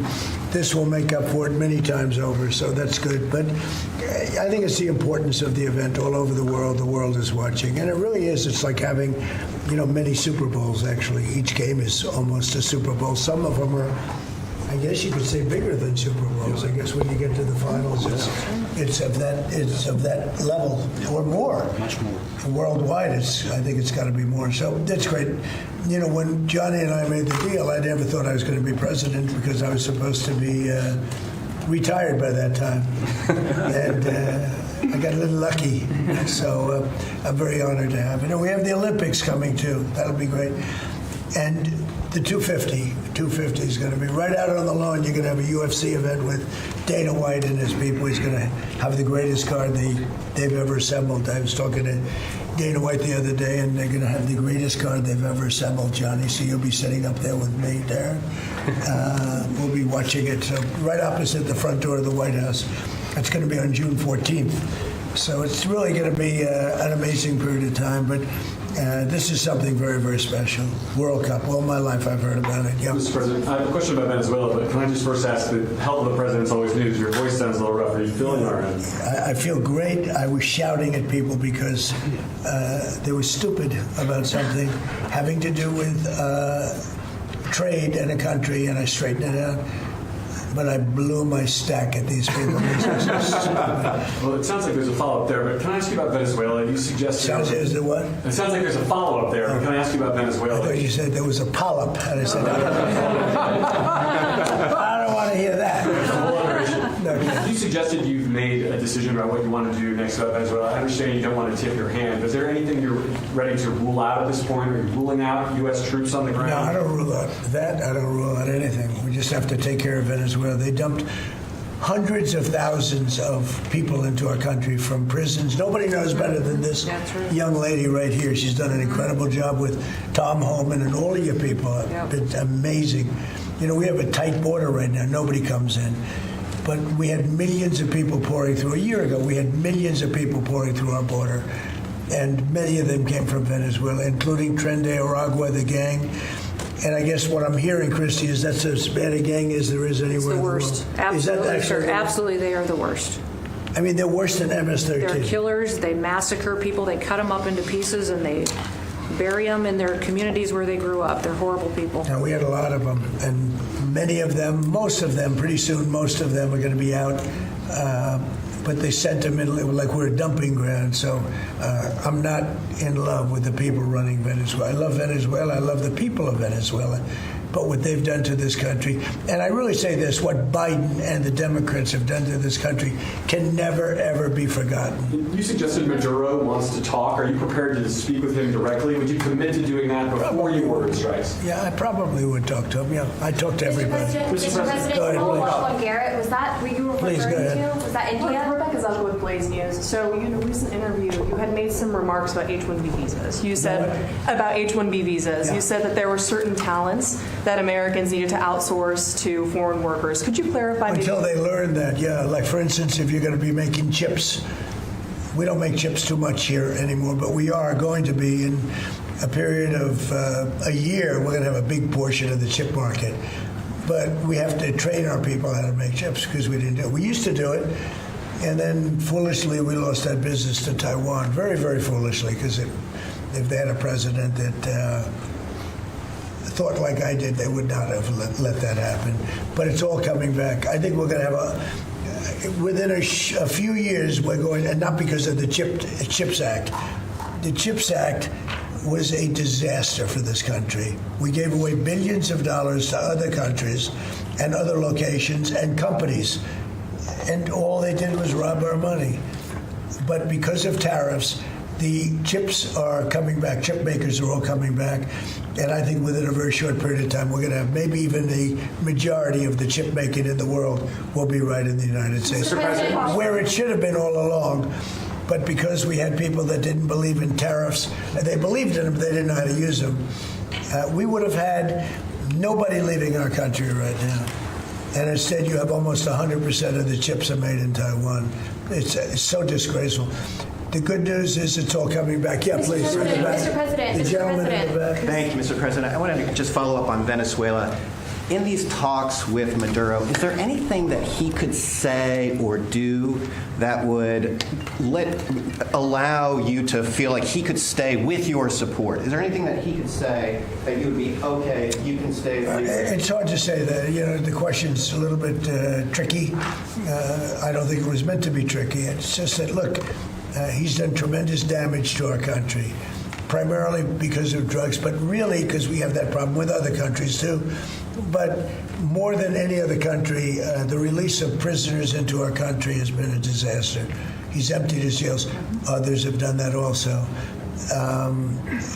this will make up for it many times over, so that's good. But I think it's the importance of the event all over the world. The world is watching, and it really is. It's like having, many Super Bowls, actually. Each game is almost a Super Bowl. Some of them are, I guess you could say, bigger than Super Bowls. I guess when you get to the finals, it's of that level or more. Much more. Worldwide, I think it's got to be more. So that's great. When Johnny and I made the deal, I never thought I was going to be president because I was supposed to be retired by that time, and I got a little lucky. So I'm very honored to have it. We have the Olympics coming too. That'll be great. And the 250 is going to be right out on the lawn. You're going to have a UFC event with Dana White and his people. He's going to have the greatest card they've ever assembled. I was talking to Dana White the other day, and they're going to have the greatest card they've ever assembled, Johnny. So you'll be sitting up there with me, Darren. We'll be watching it. So right opposite the front door of the White House. That's going to be on June 14th. So it's really going to be an amazing period of time. But this is something very, very special. World Cup. All my life I've heard about it. Yep. Mr. President, I have a question about Venezuela, but can I just first ask, the health of the president's always news. Your voice sounds a little rough. Are you feeling all right? I feel great. I was shouting at people because they were stupid about something having to do with trade in a country, and I straightened it out. But I blew my stack at these people. Well, it sounds like there's a follow-up there, but can I ask you about Venezuela? You suggested... Is there what? It sounds like there's a follow-up there, but can I ask you about Venezuela? I thought you said there was a polyp, and I said, I don't want to hear that. There's a whole other issue. You suggested you've made a decision about what you want to do next about Venezuela. I understand you don't want to tip your hand, but is there anything you're ready to rule out at this point? Are you ruling out U.S. troops on the ground? No, I don't rule out that. I don't rule out anything. We just have to take care of Venezuela. They dumped hundreds of thousands of people into our country from prisons. Nobody knows better than this young lady right here. She's done an incredible job with Tom Homan and all of your people. It's amazing. We have a tight border right now. Nobody comes in. But we had millions of people pouring through. A year ago, we had millions of people pouring through our border. And many of them came from Venezuela, including Tren de Aragua, the gang. And I guess what I'm hearing, Christy, is that's as bad a gang as there is anywhere in the world. It's the worst. Absolutely, sir. Absolutely, they are the worst. I mean, they're worse than MS-13. They're killers. They massacre people. They cut them up into pieces, and they bury them in their communities where they grew up. They're horrible people. And we had a lot of them. And many of them, most of them, pretty soon, most of them are going to be out. But they sent them in like we're a dumping ground. So I'm not in love with the people running Venezuela. I love Venezuela. I love the people of Venezuela. But what they've done to this country, and I really say this, what Biden and the Democrats have done to this country can never, ever be forgotten. You suggested Maduro wants to talk. Are you prepared to speak with him directly? Would you commit to doing that before you order strikes? Yeah, I probably would talk to him. Yeah, I talk to everybody. Mr. President, go ahead, Paul Garrett, was that what you were referring to? Was that India? Rebecca Zellner with Blaze News. So in a recent interview, you had made some remarks about H-1B visas. You said about H-1B visas. Yeah. You said that there were certain talents that Americans needed to outsource to foreign workers. Could you clarify? Until they learn that, yeah. Like, for instance, if you're going to be making chips, we don't make chips too much here anymore, but we are going to be in a period of a year. We're going to have a big portion of the chip market. But we have to train our people how to make chips because we didn't do it. We used to do it, and then foolishly we lost that business to Taiwan. Very, very foolishly, because if they had a president that thought like I did, they would not have let that happen. But it's all coming back. I think we're going to have within a few years, we're going, and not because of the CHIPS Act. The CHIPS Act was a disaster for this country. We gave away billions of dollars to other countries and other locations and companies, and all they did was rob our money. But because of tariffs, the chips are coming back. Chip makers are all coming back. And I think within a very short period of time, we're going to have maybe even the majority of the chip making in the world will be right in the United States, where it should have been all along. But because we had people that didn't believe in tariffs, they believed in them, but they didn't know how to use them, we would have had nobody leaving our country right now. And instead, you have almost 100% of the chips are made in Taiwan. It's so disgraceful. The good news is it's all coming back. Yeah, please. Mr. President, The gentleman in the back. Thank you, Mr. President. I wanted to just follow up on Venezuela. In these talks with Maduro, is there anything that he could say or do that would allow you to feel like he could stay with your support? Is there anything that he could say that you would be, okay, you can stay with me? It's hard to say that. The question's a little bit tricky. I don't think it was meant to be tricky. It's just that, look, he's done tremendous damage to our country, primarily because of drugs, but really because we have that problem with other countries too. But more than any other country, the release of prisoners into our country has been a disaster. He's emptied his jails. Others have done that also.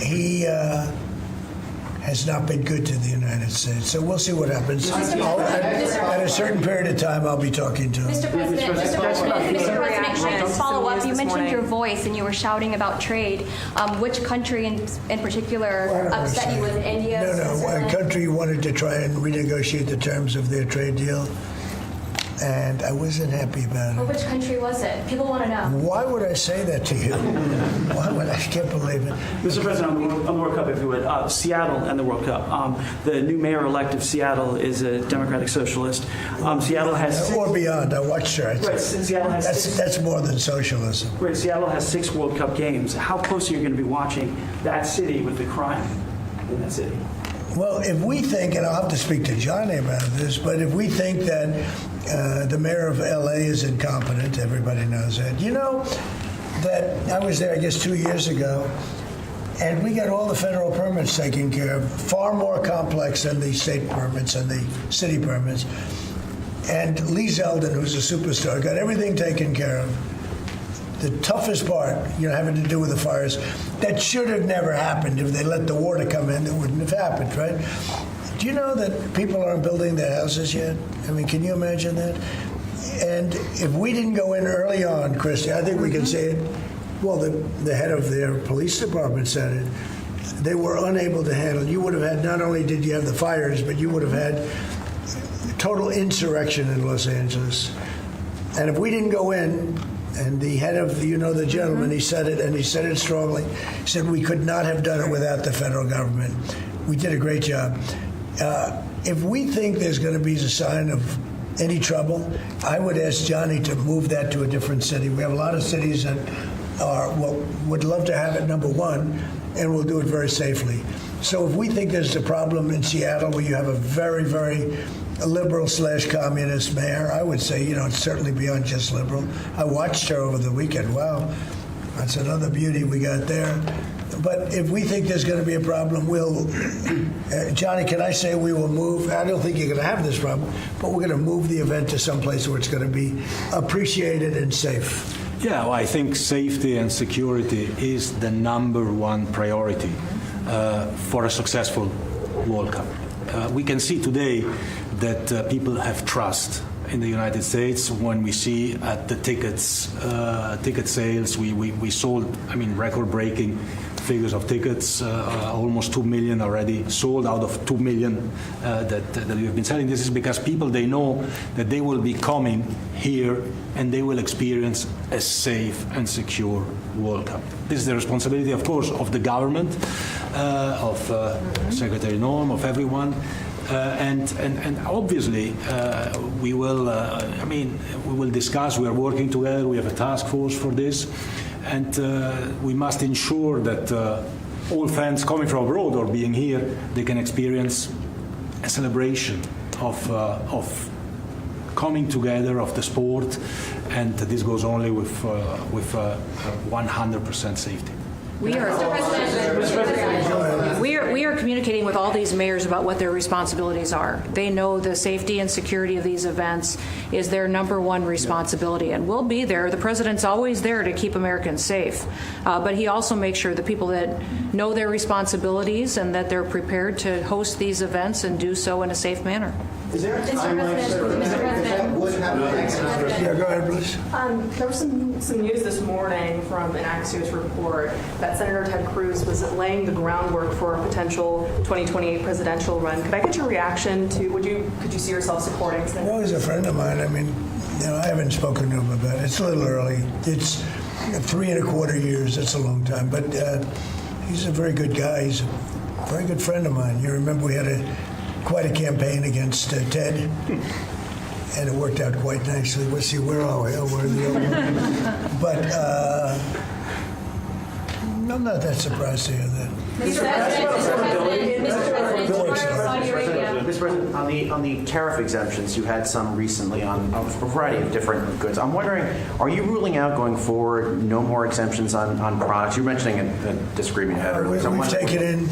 He has not been good to the United States. So we'll see what happens. At a certain period of time, I'll be talking to him. Mr. President, can I follow up? You mentioned your voice and you were shouting about trade. Which country in particular upset you? Was it India? No. A country wanted to try and renegotiate the terms of their trade deal, and I wasn't happy about it. Well, which country was it? People want to know. Why would I say that to you? I can't believe it. Mr. President, on the World Cup, if you would, Seattle and the World Cup. The new mayor-elect of Seattle is a Democratic Socialist. Seattle has or beyond. I watched her. Right, Seattle has that's more than socialism. Right, Seattle has 6 World Cup games. How close are you going to be watching that city with the crime in that city? Well, if we think, and I'll have to speak to Johnny about this, but if we think that the mayor of L.A. is incompetent, everybody knows that. You know that I was there, I guess, 2 years ago, and we got all the federal permits taken care of, far more complex than the state permits and the city permits. And Lee Zeldin, who's a superstar, got everything taken care of. The toughest part, having to do with the fires, that should have never happened. If they let the water come in, it wouldn't have happened, right? Do you know that people aren't building their houses yet? I mean, can you imagine that? And if we didn't go in early on, Christy, I think we can say it. Well, the head of their police department said it. They were unable to handle. You would have had, not only did you have the fires, but you would have had total insurrection in Los Angeles. And if we didn't go in, and the head of, the gentleman, he said it, and he said it strongly. He said we could not have done it without the federal government. We did a great job. If we think there's going to be a sign of any trouble, I would ask Johnny to move that to a different city. We have a lot of cities that would love to have it, number one, and we'll do it very safely. So if we think there's a problem in Seattle where you have a very, very liberal/communist mayor, I would say, it's certainly beyond just liberal. I watched her over the weekend. Wow, that's another beauty we got there. But if we think there's going to be a problem, Johnny, can I say we will move? I don't think you're going to have this problem, but we're going to move the event to some place where it's going to be appreciated and safe. Yeah, well, I think safety and security is the number one priority for a successful World Cup. We can see today that people have trust in the United States when we see at the ticket sales. We sold, record-breaking figures of tickets, almost 2 million already sold out of 2 million that we have been selling. This is because people, they know that they will be coming here and they will experience a safe and secure World Cup. This is the responsibility, of course, of the government, of Secretary Norm, of everyone. And obviously, we will. We will discuss. We are working together. We have a task force for this, and we must ensure that all fans coming from abroad or being here, they can experience a celebration of coming together of the sport, and this goes only with 100% safety. We are communicating with all these mayors about what their responsibilities are. They know the safety and security of these events is their number one responsibility, and we'll be there. The president's always there to keep Americans safe, but he also makes sure the people that know their responsibilities and that they're prepared to host these events and do so in a safe manner. Is there a timeline? Yeah, go ahead, please. There was some news this morning from an Axios report that Senator Ted Cruz was laying the groundwork for a potential 2028 presidential run. Could I get your reaction to? Could you see yourself supporting? No, he's a friend of mine. I haven't spoken to him about it. It's a little early. 3.25 years. That's a long time. But he's a very good guy. He's a very good friend of mine. You remember we had quite a campaign against Ted, and it worked out quite nicely. Let's see, where are we? Oh, we're in the old one. But I'm not that surprised to hear that. Mr. President, on the tariff exemptions, you had some recently on a variety of different goods. I'm wondering, are you ruling out going forward no more exemptions on products? You're mentioning a disagreement you had earlier. So we've taken in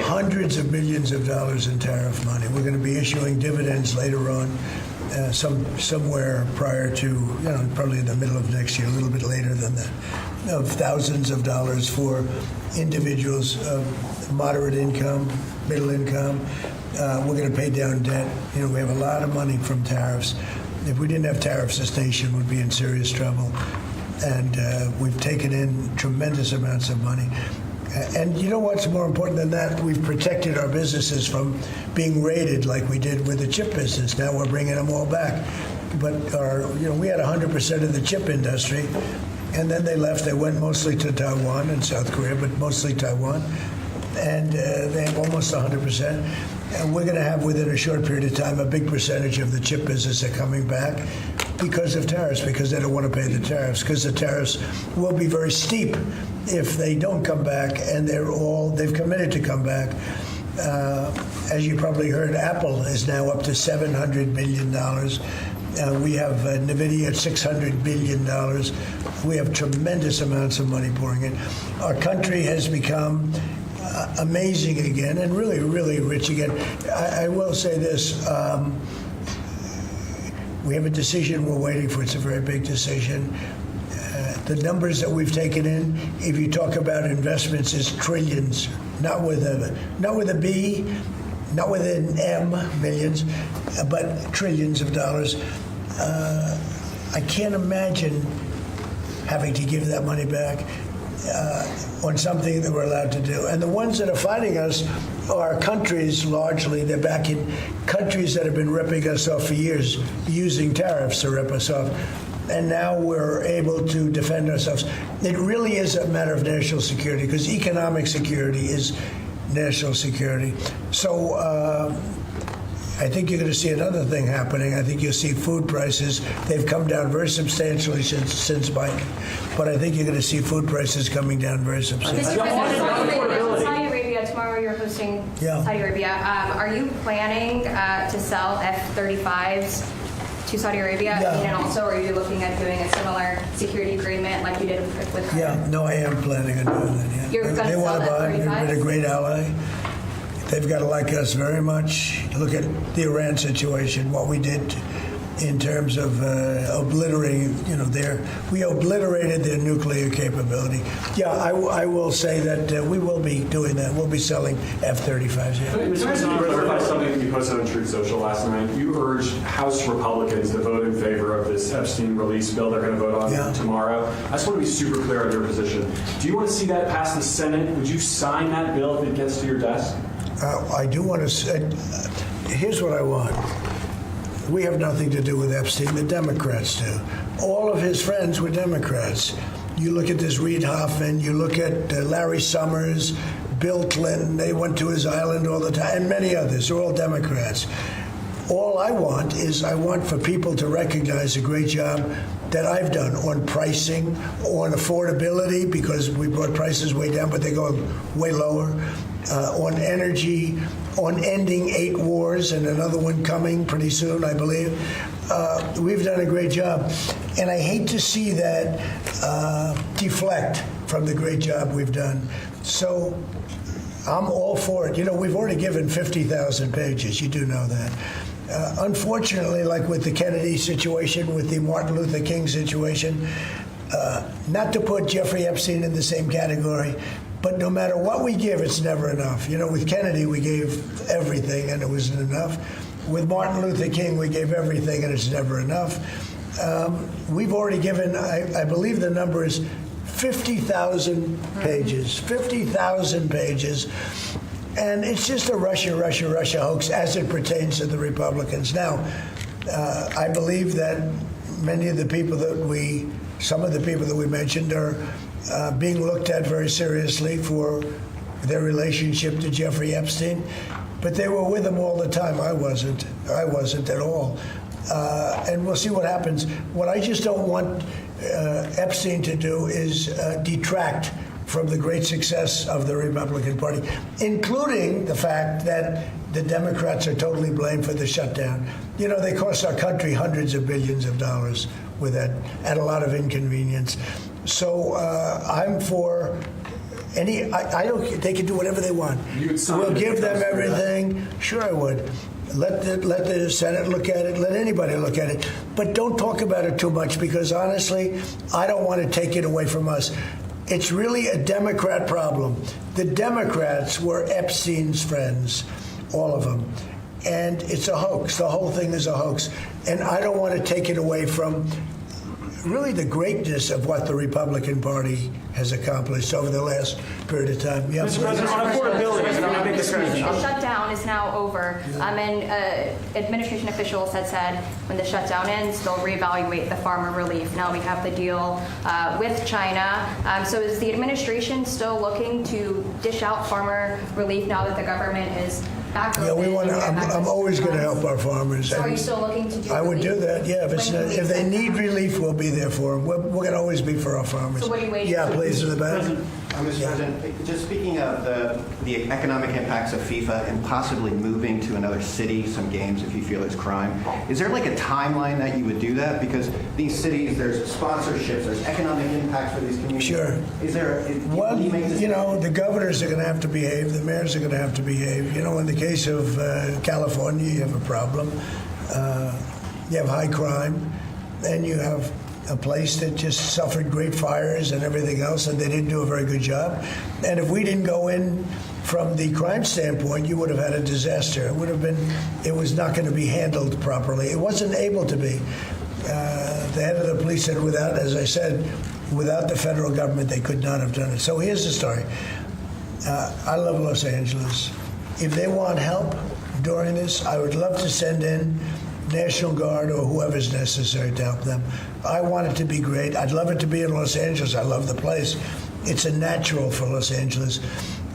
hundreds of millions of dollars in tariff money. We're going to be issuing dividends later on. Somewhere prior to, probably in the middle of next year, a little bit later than that, of thousands of dollars for individuals of moderate income, middle income. We're going to pay down debt. We have a lot of money from tariffs. If we didn't have tariffs, this nation would be in serious trouble. And we've taken in tremendous amounts of money. And you know what's more important than that? We've protected our businesses from being raided like we did with the chip business. Now we're bringing them all back. But we had 100% of the chip industry, and then they left. They went mostly to Taiwan and South Korea, but mostly Taiwan. And they have almost 100%. And we're going to have, within a short period of time, a big percentage of the chip business are coming back because of tariffs, because they don't want to pay the tariffs, because the tariffs will be very steep if they don't come back, and they've committed to come back. As you probably heard, Apple is now up to $700 billion. We have NVIDIA at $600 billion. We have tremendous amounts of money pouring in. Our country has become amazing again and really, really rich again. I will say this. We have a decision we're waiting for. It's a very big decision. The numbers that we've taken in, if you talk about investments, is trillions, not with a B, not with an M, millions, but trillions of dollars. I can't imagine having to give that money back on something that we're allowed to do. And the ones that are fighting us are countries, largely. They're back in countries that have been ripping us off for years, using tariffs to rip us off. And now we're able to defend ourselves. It really is a matter of national security, because economic security is national security. So I think you're going to see another thing happening. I think you'll see food prices. They've come down very substantially since Biden. But I think you're going to see food prices coming down very substantially. Saudi Arabia, tomorrow you're hosting Saudi Arabia. Are you planning to sell F-35s to Saudi Arabia? And also, are you looking at doing a similar security agreement like you did with No, I am planning on doing that, yeah. You're going to sell They've been a great ally. They've got to like us very much. Look at the Iran situation, what we did in terms of obliterating, we obliterated their nuclear capability. Yeah, I will say that we will be doing that. We'll be selling F-35s. Yeah. Mr. President, you clarified something you posted on Truth Social last night. You urged House Republicans to vote in favor of this Epstein release bill they're going to vote on tomorrow. I just want to be super clear on your position. Do you want to see that pass the Senate? Would you sign that bill if it gets to your desk? I do want to say, here's what I want. We have nothing to do with Epstein. The Democrats do. All of his friends were Democrats. You look at this Reid Hoffman, you look at Larry Summers, Bill Clinton, they went to his island all the time, and many others. They're all Democrats. All I want for people to recognize a great job that I've done on pricing, on affordability, because we brought prices way down, but they're going way lower, on energy, on ending 8 wars, and another one coming pretty soon, I believe. We've done a great job. And I hate to see that deflect from the great job we've done. So I'm all for it. We've already given 50,000 pages. You do know that. Unfortunately, like with the Kennedy situation, with the Martin Luther King situation, not to put Jeffrey Epstein in the same category, but no matter what we give, it's never enough. With Kennedy, we gave everything, and it wasn't enough. With Martin Luther King, we gave everything, and it's never enough. We've already given, I believe the number is 50,000 pages. 50,000 pages. And it's just a Russia hoax as it pertains to the Republicans. Now, I believe that many of the people that we some of the people that we mentioned are being looked at very seriously for their relationship to Jeffrey Epstein. But they were with him all the time. I wasn't at all. And we'll see what happens. What I just don't want Epstein to do is detract from the great success of the Republican Party, including the fact that the Democrats are totally blamed for the shutdown. You know, they cost our country hundreds of billions of dollars with that, at a lot of inconvenience. So I'm for I don't. They can do whatever they want. We'll give them everything. Sure, I would. Let the Senate look at it. Let anybody look at it. But don't talk about it too much, because honestly, I don't want to take it away from us. It's really a Democrat problem. The Democrats were Epstein's friends, all of them. And it's a hoax. The whole thing is a hoax. And I don't want to take it away from really the greatness of what the Republican Party has accomplished over the last period of time. Yeah. Mr. President, on affordability, the shutdown is now over, and administration officials had said when the shutdown ends, they'll reevaluate the farmer relief. Now we have the deal with China. So is the administration still looking to dish out farmer relief now that the government is back? Yeah, we want to. I'm always going to help our farmers. So are you still looking to do? I would do that. Yeah, if they need relief, we'll be there for them. We're going to always be for our farmers. So what are you waiting? Yeah, please, in the back. Mr. President, just speaking of the economic impacts of FIFA and possibly moving to another city, some games if you feel there's crime, is there like a timeline that you would do that? Because these cities, there's sponsorships, there's economic impacts for these communities. Sure. Is there? Well, you know, the governors are going to have to behave. The mayors are going to have to behave. You know, in the case of California, you have a problem. You have high crime, and you have a place that just suffered great fires and everything else, and they didn't do a very good job. And if we didn't go in from the crime standpoint, you would have had a disaster. It was not going to be handled properly. It wasn't able to be. The head of the police said as I said, without the federal government, they could not have done it. So here's the story. I love Los Angeles. If they want help during this, I would love to send in National Guard or whoever's necessary to help them. I want it to be great. I'd love it to be in Los Angeles. I love the place. It's a natural for Los Angeles.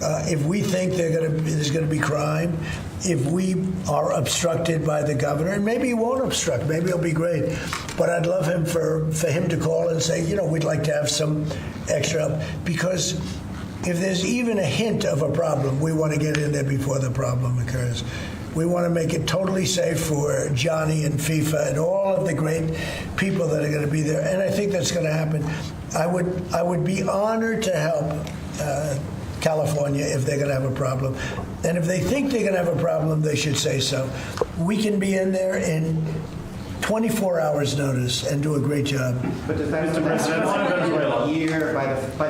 If we think there's going to be crime, if we are obstructed by the governor, and maybe he won't obstruct, maybe it'll be great. But I'd love him for him to call and say, we'd like to have some extra help. Because if there's even a hint of a problem, we want to get in there before the problem occurs. We want to make it totally safe for Johnny and FIFA and all of the great people that are going to be there. And I think that's going to happen. I would be honored to help California if they're going to have a problem. And if they think they're going to have a problem, they should say so. We can be in there in 24 hours notice and do a great job. But does that mean by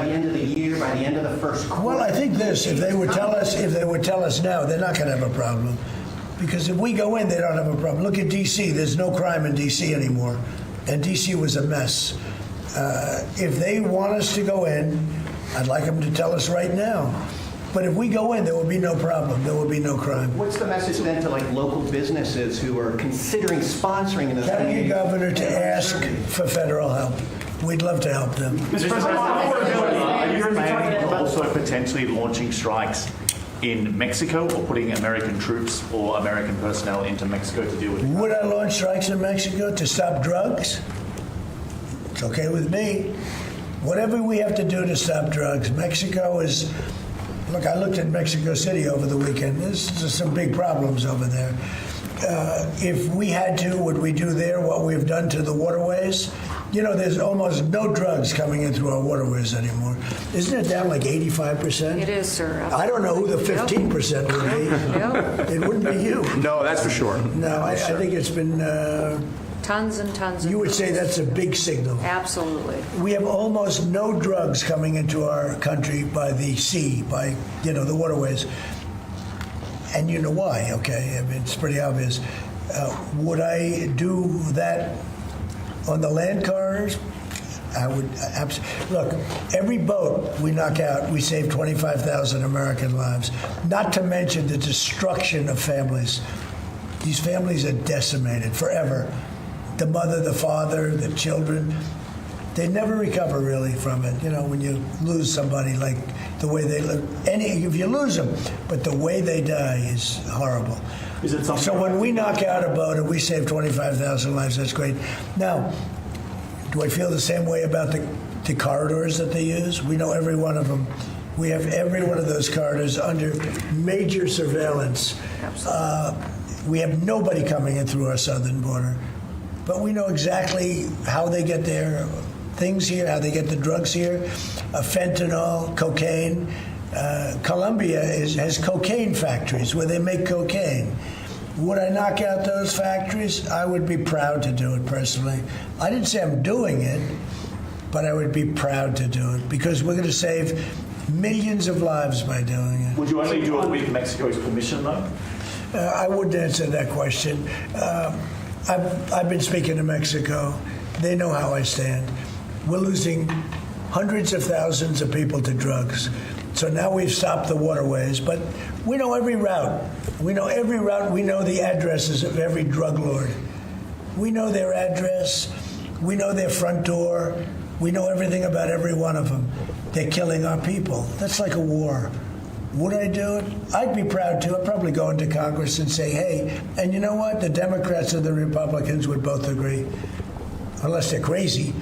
the end of the year, by the end of the first quarter? Well, I think this, if they would tell us now, they're not going to have a problem. Because if we go in, they don't have a problem. Look at D.C. There's no crime in D.C. anymore. And D.C. was a mess. If they want us to go in, I'd like them to tell us right now. But if we go in, there will be no problem. There will be no crime. What's the message then to local businesses who are considering sponsoring in this Tell your governor to ask for federal help. We'd love to help them. Mr. President, are you planning also potentially launching strikes in Mexico or putting American troops or American personnel into Mexico to deal with? Would I launch strikes in Mexico to stop drugs? It's okay with me. Whatever we have to do to stop drugs. Mexico is... Look, I looked at Mexico City over the weekend. There's some big problems over there. If we had to, would we do there what we've done to the waterways? There's almost no drugs coming in through our waterways anymore. Isn't it down like 85%? It is, sir. Absolutely. I don't know who the 15% would be. Yep. It wouldn't be you. No, that's for sure. No, I think it's been... tons and tons of You would say that's a big signal. Absolutely. We have almost no drugs coming into our country by the sea, by, the waterways. And you know why, okay? I mean, it's pretty obvious. Would I do that on the land cars? I would absolutely. Look, every boat we knock out, we save 25,000 American lives. Not to mention the destruction of families. These families are decimated forever. The mother, the father, the children. they never recover really from it. You know, when you lose somebody, like the way they live, if you lose them, but the way they die is horrible. Is it something? So when we knock out a boat and we save 25,000 lives, that's great. Now, do I feel the same way about the corridors that they use? We know every one of them. We have every one of those corridors under major surveillance. We have nobody coming in through our southern border. But we know exactly how they get their things here, how they get the drugs here, fentanyl, cocaine. Colombia has cocaine factories where they make cocaine. Would I knock out those factories? I would be proud to do it personally. I didn't say I'm doing it, but I would be proud to do it because we're going to save millions of lives by doing it. Would you only do it with Mexico's permission, though? I wouldn't answer that question. I've been speaking to Mexico. They know how I stand. We're losing hundreds of thousands of people to drugs. So now we've stopped the waterways, but we know every route. We know every route. We know the addresses of every drug lord. We know their address. We know their front door. We know everything about every one of them. They're killing our people. That's like a war. Would I do it? I'd be proud to. I'd probably go into Congress and say, hey, and you know what? The Democrats and the Republicans would both agree, unless they're crazy.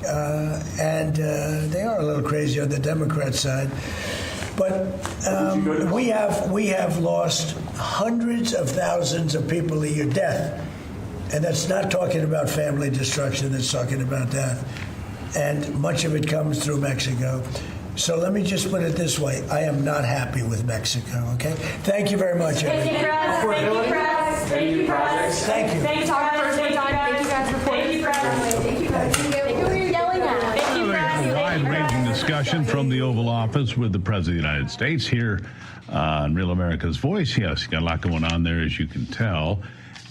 And they are a little crazy on the Democrat side. But we have lost hundreds of thousands of people a year, death. And that's not talking about family destruction, that's talking about death. And much of it comes through Mexico. So let me just put it this way. I am not happy with Mexico, okay? Thank you very much, everybody. Thank you, Press. Thank you, Press. Thank you, Press. Thank you. Thank you, Press. Thank you, guys, for Thank you, Press. Thank you, Press. Who are you yelling at? Thank you, Press. Wide-ranging discussion from the Oval Office with the President of the United States here on Real America's Voice. Yes, got a lot going on there, as you can tell.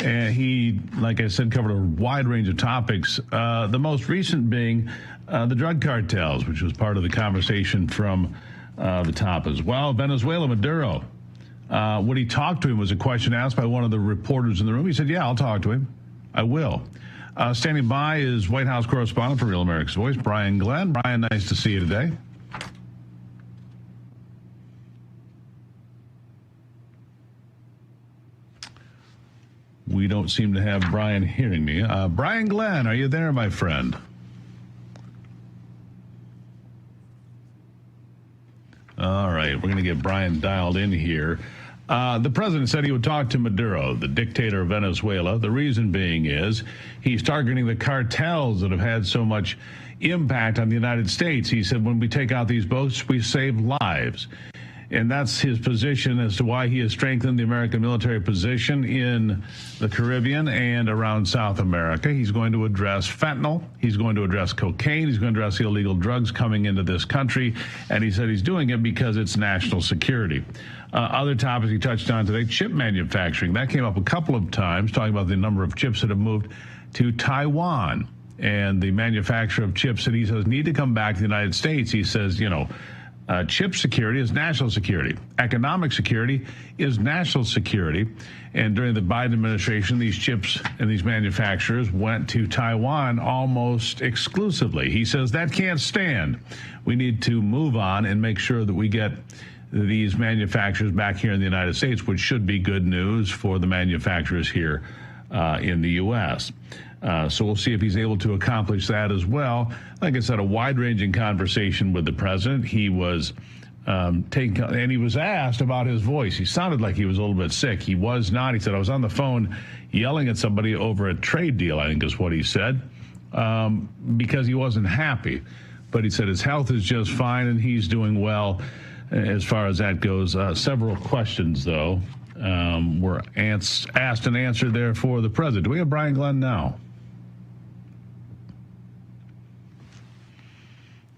And he, like I said, covered a wide range of topics, the most recent being the drug cartels, which was part of the conversation from the top as well. Venezuela, Maduro. When he talked to him was a question asked by one of the reporters in the room. He said, yeah, I'll talk to him. I will. Standing by is White House correspondent for Real America's Voice, Brian Glenn. Brian, nice to see you today. We don't seem to have Brian hearing me. Brian Glenn, are you there, my friend? All right, we're going to get Brian dialed in here. The president said he would talk to Maduro, the dictator of Venezuela. The reason being is he's targeting the cartels that have had so much impact on the United States. He said when we take out these boats, we save lives. And that's his position as to why he has strengthened the American military position in the Caribbean and around South America. He's going to address fentanyl. He's going to address cocaine. He's going to address illegal drugs coming into this country. And he said he's doing it because it's national security. Other topics he touched on today, chip manufacturing. That came up a couple of times, talking about the number of chips that have moved to Taiwan and the manufacture of chips that he says need to come back to the United States. He says, you know, chip security is national security. Economic security is national security. And during the Biden administration, these chips and these manufacturers went to Taiwan almost exclusively. He says that can't stand. We need to move on and make sure that we get these manufacturers back here in the United States, which should be good news for the manufacturers here in the U.S. So we'll see if he's able to accomplish that as well. Like I said, a wide-ranging conversation with the president. He was and he was asked about his voice. He sounded like he was a little bit sick. He was not. He said, I was on the phone yelling at somebody over a trade deal, I think is what he said, because he wasn't happy. But he said his health is just fine and he's doing well as far as that goes. Several questions, though, were asked and answered there for the president. Do we have Brian Glenn now?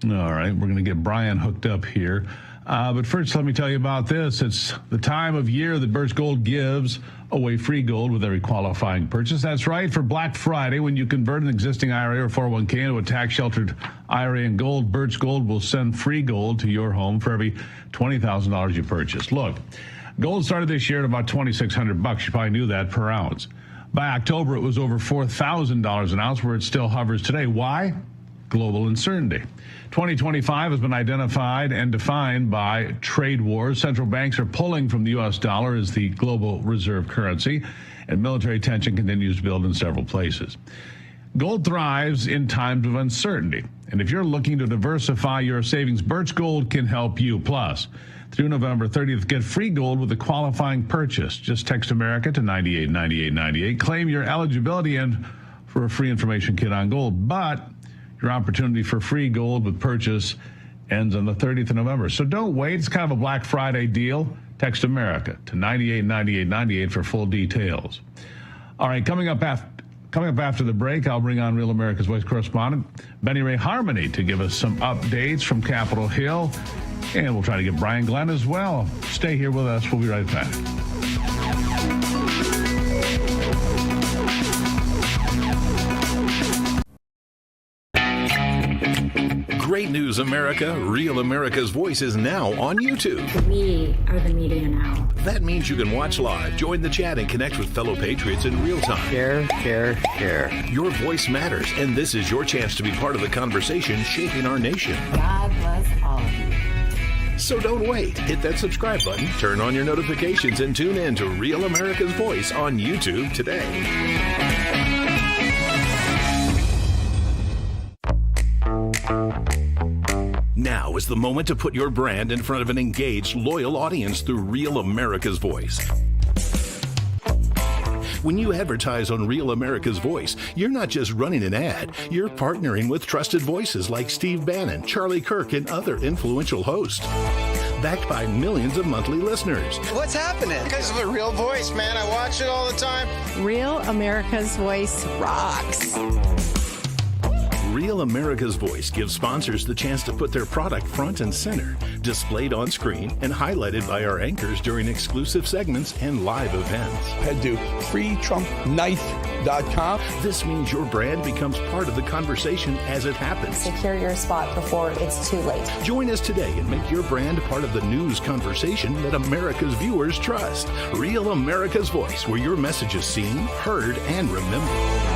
All right, we're going to get Brian hooked up here. But first, let me tell you about this. It's the time of year that Birch Gold gives away free gold with every qualifying purchase. That's right. For Black Friday, when you convert an existing IRA or 401k into a tax-sheltered IRA in gold, Birch Gold will send free gold to your home for every $20,000 you purchase. Look, gold started this year at about $2,600. You probably knew that per ounce. By October, it was over $4,000 an ounce, where it still hovers today. Why? global uncertainty. 2025 has been identified and defined by trade wars. Central banks are pulling from the U.S. dollar as the global reserve currency, and military tension continues to build in several places. Gold thrives in times of uncertainty, and if you're looking to diversify your savings, Birch Gold can help you. Plus, through November 30th, get free gold with a qualifying purchase. Just text America to 989898. Claim your eligibility and for a free information kit on gold. But your opportunity for free gold with purchase ends on the 30th of November. So don't wait. It's kind of a Black Friday deal. Text America to 989898 for full details. All right, coming up after the break, I'll bring on Real America's Voice correspondent Benny Ray Harmony to give us some updates from Capitol Hill. And we'll try to get Brian Glenn as well. Stay here with us. We'll be right back. Great news, America. Real America's Voice is now on YouTube. We are the media now. That means you can watch live, join the chat, and connect with fellow patriots in real time. Share. Your voice matters, and this is your chance to be part of the conversation shaping our nation. God bless all of you. So don't wait. Hit that subscribe button, turn on your notifications, and tune in to Real America's Voice on YouTube today. Now is the moment to put your brand in front of an engaged, loyal audience through Real America's Voice. When you advertise on Real America's Voice, you're not just running an ad, you're partnering with trusted voices like Steve Bannon, Charlie Kirk, and other influential hosts. Backed by millions of monthly listeners. What's happening? Because of a Real Voice, man. I watch it all the time. Real America's Voice rocks. Real America's Voice gives sponsors the chance to put their product front and center, displayed on screen and highlighted by our anchors during exclusive segments and live events. Head to freetrumpknife.com. This means your brand becomes part of the conversation as it happens. Secure your spot before it's too late. Join us today and make your brand part of the news conversation that America's viewers trust. Real America's Voice, where your message is seen, heard, and remembered.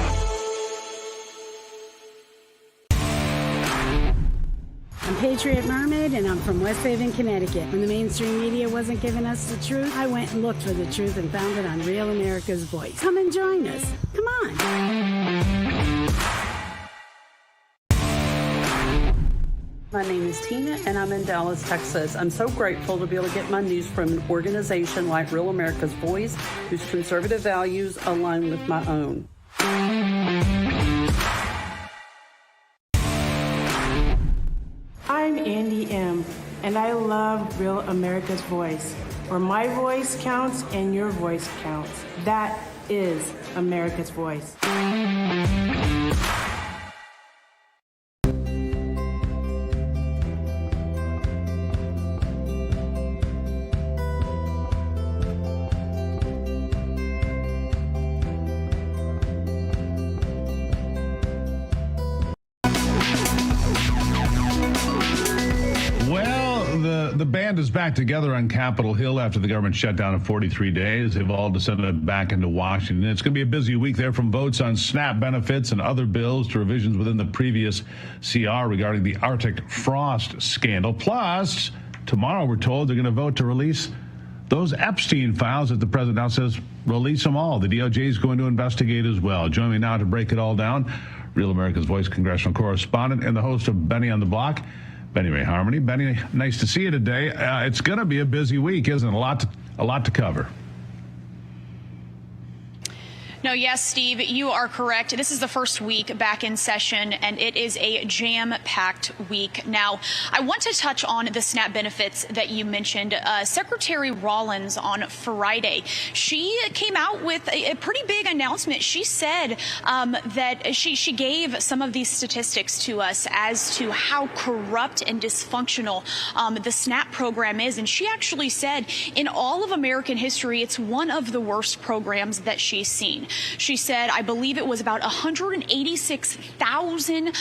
I'm Patriot Mermaid, and I'm from West Haven, Connecticut. When the mainstream media wasn't giving us the truth, I went and looked for the truth and found it on Real America's Voice. Come and join us. Come on. My name is Tina, and I'm in Dallas, Texas. I'm so grateful to be able to get my news from an organization like Real America's Voice, whose conservative values align with my own. I'm Andy M., and I love Real America's Voice, where my voice counts and your voice counts. That is America's Voice. The band is back together on Capitol Hill after the government shut down of 43 days. They've all descended back into Washington. It's going to be a busy week there, from votes on SNAP benefits and other bills to revisions within the previous CR regarding the Arctic frost scandal. Plus, tomorrow we're told they're going to vote to release those Epstein files that the president now says release them all. The DOJ is going to investigate as well. Join me now to break it all down. Real America's Voice congressional correspondent and the host of Benny on the Block, Benny Ray Harmony. Benny, nice to see you today. It's going to be a busy week, isn't it? A lot to cover. No, yes, Steve, you are correct. This is the first week back in session, and it is a jam-packed week. Now, I want to touch on the SNAP benefits that you mentioned. Secretary Rollins on Friday, she came out with a pretty big announcement. She said that she gave some of these statistics to us as to how corrupt and dysfunctional the SNAP program is. And she actually said in all of American history, it's one of the worst programs that she's seen. She said, I believe it was about 186,000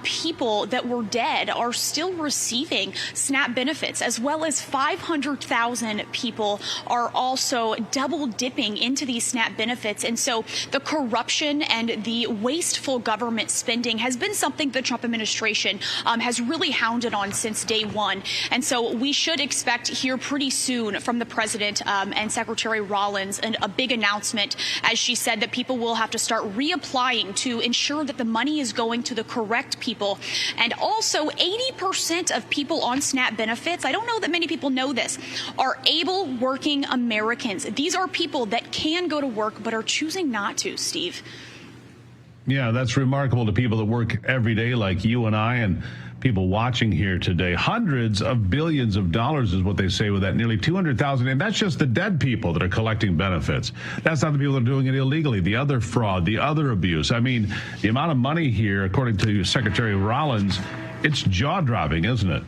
people that were dead are still receiving SNAP benefits, as well as 500,000 people are also double dipping into these SNAP benefits. And so the corruption and the wasteful government spending has been something the Trump administration has really hounded on since day one. And so we should expect here pretty soon from the president and Secretary Rollins a big announcement, as she said that people will have to start reapplying to ensure that the money is going to the correct people. And also 80% of people on SNAP benefits, I don't know that many people know this, are able working Americans. These are people that can go to work but are choosing not to, Steve. Yeah, that's remarkable to people that work every day like you and I and people watching here today. Hundreds of billions of dollars is what they say with that, nearly 200,000. And that's just the dead people that are collecting benefits. That's not the people that are doing it illegally, the other fraud, the other abuse. I mean, the amount of money here, according to Secretary Rollins, it's jaw-dropping, isn't it?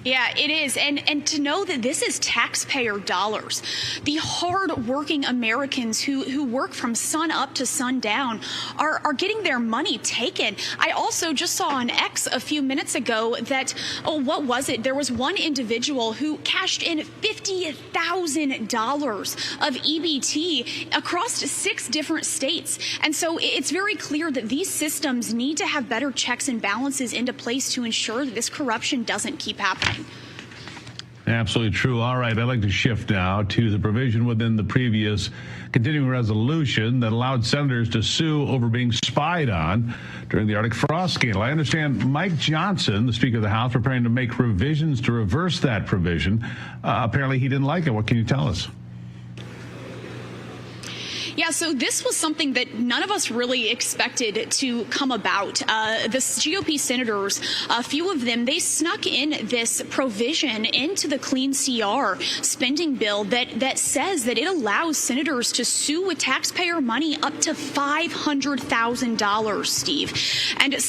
Yeah, it is. And to know that this is taxpayer dollars, the hard-working Americans who work from sun up to sundown are getting their money taken. I also just saw on X a few minutes ago that, what was it? There was one individual who cashed in $50,000 of EBT across 6 different states. And so it's very clear that these systems need to have better checks and balances into place to ensure that this corruption doesn't keep happening. Absolutely true. All right, I'd like to shift now to the provision within the previous continuing resolution that allowed senators to sue over being spied on during the Arctic frost scandal. I understand Mike Johnson, the Speaker of the House, preparing to make revisions to reverse that provision. Apparently he didn't like it. What can you tell us? Yeah, so this was something that none of us really expected to come about. The GOP senators, a few of them, they snuck in this provision into the Clean CR spending bill that says that it allows senators to sue with taxpayer money up to $500,000, Steve. And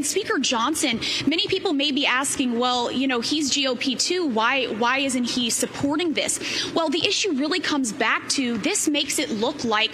Speaker Johnson, many people may be asking, well, you know, he's GOP too. Why isn't he supporting this? Well, the issue really comes back to this makes it look like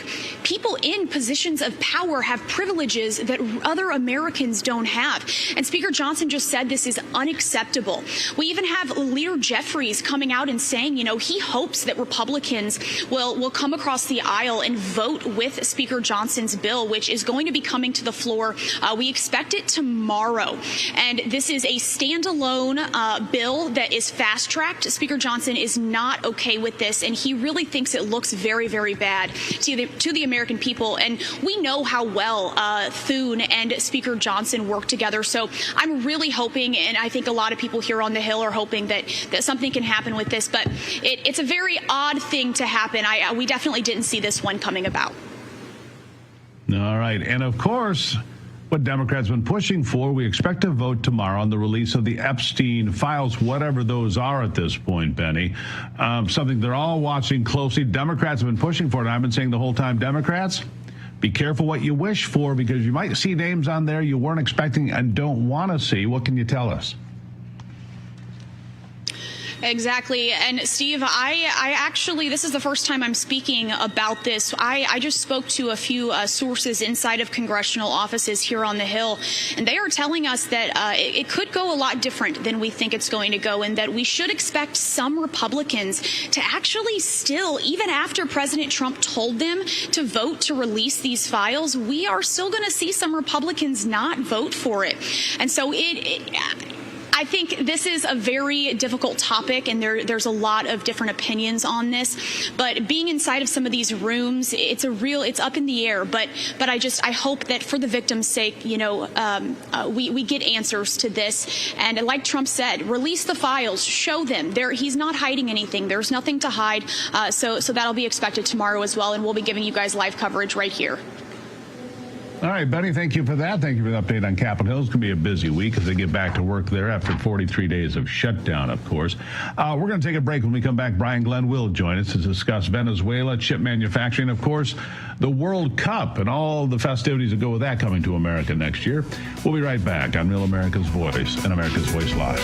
people in positions of power have privileges that other Americans don't have. And Speaker Johnson just said this is unacceptable. We even have Leader Jeffries coming out and saying, you know, he hopes that Republicans will come across the aisle and vote with Speaker Johnson's bill, which is going to be coming to the floor. We expect it tomorrow. And this is a standalone bill that is fast-tracked. Speaker Johnson is not okay with this, and he really thinks it looks very, very bad to the American people. And we know how well Thune and Speaker Johnson work together. So I'm really hoping, and I think a lot of people here on the Hill are hoping that something can happen with this. But it's a very odd thing to happen. We definitely didn't see this one coming about. All right. And of course, what Democrats have been pushing for, we expect to vote tomorrow on the release of the Epstein files, whatever those are at this point, Benny. Something they're all watching closely. Democrats have been pushing for it. And I've been saying the whole time, Democrats, be careful what you wish for, because you might see names on there you weren't expecting and don't want to see. What can you tell us? Exactly. And Steve, I actually, this is the first time I'm speaking about this. I just spoke to a few sources inside of congressional offices here on the Hill, and they are telling us that it could go a lot different than we think it's going to go, and that we should expect some Republicans to actually still, even after President Trump told them to vote to release these files, we are still going to see some Republicans not vote for it. And so I think this is a very difficult topic, and there's a lot of different opinions on this. But being inside of some of these rooms, it's up in the air. But I hope that for the victims' sake, you know, we get answers to this. And like Trump said, release the files, show them. He's not hiding anything. There's nothing to hide. So that'll be expected tomorrow as well, and we'll be giving you guys live coverage right here. All right, Benny, thank you for that. Thank you for the update on Capitol Hill. It's going to be a busy week as they get back to work there after 43 days of shutdown, of course. We're going to take a break. When we come back, Brian Glenn will join us to discuss Venezuela, chip manufacturing, of course, the World Cup and all the festivities that go with that coming to America next year. We'll be right back on Real America's Voice and America's Voice Live.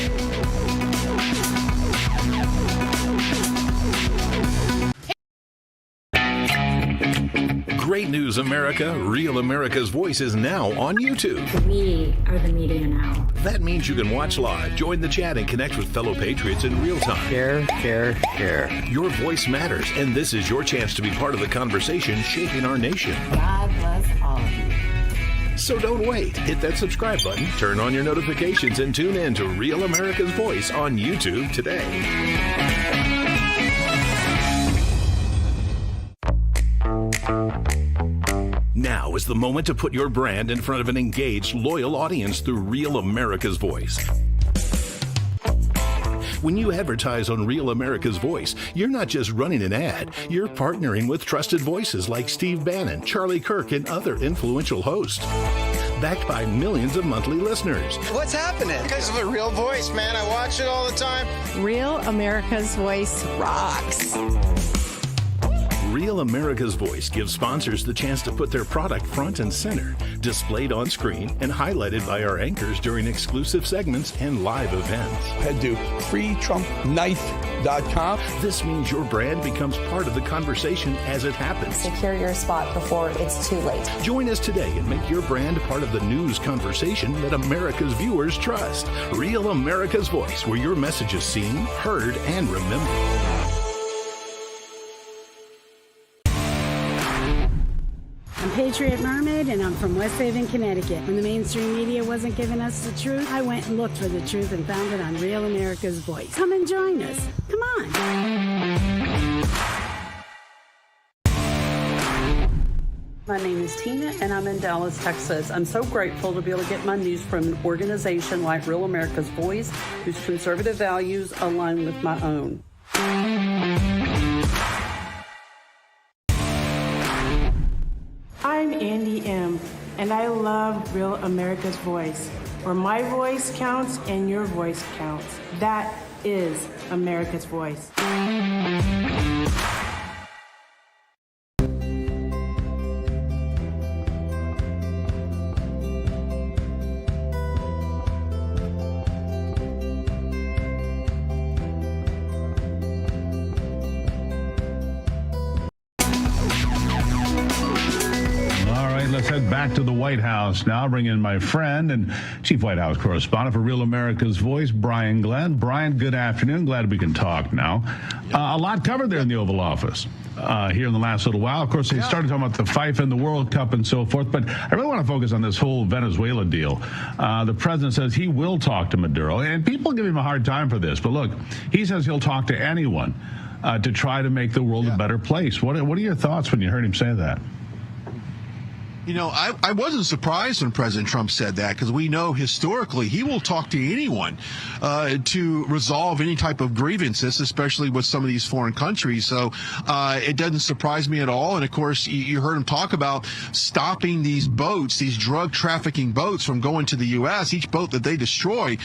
News America, Real America's Voice is now on YouTube. We are the media now. That means you can watch live, join the chat, and connect with fellow patriots in real time. Share, share, share. Your voice matters, and this is your chance to be part of the conversation shaping our nation. God bless all of you. So don't wait. Hit that subscribe button, turn on your notifications, and tune in to Real America's Voice on YouTube today. Now is the moment to put your brand in front of an engaged, loyal audience through Real America's Voice. When you advertise on Real America's Voice, you're not just running an ad, you're partnering with trusted voices like Steve Bannon, Charlie Kirk, and other influential hosts. Backed by millions of monthly listeners. What's happening? Because of a real voice, man. I watch it all the time. Real America's Voice rocks. Real America's Voice gives sponsors the chance to put their product front and center, displayed on screen and highlighted by our anchors during exclusive segments and live events. Head to freetrumpknife.com. This means your brand becomes part of the conversation as it happens. Secure your spot before it's too late. Join us today and make your brand part of the news conversation that America's viewers trust. Real America's Voice, where your message is seen, heard, and remembered. I'm Patriot Mermaid, and I'm from West Haven, Connecticut. When the mainstream media wasn't giving us the truth, I went and looked for the truth and found it on Real America's Voice. Come and join us. Come on. My name is Tina, and I'm in Dallas, Texas. I'm so grateful to be able to get my news from an organization like Real America's Voice, whose conservative values align with my own. I'm Andy M., and I love Real America's Voice, where my voice counts and your voice counts. That is America's Voice. Let's head back to the White House now. Bring in my friend and Chief White House Correspondent for Real America's Voice, Brian Glenn. Brian, good afternoon. Glad we can talk now. A lot covered there in the Oval Office here in the last little while. Of course, they started talking about the FIFA and the World Cup and so forth, but I really want to focus on this whole Venezuela deal. The president says he will talk to Maduro, and people give him a hard time for this. But look, he says he'll talk to anyone to try to make the world a better place. What are your thoughts when you heard him say that? You know, I wasn't surprised when President Trump said that, because we know historically he will talk to anyone to resolve any type of grievances, especially with some of these foreign countries. So it doesn't surprise me at all. And, of course, you heard him talk about stopping these boats, these drug trafficking boats from going to the U.S. Each boat that they destroy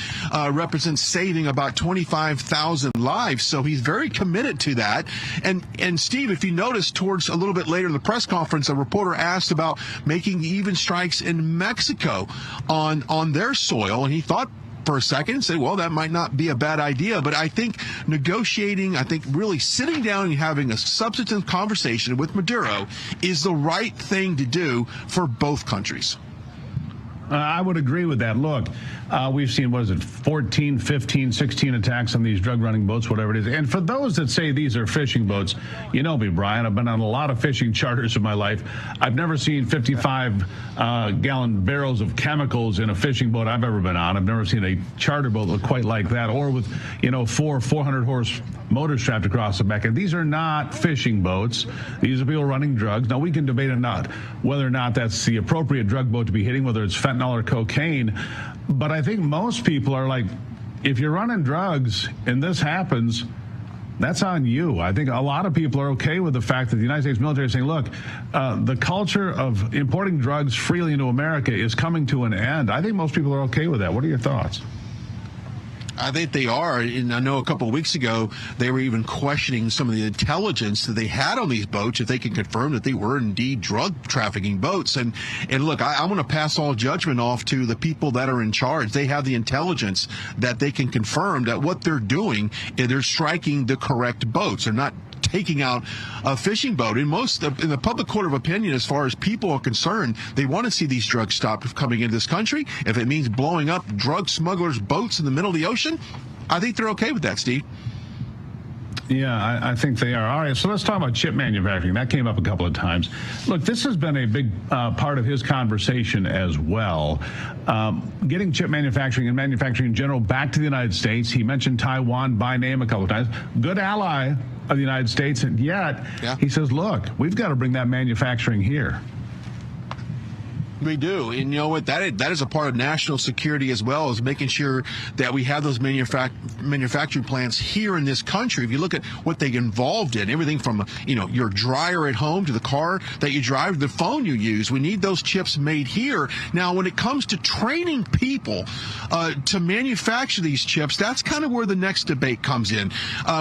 represents saving about 25,000 lives. So he's very committed to that. And Steve, if you notice, towards a little bit later in the press conference, a reporter asked about making even strikes in Mexico on their soil, and he thought for a second and said, well, that might not be a bad idea. But I think negotiating, really sitting down and having a substantive conversation with Maduro is the right thing to do for both countries. I would agree with that. Look, we've seen, 14, 15, 16 attacks on these drug-running boats, whatever it is. And for those that say these are fishing boats, you know me, Brian, I've been on a lot of fishing charters in my life. I've never seen 55-gallon barrels of chemicals in a fishing boat I've ever been on. I've never seen a charter boat look quite like that, or with, 400-horse motors strapped across the back. And these are not fishing boats. These are people running drugs. Now, we can debate whether or not that's the appropriate drug boat to be hitting, whether it's fentanyl or cocaine. But I think most people are like, if you're running drugs and this happens, that's on you. I think a lot of people are okay with the fact that the United States military is saying, look, the culture of importing drugs freely into America is coming to an end. I think most people are okay with that. What are your thoughts? I think they are. And I know a couple of weeks ago, they were even questioning some of the intelligence that they had on these boats, if they can confirm that they were indeed drug trafficking boats. And look, I want to pass all judgment off to the people that are in charge. They have the intelligence that they can confirm that what they're doing, they're striking the correct boats. They're not taking out a fishing boat. In the public court of opinion, as far as people are concerned, they want to see these drugs stop coming into this country. If it means blowing up drug smugglers' boats in the middle of the ocean, I think they're okay with that, Steve. Yeah, I think they are. All right, so let's talk about chip manufacturing. That came up a couple of times. Look, this has been a big part of his conversation as well. Getting chip manufacturing and manufacturing in general back to the United States. He mentioned Taiwan by name a couple of times. Good ally of the United States, and yet he says, look, we've got to bring that manufacturing here. We do. And you know what? That is a part of national security as well, as making sure that we have those manufacturing plants here in this country. If you look at what they get involved in, everything from, your dryer at home to the car that you drive, the phone you use, we need those chips made here. Now, when it comes to training people to manufacture these chips, that's kind of where the next debate comes in.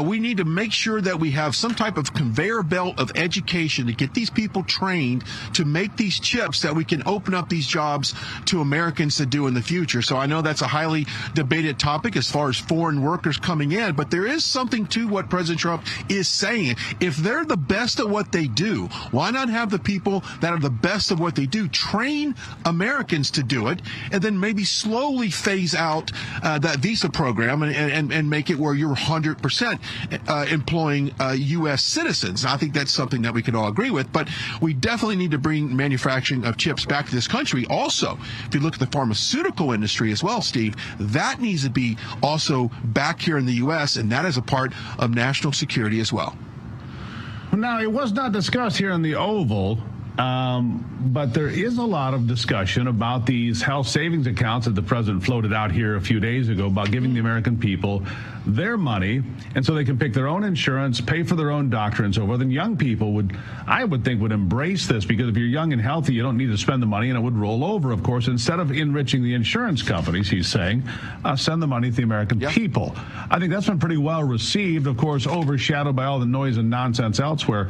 We need to make sure that we have some type of conveyor belt of education to get these people trained to make these chips that we can open up these jobs to Americans to do in the future. So I know that's a highly debated topic as far as foreign workers coming in, but there is something to what President Trump is saying. If they're the best at what they do, why not have the people that are the best at what they do train Americans to do it, and then maybe slowly phase out that visa program and make it where you're 100% employing U.S. citizens. I think that's something that we could all agree with, but we definitely need to bring manufacturing of chips back to this country. Also, if you look at the pharmaceutical industry as well, Steve, that needs to be also back here in the U.S., and that is a part of national security as well. Now, it was not discussed here in the Oval, but there is a lot of discussion about these health savings accounts that the president floated out here a few days ago about giving the American people their money, and so they can pick their own insurance, pay for their own doctor, and so forth. And young people I would think, would embrace this, because if you're young and healthy, you don't need to spend the money, and it would roll over, of course. Instead of enriching the insurance companies, he's saying, send the money to the American people. I think that's been pretty well received, of course, overshadowed by all the noise and nonsense elsewhere.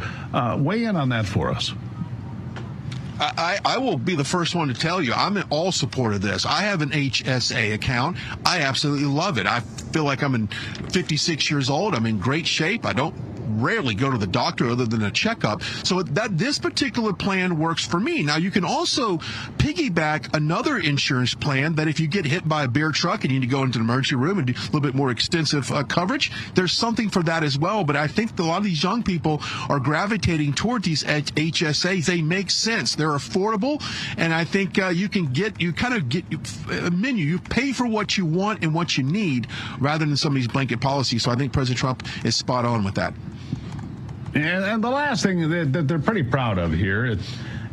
Weigh in on that for us. I will be the first one to tell you, I'm in all support of this. I have an HSA account. I absolutely love it. I feel like I'm 56 years old. I'm in great shape. I don't rarely go to the doctor other than a checkup. So this particular plan works for me. Now, you can also piggyback another insurance plan that if you get hit by a beer truck and you need to go into the emergency room and do a little bit more extensive coverage, there's something for that as well. But I think a lot of these young people are gravitating toward these HSAs. They make sense. They're affordable. And I think you kind of get a menu. You pay for what you want and what you need rather than some of these blanket policies. So I think President Trump is spot on with that. And the last thing that they're pretty proud of here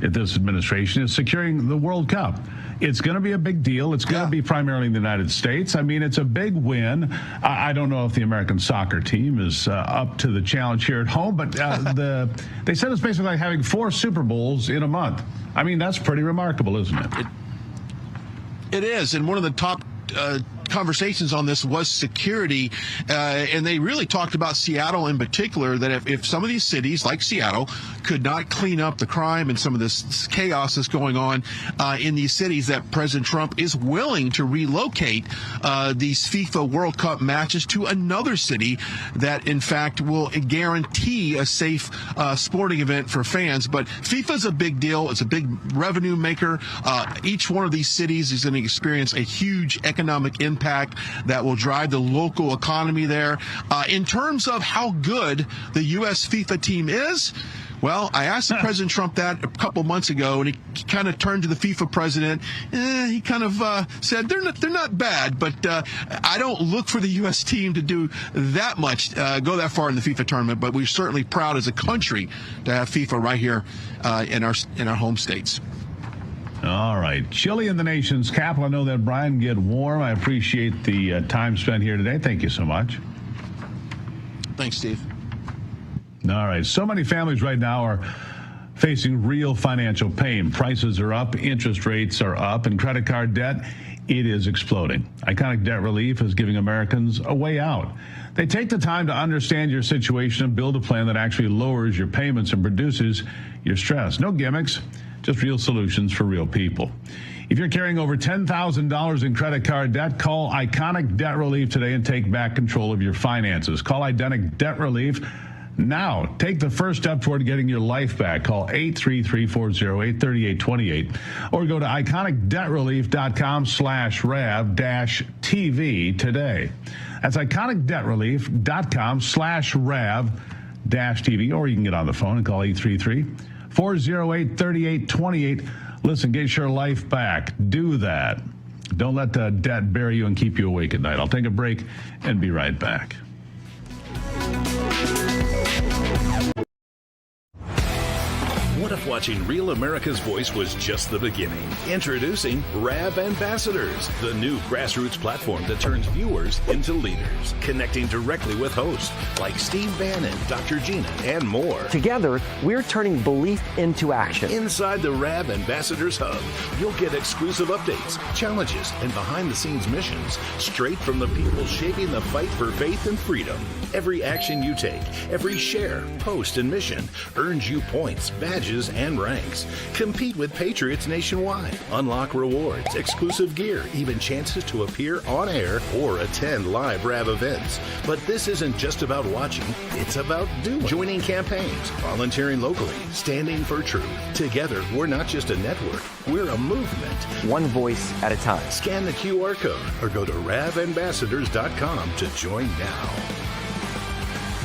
at this administration is securing the World Cup. It's going to be a big deal. It's going to be primarily in the United States. I mean, it's a big win. I don't know if the American soccer team is up to the challenge here at home, but they said it's basically like having 4 Super Bowls in a month. I mean, that's pretty remarkable, isn't it? It is. And one of the top conversations on this was security, and they really talked about Seattle in particular, that if some of these cities like Seattle could not clean up the crime and some of this chaos that's going on in these cities, that President Trump is willing to relocate these FIFA World Cup matches to another city that in fact will guarantee a safe sporting event for fans. But FIFA's a big deal. It's a big revenue maker. Each one of these cities is going to experience a huge economic impact that will drive the local economy there. In terms of how good the U.S. FIFA team is, well, I asked President Trump that a couple months ago, and he kind of turned to the FIFA president. He kind of said they're not bad, but I don't look for the U.S. team to do that much, go that far in the FIFA tournament. But we're certainly proud as a country to have FIFA right here in our home states. All right. Chilly in the nation's capital. I know that, Brian, get warm. I appreciate the time spent here today. Thank you so much. Thanks, Steve. All right. So many families right now are facing real financial pain. Prices are up, interest rates are up, and credit card debt, it is exploding. Iconic Debt Relief is giving Americans a way out. They take the time to understand your situation and build a plan that actually lowers your payments and reduces your stress. No gimmicks. Just real solutions for real people. If you're carrying over $10,000 in credit card debt, call Iconic Debt Relief today and take back control of your finances. Call Iconic Debt Relief Now, take the first step toward getting your life back. Call 833-408-3828 or go to iconicdebtrelief.com/RAV-TV today. That's iconicdebtrelief.com/RAV-TV, or you can get on the phone and call 833-408-3828. Listen, get your life back. Do that. Don't let the debt bury you and keep you awake at night. I'll take a break and be right back. What if watching Real America's Voice was just the beginning? Introducing RAV Ambassadors, the new grassroots platform that turns viewers into leaders, connecting directly with hosts like Steve Bannon, Dr. Gina, and more. Together, we're turning belief into action. Inside the RAV Ambassadors Hub, you'll get exclusive updates, challenges, and behind-the-scenes missions straight from the people shaping the fight for faith and freedom. Every action you take, every share, post, and mission earns you points, badges, and ranks. Compete with Patriots nationwide. Unlock rewards, exclusive gear, even chances to appear on air or attend live RAV events. But this isn't just about watching, it's about doing. Joining campaigns, volunteering locally, standing for truth. Together, we're not just a network, we're a movement. One voice at a time. Scan the QR code or go to ravambassadors.com to join now.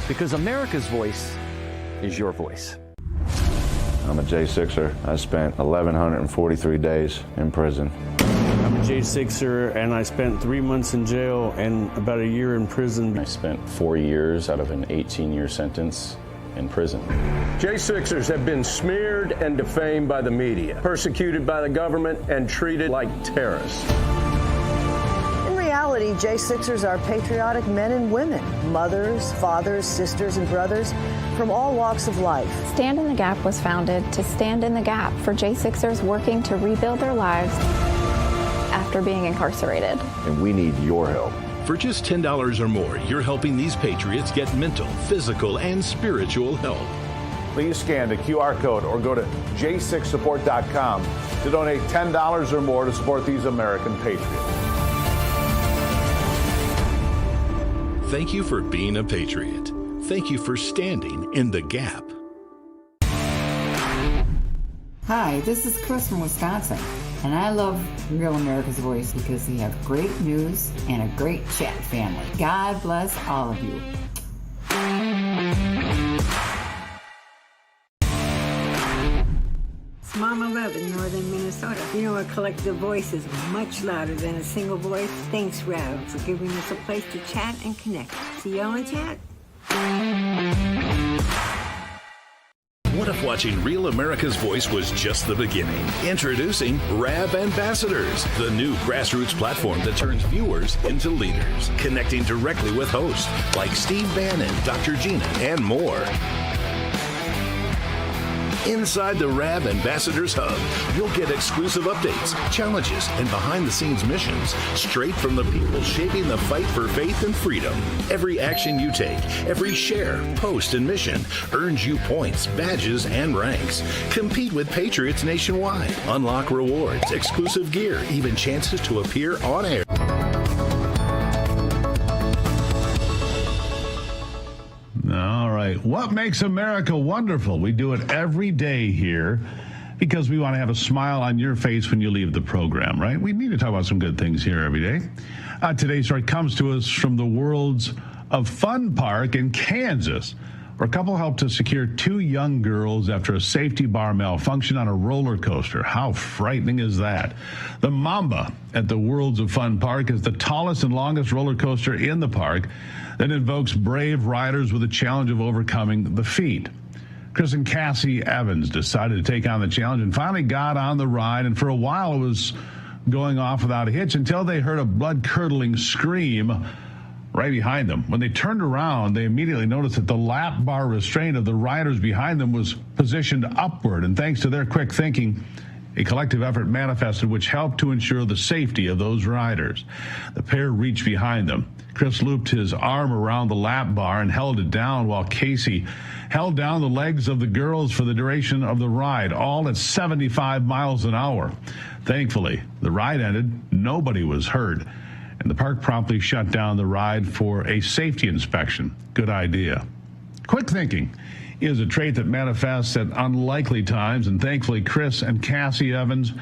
Because America's voice is your voice. I'm a J6er. I spent 1,143 days in prison. I'm a J6er, and I spent 3 months in jail and about a year in prison. I spent 4 years out of an 18-year sentence in prison. J6ers have been smeared and defamed by the media, persecuted by the government, and treated like terrorists. In reality, J6ers are patriotic men and women, mothers, fathers, sisters, and brothers from all walks of life. Stand in the Gap was founded to stand in the gap for J6ers working to rebuild their lives after being incarcerated. And we need your help. For just $10 or more, you're helping these patriots get mental, physical, and spiritual help. Please scan the QR code or go to j6support.com to donate $10 or more to support these American patriots. Thank you for being a patriot. Thank you for standing in the gap. Hi, this is Chris from Wisconsin, and I love Real America's Voice because they have great news and a great chat family. God bless all of you. It's Mama Love in northern Minnesota. You know, a collective voice is much louder than a single voice. Thanks, Rav, for giving us a place to chat and connect. See y'all in chat. What if watching Real America's Voice was just the beginning? Introducing RAV Ambassadors, the new grassroots platform that turns viewers into leaders, connecting directly with hosts like Steve Bannon, Dr. Gina, and more. Inside the RAV Ambassadors Hub, you'll get exclusive updates, challenges, and behind-the-scenes missions straight from the people shaping the fight for faith and freedom. Every action you take, every share, post, and mission earns you points, badges, and ranks. Compete with Patriots nationwide. Unlock rewards, exclusive gear, even chances to appear on air. All right. What makes America wonderful? We do it every day here because we want to have a smile on your face when you leave the program, right? We need to talk about some good things here every day. Today's story comes to us from the Worlds of Fun Park in Kansas, where a couple helped to secure 2 young girls after a safety bar malfunctioned on a roller coaster. How frightening is that? The Mamba at the Worlds of Fun Park is the tallest and longest roller coaster in the park that invokes brave riders with the challenge of overcoming the feat. Chris and Cassie Evans decided to take on the challenge and finally got on the ride, and for a while it was going off without a hitch until they heard a blood-curdling scream right behind them. When they turned around, they immediately noticed that the lap bar restraint of the riders behind them was positioned upward, and thanks to their quick thinking, a collective effort manifested which helped to ensure the safety of those riders. The pair reached behind them. Chris looped his arm around the lap bar and held it down while Casey held down the legs of the girls for the duration of the ride, all at 75 miles an hour. Thankfully, the ride ended, nobody was hurt, and the park promptly shut down the ride for a safety inspection. Good idea. Quick thinking is a trait that manifests at unlikely times, and thankfully Chris and Cassie Evans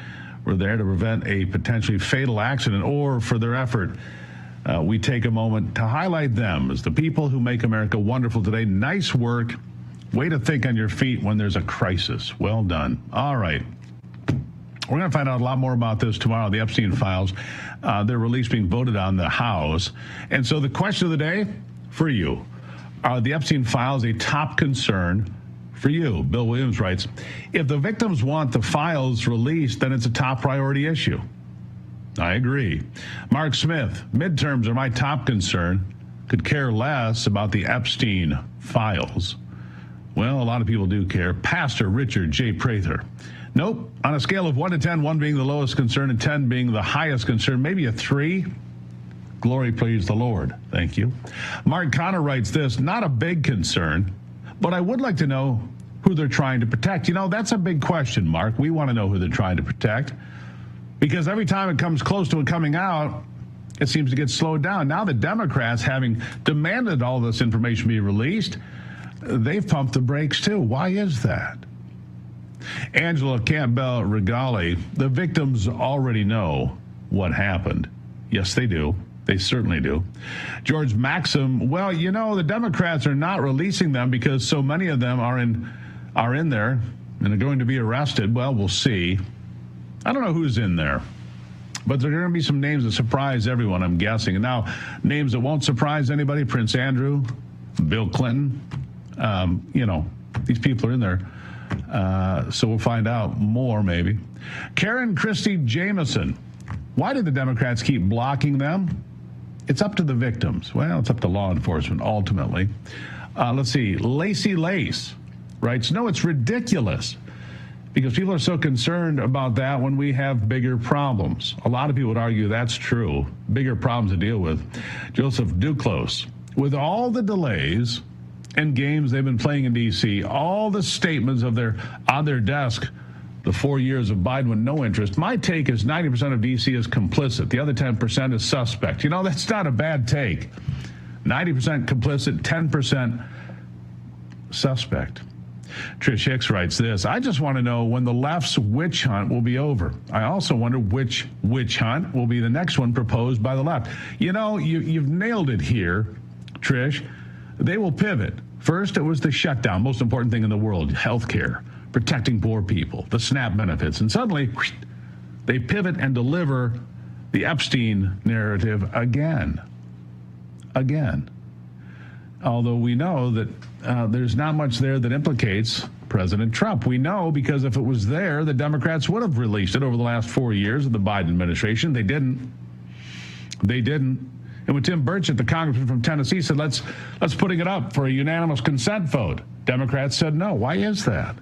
were there to prevent a potentially fatal accident, or for their effort. We take a moment to highlight them as the people who make America wonderful today. Nice work. Way to think on your feet when there's a crisis. Well done. All right. We're going to find out a lot more about this tomorrow, the Epstein files. Their release being voted on the House. And so the question of the day for you, are the Epstein files a top concern for you? Bill Williams writes, if the victims want the files released, then it's a top priority issue. I agree. Mark Smith, midterms are my top concern. Could care less about the Epstein files. Well, a lot of people do care. Pastor Richard J. Prather. Nope. On a scale of 1 to 10, 1 being the lowest concern and 10 being the highest concern, maybe a 3. Glory please the Lord. Thank you. Mark Connor writes this, not a big concern, but I would like to know who they're trying to protect. You know, that's a big question, Mark. We want to know who they're trying to protect, because every time it comes close to it coming out, it seems to get slowed down. Now the Democrats, having demanded all this information be released, they've pumped the brakes too. Why is that? Angela Campbell Regali, the victims already know what happened. Yes, they do. They certainly do. George Maxim, well, you know, the Democrats are not releasing them because so many of them are in there and are going to be arrested. Well, we'll see. I don't know who's in there, but there are going to be some names that surprise everyone, I'm guessing. And now, names that won't surprise anybody, Prince Andrew, Bill Clinton, you know, these people are in there. So we'll find out more, maybe. Karen Christie Jameson, why did the Democrats keep blocking them? It's up to the victims. Well, it's up to law enforcement, ultimately. Let's see. Lacey Lace writes, no, it's ridiculous because people are so concerned about that when we have bigger problems. A lot of people would argue that's true. Bigger problems to deal with. Joseph Duclos, with all the delays and games they've been playing in D.C., all the statements on their desk, the 4 years of Biden with no interest, my take is 90% of D.C. is complicit. The other 10% is suspect. You know, that's not a bad take. 90% complicit, 10% suspect. Trish Hicks writes this, I just want to know when the left's witch hunt will be over. I also wonder which witch hunt will be the next one proposed by the left. You know, you've nailed it here, Trish. They will pivot. First, it was the shutdown, most important thing in the world, healthcare, protecting poor people, the SNAP benefits. And suddenly, they pivot and deliver the Epstein narrative again. Although we know that there's not much there that implicates President Trump. We know because if it was there, the Democrats would have released it over the last 4 years of the Biden administration. They didn't. And when Tim Burchett, the congressman from Tennessee, said, let's putting it up for a unanimous consent vote, Democrats said no. Why is that?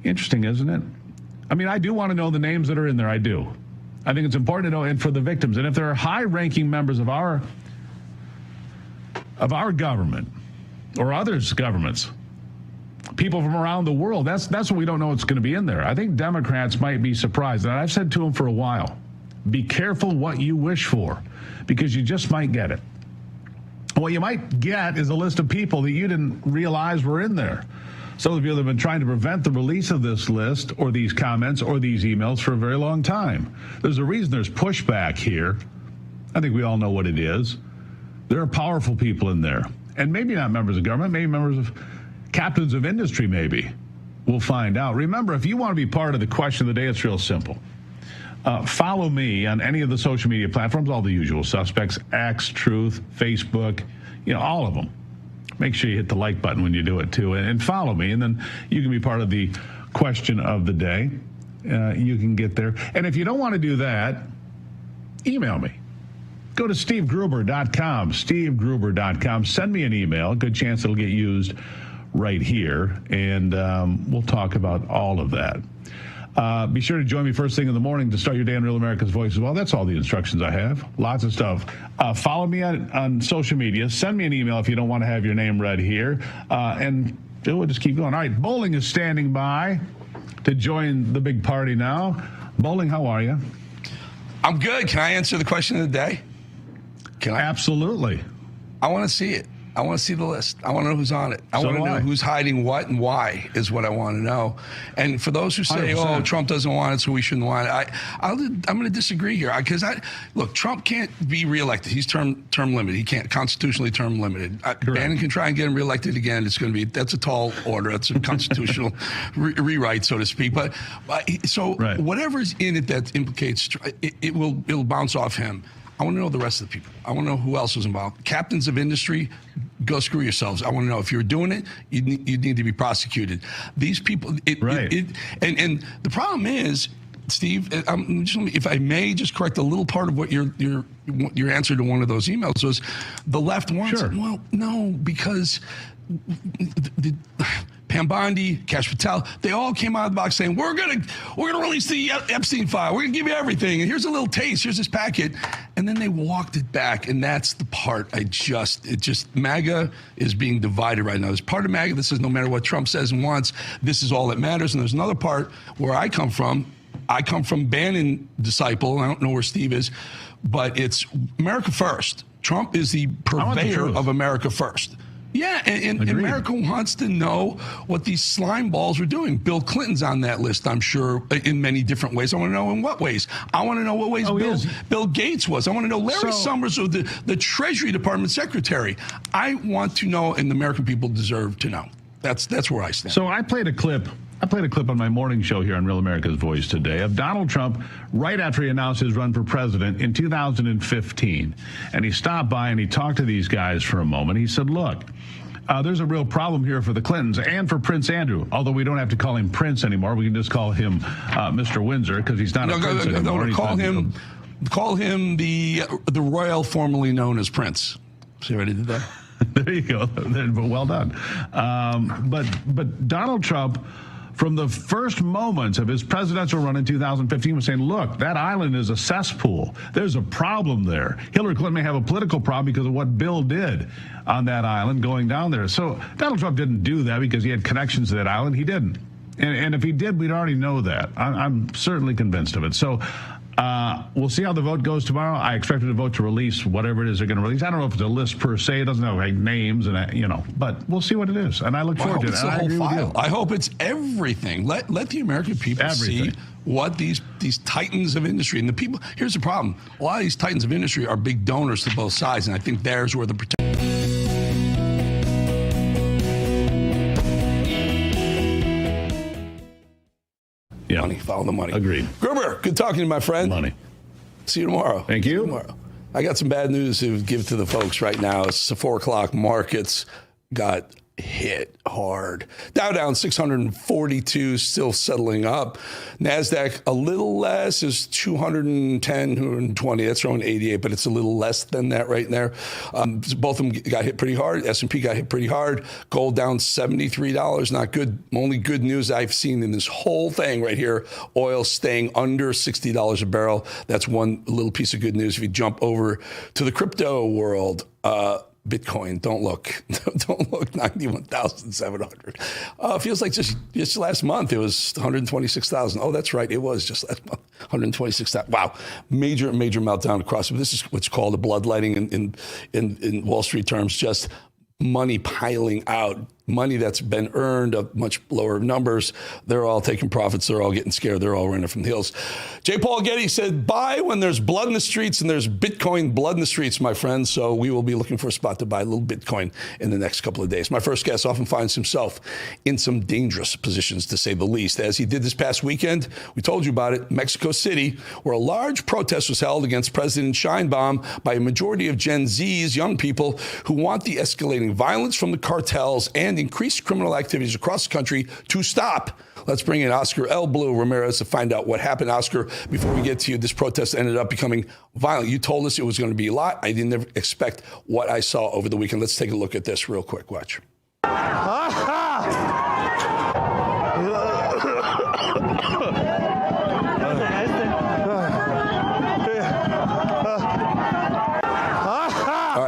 Interesting, isn't it? I mean, I do want to know the names that are in there. I do. I think it's important to know, and for the victims. And if there are high-ranking members of our government or others' governments, people from around the world, that's what we don't know what's going to be in there. I think Democrats might be surprised. And I've said to them for a while, be careful what you wish for, because you just might get it. What you might get is a list of people that you didn't realize were in there. Some of you have been trying to prevent the release of this list or these comments or these emails for a very long time. There's a reason there's pushback here. I think we all know what it is. There are powerful people in there, and maybe not members of government, maybe members of captains of industry, maybe. We'll find out. Remember, if you want to be part of the question of the day, it's real simple. Follow me on any of the social media platforms, all the usual suspects, X, Truth, Facebook, you know, all of them. Make sure you hit the like button when you do it, too, and follow me, and then you can be part of the question of the day. You can get there. And if you don't want to do that, email me. Go to stevegruber.com, stevegruber.com. Send me an email. Good chance it'll get used right here, and we'll talk about all of that. Be sure to join me first thing in the morning to start your day on Real America's Voice as well. That's all the instructions I have. Lots of stuff. Follow me on social media. Send me an email if you don't want to have your name read here. And we'll just keep going. All right, Bowling is standing by to join the big party now. Bowling, how are you? I'm good. Can I answer the question of the day? Can I? Absolutely. I want to see it. I want to see the list. I want to know who's on it. I want to know who's hiding what and why is what I want to know. And for those who say, 100%. Oh, Trump doesn't want it, so we shouldn't want it, I'm going to disagree here. Because look, Trump can't be reelected. He's term limited. He can't constitutionally term limited. Bannon can try and get him reelected again. That's a tall order. That's a constitutional rewrite, so to speak. But whatever's in it that implicates, it'll bounce off him. I want to know the rest of the people. I want to know who else was involved. Captains of industry, go screw yourselves. I want to know if you're doing it, you need to be prosecuted. These people, and the problem is, Steve, if I may just correct a little part of what your answer to one of those emails was, the left wants it. Well, no, because the Pam Bondi, Kash Patel, they all came out of the box saying, we're gonna release the Epstein file. We're gonna give you everything. And here's a little taste. Here's this packet. And then they walked it back. And that's the part MAGA is being divided right now. There's part of MAGA that says no matter what Trump says and wants, this is all that matters. And there's another part where I come from. I come from Bannon disciple. I don't know where Steve is, but it's America first. Trump is the purveyor of America first. Yeah, and America wants to know what these slime balls are doing. Bill Clinton's on that list, I'm sure, in many different ways. I want to know in what ways. I want to know what ways Bill Gates was. I want to know Larry Summers, or the Treasury Department Secretary. I want to know, and the American people deserve to know. That's where I stand. So I played a clip on my morning show here on Real America's Voice today of Donald Trump right after he announced his run for president in 2015. And he stopped by and he talked to these guys for a moment. He said, look, there's a real problem here for the Clintons and for Prince Andrew, although we don't have to call him Prince anymore. We can just call him Mr. Windsor, because he's not a prince anymore. Call him the royal formerly known as Prince. See what I did there? There you go. Well done. But Donald Trump, from the first moments of his presidential run in 2015, was saying, look, that island is a cesspool. There's a problem there. Hillary Clinton may have a political problem because of what Bill did on that island going down there. So Donald Trump didn't do that because he had connections to that island. He didn't. And if he did, we'd already know that. I'm certainly convinced of it. So we'll see how the vote goes tomorrow. I expect the vote to release whatever it is they're going to release. I don't know if it's a list per se. It doesn't have like names and but we'll see what it is. And I look forward to it. It's the whole file. I hope it's everything. Let the American people see what these titans of industry and the people. Here's the problem: a lot of these titans of industry are big donors to both sides, and I think there's where the protection. Money, follow the money. Agreed. Gruber, good talking to you, my friend. Money. See you tomorrow. Thank you. Tomorrow. I got some bad news to give to the folks right now. It's the 4 o'clock markets got hit hard. Dow down 642, still settling up. NASDAQ a little less, is 210, 220. That's around 88, but it's a little less than that right there. Both of them got hit pretty hard. S&P got hit pretty hard. Gold down $73. Not good. Only good news I've seen in this whole thing right here. Oil staying under $60 a barrel. That's one little piece of good news. If you jump over to the crypto world, Bitcoin, don't look 91,700. Feels like just last month it was 126,000. Oh, that's right, it was just last month, 126,000. Wow, major meltdown across. This is what's called a bloodletting in Wall Street terms. Just money piling out. Money that's been earned of much lower numbers. They're all taking profits. They're all getting scared. They're all running from the hills. J. Paul Getty said, buy when there's blood in the streets, and there's Bitcoin blood in the streets, my friends. So we will be looking for a spot to buy a little Bitcoin in the next couple of days. My first guest often finds himself in some dangerous positions, to say the least, as he did this past weekend. We told you about it, Mexico City, where a large protest was held against President Sheinbaum by a majority of Gen Z's, young people who want the escalating violence from the cartels and increased criminal activities across the country to stop. Let's bring in Oscar El Blue Ramirez to find out what happened. Oscar, before we get to you, this protest ended up becoming violent. You told us it was going to be a lot. I didn't expect what I saw over the weekend. Let's take a look at this real quick. Watch.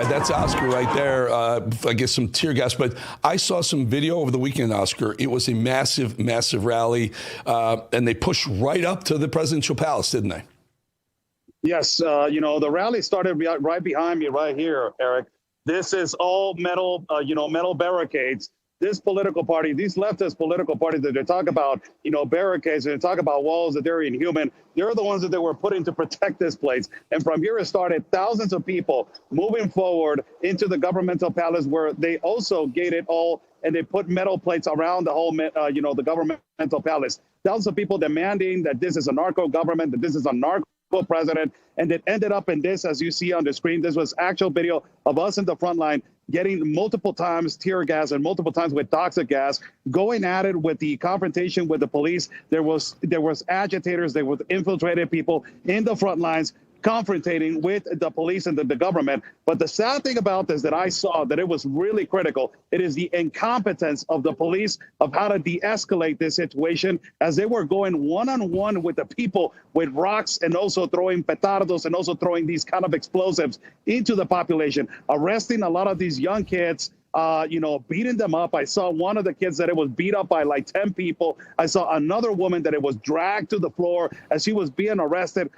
That's Oscar right there. I guess some tear gas, but I saw some video over the weekend, Oscar. It was a massive, massive rally, and they pushed right up to the presidential palace, didn't they? Yes. The rally started right behind me right here, Eric. This is all metal, metal barricades. This political party, these leftist political parties that they talk about, barricades and they talk about walls, that they're inhuman. They're the ones that they were put in to protect this place. And from here it started thousands of people moving forward into the governmental palace, where they also gated all and they put metal plates around the whole, the governmental palace. Thousands of people demanding that this is a narco government, that this is a narco president, and it ended up in this, as you see on the screen. This was actual video of us in the front line getting multiple times tear gas and multiple times with toxic gas, going at it with the confrontation with the police. There was agitators, there were infiltrated people in the front lines confrontating with the police and the government. But the sad thing about this that I saw, that it was really critical, it is the incompetence of the police of how to de-escalate this situation, as they were going one-on-one with the people with rocks and also throwing petardos and also throwing these kind of explosives into the population, arresting a lot of these young kids, beating them up. I saw one of the kids that it was beat up by like 10 people. I saw another woman that it was dragged to the floor as she was being arrested.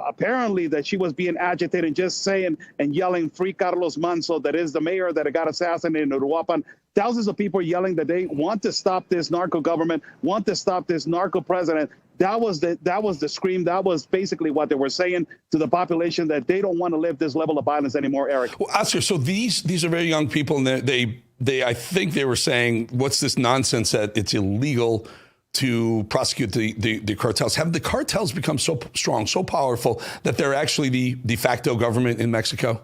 Apparently that she was being agitated, just saying and yelling, "Free Carlos Manzo," that is the mayor that got assassinated in Uruapan. Thousands of people yelling that they want to stop this narco government, want to stop this narco president. That was the scream. That was basically what they were saying to the population, that they don't want to live this level of violence anymore, Eric. Well, Oscar, so these are very young people, and they I think they were saying, what's this nonsense that it's illegal to prosecute the cartels? Have the cartels become so strong, so powerful, that they're actually the de facto government in Mexico?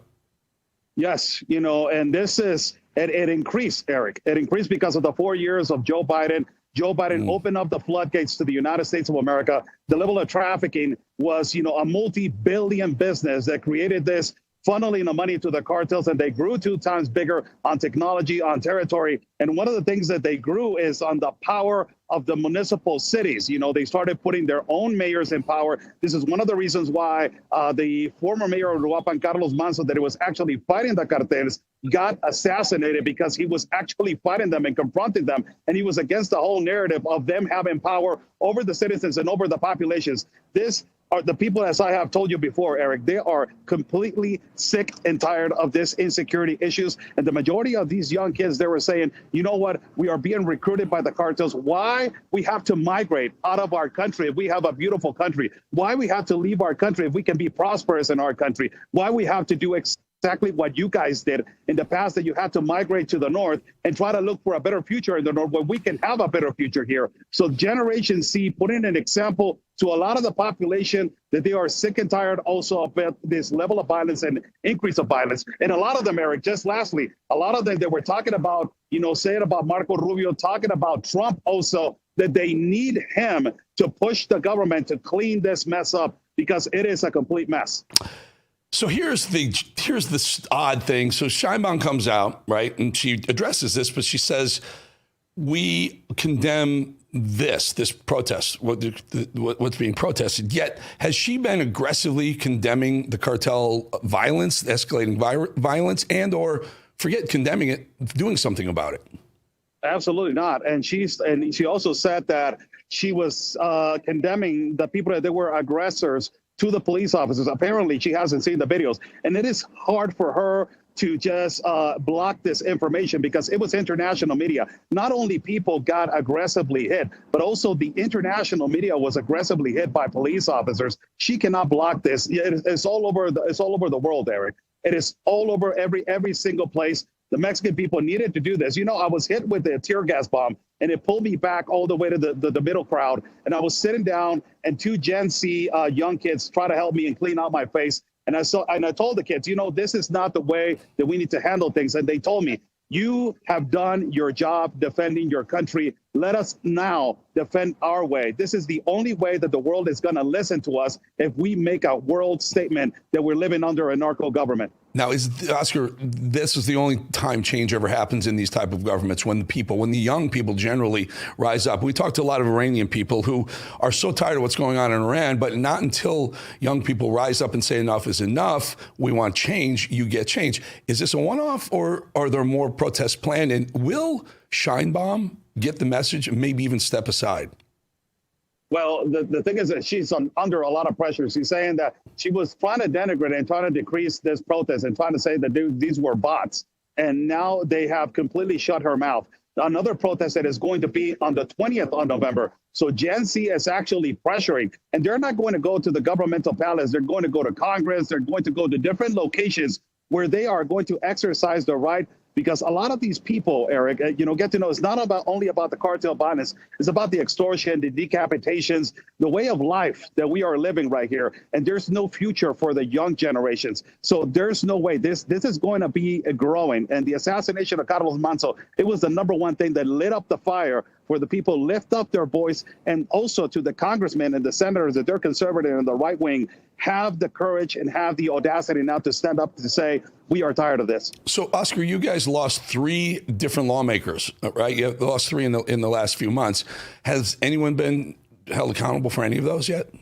Yes, and this is, it increased, Eric. It increased because of the 4 years of Joe Biden. Joe Biden opened up the floodgates to the United States of America. The level of trafficking was, a multi-billion business that created this, funneling the money to the cartels, and they grew 2 times bigger on technology, on territory. And one of the things that they grew is on the power of the municipal cities. They started putting their own mayors in power. This is one of the reasons why the former mayor of Uruapan, Carlos Manzo, that it was actually fighting the cartels, got assassinated, because he was actually fighting them and confronting them. And he was against the whole narrative of them having power over the citizens and over the populations. This are the people, as I have told you before, Eric, they are completely sick and tired of this insecurity issues. And the majority of these young kids, they were saying, you know what, we are being recruited by the cartels. Why we have to migrate out of our country if we have a beautiful country? Why we have to leave our country if we can be prosperous in our country? Why we have to do exactly what you guys did in the past, that you had to migrate to the north and try to look for a better future in the north, where we can have a better future here. So Generation C putting an example to a lot of the population that they are sick and tired also of this level of violence and increase of violence. And a lot of them, Eric, just lastly, a lot of them that were talking about, saying about Marco Rubio, talking about Trump also, that they need him to push the government to clean this mess up, because it is a complete mess. So here's the odd thing. So Sheinbaum comes out, right, and she addresses this, but she says, we condemn this protest, what's being protested. Yet, has she been aggressively condemning the cartel violence, escalating violence, and or, forget condemning it, doing something about it? Absolutely not. And she also said that she was condemning the people that they were aggressors to the police officers. Apparently, she hasn't seen the videos. And it is hard for her to just block this information, because it was international media. Not only people got aggressively hit, but also the international media was aggressively hit by police officers. She cannot block this. It's all over the world, Eric. It is all over every single place. The Mexican people needed to do this. I was hit with a tear gas bomb, and it pulled me back all the way to the middle crowd. And I was sitting down, and 2 Gen Z young kids try to help me and clean out my face. And I told the kids, this is not the way that we need to handle things. And they told me, you have done your job defending your country. Let us now defend our way. This is the only way that the world is going to listen to us, if we make a world statement that we're living under a narco government. Now, Oscar, this is the only time change ever happens in these type of governments, when the young people generally rise up. We talked to a lot of Iranian people who are so tired of what's going on in Iran, but not until young people rise up and say enough is enough, we want change, you get change. Is this a one-off, or are there more protests planned? And will Sheinbaum get the message and maybe even step aside? Well, the thing is that she's under a lot of pressure. She's saying that she was trying to denigrate and trying to decrease this protest and trying to say that these were bots. And now they have completely shut her mouth. Another protest that is going to be on the 20th of November. So Gen Z is actually pressuring, and they're not going to go to the governmental palace. They're going to go to Congress. They're going to go to different locations where they are going to exercise their right. Because a lot of these people, Eric, get to know it's not only about the cartel violence. It's about the extortion, the decapitations, the way of life that we are living right here. And there's no future for the young generations. So there's no way this is going to be growing. And the assassination of Carlos Manzo, it was the number one thing that lit up the fire where the people lift up their voice, and also to the congressmen and the senators that they're conservative and the right wing have the courage and have the audacity now to stand up to say, we are tired of this. So, Oscar, you guys lost 3 different lawmakers, right? You lost 3 in the last few months. Has anyone been held accountable for any of those yet?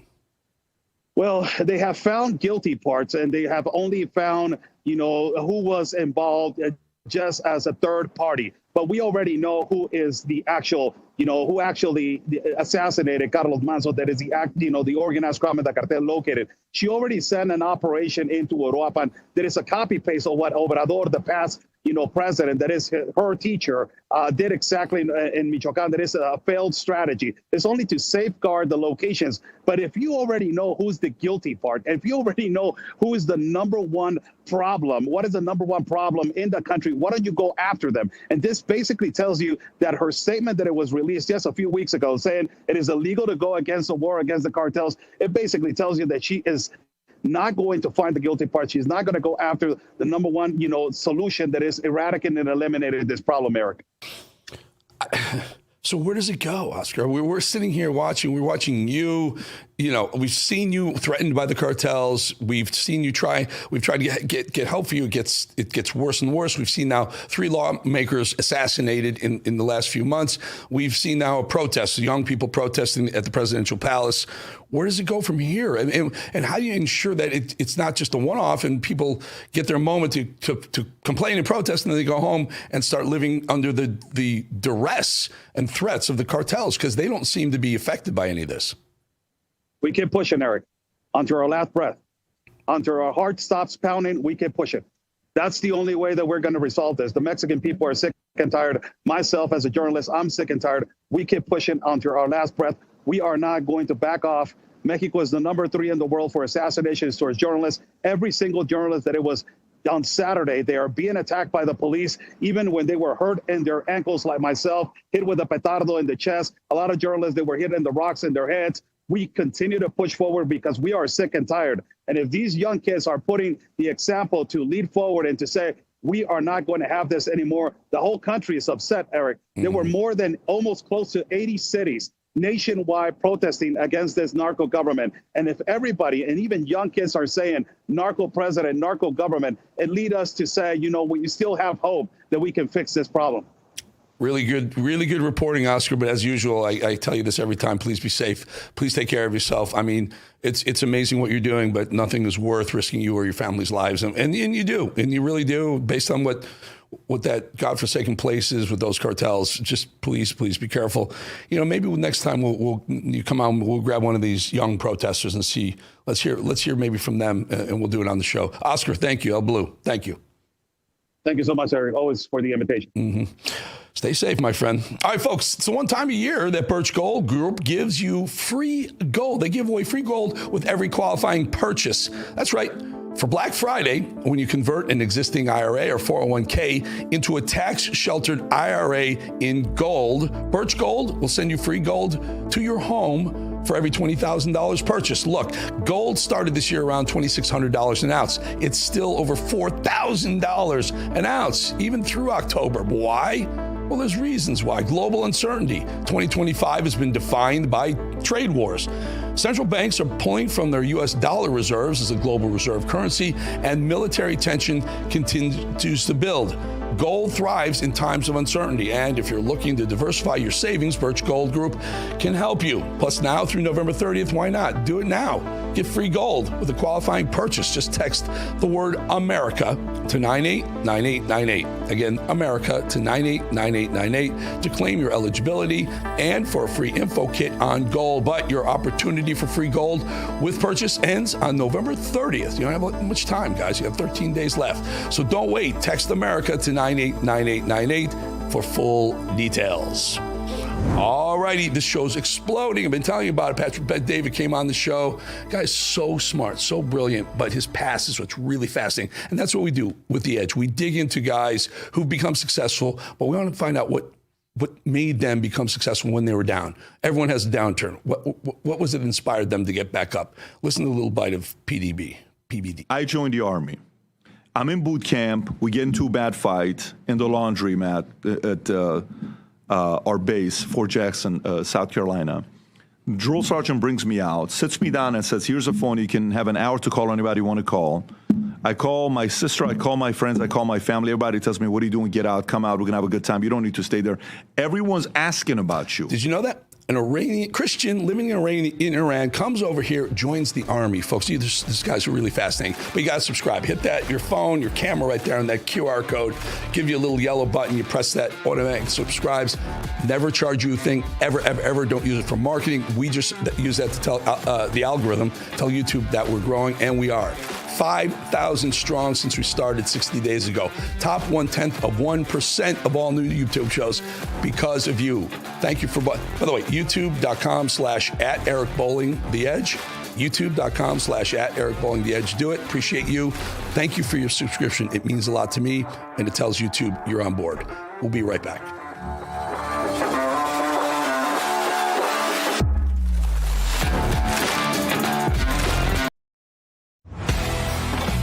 Well, they have found guilty parts, and they have only found, who was involved just as a third party. But we already know who is the actual, who actually assassinated Carlos Manzo. That is the organized crime of the cartel located. She already sent an operation into Uruapan. That is a copy paste of what Obrador, the past, president, that is her teacher, did exactly in Michoacan. That is a failed strategy. It's only to safeguard the locations. But if you already know who's the guilty part, if you already know who is the number one problem, what is the number one problem in the country, why don't you go after them? And this basically tells you that her statement that it was released just a few weeks ago saying it is illegal to go against the war against the cartels, it basically tells you that she is not going to find the guilty part. She's not going to go after the number one, solution that is eradicating and eliminating this problem, Eric. So where does it go, Oscar? We're sitting here watching. We're watching you. We've seen you threatened by the cartels. We've seen you we've tried to get help for you. It gets worse and worse. We've seen now 3 lawmakers assassinated in the last few months. We've seen now a protest, young people protesting at the presidential palace. Where does it go from here? And how do you ensure that it's not just a one-off and people get their moment to complain and protest, and then they go home and start living under the duress and threats of the cartels, because they don't seem to be affected by any of this? We keep pushing, Eric, until our last breath. Until our heart stops pounding, we keep pushing. That's the only way that we're going to resolve this. The Mexican people are sick and tired. Myself, as a journalist, I'm sick and tired. We keep pushing until our last breath. We are not going to back off. Mexico is the number 3 in the world for assassinations towards journalists. Every single journalist that it was on Saturday, they are being attacked by the police, even when they were hurt in their ankles, like myself, hit with a petardo in the chest. A lot of journalists, they were hit in the rocks in their heads. We continue to push forward because we are sick and tired. And if these young kids are putting the example to lead forward and to say, we are not going to have this anymore, the whole country is upset, Eric. There were more than almost close to 80 cities nationwide protesting against this narco government. And if everybody, and even young kids, are saying narco president, narco government, it leads us to say, we still have hope that we can fix this problem. Really good reporting, Oscar. But as usual, I tell you this every time, please be safe. Please take care of yourself. I mean, it's amazing what you're doing, but nothing is worth risking you or your family's lives. And you do, and you really do, based on what that godforsaken place is with those cartels. Just please be careful. Maybe next time you come out, we'll grab one of these young protesters and see. Let's hear maybe from them, and we'll do it on the show. Oscar, thank you. El Blue, thank you. Thank you so much, Eric. Always for the invitation. Mm-hmm. Stay safe, my friend. All right, folks, it's the one time a year that Birch Gold Group gives you free gold. They give away free gold with every qualifying purchase. That's right. For Black Friday, when you convert an existing IRA or 401k into a tax-sheltered IRA in gold, Birch Gold will send you free gold to your home for every $20,000 purchase. Look, gold started this year around $2,600 an ounce. It's still over $4,000 an ounce, even through October. Why? Well, there's reasons why. Global uncertainty. 2025 has been defined by trade wars. Central banks are pulling from their U.S. dollar reserves as a global reserve currency, and military tension continues to build. Gold thrives in times of uncertainty, and if you're looking to diversify your savings, Birch Gold Group can help you. Plus, now through November 30th, why not? Do it now. Get free gold with a qualifying purchase. Just text the word America to 989898. Again, America to 989898 to claim your eligibility and for a free info kit on gold. But your opportunity for free gold with purchase ends on November 30th. You don't have much time, guys. You have 13 days left. So don't wait. Text America to 989898 for full details. All righty, this show's exploding. I've been telling you about it. Patrick Bet-David came on the show. Guy's so smart, so brilliant, but his past is what's really fascinating. And that's what we do with The Edge. We dig into guys who've become successful, but we want to find out what made them become successful when they were down. Everyone has a downturn. What was it that inspired them to get back up? Listen to a little bite of PBD. I joined the Army. I'm in boot camp. We get into a bad fight in the laundromat at our base, Fort Jackson, South Carolina. Drill sergeant brings me out, sits me down and says, here's a phone. You can have an hour to call anybody you want to call. I call my sister, I call my friends, I call my family. Everybody tells me, what are you doing? Get out, come out. We're going to have a good time. You don't need to stay there. Everyone's asking about you. Did you know that? An Iranian Christian living in Iran comes over here, joins the Army. Folks, this guy's really fascinating. But you got to subscribe. Hit that, your phone, your camera right there on that QR code. Give you a little yellow button. You press that, automatic subscribes. Never charge you a thing, ever. Don't use it for marketing. We just use that to tell the algorithm, tell YouTube that we're growing, and we are. 5,000 strong since we started 60 days ago. Top 1/10% of all new YouTube shows because of you. Thank you for, by the way, youtube.com/@EricBowlingTheEdge. youtube.com/@EricBowlingTheEdge. Do it. Appreciate you. Thank you for your subscription. It means a lot to me, and it tells YouTube you're on board. We'll be right back.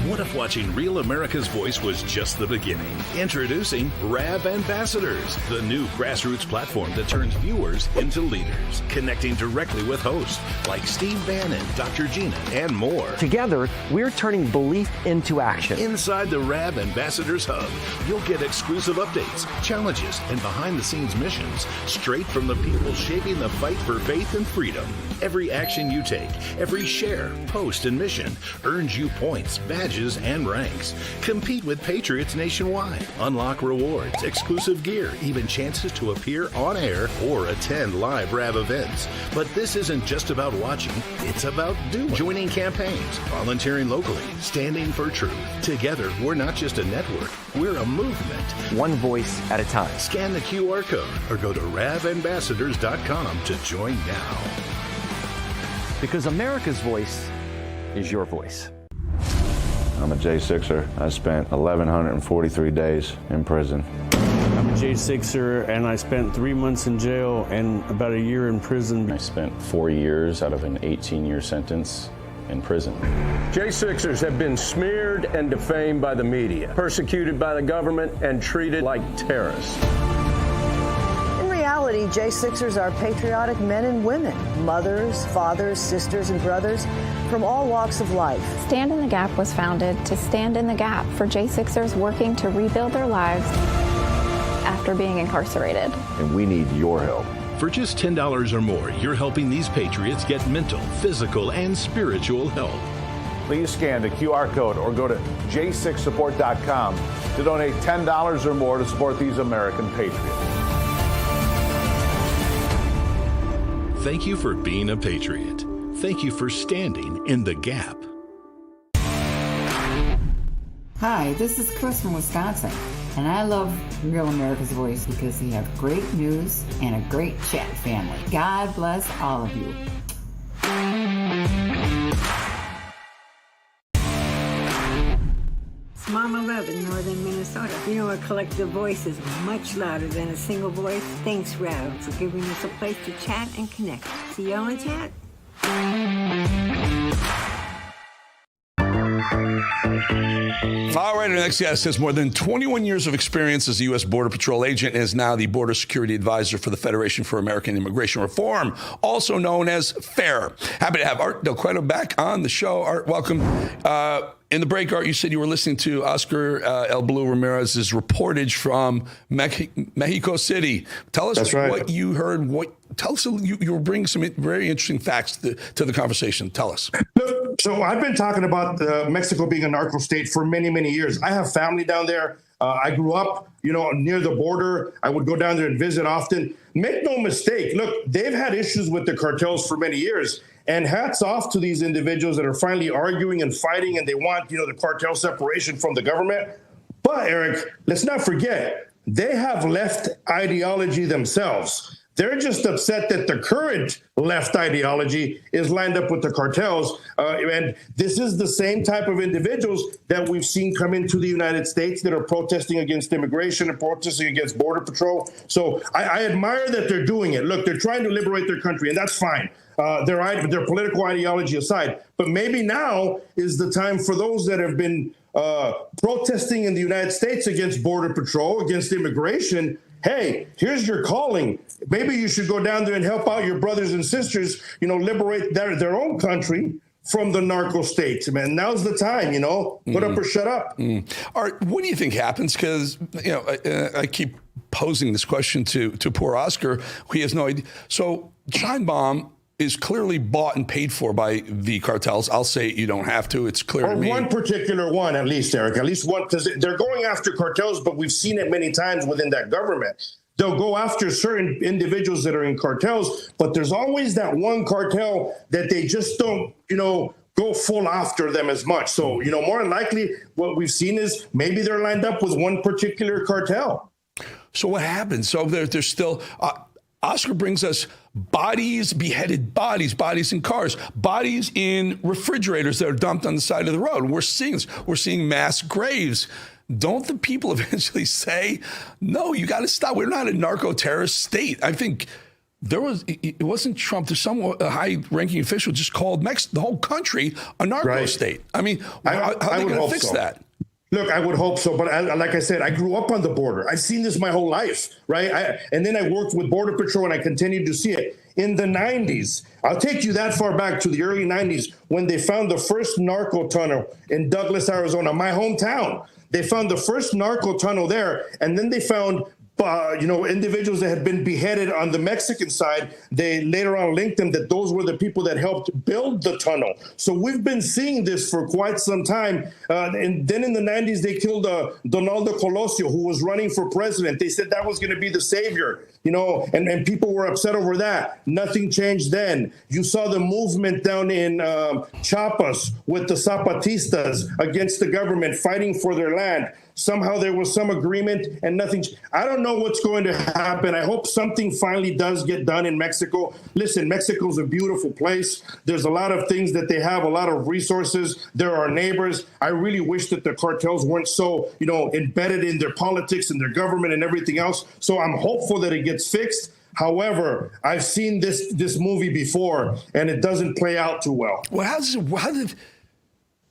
What if watching Real America's Voice was just the beginning? Introducing RAV Ambassadors, the new grassroots platform that turns viewers into leaders, connecting directly with hosts like Steve Bannon, Dr. Gina, and more. Together, we're turning belief into action. Inside the RAV Ambassadors Hub, you'll get exclusive updates, challenges, and behind-the-scenes missions straight from the people shaping the fight for faith and freedom. Every action you take, every share, post, and mission earns you points, badges, and ranks. Compete with Patriots nationwide. Unlock rewards, exclusive gear, even chances to appear on air or attend live RAV events. But this isn't just about watching, it's about doing. Joining campaigns, volunteering locally, standing for truth. Together, we're not just a network, we're a movement. One voice at a time. Scan the QR code or go to ravambassadors.com to join now. Because America's voice is your voice. I'm a J6er. I spent 1,143 days in prison. I'm a J6er, and I spent 3 months in jail and about a year in prison. I spent 4 years out of an 18-year sentence in prison. J6ers have been smeared and defamed by the media, persecuted by the government, and treated like terrorists. In reality, J6ers are patriotic men and women, mothers, fathers, sisters, and brothers from all walks of life. Stand in the Gap was founded to stand in the gap for J6ers working to rebuild their lives after being incarcerated. And we need your help. For just $10 or more, you're helping these patriots get mental, physical, and spiritual help. Please scan the QR code or go to j6support.com to donate $10 or more to support these American patriots. Thank you for being a patriot. Thank you for standing in the gap. Hi, this is Chris from Wisconsin, and I love Real America's Voice because you have great news and a great chat family. God bless all of you. It's Mama Love in northern Minnesota. You know, a collective voice is much louder than a single voice. Thanks, Rav, for giving us a place to chat and connect. See y'all in chat. All right, our next guest has more than 21 years of experience as a U.S. Border Patrol agent and is now the Border Security Advisor for the Federation for American Immigration Reform, also known as FAIR. Happy to have Art Del Cueto back on the show. Art, welcome. In the break, Art, you said you were listening to Oscar El Blue Ramirez's reportage from Mexico City. Tell us what you heard. Tell us, you were bringing some very interesting facts to the conversation. Tell us. So I've been talking about Mexico being a narco state for many, many years. I have family down there. I grew up, near the border. I would go down there and visit often. Make no mistake. Look, they've had issues with the cartels for many years. And hats off to these individuals that are finally arguing and fighting, and they want, the cartel separation from the government. But, Eric, let's not forget, they have left ideology themselves. They're just upset that the current left ideology is lined up with the cartels. And this is the same type of individuals that we've seen come into the United States that are protesting against immigration and protesting against Border Patrol. So I admire that they're doing it. Look, they're trying to liberate their country, and that's fine. Their political ideology aside. But maybe now is the time for those that have been protesting in the United States against Border Patrol, against immigration. Hey, here's your calling. Maybe you should go down there and help out your brothers and sisters, liberate their own country from the narco states, man. Now's the time, put up or shut up. Art, what do you think happens? Because, I keep posing this question to poor Oscar, who he has no idea. So Sheinbaum is clearly bought and paid for by the cartels. I'll say you don't have to. It's clear to me. Or one particular one, at least, Eric. At least one, because they're going after cartels, but we've seen it many times within that government. They'll go after certain individuals that are in cartels, but there's always that one cartel that they just don't, go full after them as much. So, more than likely, what we've seen is maybe they're lined up with one particular cartel. So what happens? So there's still... Oscar brings us bodies, beheaded bodies in cars, bodies in refrigerators that are dumped on the side of the road. We're seeing this. We're seeing mass graves. Don't the people eventually say, no, you got to stop. We're not a narco-terrorist state. I think it wasn't Trump. There's some high-ranking official just called the whole country a narco state. I mean, how are they going to fix that? Look, I would hope so. But like I said, I grew up on the border. I've seen this my whole life, right? And then I worked with Border Patrol, and I continued to see it. In the 90s, I'll take you that far back to the early 90s when they found the first narco tunnel in Douglas, Arizona, my hometown. They found the first narco tunnel there, and then they found individuals that had been beheaded on the Mexican side. They later on linked them that those were the people that helped build the tunnel. So we've been seeing this for quite some time. And then in the 90s, they killed Donaldo Colosio, who was running for president. They said that was going to be the savior, and people were upset over that. Nothing changed then. You saw the movement down in Chiapas with the Zapatistas against the government, fighting for their land. Somehow there was some agreement and nothing. I don't know what's going to happen. I hope something finally does get done in Mexico. Listen, Mexico's a beautiful place. There's a lot of things that they have, a lot of resources. There are neighbors. I really wish that the cartels weren't so, embedded in their politics and their government and everything else. So I'm hopeful that it gets fixed. However, I've seen this movie before, and it doesn't play out too well. Well,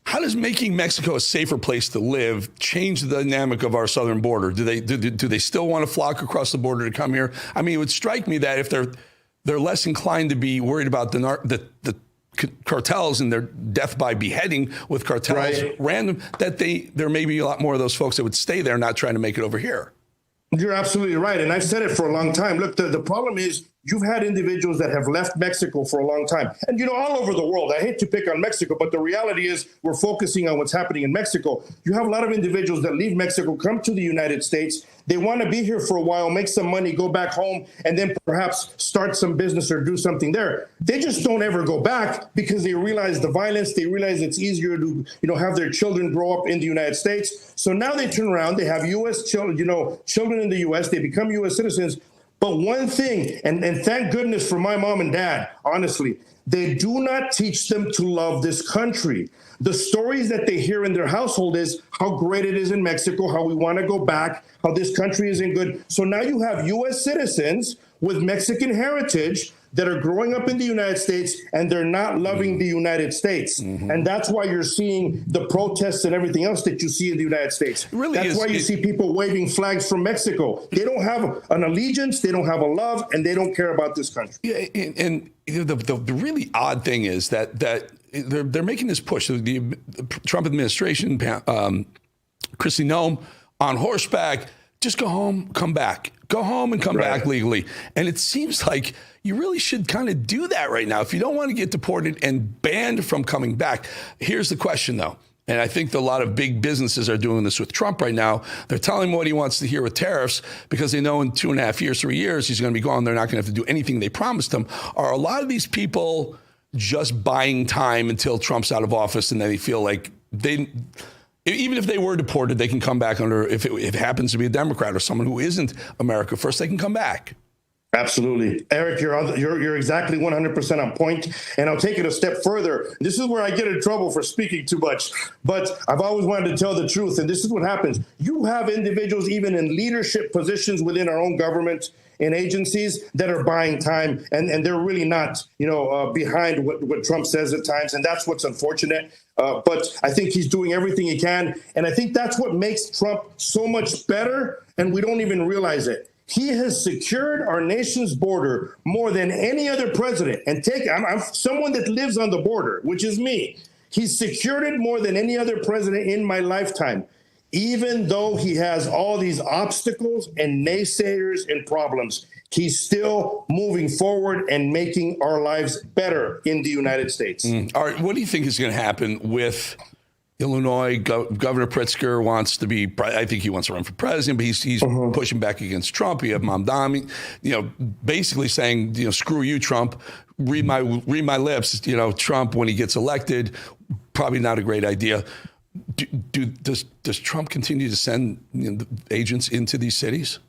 how does making Mexico a safer place to live change the dynamic of our southern border? Do they still want to flock across the border to come here? I mean, it would strike me that if they're less inclined to be worried about the cartels and their death by beheading with cartels random, that there may be a lot more of those folks that would stay there, not trying to make it over here. You're absolutely right. And I've said it for a long time. Look, the problem is you've had individuals that have left Mexico for a long time. And, all over the world, I hate to pick on Mexico, but the reality is we're focusing on what's happening in Mexico. You have a lot of individuals that leave Mexico, come to the United States. They want to be here for a while, make some money, go back home, and then perhaps start some business or do something there. They just don't ever go back because they realize the violence. They realize it's easier to, have their children grow up in the United States. So now they turn around. They have U.S. children, children in the U.S. They become U.S. citizens. But one thing, and thank goodness for my mom and dad, honestly, they do not teach them to love this country. The stories that they hear in their household is how great it is in Mexico, how we want to go back, how this country isn't good. So now you have U.S. citizens with Mexican heritage that are growing up in the United States, and they're not loving the United States. Mm-hmm. And that's why you're seeing the protests and everything else that you see in the United States. That's why you see people waving flags from Mexico. They don't have an allegiance, they don't have a love, and they don't care about this country. Yeah, and the really odd thing is that they're making this push. The Trump administration, Kristi Noem, on horseback, just go home, come back. Go home and come back legally. And it seems like you really should kind of do that right now. If you don't want to get deported and banned from coming back. Here's the question, though. And I think a lot of big businesses are doing this with Trump right now. They're telling him what he wants to hear with tariffs because they know in 2.5 years, 3 years, he's going to be gone. They're not going to have to do anything they promised him. Are a lot of these people just buying time until Trump's out of office and then they feel like even if they were deported, they can come back under, if it happens to be a Democrat or someone who isn't America First, they can come back. Absolutely. Eric, you're exactly 100% on point. And I'll take it a step further. This is where I get in trouble for speaking too much. But I've always wanted to tell the truth. And this is what happens. You have individuals even in leadership positions within our own government and agencies that are buying time. And they're really not, behind what Trump says at times. And that's what's unfortunate. But I think he's doing everything he can. And I think that's what makes Trump so much better. And we don't even realize it. He has secured our nation's border more than any other president. And I'm someone that lives on the border, which is me. He's secured it more than any other president in my lifetime, even though he has all these obstacles and naysayers and problems. He's still moving forward and making our lives better in the United States. All right, what do you think is going to happen with Illinois? Governor Pritzker wants to be, I think he wants to run for president, but he's pushing back against Trump. You have Mamdani, basically saying, screw you, Trump. Read my lips. Trump, when he gets elected, probably not a great idea. Does Trump continue to send agents into these cities?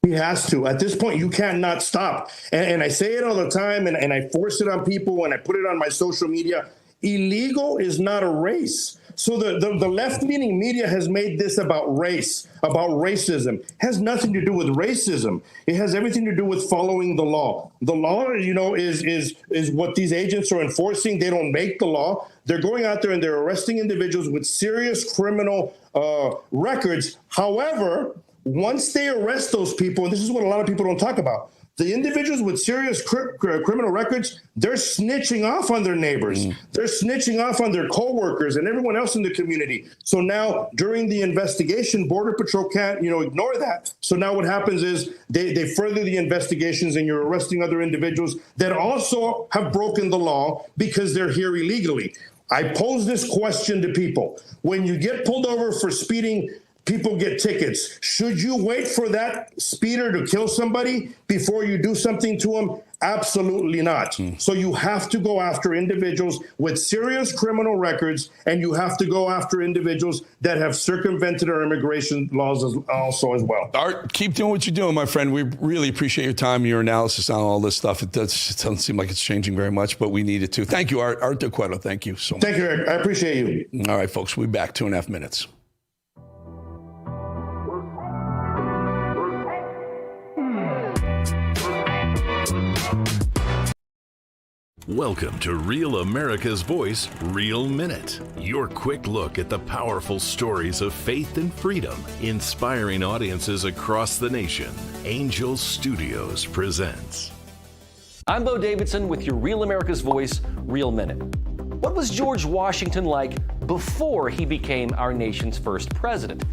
He has to. At this point, you cannot stop. And I say it all the time, and I force it on people, and I put it on my social media. Illegal is not a race. So the left-leaning media has made this about race, about racism. It has nothing to do with racism. It has everything to do with following the law. The law, is what these agents are enforcing. They don't make the law. They're going out there and they're arresting individuals with serious criminal records. However, once they arrest those people, and this is what a lot of people don't talk about, the individuals with serious criminal records, they're snitching off on their neighbors. They're snitching off on their coworkers and everyone else in the community. So now during the investigation, Border Patrol can't, ignore that. So now what happens is they further the investigations and you're arresting other individuals that also have broken the law because they're here illegally. I pose this question to people. When you get pulled over for speeding, people get tickets. Should you wait for that speeder to kill somebody before you do something to them? Absolutely not. So you have to go after individuals with serious criminal records, and you have to go after individuals that have circumvented our immigration laws also as well. Art, keep doing what you're doing, my friend. We really appreciate your time, your analysis on all this stuff. It doesn't seem like it's changing very much, but we need it to. Thank you, Art. Art DeQueto, thank you so much. Thank you, Eric. I appreciate you. All right, folks, we'll be back 2.5 minutes. Welcome to Real America's Voice, Real Minute. Your quick look at the powerful stories of faith and freedom, inspiring audiences across the nation. Angel Studios presents. I'm Bo Davidson with your Real America's Voice, Real Minute. What was George Washington like before he became our nation's first president?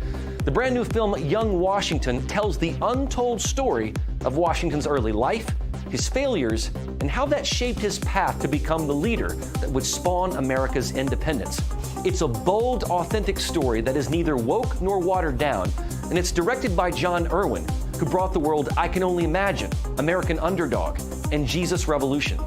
The brand new film Young Washington tells the untold story of Washington's early life, his failures, and how that shaped his path to become the leader that would spawn America's independence. It's a bold, authentic story that is neither woke nor watered down, and it's directed by John Irwin, who brought the world I Can Only Imagine, American Underdog, and Jesus Revolution.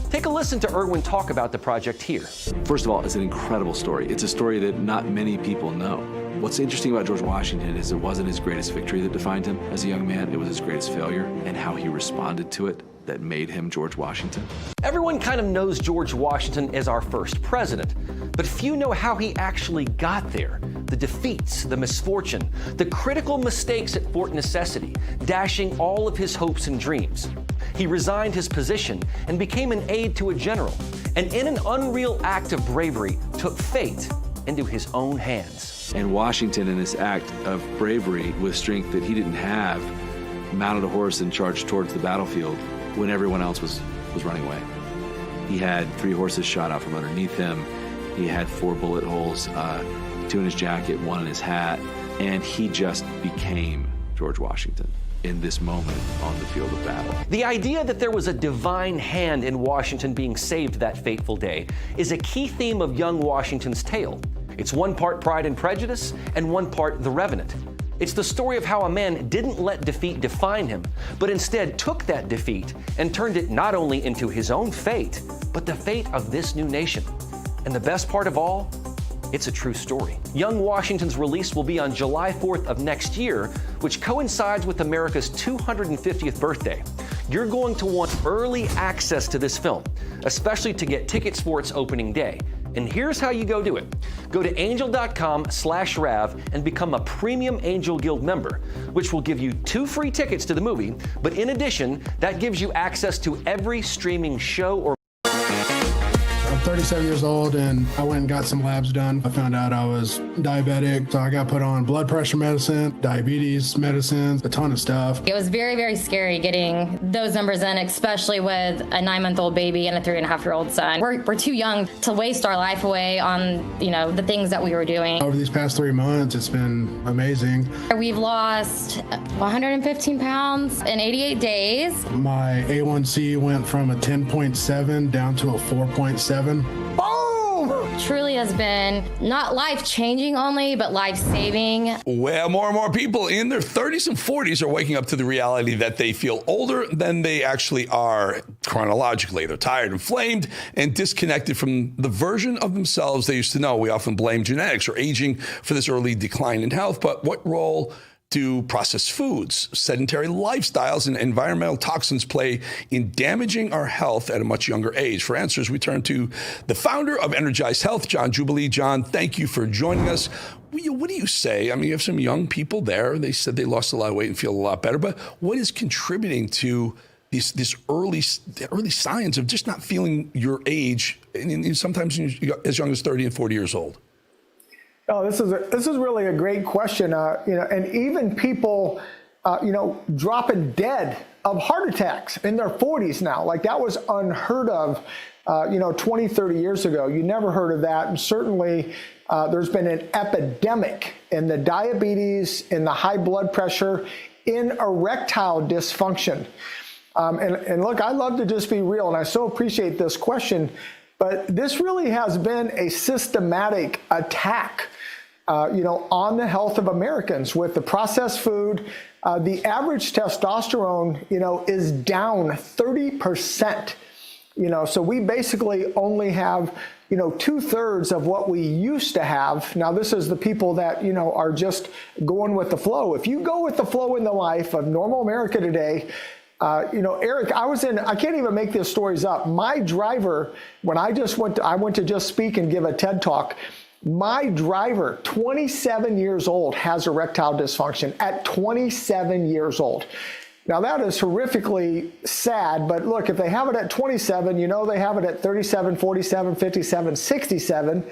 Take a listen to Irwin talk about the project here. First of all, it's an incredible story. It's a story that not many people know. What's interesting about George Washington is it wasn't his greatest victory that defined him as a young man. It was his greatest failure and how he responded to it that made him George Washington. Everyone kind of knows George Washington as our first president, but few know how he actually got there. The defeats, the misfortune, the critical mistakes at Fort Necessity, dashing all of his hopes and dreams. He resigned his position and became an aide to a general, and in an unreal act of bravery, took fate into his own hands. And Washington, in this act of bravery with strength that he didn't have, mounted a horse and charged towards the battlefield when everyone else was running away. He had 3 horses shot out from underneath him. He had 4 bullet holes, 2 in his jacket, 1 in his hat, and he just became George Washington in this moment on the field of battle. The idea that there was a divine hand in Washington being saved that fateful day is a key theme of young Washington's tale. It's one part Pride and Prejudice and one part The Revenant. It's the story of how a man didn't let defeat define him, but instead took that defeat and turned it not only into his own fate, but the fate of this new nation. And the best part of all, it's a true story. Young Washington's release will be on July 4th of next year, which coincides with America's 250th birthday. You're going to want early access to this film, especially to get tickets for its opening day. And here's how you go do it. Go to angel.com/Rav and become a premium Angel Guild member, which will give you 2 free tickets to the movie. But in addition, that gives you access to every streaming show or 37 years old, and I went and got some labs done. I found out I was diabetic, so I got put on blood pressure medicine, diabetes medicines, a ton of stuff. It was very, very scary getting those numbers in, especially with a 9-month-old baby and a 3.5-year-old son. We're too young to waste our life away on, the things that we were doing. Over these past 3 months, it's been amazing. We've lost 115 pounds in 88 days. My A1C went from a 10.7 down to a 4.7. Boom! Truly has been not life-changing only, but life-saving. Well, more and more people in their 30s and 40s are waking up to the reality that they feel older than they actually are chronologically. They're tired, inflamed, and disconnected from the version of themselves they used to know. We often blame genetics or aging for this early decline in health, but what role do processed foods, sedentary lifestyles, and environmental toxins play in damaging our health at a much younger age? For answers, we turn to the founder of Energized Health, John Jubilee. John, thank you for joining us. What do you say? I mean, you have some young people there. They said they lost a lot of weight and feel a lot better, but what is contributing to these early signs of just not feeling your age, and sometimes as young as 30 and 40 years old? Oh, this is really a great question. And even people, dropping dead of heart attacks in their 40s now, like that was unheard of, 20, 30 years ago. You never heard of that. And certainly there's been an epidemic in the diabetes, in the high blood pressure, in erectile dysfunction. And look, I love to just be real, and I so appreciate this question, but this really has been a systematic attack on the health of Americans with the processed food. The average testosterone, is down 30%. So we basically only have, 2/3 of what we used to have. Now, this is the people that, are just going with the flow. If you go with the flow in the life of normal America today, Eric, I can't even make these stories up. My driver, when I went to just speak and give a TED Talk, my driver, 27 years old, has erectile dysfunction at 27 years old. Now, that is horrifically sad, but look, if they have it at 27, they have it at 37, 47, 57, 67.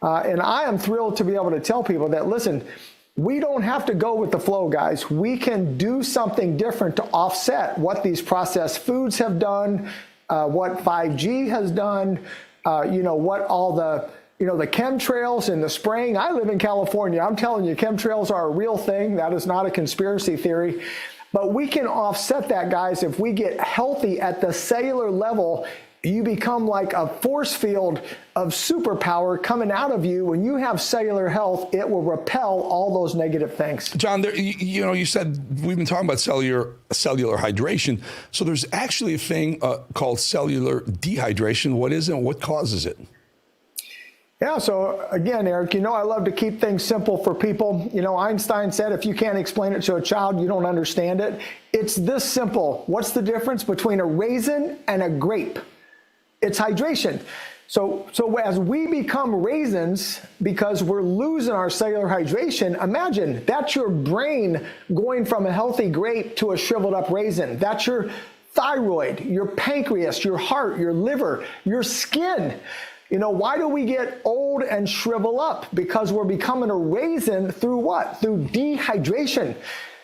And I am thrilled to be able to tell people that, listen, we don't have to go with the flow, guys. We can do something different to offset what these processed foods have done, what 5G has done, what all the chemtrails and the spraying. I live in California. I'm telling you, chemtrails are a real thing. That is not a conspiracy theory. But we can offset that, guys, if we get healthy at the cellular level. You become like a force field of superpower coming out of you. When you have cellular health, it will repel all those negative things. John, you said we've been talking about cellular hydration. So there's actually a thing called cellular dehydration. What is it and what causes it? Yeah, so again, Eric, I love to keep things simple for people. Einstein said if you can't explain it to a child, you don't understand it. It's this simple. What's the difference between a raisin and a grape? It's hydration. So as we become raisins, because we're losing our cellular hydration, imagine that's your brain going from a healthy grape to a shriveled up raisin. That's your thyroid, your pancreas, your heart, your liver, your skin. Why do we get old and shrivel up? Because we're becoming a raisin through what? Through dehydration.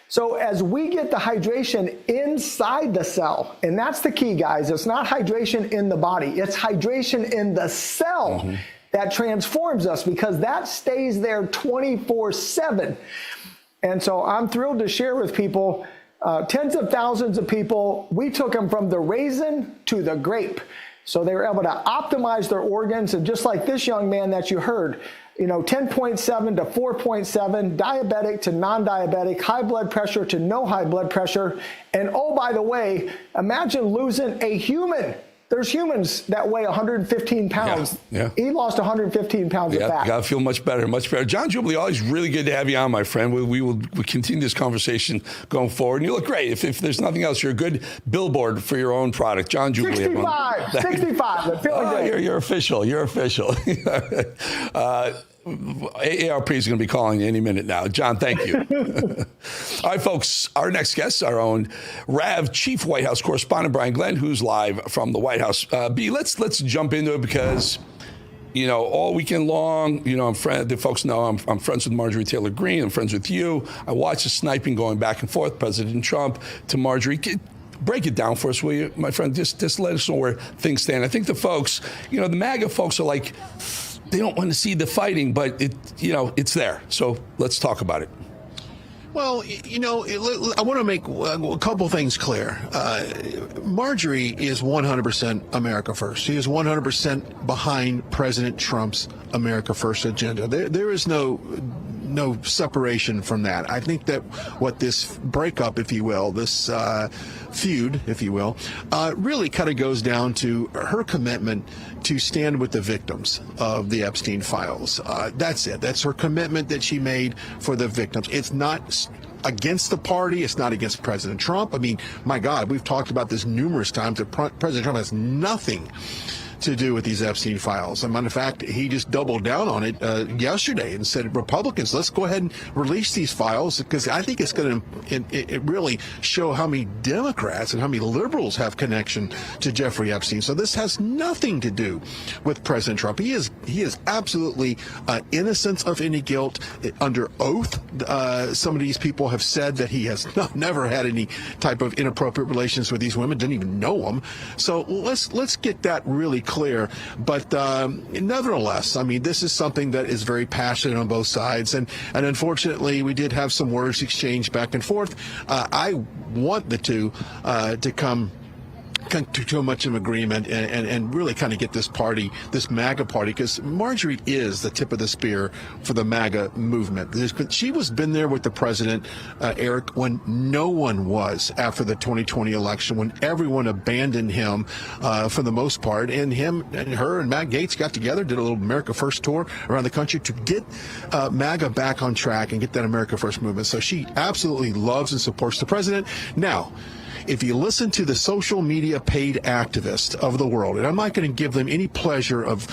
So as we get the hydration inside the cell, and that's the key, guys, it's not hydration in the body, it's hydration in the cell that transforms us, because that stays there 24/7. And so I'm thrilled to share with people, tens of thousands of people, we took them from the raisin to the grape. So they were able to optimize their organs. And just like this young man that you heard, 10.7 to 4.7, diabetic to non-diabetic, high blood pressure to no high blood pressure. And oh, by the way, imagine losing a human. There's humans that weigh 115 pounds. Yeah. He lost 115 pounds of fat. You got to feel much better, much better. John Jubilee, always really good to have you on, my friend. We will continue this conversation going forward. And you look great. If there's nothing else, you're a good billboard for your own product. John Jubilee. 65. I'm feeling good. You're official. You're official. AARP is going to be calling you any minute now. John, thank you. All right, folks, our next guest, our own RAV Chief White House Correspondent Brian Glenn, who's live from the White House. B, let's jump into it because, all weekend long, the folks know I'm friends with Marjorie Taylor Greene. I'm friends with you. I watch the sniping going back and forth, President Trump to Marjorie. Break it down for us, will you, my friend? Just let us know where things stand. I think the folks, the MAGA folks are like, they don't want to see the fighting, but it's there. So let's talk about it. Well, I want to make a couple things clear. Marjorie is 100% America First. She is 100% behind President Trump's America First agenda. There is no separation from that. I think that what this breakup, if you will, this feud, if you will, really kind of goes down to her commitment to stand with the victims of the Epstein files. That's it. That's her commitment that she made for the victims. It's not against the party. It's not against President Trump. I mean, my God, we've talked about this numerous times that President Trump has nothing to do with these Epstein files. As a matter of fact, he just doubled down on it yesterday and said, Republicans, let's go ahead and release these files, because I think it's going to really show how many Democrats and how many liberals have connection to Jeffrey Epstein. So this has nothing to do with President Trump. He is absolutely innocent of any guilt. Under oath, some of these people have said that he has never had any type of inappropriate relations with these women, didn't even know them. So let's get that really clear. But nevertheless, I mean, this is something that is very passionate on both sides. And unfortunately, we did have some words exchanged back and forth. I want the two to come to too much of an agreement and really kind of get this party, this MAGA party, because Marjorie is the tip of the spear for the MAGA movement. She was been there with the president, Eric, when no one was after the 2020 election, when everyone abandoned him for the most part, and her and Matt Gaetz got together, did a little America First tour around the country to get MAGA back on track and get that America First movement. So she absolutely loves and supports the president. Now, if you listen to the social media paid activists of the world, and I'm not going to give them any pleasure of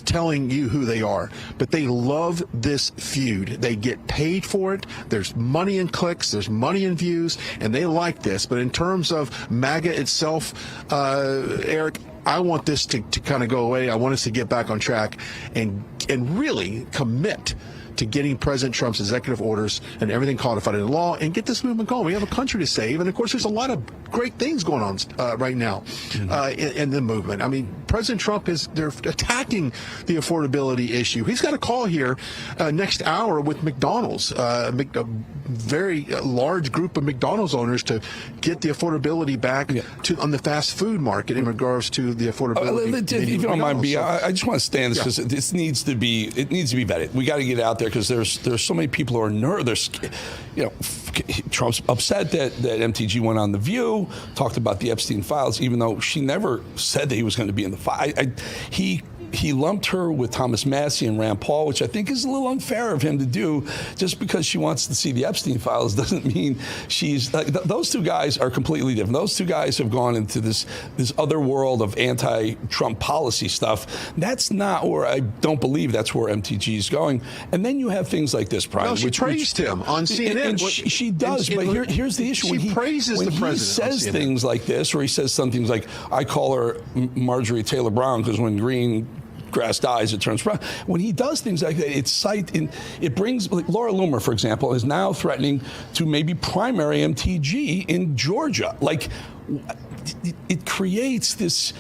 telling you who they are, but they love this feud. They get paid for it. There's money in clicks. There's money in views, and they like this. But in terms of MAGA itself, Eric, I want this to kind of go away. I want us to get back on track and really commit to getting President Trump's executive orders and everything codified in law and get this movement going. We have a country to save. And of course, there's a lot of great things going on right now in the movement. I mean, President Trump they're attacking the affordability issue. He's got a call here next hour with McDonald's, a very large group of McDonald's owners, to get the affordability back on the fast food market in regards to the affordability. If you don't mind, I just want to stand this, because this needs to be vetted. We got to get out there, because there's so many people who are nervous. Trump's upset that MTG went on The View, talked about the Epstein files, even though she never said that he was going to be in the file. He lumped her with Thomas Massie and Rand Paul, which I think is a little unfair of him to do. Just because she wants to see the Epstein files doesn't mean she's those two guys are completely different. Those two guys have gone into this other world of anti-Trump policy stuff. That's not where, I don't believe that's where MTG is going. And then you have things like this, Brian. No, she praised him on CNN. And she does, but here's the issue. She praises the president. When he says things like this, or he says some things like, I call her Marjorie Taylor Brown, because when green grass dies, it turns brown. When he does things like that, it brings, like Laura Loomer, for example, is now threatening to maybe primary MTG in Georgia. Like, it creates this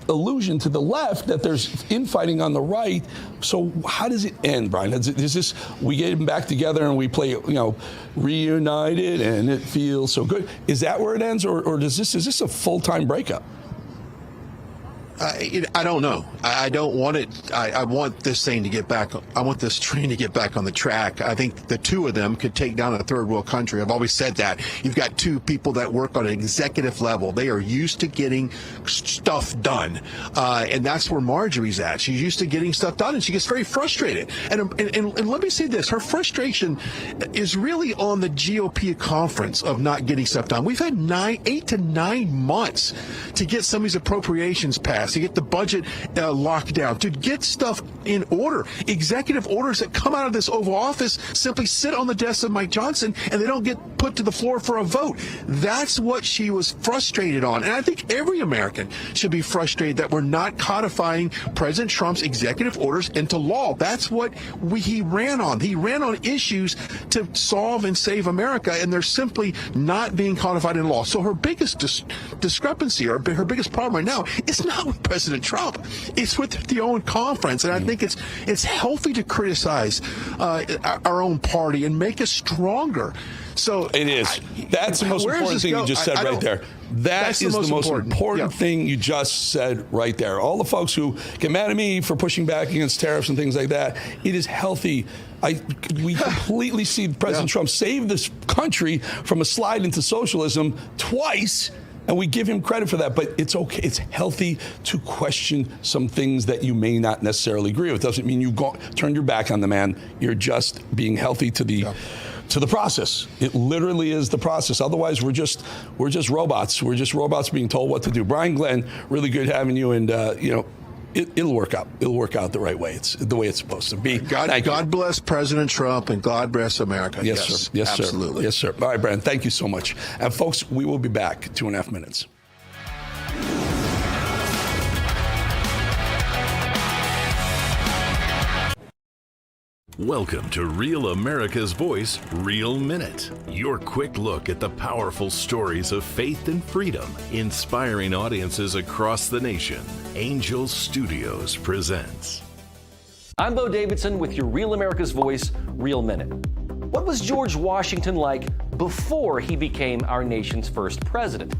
illusion to the left that there's infighting on the right. So how does it end, Brian? Is this, we get them back together and we play, reunited and it feels so good? Is that where it ends, or is this a full-time breakup? I don't know. I don't want it. I want this thing to get back. I want this train to get back on the track. I think the two of them could take down a third world country. I've always said that. You've got two people that work on an executive level. They are used to getting stuff done. And that's where Marjorie's at. She's used to getting stuff done, and she gets very frustrated. And let me say this. Her frustration is really on the GOP conference of not getting stuff done. We've had 8 to 9 months to get some of these appropriations passed, to get the budget locked down, to get stuff in order. Executive orders that come out of this Oval Office simply sit on the desk of Mike Johnson, and they don't get put to the floor for a vote. That's what she was frustrated on. And I think every American should be frustrated that we're not codifying President Trump's executive orders into law. That's what he ran on. He ran on issues to solve and save America, and they're simply not being codified in law. So her biggest discrepancy, or her biggest problem right now, is not with President Trump. It's with the own conference. And I think it's healthy to criticize our own party and make us stronger. So it is. That's the most important thing you just said right there. That is the most important thing you just said right there. All the folks who get mad at me for pushing back against tariffs and things like that, it is healthy. We completely see President Trump save this country from a slide into socialism twice. And we give him credit for that, but it's okay. It's healthy to question some things that you may not necessarily agree with. Doesn't mean you turn your back on the man. You're just being healthy to the process. It literally is the process. Otherwise, we're just robots. We're just robots being told what to do. Brian Glenn, really good having you, and it'll work out. It'll work out the right way. It's the way it's supposed to be. God bless President Trump, and God bless America. Yes, sir. Yes, absolutely. Sir. Yes, sir. All right, Brian, thank you so much. And folks, we will be back 2.5 minutes. Welcome to Real America's Voice, Real Minute. Your quick look at the powerful stories of faith and freedom, inspiring audiences across the nation. Angel Studios presents. I'm Bo Davidson with your Real America's Voice, Real Minute. What was George Washington like before he became our nation's first president?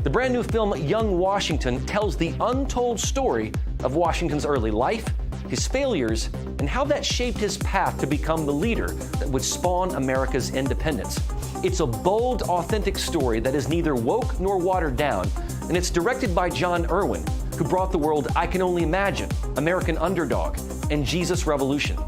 The brand new film, Young Washington, tells the untold story of Washington's early life, his failures, and how that shaped his path to become the leader that would spawn America's independence. It's a bold, authentic story that is neither woke nor watered down, and it's directed by John Irwin, who brought the world I Can Only Imagine, American Underdog, and Jesus Revolution.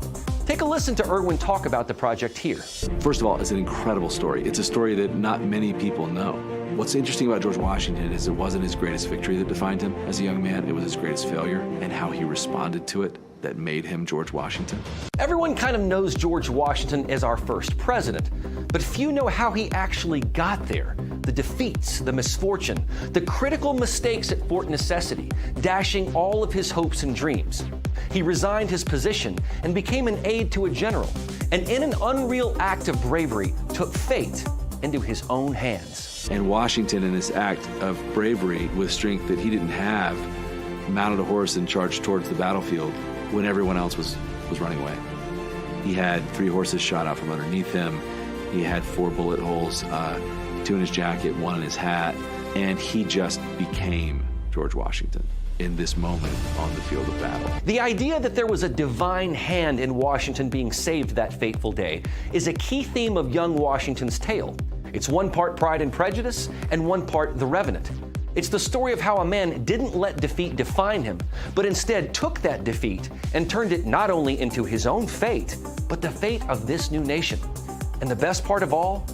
Take a listen to Irwin talk about the project here. First of all, it's an incredible story. It's a story that not many people know. What's interesting about George Washington is it wasn't his greatest victory that defined him as a young man. It was his greatest failure and how he responded to it that made him George Washington. Everyone kind of knows George Washington as our first president, but few know how he actually got there. The defeats, the misfortune, the critical mistakes at Fort Necessity, dashing all of his hopes and dreams. He resigned his position and became an aide to a general, and in an unreal act of bravery, took fate into his own hands. And Washington, in this act of bravery with strength that he didn't have, mounted a horse and charged towards the battlefield when everyone else was running away. He had 3 horses shot out from underneath him. He had 4 bullet holes, 2 in his jacket, 1 in his hat, and he just became George Washington in this moment on the field of battle. The idea that there was a divine hand in Washington being saved that fateful day is a key theme of young Washington's tale. It's one part Pride and Prejudice and one part The Revenant. It's the story of how a man didn't let defeat define him, but instead took that defeat and turned it not only into his own fate, but the fate of this new nation. And the best part of all,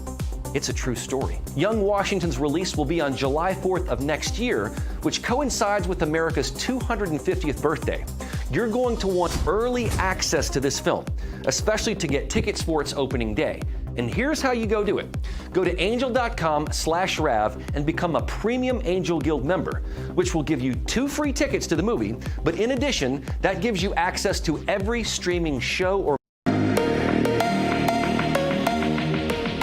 it's a true story. Young Washington's release will be on July 4th of next year, which coincides with America's 250th birthday. You're going to want early access to this film, especially to get tickets for its opening day. And here's how you go do it. Go to angel.com/Rav and become a premium Angel Guild member, which will give you 2 free tickets to the movie. But in addition, that gives you access to every streaming show or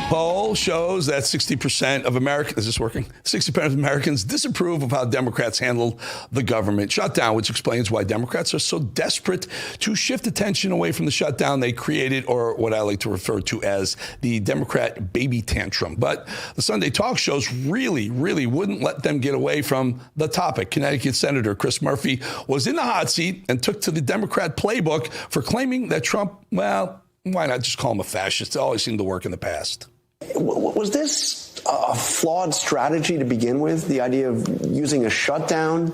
Poll shows that 60% of Americans, is this working? 60% of Americans disapprove of how Democrats handle the government shutdown, which explains why Democrats are so desperate to shift attention away from the shutdown they created, or what I like to refer to as the Democrat baby tantrum. But the Sunday talk shows really wouldn't let them get away from the topic. Connecticut Senator Chris Murphy was in the hot seat and took to the Democrat playbook for claiming that Trump, well, why not just call him a fascist? It always seemed to work in the past. Was this a flawed strategy to begin with, the idea of using a shutdown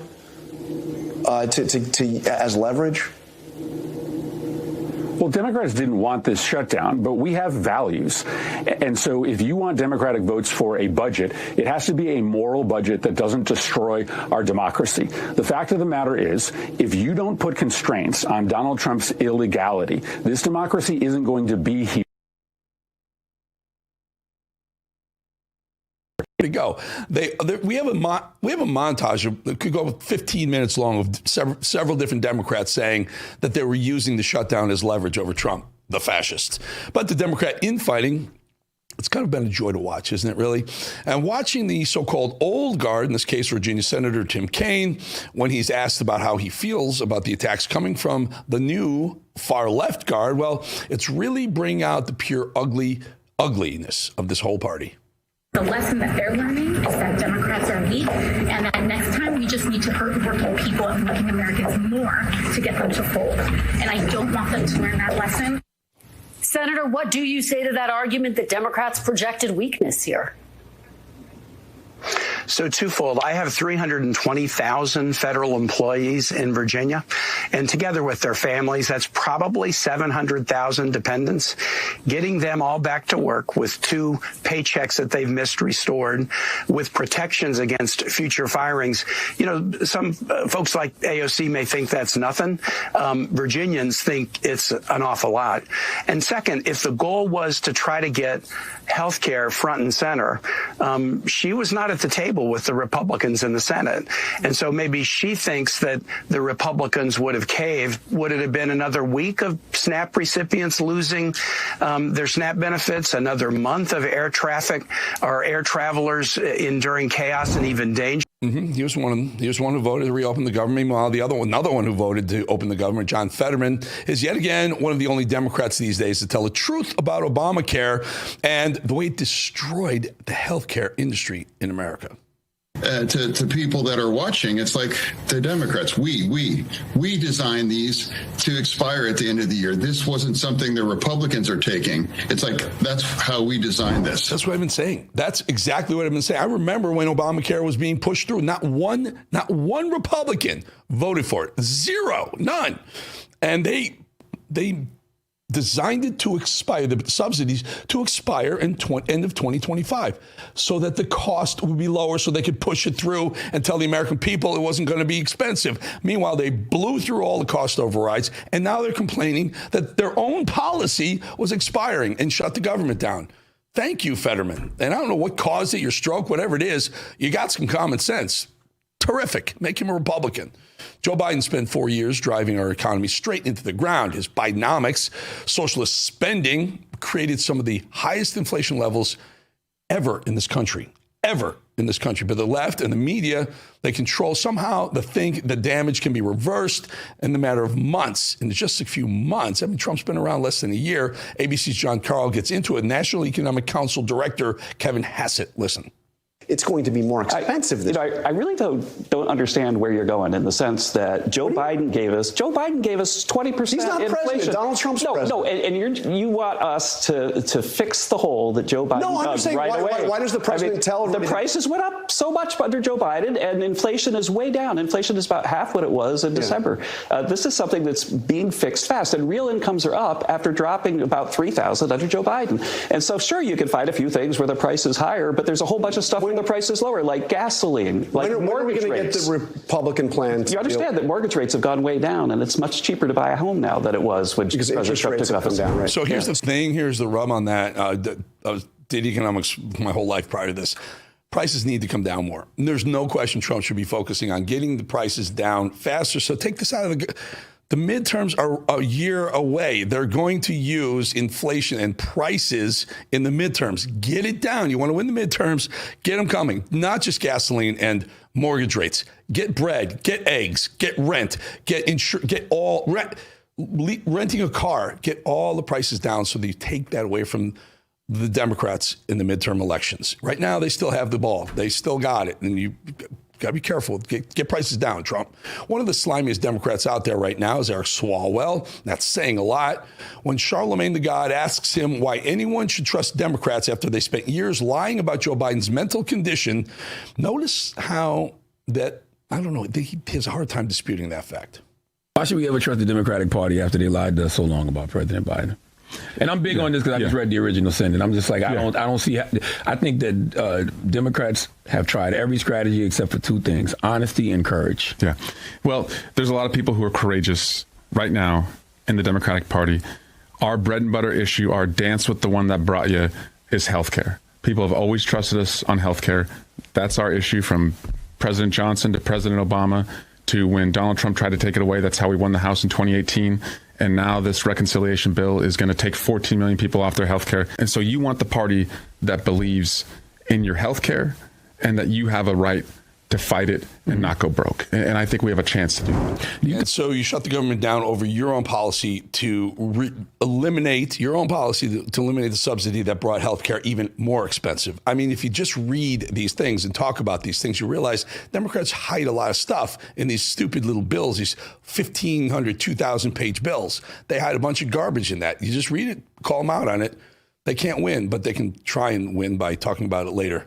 as leverage? Well, Democrats didn't want this shutdown, but we have values. And so if you want Democratic votes for a budget, it has to be a moral budget that doesn't destroy our democracy. The fact of the matter is, if you don't put constraints on Donald Trump's illegality, this democracy isn't going to be here. To go. We have a montage that could go 15 minutes long of several different Democrats saying that they were using the shutdown as leverage over Trump, the fascist. But the Democrat infighting, it's kind of been a joy to watch, isn't it, really? And watching the so-called old guard, in this case, Virginia Senator Tim Kaine, when he's asked about how he feels about the attacks coming from the new far left guard, well, it's really bringing out the pure ugliness of this whole party. The lesson that they're learning is that Democrats are weak, and that next time we just need to hurt working people and working Americans more to get them to fold. And I don't want them to learn that lesson. Senator, what do you say to that argument that Democrats projected weakness here? So twofold. I have 320,000 federal employees in Virginia, and together with their families, that's probably 700,000 dependents. Getting them all back to work with 2 paychecks that they've missed restored, with protections against future firings. You know, some folks like AOC may think that's nothing. Virginians think it's an awful lot. And second, if the goal was to try to get health care front and center, she was not at the table with the Republicans in the Senate. And so maybe she thinks that the Republicans would have caved. Would it have been another week of SNAP recipients losing their SNAP benefits, another month of air traffic or air travelers enduring chaos and even danger? Mm-hmm. He was one who voted to reopen the government. Meanwhile, another one who voted to open the government, John Fetterman, is yet again one of the only Democrats these days to tell the truth about Obamacare and the way it destroyed the healthcare industry in America. To people that are watching, it's like the Democrats. We designed these to expire at the end of the year. This wasn't something the Republicans are taking. It's like, that's how we designed this. That's what I've been saying. That's exactly what I've been saying. I remember when Obamacare was being pushed through, not one Republican voted for it. Zero, none. And they designed it to expire, the subsidies to expire in end of 2025, so that the cost would be lower, so they could push it through and tell the American people it wasn't going to be expensive. Meanwhile, they blew through all the cost overrides, and now they're complaining that their own policy was expiring and shut the government down. Thank you, Fetterman. And I don't know what caused it, your stroke, whatever it is, you got some common sense. Terrific. Make him a Republican. Joe Biden spent 4 years driving our economy straight into the ground. His Bidenomics, socialist spending, created some of the highest inflation levels ever in this country. But the left and the media, they control somehow the damage can be reversed in the matter of months. In just a few months. I mean, Trump's been around less than a year. ABC's John Carl gets into it. National Economic Council Director Kevin Hassett. Listen. It's going to be more expensive. I really don't understand where you're going, in the sense that Joe Biden gave us 20% He's not inflation. President. Donald Trump's president. No, and you want us to fix the hole that Joe Biden dug right away. Why does the president tell the prices went up so much under Joe Biden, and inflation is way down. Inflation is about half what it was in December. This is something that's being fixed fast, and real incomes are up after dropping about $3,000 under Joe Biden. And so, sure, you can find a few things where the price is higher, but there's a whole bunch of stuff where the price is lower, like gasoline, like mortgage rates. When are we going to get the Republican plan? You understand that mortgage rates have gone way down, and it's much cheaper to buy a home now than it was when President Trump took office. Right? So here's the thing. Here's the rub on that. I did economics my whole life prior to this. Prices need to come down more. And there's no question Trump should be focusing on getting the prices down faster. So take this out of the... The midterms are a year away. They're going to use inflation and prices in the midterms. Get it down. You want to win the midterms, get them coming. Not just gasoline and mortgage rates. Get bread, get eggs, get rent, get renting a car. Get all the prices down so that you take that away from the Democrats in the midterm elections. Right now, they still have the ball. They still got it. And you got to be careful. Get prices down, Trump. One of the slimiest Democrats out there right now is Eric Swalwell. That's saying a lot. When Charlemagne the God asks him why anyone should trust Democrats after they spent years lying about Joe Biden's mental condition, notice how that, I don't know, he has a hard time disputing that fact. Why should we ever trust the Democratic Party after they lied to us so long about President Biden? And I'm big on this because I just read the original Senate. I'm just like, I don't see. I think that Democrats have tried every strategy except for two things: honesty and courage. Yeah. Well, there's a lot of people who are courageous right now in the Democratic Party. Our bread and butter issue, our dance with the one that brought you, is healthcare. People have always trusted us on healthcare. That's our issue, from President Johnson to President Obama to when Donald Trump tried to take it away. That's how we won the House in 2018. And now this reconciliation bill is going to take 14 million people off their health care. And so you want the party that believes in your health care and that you have a right to fight it and not go broke. And I think we have a chance to do that. And so you shut the government down over your own policy to eliminate the subsidy that brought healthcare even more expensive. I mean, if you just read these things and talk about these things, you realize Democrats hide a lot of stuff in these stupid little bills, these 1,500, 2,000-page bills. They hide a bunch of garbage in that. You just read it, call them out on it. They can't win, but they can try and win by talking about it later.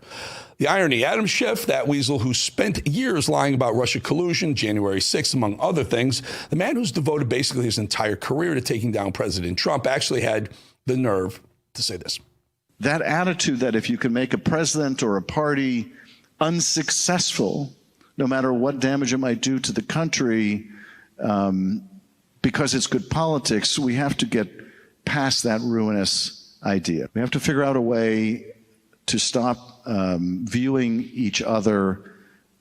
The irony, Adam Schiff, that weasel who spent years lying about Russia collusion, January 6th, among other things, the man who's devoted basically his entire career to taking down President Trump, actually had the nerve to say this. That attitude that if you can make a president or a party unsuccessful, no matter what damage it might do to the country, because it's good politics, we have to get past that ruinous idea. We have to figure out a way to stop viewing each other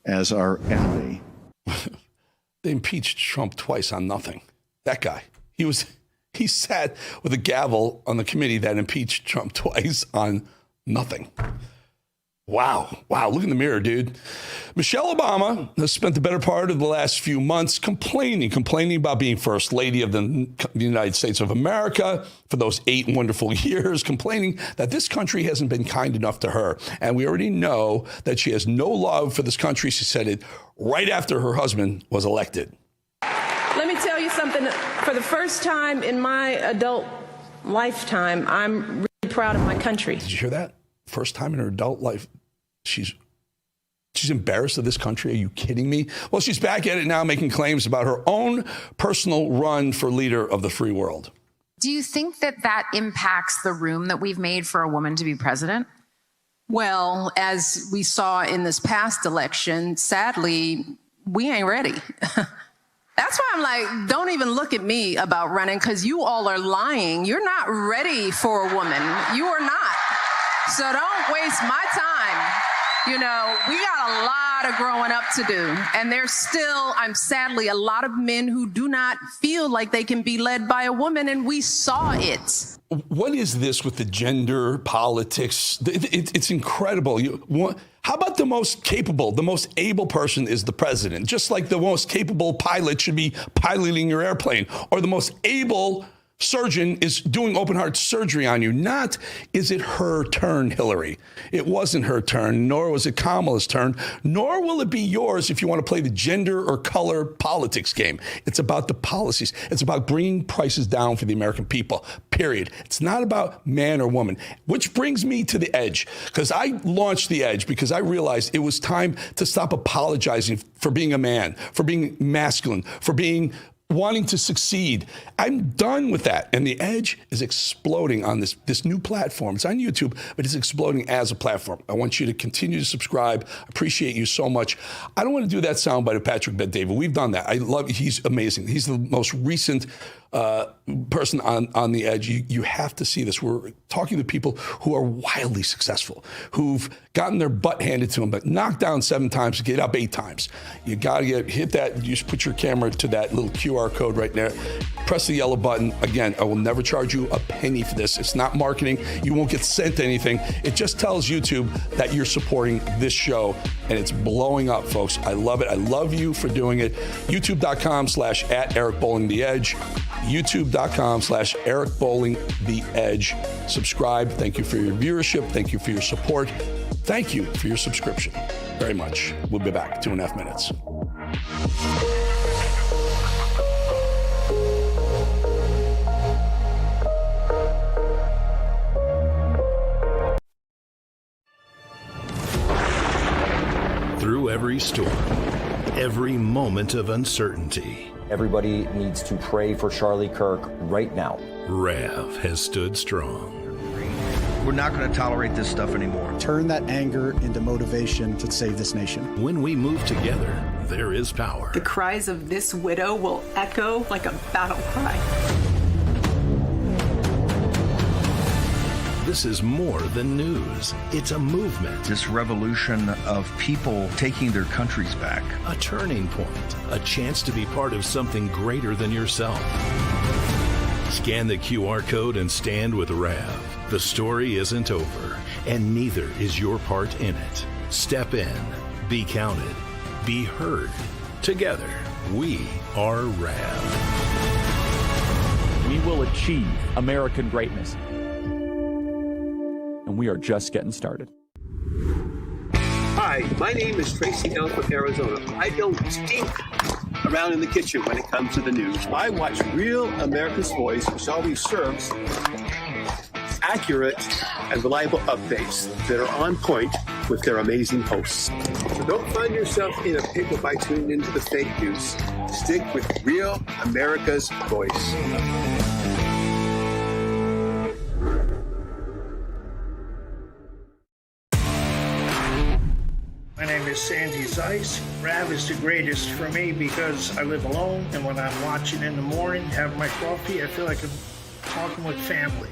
as our enemy. They impeached Trump twice on nothing. That guy, he sat with a gavel on the committee that impeached Trump twice on nothing. Wow. Look in the mirror, dude. Michelle Obama has spent the better part of the last few months complaining about being First Lady of the United States of America for those 8 wonderful years, complaining that this country hasn't been kind enough to her. And we already know that she has no love for this country. She said it right after her husband was elected. Let me tell you something. For the first time in my adult lifetime, I'm really proud of my country. Did you hear that? First time in her adult life, she's embarrassed of this country. Are you kidding me? Well, she's back at it now, making claims about her own personal run for leader of the free world. Do you think that impacts the room that we've made for a woman to be president? Well, as we saw in this past election, sadly, we ain't ready. That's why I'm like, don't even look at me about running, because you all are lying. You're not ready for a woman. You are not. So don't waste my time. You know, we got a lot of growing up to do. And there's still, sadly, a lot of men who do not feel like they can be led by a woman, and we saw it. What is this with the gender politics? It's incredible. How about the most capable, the most able person is the president? Just like the most capable pilot should be piloting your airplane, or the most able surgeon is doing open heart surgery on you. Not, is it her turn, Hillary? It wasn't her turn, nor was it Kamala's turn, nor will it be yours if you want to play the gender or color politics game. It's about the policies. It's about bringing prices down for the American people, period. It's not about man or woman, which brings me to The Edge, because I launched The Edge because I realized it was time to stop apologizing for being a man, for being masculine, for wanting to succeed. I'm done with that. And The Edge is exploding on this new platform. It's on YouTube, but it's exploding as a platform. I want you to continue to subscribe. I appreciate you so much. I don't want to do that soundbite of Patrick Bet-David. We've done that. He's amazing. He's the most recent person on the edge, you have to see this. We're talking to people who are wildly successful, who've gotten their butt handed to them, but knocked down 7 times to get up 8 times. You got to hit that. You just put your camera to that little QR code right there. Press the yellow button. Again, I will never charge you a penny for this. It's not marketing. You won't get sent anything. It just tells YouTube that you're supporting this show, and it's blowing up, folks. I love it. I love you for doing it. YouTube.com/@EricBowlingTheEdge. YouTube.com/EricBowlingTheEdge. Subscribe. Thank you for your viewership. Thank you for your support. Thank you for your subscription very much. We'll be back 2.5 minutes. Through every storm, every moment of uncertainty, everybody needs to pray for Charlie Kirk right now. Rav has stood strong. We're not going to tolerate this stuff anymore. Turn that anger into motivation to save this nation. When we move together, there is power. The cries of this widow will echo like a battle cry. This is more than news. It's a movement. This revolution of people taking their countries back. A turning point. A chance to be part of something greater than yourself. Scan the QR code and stand with Rav. The story isn't over, and neither is your part in it. Step in, be counted, be heard. Together, we are Rav. We will achieve American greatness. And we are just getting started. Hi, my name is Tracy Ellis with Arizona. I don't stink around in the kitchen when it comes to the news. I watch Real America's Voice, which always serves accurate and reliable updates that are on point with their amazing hosts. So don't find yourself in a pickle by tuning into the fake news. Stick with Real America's Voice. My name is Sandy Zeiss. Rav is the greatest for me because I live alone, and when I'm watching in the morning, have my coffee, I feel like I'm talking with family.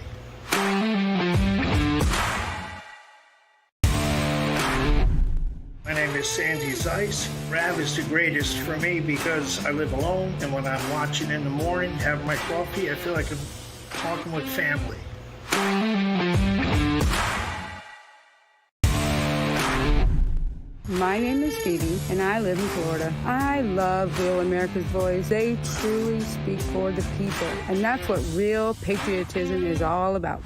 My name is Sandy Zeiss. Rav is the greatest for me because I live alone, and when I'm watching in the morning, have my coffee, I feel like I'm talking with family. My name is Phoebe, and I live in Florida. I love Real America's Voice. They truly speak for the people, and that's what real patriotism is all about.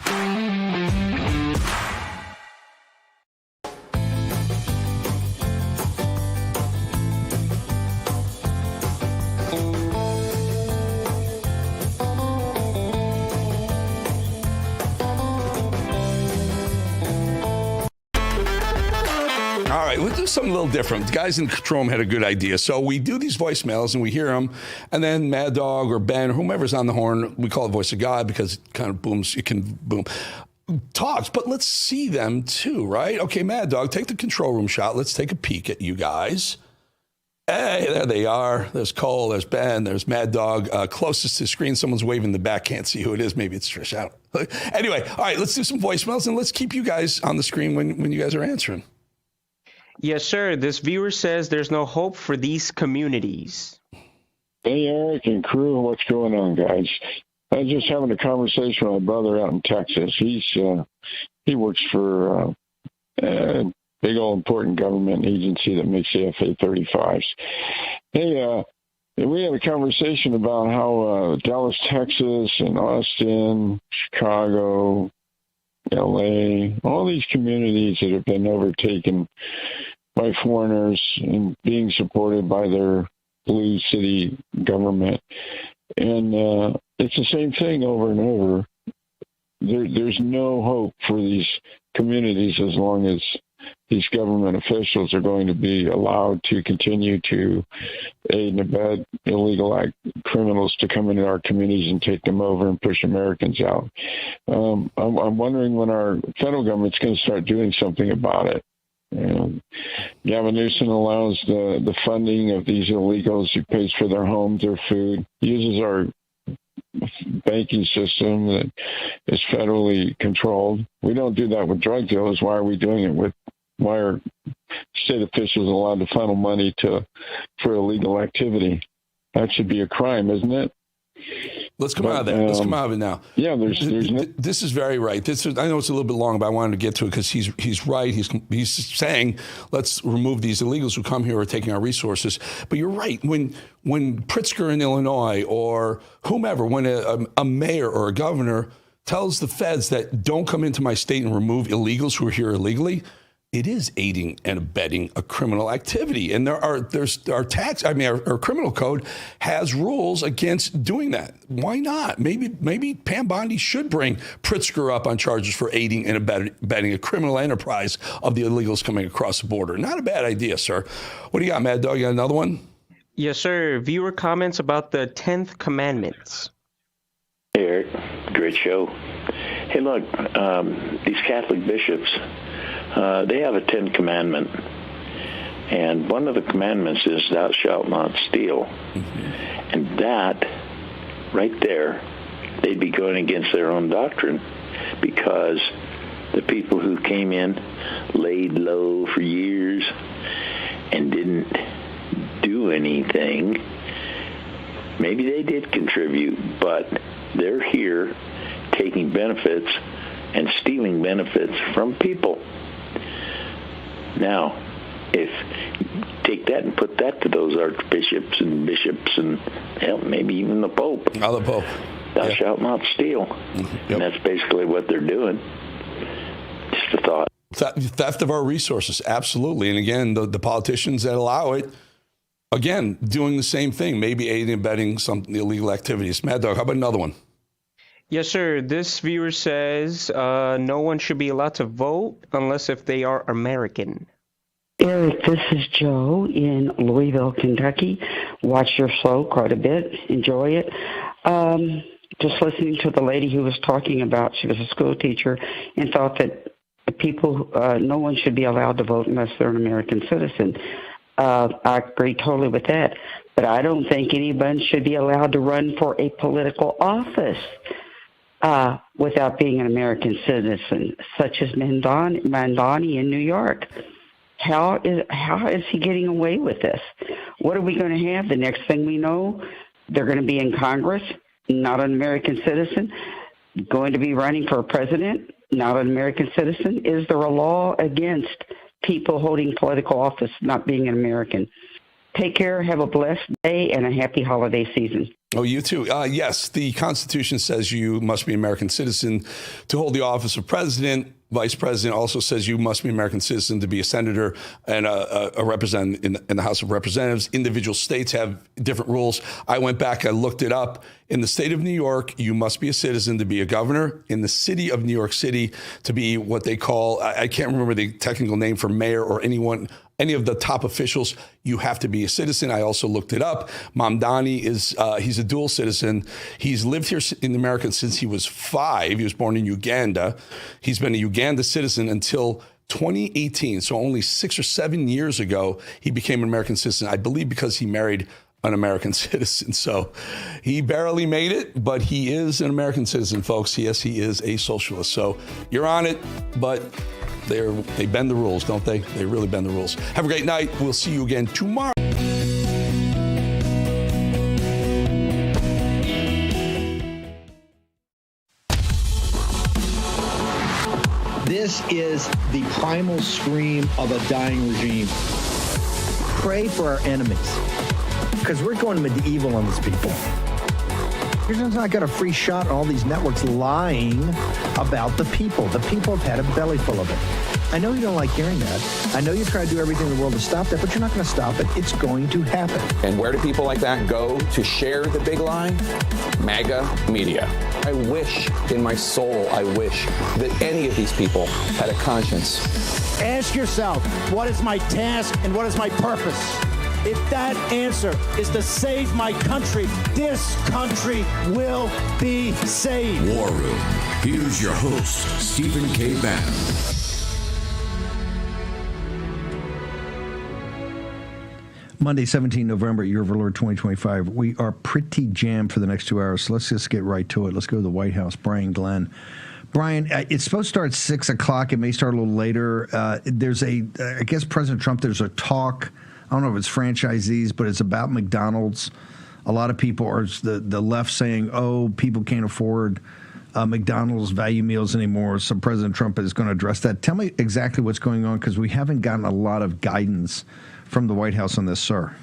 All right, we'll do something a little different. The guys in the control room had a good idea. So we do these voicemails and we hear them, and then Mad Dog or Ben or whomever's on the horn, we call it Voice of God because it kind of booms, it can boom, talks, but let's see them too, right? Okay, Mad Dog, take the control room shot. Let's take a peek at you guys. Hey, there they are. There's Cole, there's Ben, there's Mad Dog. Closest to the screen, someone's waving in the back. Can't see who it is. Maybe it's Trish. I don't. Anyway, all right, let's do some voicemails and let's keep you guys on the screen when you guys are answering. Yes, sir. This viewer says there's no hope for these communities. Hey, Eric and crew, what's going on, guys? I was just having a conversation with my brother out in Texas. He works for a big old important government agency that makes the F-35s. Hey, we had a conversation about how Dallas, Texas, and Austin, Chicago, LA, all these communities that have been overtaken by foreigners and being supported by their blue city government. And it's the same thing over and over. There's no hope for these communities as long as these government officials are going to be allowed to continue to aid and abet illegal criminals to come into our communities and take them over and push Americans out. I'm wondering when our federal government's going to start doing something about it. Gavin Newsom allows the funding of these illegals. He pays for their homes, their food, uses our banking system that is federally controlled. We don't do that with drug dealers. Why are we doing it why are state officials allowed to funnel money for illegal activity? That should be a crime, isn't it? Let's come out of that. Let's come out of it now. Yeah, this is very right. I know it's a little bit long, but I wanted to get to it because he's right. He's saying let's remove these illegals who come here who are taking our resources. But you're right. When Pritzker in Illinois or whomever, when a mayor or a governor tells the feds that don't come into my state and remove illegals who are here illegally, it is aiding and abetting a criminal activity. And our criminal code has rules against doing that. Why not? Maybe Pam Bondi should bring Pritzker up on charges for aiding and abetting a criminal enterprise of the illegals coming across the border. Not a bad idea, sir. What do you got, Mad Dog? You got another one? Yes, sir. Viewer comments about the 10th Commandments. Hey, Eric. Great show. Hey, look, these Catholic bishops, they have a 10th commandment, and one of the commandments is thou shalt not steal. Mm-hmm. And that, right there, they'd be going against their own doctrine, because the people who came in, laid low for years, and didn't do anything, maybe they did contribute, but they're here taking benefits and stealing benefits from people. Now, if you take that and put that to those archbishops and bishops and hell, maybe even the Pope. The Pope. Thou shalt not steal. Mm-hmm. And that's basically what they're doing. Just a thought. Theft of our resources, absolutely. And again, the politicians that allow it, again, doing the same thing, maybe aiding and abetting some illegal activities. Mad Dog, how about another one? Yes, sir. This viewer says no one should be allowed to vote unless if they are American. Eric, this is Joe in Louisville, Kentucky. Watch your show quite a bit. Enjoy it. Just listening to the lady who was talking about, she was a school teacher and thought that people, no one should be allowed to vote unless they're an American citizen. I agree totally with that. But I don't think anyone should be allowed to run for a political office without being an American citizen, such as Mandani in New York. How is he getting away with this? What are we going to have? The next thing we know, they're going to be in Congress, not an American citizen, going to be running for president, not an American citizen. Is there a law against people holding political office not being an American? Take care, have a blessed day, and a happy holiday season. Oh, you too. Yes, the Constitution says you must be an American citizen to hold the office of president. Vice president also says you must be an American citizen to be a senator and a representative in the House of Representatives. Individual states have different rules. I went back, I looked it up. In the state of New York, you must be a citizen to be a governor. In the city of New York City, to be what they call, I can't remember the technical name for mayor or any of the top officials, you have to be a citizen. I also looked it up. Mamdani he's a dual citizen. He's lived here in America since he was 5. He was born in Uganda. He's been a Uganda citizen until 2018. So only 6 or 7 years ago, he became an American citizen, I believe because he married an American citizen. So he barely made it, but he is an American citizen, folks. Yes, he is a socialist. So you're on it, but they bend the rules, don't they? They really bend the rules. Have a great night. We'll see you again tomorrow. This is the primal scream of a dying regime. Pray for our enemies, because we're going medieval on these people. You're just not got a free shot on all these networks lying about the people. The people have had a belly full of it. I know you don't like hearing that. I know you try to do everything in the world to stop that, but you're not going to stop it. It's going to happen. And where do people like that go to share the big lie? MAGA media. I wish in my soul, I wish that any of these people had a conscience. Ask yourself, what is my task and what is my purpose? If that answer is to save my country, this country will be saved. War Room. Here's your host, Stephen K. Bannon. Monday, 17 November, year of our Lord 2025. We are pretty jammed for the next 2 hours, so let's just get right to it. Let's go to the White House. Brian Glenn. Brian, it's supposed to start at 6 o'clock. It may start a little later. There's I guess President Trump, there's a talk. I don't know if it's franchisees, but it's about McDonald's. A lot of people are the left saying, oh, people can't afford McDonald's value meals anymore. So President Trump is going to address that. Tell me exactly what's going on, because we haven't gotten a lot of guidance from the White House on this, sir.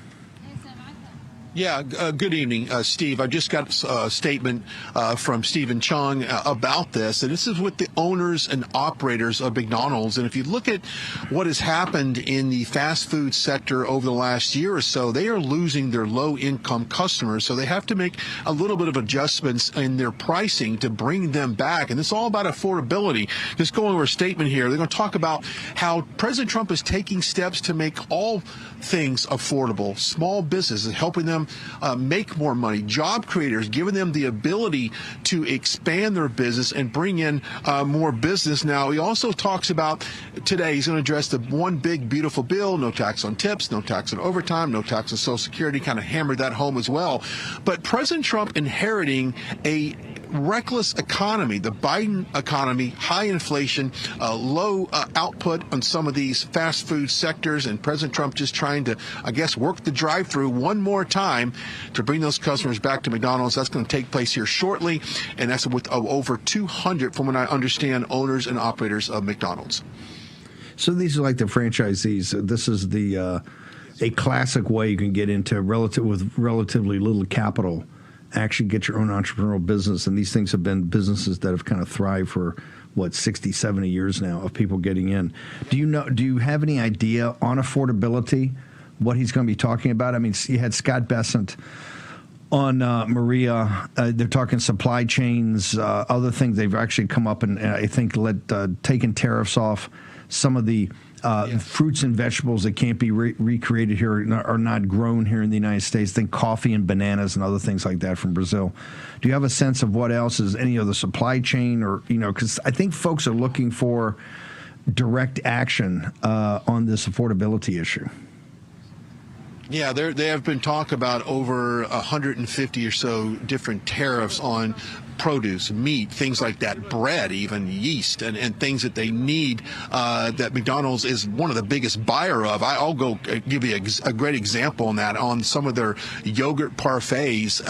Yeah, good evening, Steve. I just got a statement from Stephen Chung about this, and this is with the owners and operators of McDonald's. And if you look at what has happened in the fast food sector over the last year or so, they are losing their low-income customers, so they have to make a little bit of adjustments in their pricing to bring them back. And it's all about affordability. Just going over a statement here, they're going to talk about how President Trump is taking steps to make all things affordable, small businesses, helping them make more money, job creators, giving them the ability to expand their business and bring in more business. Now, he also talks about today, he's going to address the one big, beautiful bill, no tax on tips, no tax on overtime, no tax on Social Security, kind of hammered that home as well. But President Trump inheriting a reckless economy, the Biden economy, high inflation, low output on some of these fast food sectors, and President Trump just trying to, I guess, work the drive-through one more time to bring those customers back to McDonald's. That's going to take place here shortly, and that's with over 200, from what I understand, owners and operators of McDonald's. So these are like the franchisees. This is a classic way you can get into with relatively little capital, actually get your own entrepreneurial business. And these things have been businesses that have kind of thrived for 60, 70 years now of people getting in. Do you have any idea on affordability what he's going to be talking about? I mean, you had Scott Bessent on Maria. They're talking supply chains, other things. They've actually come up and I think taken tariffs off some of the fruits and vegetables that can't be recreated here, are not grown here in the United States. Think coffee and bananas and other things like that from Brazil. Do you have a sense of what else is any other supply chain, or because I think folks are looking for direct action on this affordability issue? Yeah, they have been talk about over 150 or so different tariffs on produce, meat, things like that, bread, even yeast, and things that they need that McDonald's is one of the biggest buyer of. I'll go give you a great example on that, on some of their yogurt parfaits,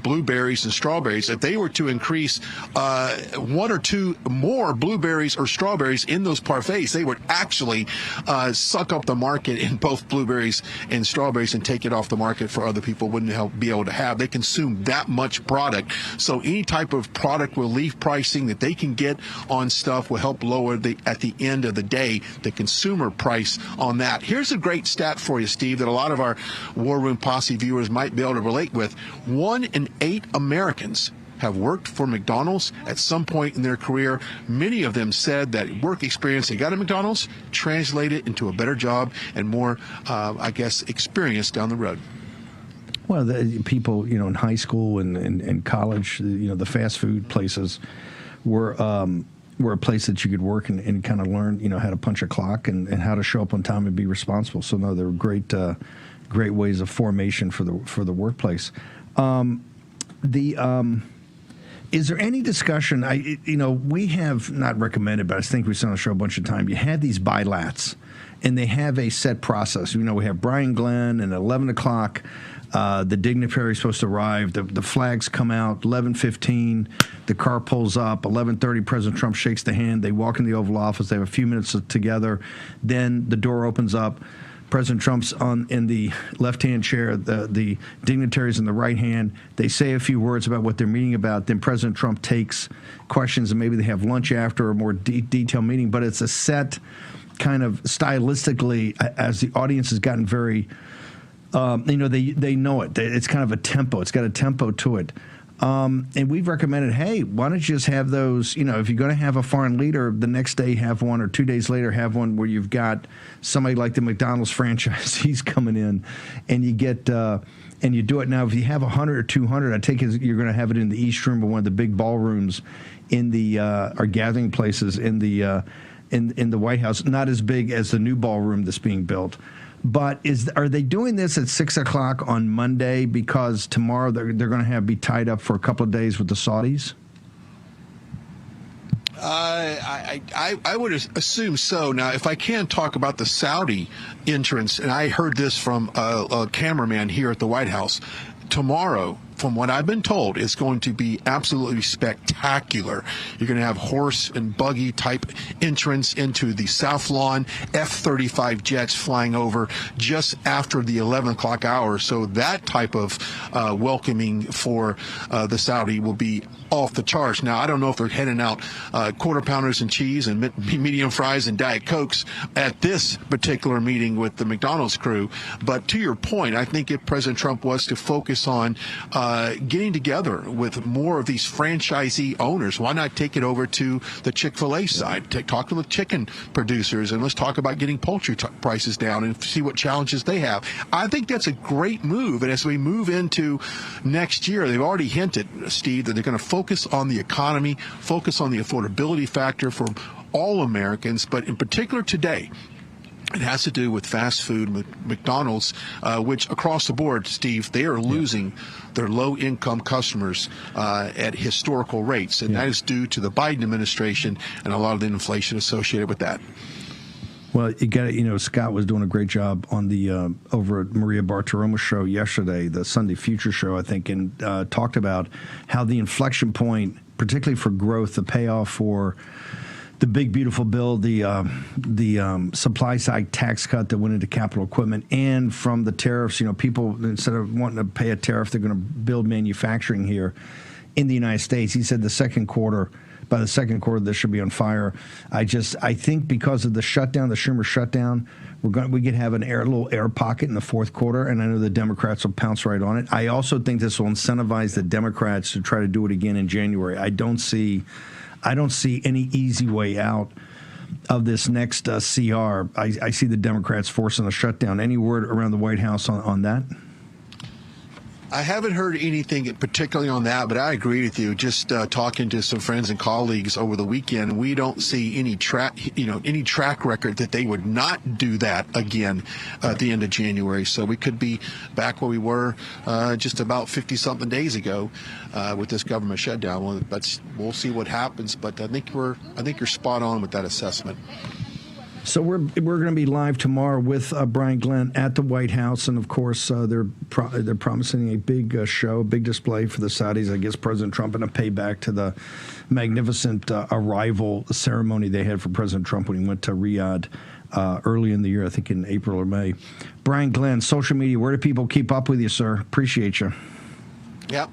blueberries and strawberries. If they were to increase 1 or 2 more blueberries or strawberries in those parfaits, they would actually suck up the market in both blueberries and strawberries and take it off the market for other people wouldn't be able to have. They consume that much product. So any type of product relief pricing that they can get on stuff will help lower at the end of the day, the consumer price on that. Here's a great stat for you, Steve, that a lot of our War Room Posse viewers might be able to relate with. 1 in 8 Americans have worked for McDonald's at some point in their career. Many of them said that work experience they got at McDonald's translated into a better job and more, experience down the road. Well, the people, in high school and college, the fast food places were a place that you could work and kind of learn, how to punch a clock and how to show up on time and be responsible. So no, they're great ways of formation for the workplace. Is there any discussion? We have not recommended, but I think we've seen on the show a bunch of times. You had these bilats, and they have a set process. We have Brian Glenn, and at 11 o'clock, the dignitary is supposed to arrive. The flags come out, 11:15. The car pulls up. 11:30, President Trump shakes the hand. They walk in the Oval Office. They have a few minutes together. Then the door opens up. President Trump's in the left-hand chair, the dignitaries in the right hand. They say a few words about what they're meeting about. Then President Trump takes questions, and maybe they have lunch after, a more detailed meeting. But it's a set kind of stylistically, as the audience has gotten very, they know it. It's kind of a tempo. It's got a tempo to it. And we've recommended, hey, why don't you just have those, if you're going to have a foreign leader, the next day have one, or 2 days later have one where you've got somebody like the McDonald's franchisees coming in, and you get, and you do it. Now, if you have 100 or 200, I take it you're going to have it in the East Room or one of the big ballrooms in the, or gathering places in the White House, not as big as the new ballroom that's being built. But are they doing this at 6 o'clock on Monday because tomorrow they're going to be tied up for a couple of days with the Saudis? I would assume so. Now, if I can talk about the Saudi entrance, and I heard this from a cameraman here at the White House, tomorrow, from what I've been told, is going to be absolutely spectacular. You're going to have horse and buggy type entrance into the South Lawn, F-35 jets flying over just after the 11 o'clock hour. So that type of welcoming for the Saudi will be off the charts. Now, I don't know if they're heading out quarter pounders and cheese and medium fries and Diet Cokes at this particular meeting with the McDonald's crew. But to your point, I think if President Trump was to focus on getting together with more of these franchisee owners, why not take it over to the Chick-fil-A side? Talk to the chicken producers, and let's talk about getting poultry prices down and see what challenges they have. I think that's a great move. And as we move into next year, they've already hinted, Steve, that they're going to focus on the economy, focus on the affordability factor for all Americans, but in particular today, it has to do with fast food, McDonald's, which across the board, Steve, they are losing their low-income customers at historical rates, and that is due to the Biden administration and a lot of the inflation associated with that. Well, you got to, Scott was doing a great job on the over at Maria Bartiromo's show yesterday, the Sunday Future show, I think, and talked about how the inflection point, particularly for growth, the payoff for the big beautiful bill, the supply side tax cut that went into capital equipment, and from the tariffs, people, instead of wanting to pay a tariff, they're going to build manufacturing here in the United States. He said by the second quarter, this should be on fire. I think because of the shutdown, the Schumer shutdown, we could have a little air pocket in the fourth quarter, and I know the Democrats will pounce right on it. I also think this will incentivize the Democrats to try to do it again in January. I don't see any easy way out of this next CR. I see the Democrats forcing a shutdown. Any word around the White House on that? I haven't heard anything particularly on that, but I agree with you. Just talking to some friends and colleagues over the weekend, we don't see any track record that they would not do that again at the end of January. So we could be back where we were just about 50-something days ago with this government shutdown. Well, we'll see what happens, but I think you're spot on with that assessment. So we're going to be live tomorrow with Brian Glenn at the White House, and of course they're promising a big show, big display for the Saudis. I guess President Trump, and a payback to the magnificent arrival ceremony they had for President Trump when he went to Riyadh early in the year, I think in April or May. Brian Glenn, social media, where do people keep up with you, sir? Appreciate you. Yep.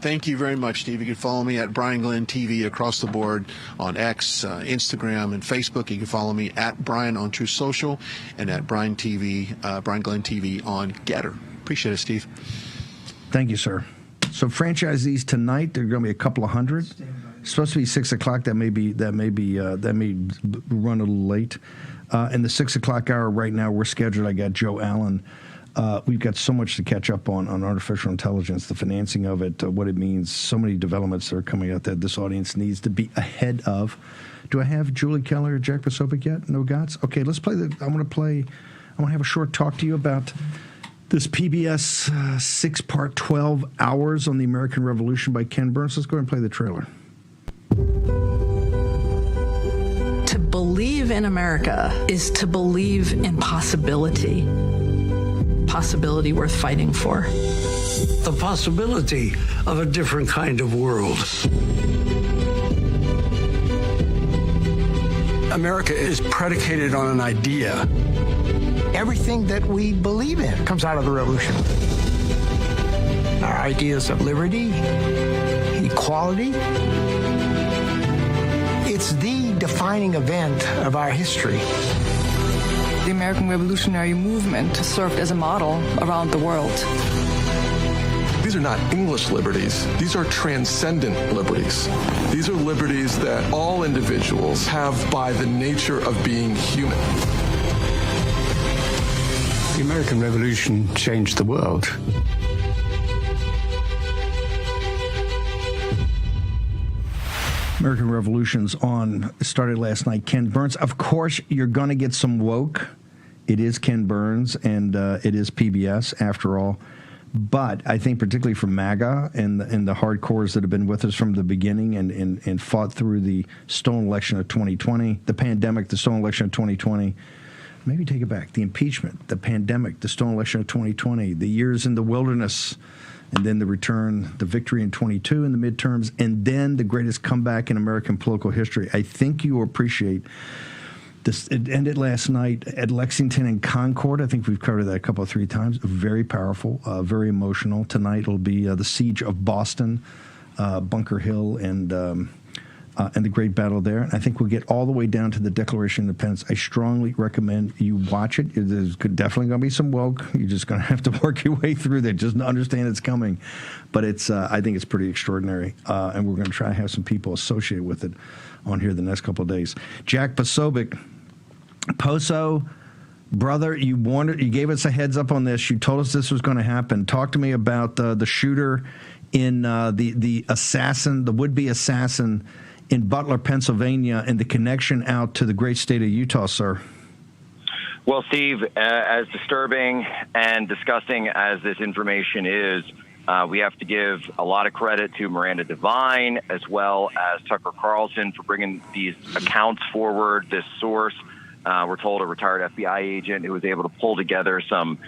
Thank you very much, Steve. You can follow me at Brian Glenn TV across the board on X, Instagram, and Facebook. You can follow me at Brian on Truth Social and at Brian Glenn TV on Getter. Appreciate it, Steve. Thank you, sir. So franchisees tonight, there are going to be a couple of hundred. It's supposed to be 6 o'clock. That may run a little late. In the 6 o'clock hour right now, we're scheduled. I got Joe Allen. We've got so much to catch up on artificial intelligence, the financing of it, what it means, so many developments that are coming out that this audience needs to be ahead of. Do I have Julie Keller or Jack Posobiec yet? No gods? Okay, let's play I want to have a short talk to you about this PBS 6-part 12 hours on the American Revolution by Ken Burns. Let's go ahead and play the trailer. To believe in America is to believe in possibility. Possibility worth fighting for. The possibility of a different kind of world. America is predicated on an idea. Everything that we believe in comes out of the revolution. Our ideas of liberty, equality. It's the defining event of our history. The American Revolutionary Movement served as a model around the world. These are not English liberties. These are transcendent liberties. These are liberties that all individuals have by the nature of being human. The American Revolution changed the world. American Revolution's on. It started last night. Ken Burns. Of course, you're going to get some woke It is Ken Burns, and it is PBS, after all. But I think particularly for MAGA and the hardcores that have been with us from the beginning and fought through the stolen election of 2020, the pandemic, the stolen election of 2020, maybe take it back, the impeachment, the pandemic, the stolen election of 2020, the years in the wilderness, and then the return, the victory in 22 in the midterms, and then the greatest comeback in American political history. I think you appreciate this. It ended last night at Lexington and Concord. I think we've covered that a couple of 3 times. Very powerful, very emotional. Tonight will be the siege of Boston, Bunker Hill, and the great battle there. And I think we'll get all the way down to the Declaration of Independence. I strongly recommend you watch it. There's definitely going to be some woke. You're just going to have to work your way through that. Just understand it's coming. But it's I think it's pretty extraordinary. And we're going to try to have some people associated with it on here the next couple of days. Jack Posobiec. Poso, brother, you gave us a heads up on this. You told us this was going to happen. Talk to me about the shooter in the assassin, the would-be assassin in Butler, Pennsylvania, and the connection out to the great state of Utah, sir. Well, Steve, as disturbing and disgusting as this information is, we have to give a lot of credit to Miranda Devine as well as Tucker Carlson for bringing these accounts forward, this source. We're told a retired FBI agent who was able to pull together some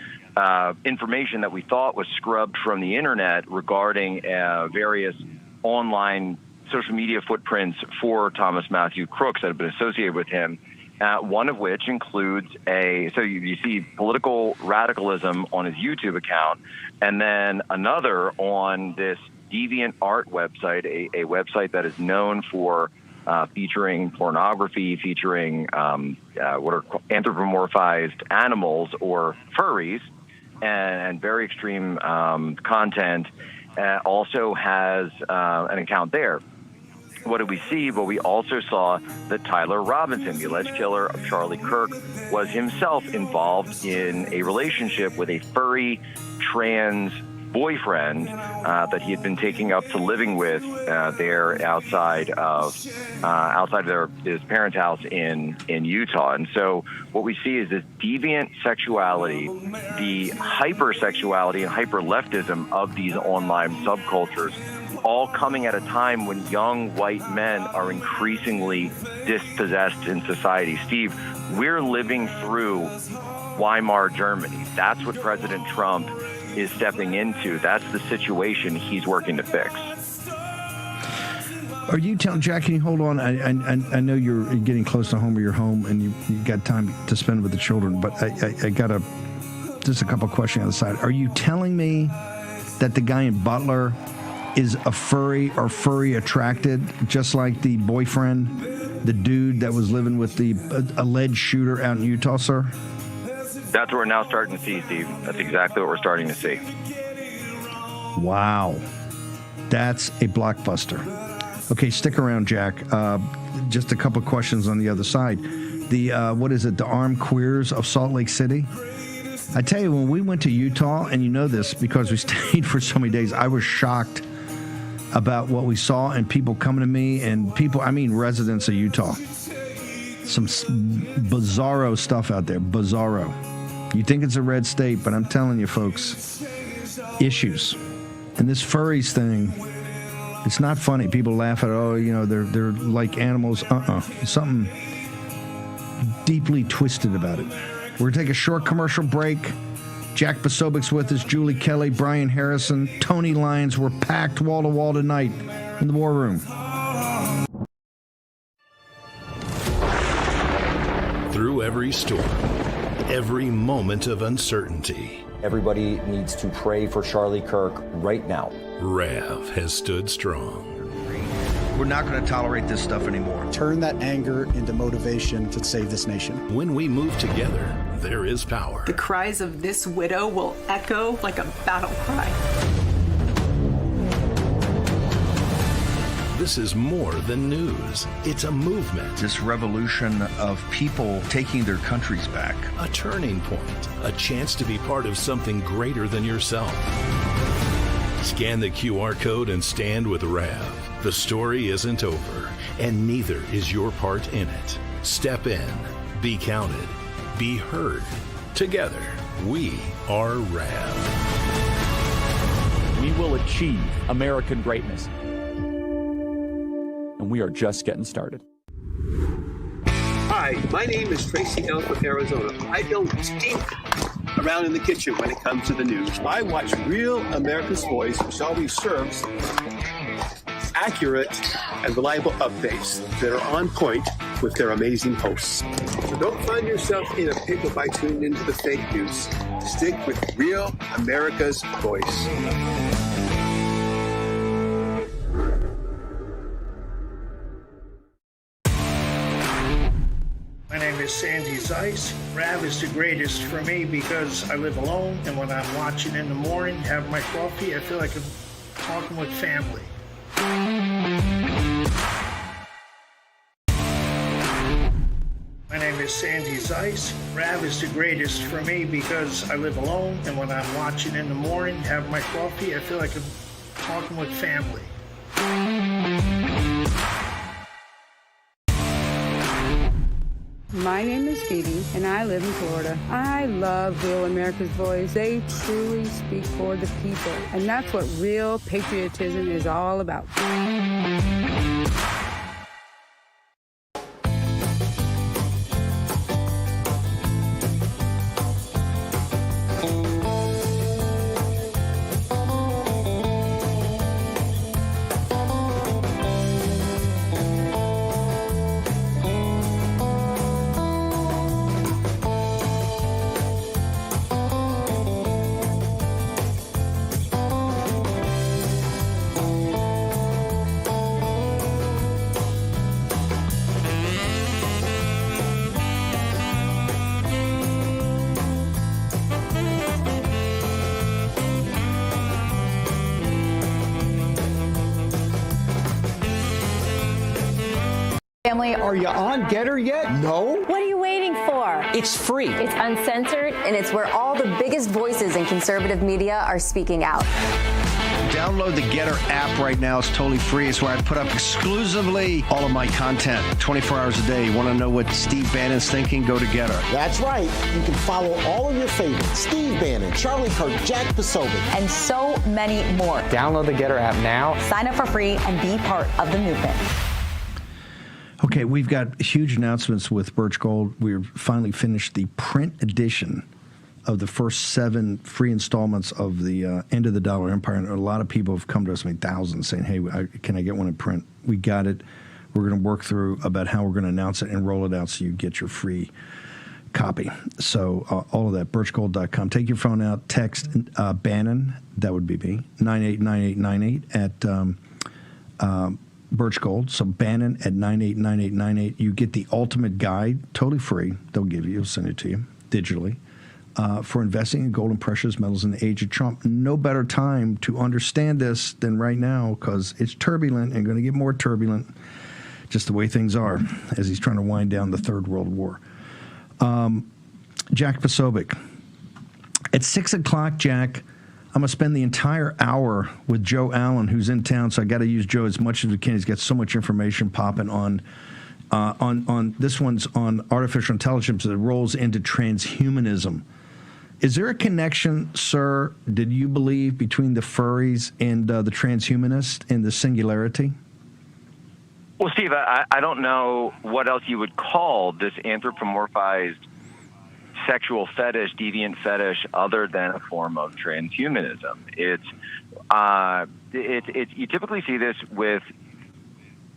information that we thought was scrubbed from the internet regarding various online social media footprints for Thomas Matthew Crooks that have been associated with him. One of which includes so you see political radicalism on his YouTube account, and then another on this DeviantArt website, a website that is known for featuring pornography, featuring what are anthropomorphized animals or furries, and very extreme content. Also has an account there. What did we see? Well, we also saw that Tyler Robinson, the alleged killer of Charlie Kirk, was himself involved in a relationship with a furry trans boyfriend that he had been taking up to living with there outside of his parents' house in Utah. And so what we see is this deviant sexuality, the hypersexuality and hyper-leftism of these online subcultures, all coming at a time when young white men are increasingly dispossessed in society. Steve, we're living through Weimar Germany. That's what President Trump is stepping into. That's the situation he's working to fix. Are you telling, Jack, can you hold on? I know you're getting close to home or you're home and you got time to spend with the children, but I got just a couple of questions on the side. Are you telling me that the guy in Butler is a furry or furry attracted, just like the boyfriend, the dude that was living with the alleged shooter out in Utah, sir? That's what we're now starting to see, Steve. That's exactly what we're starting to see. Wow. That's a blockbuster. Okay, stick around, Jack. Just a couple of questions on the other side. The Armed Queers of Salt Lake City? I tell you, when we went to Utah, and you know this because we stayed for so many days, I was shocked about what we saw and people coming to me and residents of Utah. Some bizarro stuff out there. Bizarro. You think it's a red state, but I'm telling you, folks, issues. And this furries thing, it's not funny. People laugh at, they're like animals. Something deeply twisted about it. We're going to take a short commercial break. Jack Posobiec's with us, Julie Kelly, Brian Harrison, Tony Lyons. We're packed wall to wall tonight in the War Room. Through every storm, every moment of uncertainty, everybody needs to pray for Charlie Kirk right now. Rav has stood strong. We're not going to tolerate this stuff anymore. Turn that anger into motivation to save this nation. When we move together, there is power. The cries of this widow will echo like a battle cry. This is more than news. It's a movement. This revolution of people taking their countries back. A turning point. A chance to be part of something greater than yourself. Scan the QR code and stand with Rav. The story isn't over, and neither is your part in it. Step in, be counted, Be heard. Together, we are RAV. We will achieve American greatness. And we are just getting started. Hi, my name is Tracy L. from Arizona. I don't stink around in the kitchen when it comes to the news. I watch Real America's Voice, which always serves accurate and reliable updates that are on point with their amazing hosts. So don't find yourself in a pickle by tuning into the fake news. Stick with Real America's Voice. My name is Sandy Zeiss. RAV is the greatest for me because I live alone, and when I'm watching in the morning, have my coffee, I feel like I'm talking with family. My name is Sandy Zeiss. RAV is the greatest for me because I live alone, and when I'm watching in the morning, have my coffee, I feel like I'm talking with family. My name is Phoebe, and I live in Florida. I love Real America's Voice. They truly speak for the people, and that's what real patriotism is all about. Family, are you on Getter yet? No? What are you waiting for? It's free. It's uncensored, and it's where all the biggest voices in conservative media are speaking out. Download the Getter app right now. It's totally free. It's where I put up exclusively all of my content 24 hours a day. You want to know what Steve Bannon's thinking? Go to Getter. That's right. You can follow all of your favorites. Steve Bannon, Charlie Kirk, Jack Posobiec, and so many more. Download the Getter app now. Sign up for free and be part of the movement. Okay, we've got huge announcements with Birch Gold. We've finally finished the print edition of the first 7 free installments of the End of the Dollar Empire. And a lot of people have come to us, thousands, saying, hey, can I get one in print? We got it. We're going to work through about how we're going to announce it and roll it out so you get your free copy. So all of that, birchgold.com. Take your phone out, text Bannon, that would be me, 989898 at Birch Gold. So Bannon at 989898. You get the ultimate guide, totally free. They'll give you, send it to you digitally. For investing in gold and precious metals in the age of Trump. No better time to understand this than right now because it's turbulent and going to get more turbulent, just the way things are as he's trying to wind down the Third World War. Jack Posobiec. At 6 o'clock, Jack, I'm going to spend the entire hour with Joe Allen, who's in town, so I got to use Joe as much as we can. He's got so much information popping on this one's on artificial intelligence that rolls into transhumanism. Is there a connection, sir, did you believe, between the furries and the transhumanists and the singularity? Well, Steve, I don't know what else you would call this anthropomorphized sexual fetish, deviant fetish, other than a form of transhumanism. It's you typically see this with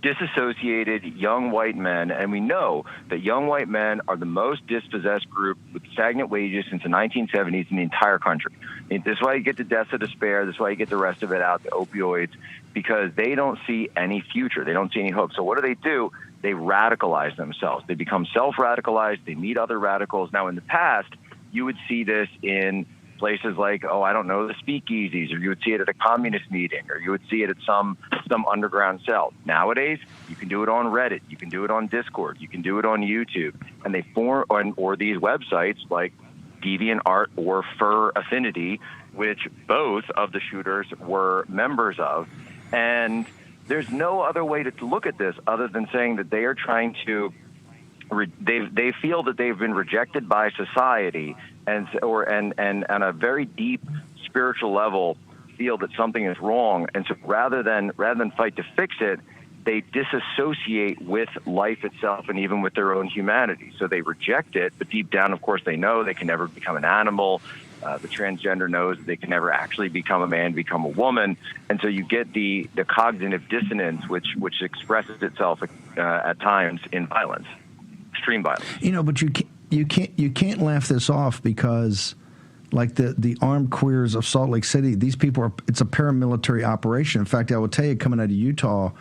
disassociated young white men, and we know that young white men are the most dispossessed group with stagnant wages since the 1970s in the entire country. And this is why you get the deaths of despair. This is why you get the rest of it out, the opioids, because they don't see any future. They don't see any hope. So what do? They radicalize themselves. They become self-radicalized. They meet other radicals. Now, in the past, you would see this in places like, the speakeasies, or you would see it at a communist meeting, or you would see it at some underground cell. Nowadays, you can do it on Reddit, you can do it on Discord, you can do it on YouTube, and they form or these websites like DeviantArt or Fur Affinity, which both of the shooters were members of, and there's no other way to look at this other than saying that they are trying to they feel that they've been rejected by society, and on a very deep spiritual level feel that something is wrong, and so rather than fight to fix it, they disassociate with life itself and even with their own humanity. So they reject it, but deep down, of course, they know they can never become an animal. The transgender knows that they can never actually become a man, become a woman, and so you get the cognitive dissonance, which expresses itself at times in violence, extreme violence. But you can't laugh this off, because, like the armed queers of Salt Lake City, these people it's a paramilitary operation. In fact, I will tell you, coming out of Utah,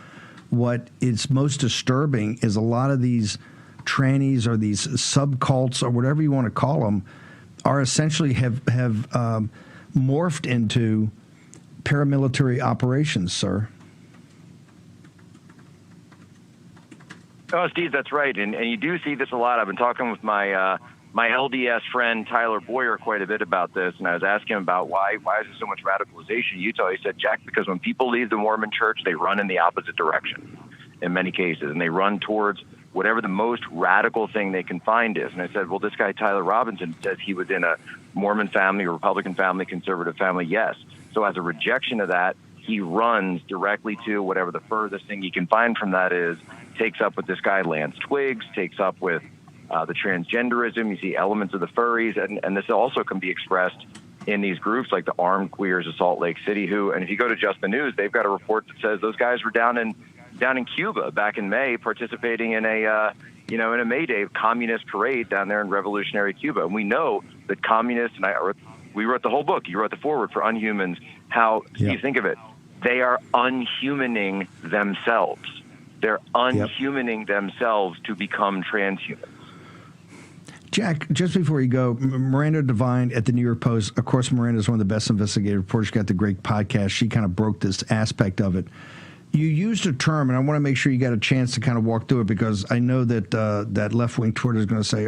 what is most disturbing is a lot of these trannies or these subcults or whatever you want to call them are essentially have morphed into paramilitary operations, sir. Oh, Steve, that's right, and you do see this a lot. I've been talking with my LDS friend Tyler Boyer quite a bit about this, and I was asking him about why is there so much radicalization in Utah. He said, Jack, because when people leave the Mormon church, they run in the opposite direction in many cases, and they run towards whatever the most radical thing they can find is. And I said, well, this guy Tyler Robinson says he was in a Mormon family, Republican family, conservative family. Yes. So as a rejection of that, he runs directly to whatever the furthest thing he can find from that is, takes up with this guy Lance Twiggs, takes up with the transgenderism. You see elements of the furries, and this also can be expressed in these groups like the Armed Queers of Salt Lake City, and if you go to Just the News, they've got a report that says those guys were down in Cuba back in May, participating in a May Day communist parade down there in revolutionary Cuba. And we know that communists, we wrote the whole book. You wrote the foreword for Unhumans. How you think of it? They are unhumaning themselves. They're unhumaning themselves to become transhumans. Jack, just before you go, Miranda Devine at the New York Post, of course, Miranda is one of the best investigative reporters. She's got the great podcast. She kind of broke this aspect of it. You used a term, and I want to make sure you got a chance to kind of walk through it, because I know that that left-wing Twitter is going to say,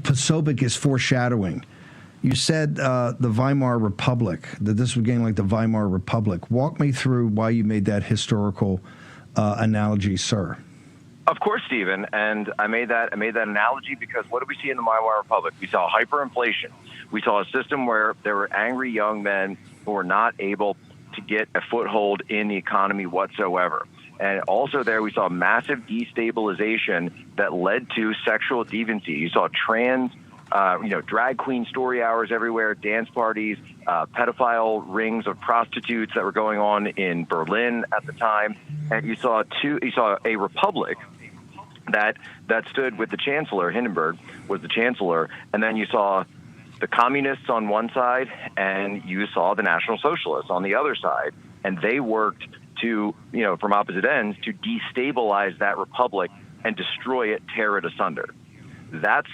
Posobiec is foreshadowing. You said the Weimar Republic, that this was getting like the Weimar Republic. Walk me through why you made that historical analogy, sir. Of course, Stephen, and I made that analogy because what did we see in the Weimar Republic? We saw hyperinflation. We saw a system where there were angry young men who were not able to get a foothold in the economy whatsoever. And also there we saw massive destabilization that led to sexual deviancy. You saw drag queen story hours everywhere, dance parties, pedophile rings of prostitutes that were going on in Berlin at the time. And you saw a republic that stood with the chancellor. Hindenburg was the chancellor. And then you saw the communists on one side, and you saw the National Socialists on the other side, and they worked to, from opposite ends, to destabilize that republic and destroy it, tear it asunder. That's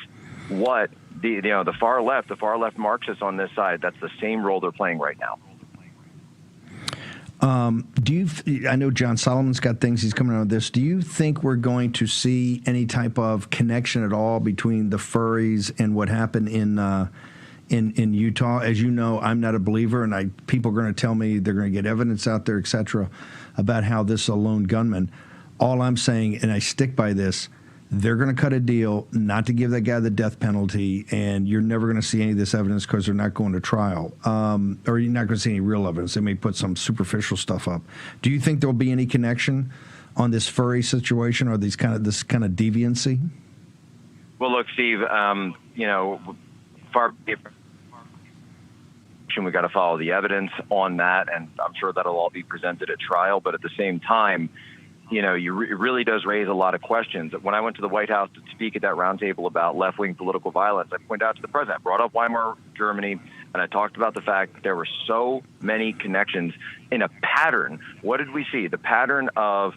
what the far left Marxists on this side. That's the same role they're playing right now. I know John Solomon's got things he's coming out with this. Do you think we're going to see any type of connection at all between the furries and what happened in Utah? As you know, I'm not a believer, and people are going to tell me they're going to get evidence out there, et cetera, about how this is a lone gunman. All I'm saying, and I stick by this, they're going to cut a deal not to give that guy the death penalty, and you're never going to see any of this evidence because they're not going to trial, or you're not going to see any real evidence. They may put some superficial stuff up. Do you think there'll be any connection on this furry situation or this kind of deviancy? Well, look, Steve, far different. We got to follow the evidence on that, and I'm sure that'll all be presented at trial. But at the same time, it really does raise a lot of questions. When I went to the White House to speak at that roundtable about left-wing political violence, I pointed out to the president, brought up Weimar Germany, and I talked about the fact that there were so many connections in a pattern. What did we see? The pattern of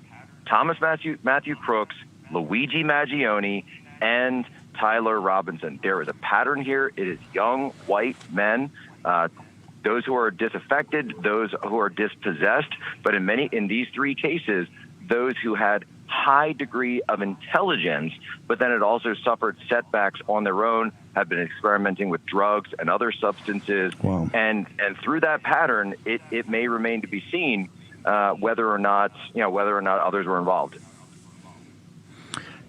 Thomas Matthew Crooks, Luigi Maggioni, and Tyler Robinson. There is a pattern here. It is young white men, those who are disaffected, those who are dispossessed, but in these three cases, those who had high degree of intelligence, but then had also suffered setbacks on their own, have been experimenting with drugs and other substances. Wow. And through that pattern, it may remain to be seen whether or not others were involved.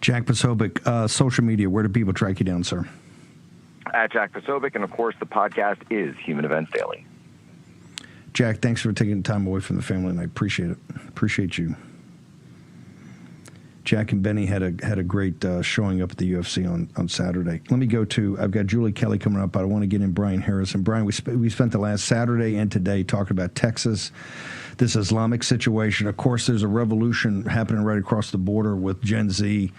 Jack Posobiec, social media, where do people track you down, sir? At Jack Posobiec, and of course the podcast is Human Events Daily. Jack, thanks for taking the time away from the family, and I appreciate it. Appreciate you. Jack and Benny had a great showing up at the UFC on Saturday. Let me go to, I've got Julie Kelly coming up, but I want to get in Brian Harrison. Brian, we spent the last Saturday and today talking about Texas, this Islamic situation. Of course, there's a revolution happening right across the border with Gen Z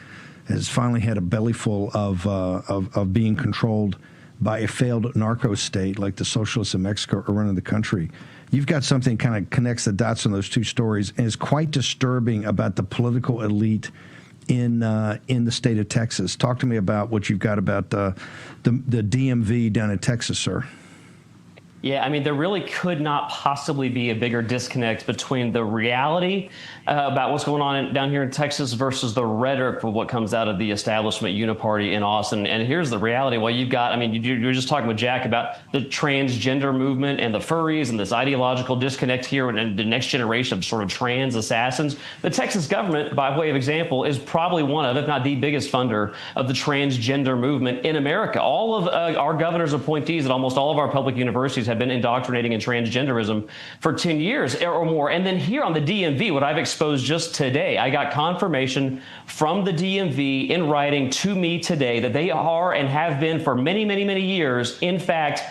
has finally had a bellyful of being controlled by a failed narco state like the socialists in Mexico are running the country. You've got something kind of connects the dots on those two stories and is quite disturbing about the political elite in the state of Texas. Talk to me about what you've got about the DMV down in Texas, sir. Yeah, I mean, there really could not possibly be a bigger disconnect between the reality about what's going on down here in Texas versus the rhetoric of what comes out of the establishment uniparty in Austin. And here's the reality. Well, you've got, I mean, you were just talking with Jack about the transgender movement and the furries and this ideological disconnect here and the next generation of sort of trans assassins. The Texas government, by way of example, is probably one of, if not the biggest funder of the transgender movement in America. All of our governor's appointees at almost all of our public universities have been indoctrinating in transgenderism for 10 years or more. And then here on the DMV, what I've exposed just today, I got confirmation from the DMV in writing to me today that they are and have been for many, many, many years, in fact,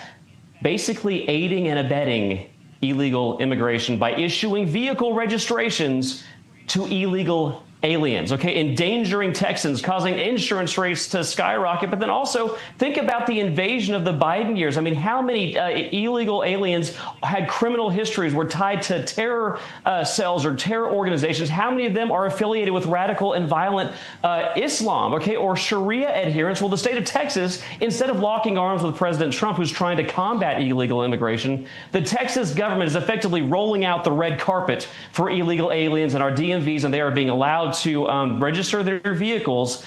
basically aiding and abetting illegal immigration by issuing vehicle registrations to illegal aliens, okay, endangering Texans, causing insurance rates to skyrocket. But then also think about the invasion of the Biden years. I mean, how many illegal aliens had criminal histories, were tied to terror cells or terror organizations? How many of them are affiliated with radical and violent Islam, okay, or Sharia adherence? Well, the state of Texas, instead of locking arms with President Trump, who's trying to combat illegal immigration, the Texas government is effectively rolling out the red carpet for illegal aliens in our DMVs, and they are being allowed to register their vehicles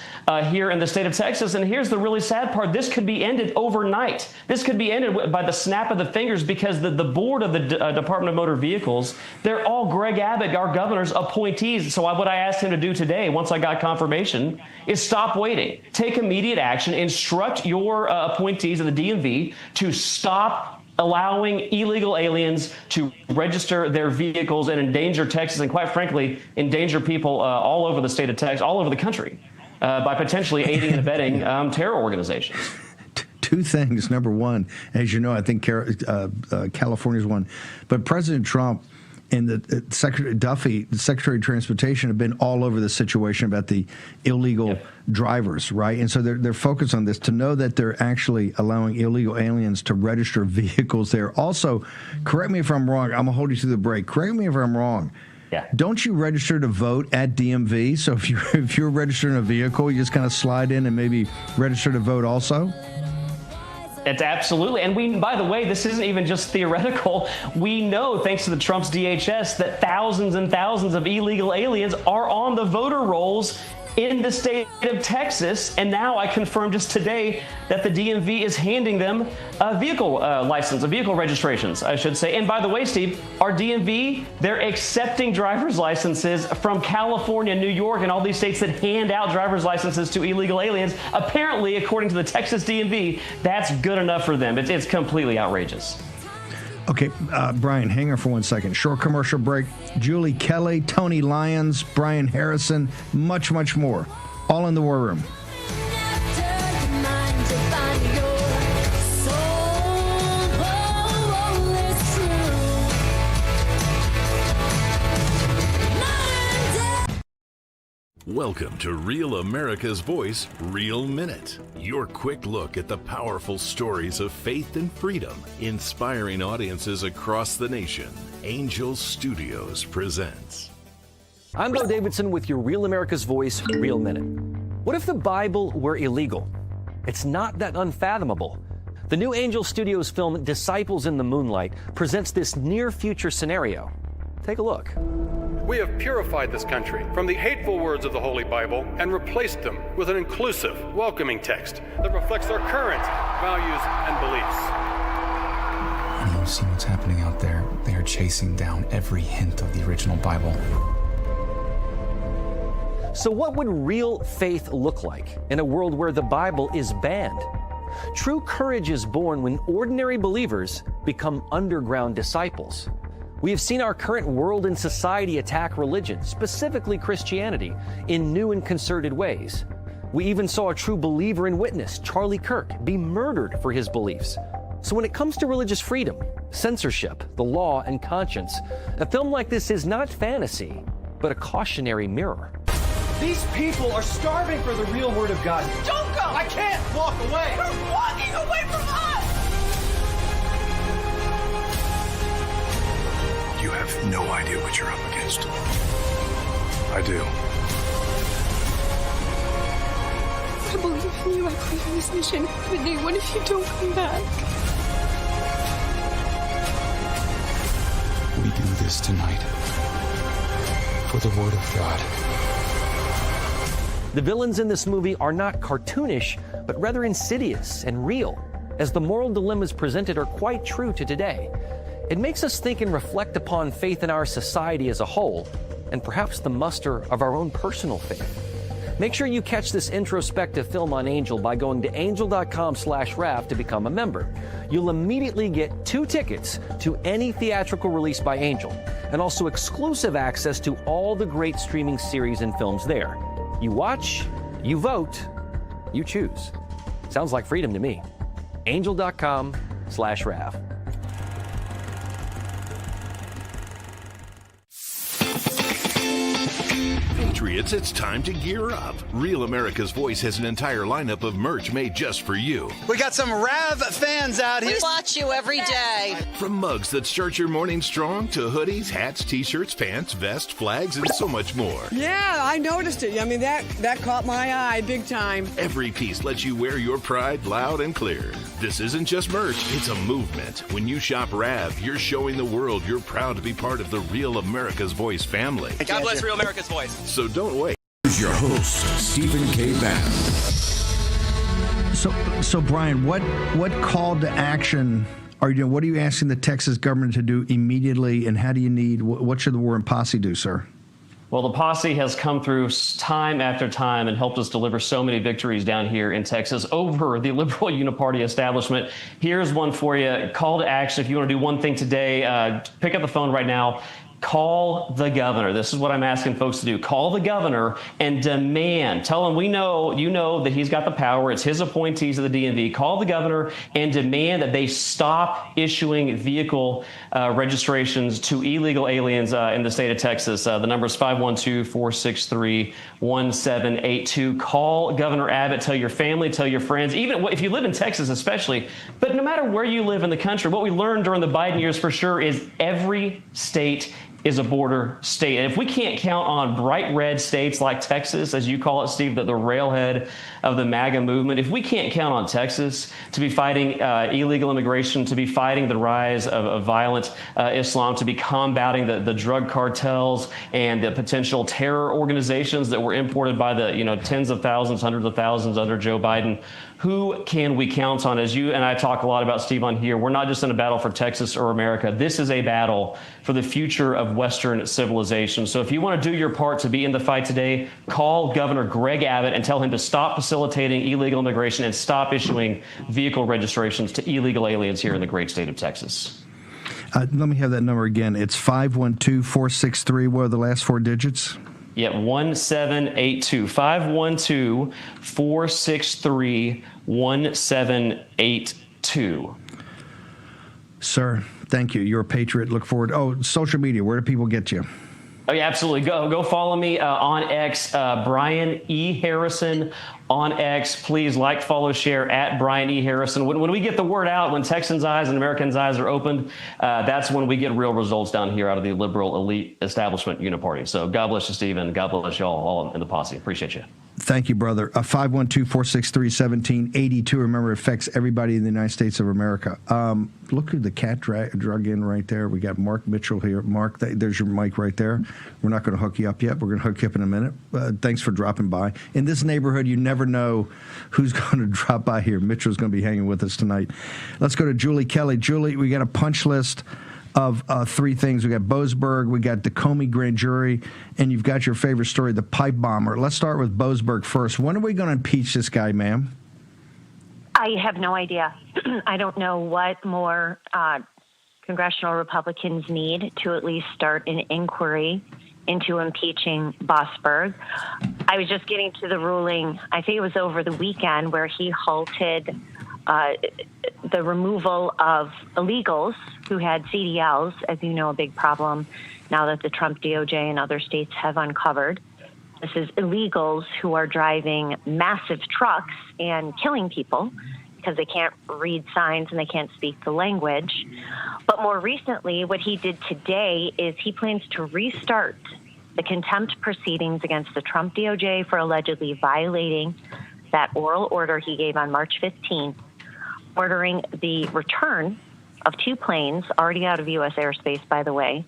here in the state of Texas. And here's the really sad part. This could be ended overnight. This could be ended by the snap of the fingers because the board of the Department of Motor Vehicles, they're all Greg Abbott, our governor's appointees. So what I asked him to do today, once I got confirmation, is stop waiting. Take immediate action. Instruct your appointees of the DMV to stop allowing illegal aliens to register their vehicles and endanger Texas and, quite frankly, endanger people all over the state of Texas, all over the country, by potentially aiding and abetting terror organizations. Two things. Number one, as you know, I think California's one, but President Trump and the Secretary Duffy, the Secretary of Transportation, have been all over the situation about the illegal drivers, right? And so they're focused on this to know that they're actually allowing illegal aliens to register vehicles there. Also, correct me if I'm wrong. I'm gonna hold you to the break. Correct me if I'm wrong. Yeah. Don't you register to vote at DMV? So if you're registering a vehicle, you just kind of slide in and maybe register to vote also? It's absolutely. And we, by the way, this isn't even just theoretical. We know, thanks to the Trump's DHS, that thousands and thousands of illegal aliens are on the voter rolls in the state of Texas. And now I confirmed just today that the DMV is handing them a vehicle vehicle registrations, I should say. And by the way, Steve, our DMV, they're accepting driver's licenses from California, New York, and all these states that hand out driver's licenses to illegal aliens. Apparently, according to the Texas DMV, that's good enough for them. It's completely outrageous. Okay, Brian, hang on for 1 second. Short commercial break. Julie Kelly, Tony Lyons, Brian Harrison, much, much more. All in the War Room. Welcome to Real America's Voice, Real Minute. Your quick look at the powerful stories of faith and freedom, inspiring audiences across the nation. Angel Studios presents. I'm Bo Davidson with your Real America's Voice, Real Minute. What if the Bible were illegal? It's not that unfathomable. The new Angel Studios film, Disciples in the Moonlight, presents this near-future scenario. Take a look. We have purified this country from the hateful words of the Holy Bible and replaced them with an inclusive, welcoming text that reflects our current values and beliefs. When you see what's happening out there, they are chasing down every hint of the original Bible. So what would real faith look like in a world where the Bible is banned? True courage is born when ordinary believers become underground disciples. We have seen our current world and society attack religion, specifically Christianity, in new and concerted ways. We even saw a true believer and witness, Charlie Kirk, be murdered for his beliefs. So when it comes to religious freedom, censorship, the law, and conscience, a film like this is not fantasy, but a cautionary mirror. These people are starving for the real Word of God. Don't go! I can't walk away! You're walking away from us! You have no idea what you're up against. I do. I believe in you. I believe in this mission. But Nate, what if you don't come back? We do this tonight for the Word of God. The villains in this movie are not cartoonish, but rather insidious and real, as the moral dilemmas presented are quite true to today. It makes us think and reflect upon faith in our society as a whole, and perhaps the muster of our own personal faith. Make sure you catch this introspective film on Angel by going to angel.com/RAF to become a member. You'll immediately get 2 tickets to any theatrical release by Angel, and also exclusive access to all the great streaming series and films there. You watch, you vote, you choose. Sounds like freedom to me. Angel.com/RAF. Patriots, it's time to gear up. Real America's Voice has an entire lineup of merch made just for you. We got some Rav fans out here. We watch you every day. From mugs that start your morning strong to hoodies, hats, t-shirts, pants, vests, flags, and so much more. Yeah, I noticed it. I mean, that caught my eye big time. Every piece lets you wear your pride loud and clear. This isn't just merch, it's a movement. When you shop Rav, you're showing the world you're proud to be part of the Real America's Voice family. God bless Real America's Voice. So don't wait. Here's your host, Stephen K. Bannon. So Brian, what call to action are you doing? What are you asking the Texas government to do immediately, and how do you need? What should the War and Posse do, sir? Well, the Posse has come through time after time and helped us deliver so many victories down here in Texas over the liberal uniparty establishment. Here's one for you. Call to action. If you want to do one thing today, pick up the phone right now. Call the governor. This is what I'm asking folks to do. Call the governor and demand. Tell him you know that he's got the power. It's his appointees of the DMV. Call the governor and demand that they stop issuing vehicle registrations to illegal aliens in the state of Texas. The number is 512-463-1782. Call Governor Abbott. Tell your family, tell your friends, even if you live in Texas especially. But no matter where you live in the country, what we learned during the Biden years for sure is every state is a border state. And if we can't count on bright red states like Texas, as you call it, Steve, the railhead of the MAGA movement, if we can't count on Texas to be fighting illegal immigration, to be fighting the rise of violent Islam, to be combating the drug cartels and the potential terror organizations that were imported by the tens of thousands, hundreds of thousands under Joe Biden, who can we count on? As you and I talk a lot about, Steve, on here, we're not just in a battle for Texas or America. This is a battle for the future of Western civilization. So if you want to do your part to be in the fight today, call Governor Greg Abbott and tell him to stop facilitating illegal immigration and stop issuing vehicle registrations to illegal aliens here in the great state of Texas. Let me have that number again. It's 512-463. What are the last 4 digits? Yeah, 1782. 512-463-1782. Sir, thank you. You're a patriot. Look forward. Oh, social media. Where do people get you? Oh, yeah, absolutely. Go follow me on X, Brian E. Harrison on X. Please like, follow, share at Brian E. Harrison. When we get the word out, when Texans' eyes and Americans' eyes are opened, that's when we get real results down here out of the liberal elite establishment uniparty. So God bless you, Stephen. God bless you all in the posse. Appreciate you. Thank you, brother. 512-463-1782. Remember, it affects everybody in the United States of America. Look who the cat drug in right there. We got Mark Mitchell here. Mark, there's your mic right there. We're not going to hook you up yet. We're going to hook you up in a minute. Thanks for dropping by. In this neighborhood, you never know who's going to drop by here. Mitchell's going to be hanging with us tonight. Let's go to Julie Kelly. Julie, we got a punch list of three things. We got Boasberg, we got the Comey grand jury, and you've got your favorite story, the pipe bomber. Let's start with Boasberg first. When are we going to impeach this guy, ma'am? I have no idea. I don't know what more congressional Republicans need to at least start an inquiry into impeaching Boasberg. I was just getting to the ruling, I think it was over the weekend, where he halted the removal of illegals who had CDLs, as you know, a big problem now that the Trump DOJ and other states have uncovered. This is illegals who are driving massive trucks and killing people because they can't read signs and they can't speak the language. But more recently, what he did today is he plans to restart the contempt proceedings against the Trump DOJ for allegedly violating that oral order he gave on March 15th, ordering the return of two planes already out of U.S. airspace, by the way,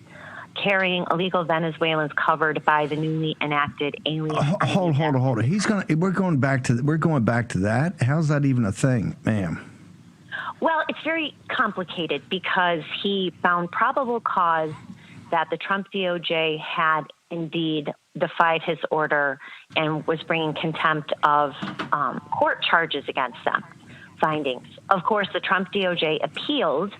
carrying illegal Venezuelans covered by the newly enacted alien. Hold on. We're going back to that. How's that even a thing, ma'am? Well, it's very complicated because he found probable cause that the Trump DOJ had indeed defied his order and was bringing contempt of court charges against them. Findings. Of course, the Trump DOJ appealed,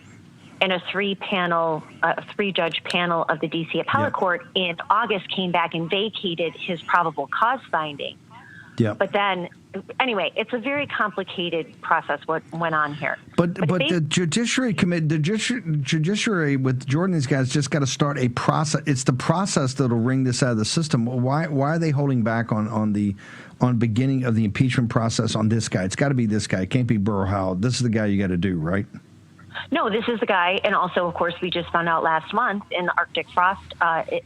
and a three-judge panel of the D.C. Appellate Court in August came back and vacated his probable cause finding. Yeah. But then, anyway, it's a very complicated process what went on here. But the Judiciary with Jordan, these guys just got to start a process. It's the process that'll wring this out of the system. Why are they holding back on beginning of the impeachment process on this guy? It's got to be this guy. It can't be Burrow Howell. This is the guy you got to do, right? No, this is the guy. And also, of course, we just found out last month in the Arctic Frost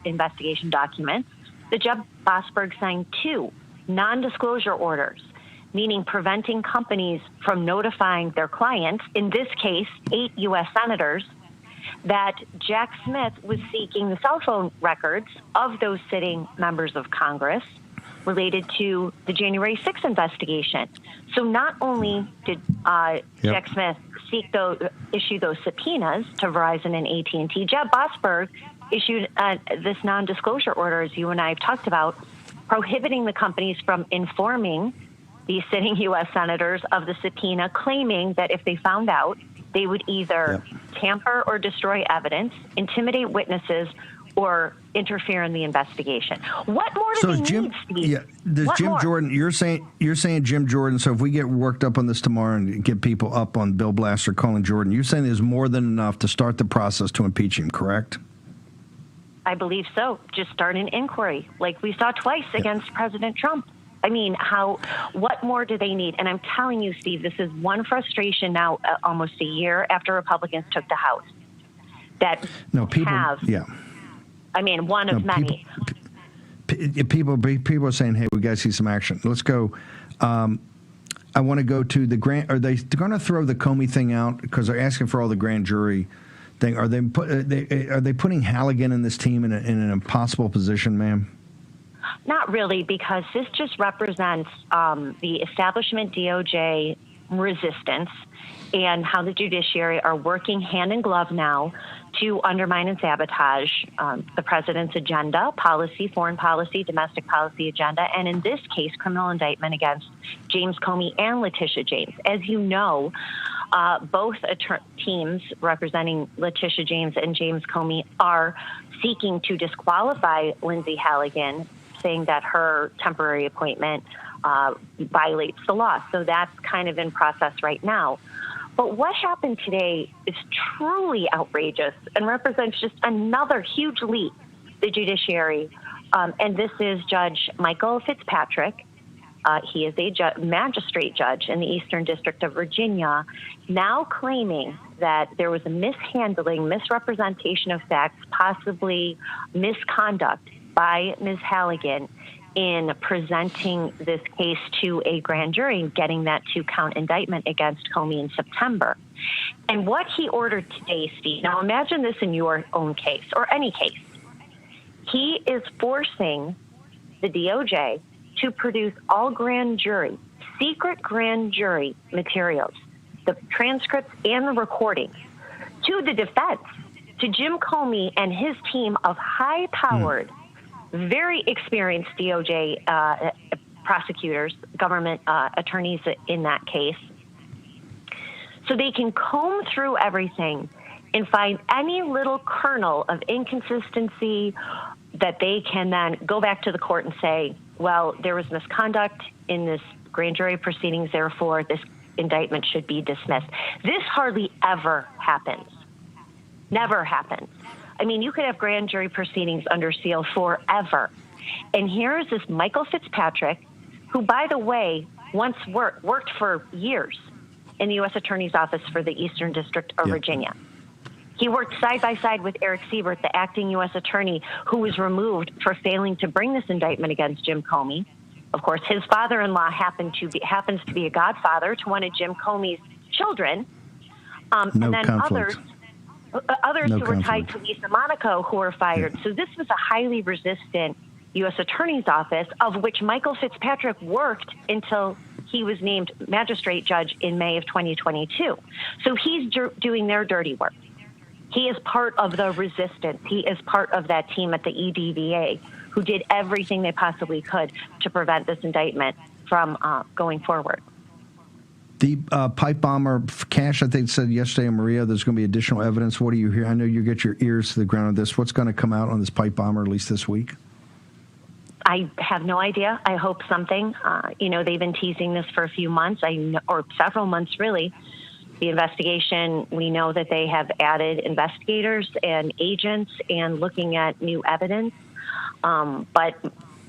investigation documents that Jeb Boasberg signed 2 non-disclosure orders, meaning preventing companies from notifying their clients, in this case, 8 U.S. senators, that Jack Smith was seeking the cell phone records of those sitting members of Congress related to the January 6th investigation. So not only did Jack Smith issue those subpoenas to Verizon and AT&T, Jeb Boasberg issued this non-disclosure order, as you and I have talked about, prohibiting the companies from informing these sitting U.S. senators of the subpoena, claiming that if they found out, they would either tamper or destroy evidence, intimidate witnesses, or interfere in the investigation. What more do they need, Steve? Yeah, Jim Jordan. You're saying Jim Jordan. So if we get worked up on this tomorrow and get people up on Bill Blaster calling Jordan, you're saying there's more than enough to start the process to impeach him, correct? I believe so. Just start an inquiry, like we saw twice against President Trump. I mean, what more do they need? And I'm telling you, Steve, this is one frustration now, almost a year after Republicans took the House, that I mean, one of many. People are saying, hey, we got to see some action. Let's go. I want to go to the grand. Are they going to throw the Comey thing out because they're asking for all the grand jury thing? Are they putting Halligan and this team in an impossible position, ma'am? Not really, because this just represents the establishment DOJ resistance and how the judiciary are working hand in glove now to undermine and sabotage the president's agenda, foreign policy, domestic policy agenda, and in this case, criminal indictment against James Comey and Letitia James. As you know, both teams representing Letitia James and James Comey are seeking to disqualify Lindsay Halligan, saying that her temporary appointment violates the law. So that's kind of in process right now. But what happened today is truly outrageous and represents just another huge leap, the judiciary. And this is Judge Michael Fitzpatrick. He is a magistrate judge in the Eastern District of Virginia, now claiming that there was a misrepresentation of facts, possibly misconduct by Ms. Halligan in presenting this case to a grand jury and getting that 2-count indictment against Comey in September. And what he ordered today, Steve, now imagine this in your own case or any case. He is forcing the DOJ to produce all secret grand jury materials, the transcripts and the recordings, to the defense to Jim Comey and his team of high-powered, very experienced DOJ prosecutors, government attorneys in that case, so they can comb through everything and find any little kernel of inconsistency that they can then go back to the court and say, well, there was misconduct in this grand jury proceedings, therefore this indictment should be dismissed. This hardly ever happens. Never happens. I mean, you could have grand jury proceedings under seal forever. And here is this Michael Fitzpatrick, who, by the way, once worked for years in the U.S. Attorney's Office for the Eastern District of Virginia. He worked side by side with Eric Siebert, the acting U.S. attorney, who was removed for failing to bring this indictment against Jim Comey. Of course, his father-in-law happens to be a godfather to one of Jim Comey's children. And then others who were tied to Lisa Monaco who were fired. So this was a highly resistant U.S. Attorney's Office, of which Michael Fitzpatrick worked until he was named magistrate judge in May of 2022. So he's doing their dirty work. He is part of the resistance. He is part of that team at the EDVA who did everything they possibly could to prevent this indictment from going forward. The pipe bomber Cash, I think, said yesterday in Maria there's going to be additional evidence. What do you hear? I know you get your ears to the ground on this. What's going to come out on this pipe bomber, at least this week? I have no idea. I hope something. They've been teasing this for a few months, or several months, really. The investigation, we know that they have added investigators and agents and looking at new evidence. But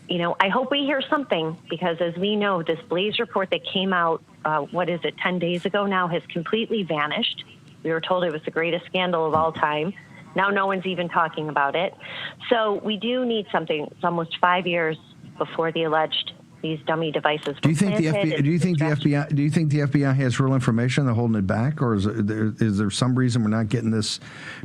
I hope we hear something, because as we know, this Blaze report that came out, 10 days ago now, has completely vanished. We were told it was the greatest scandal of all time. Now no one's even talking about it. So we do need something. It's almost 5 years before these dummy devices were Do you think planted. Do you think the FBI has real information? They're holding it back, or is there some reason we're not getting this?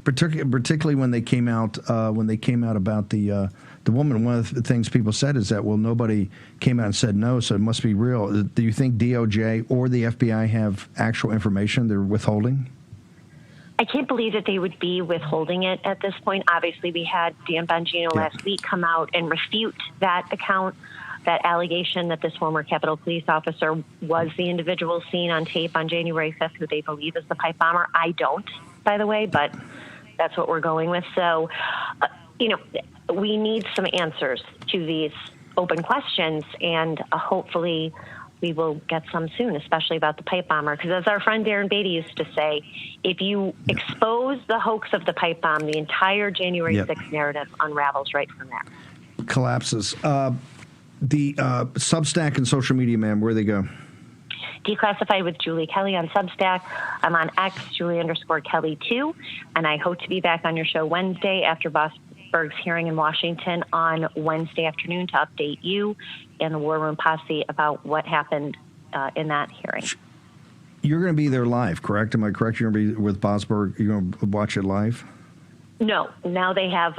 Particularly when they came out about the woman. One of the things people said is that, well, nobody came out and said no, so it must be real. Do you think DOJ or the FBI have actual information they're withholding? I can't believe that they would be withholding it at this point. Obviously, we had Dan Bongino last week come out and refute that account, that allegation that this former Capitol Police officer was the individual seen on tape on January 5th who they believe is the pipe bomber. I don't, by the way, but that's what we're going with. So, we need some answers to these open questions, and hopefully we will get some soon, especially about the pipe bomber. Because as our friend Darren Beatty used to say, if you expose the hoax of the pipe bomb, the entire January 6th narrative unravels right from there. Collapses. The Substack and social media, ma'am, where they go? Declassified with Julie Kelly on Substack. I'm on X, Julie_Kelly2, and I hope to be back on your show Wednesday after Vosburgh's hearing in Washington on Wednesday afternoon to update you and the War Room Posse about what happened in that hearing. You're going to be there live, correct? Am I correct? You're going to be with Vosburgh. You're going to watch it live? No. Now they have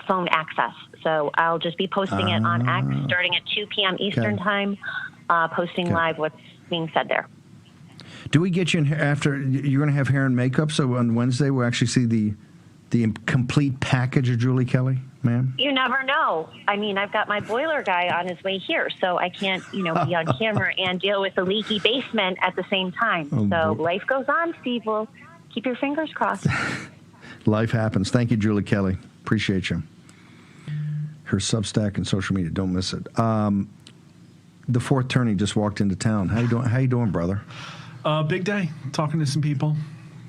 phone access, so I'll just be posting it on X starting at 2 p.m. Eastern time, posting live what's being said there. Do we get you in after? You're going to have hair and makeup, so on Wednesday we'll actually see the complete package of Julie Kelly, ma'am? You never know. I mean, I've got my boiler guy on his way here, so I can't, be on camera and deal with the leaky basement at the same time. Life goes on, Steve. Well, keep your fingers crossed. Life happens. Thank you, Julie Kelly. Appreciate you. Her Substack and social media. Don't miss it. The fourth attorney just walked into town. How you doing, brother? Big day. Talking to some people.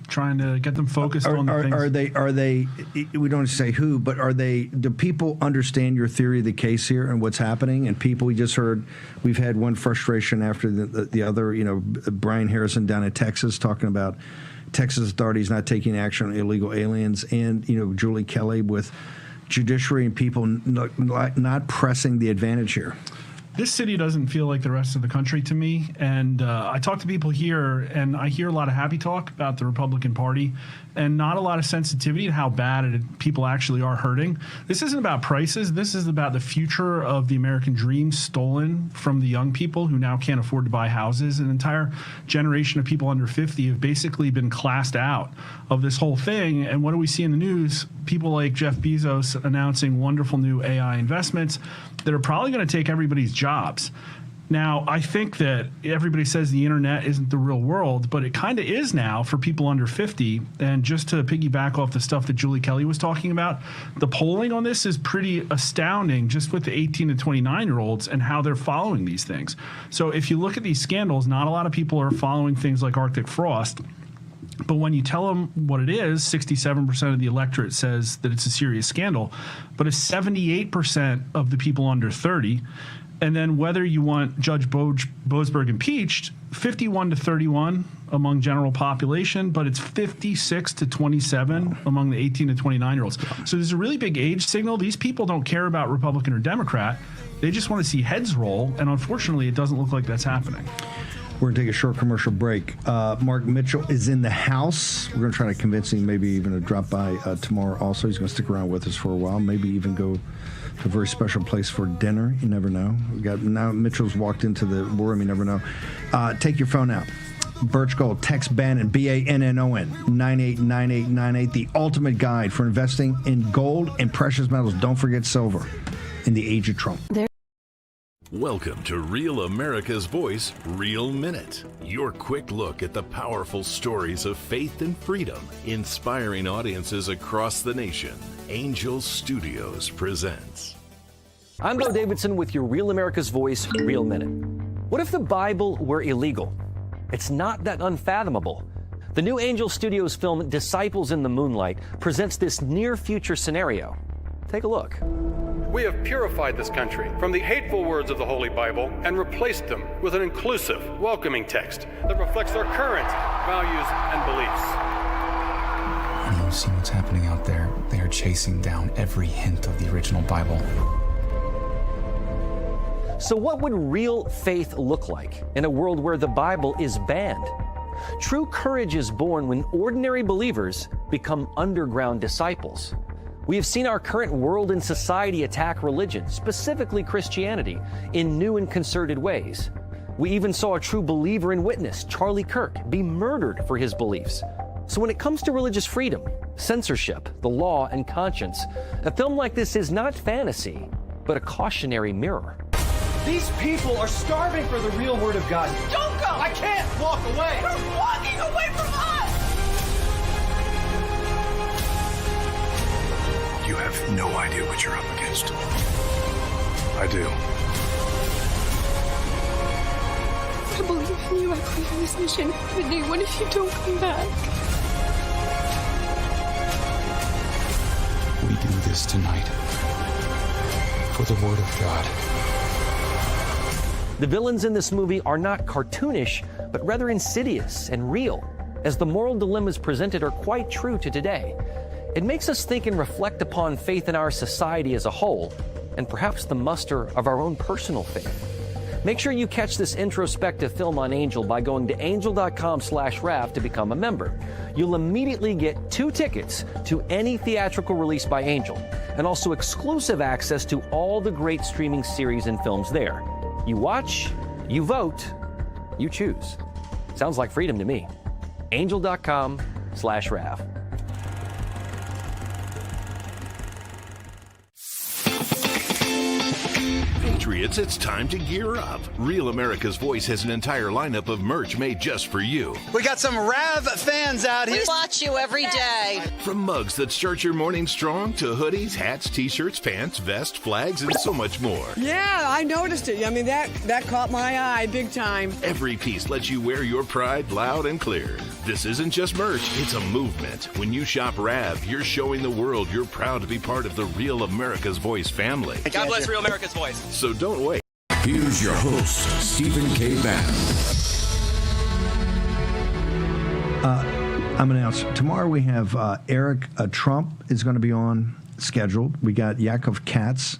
Trying to get them focused on the things. Are they, we don't say who, but do people understand your theory of the case here and what's happening? And people, we just heard, we've had one frustration after the other, Brian Harrison down in Texas talking about Texas authorities not taking action on illegal aliens, and, Julie Kelly with judiciary and people not pressing the advantage here. This city doesn't feel like the rest of the country to me. And I talk to people here, and I hear a lot of happy talk about the Republican Party and not a lot of sensitivity to how bad people actually are hurting. This isn't about prices. This is about the future of the American dream stolen from the young people who now can't afford to buy houses. An entire generation of people under 50 have basically been classed out of this whole thing. And what do we see in the news? People like Jeff Bezos announcing wonderful new AI investments that are probably going to take everybody's jobs. Now, I think that everybody says the internet isn't the real world, but it kind of is now for people under 50. And just to piggyback off the stuff that Julie Kelly was talking about, the polling on this is pretty astounding just with the 18 to 29-year-olds and how they're following these things. So if you look at these scandals, not a lot of people are following things like Arctic Frost. But when you tell them what it is, 67% of the electorate says that it's a serious scandal, but it's 78% of the people under 30. And then whether you want Judge Boasberg impeached, 51 to 31 among general population, but it's 56 to 27 among the 18 to 29-year-olds. So there's a really big age signal. These people don't care about Republican or Democrat. They just want to see heads roll, and unfortunately, it doesn't look like that's happening. We're going to take a short commercial break. Mark Mitchell is in the house. We're going to try to convince him maybe even to drop by tomorrow also. He's going to stick around with us for a while, maybe even go to a very special place for dinner. You never know. Now Mitchell's walked into the room. You never know. Take your phone out. Birch Gold, text Bannon, BANNON, 989898, the ultimate guide for investing in gold and precious metals. Don't forget silver in the age of Trump. Welcome to Real America's Voice, Real Minute. Your quick look at the powerful stories of faith and freedom, inspiring audiences across the nation. Angel Studios presents. I'm Bo Davidson with your Real America's Voice, Real Minute. What if the Bible were illegal? It's not that unfathomable. The new Angel Studios film, Disciples in the Moonlight, presents this near-future scenario. Take a look. We have purified this country from the hateful words of the Holy Bible and replaced them with an inclusive, welcoming text that reflects our current values and beliefs. Honey, you see what's happening out there? They are chasing down every hint of the original Bible. So what would real faith look like in a world where the Bible is banned? True courage is born when ordinary believers become underground disciples. We have seen our current world and society attack religion, specifically Christianity, in new and concerted ways. We even saw a true believer and witness, Charlie Kirk, be murdered for his beliefs. So when it comes to religious freedom, censorship, the law, and conscience, a film like this is not fantasy, but a cautionary mirror. These people are starving for the real word of God. Don't go! I can't walk away! You're walking away from us! You have no idea what you're up against. I do. I believe in you. I believe in this mission. But Nate, what if you don't come back? We do this tonight for the Word of God. The villains in this movie are not cartoonish, but rather insidious and real, as the moral dilemmas presented are quite true to today. It makes us think and reflect upon faith in our society as a whole, and perhaps the muster of our own personal faith. Make sure you catch this introspective film on Angel by going to angel.com/RAF to become a member. You'll immediately get 2 tickets to any theatrical release by Angel, and also exclusive access to all the great streaming series and films there. You watch, you vote, you choose. Sounds like freedom to me. Angel.com/RAF. Patriots, it's time to gear up. Real America's Voice has an entire lineup of merch made just for you. We got some Rav fans out here. We watch you every day. From mugs that start your morning strong to hoodies, hats, t-shirts, pants, vests, flags, and so much more. Yeah, I noticed it. I mean, that caught my eye big time. Every piece lets you wear your pride loud and clear. This isn't just merch, it's a movement. When you shop Rav, you're showing the world you're proud to be part of the Real America's Voice family. God bless Real America's Voice. So don't wait. Here's your host, Stephen K. Bannon. I'm going to announce tomorrow we have Eric Trump is going to be on scheduled. We got Yaakov Katz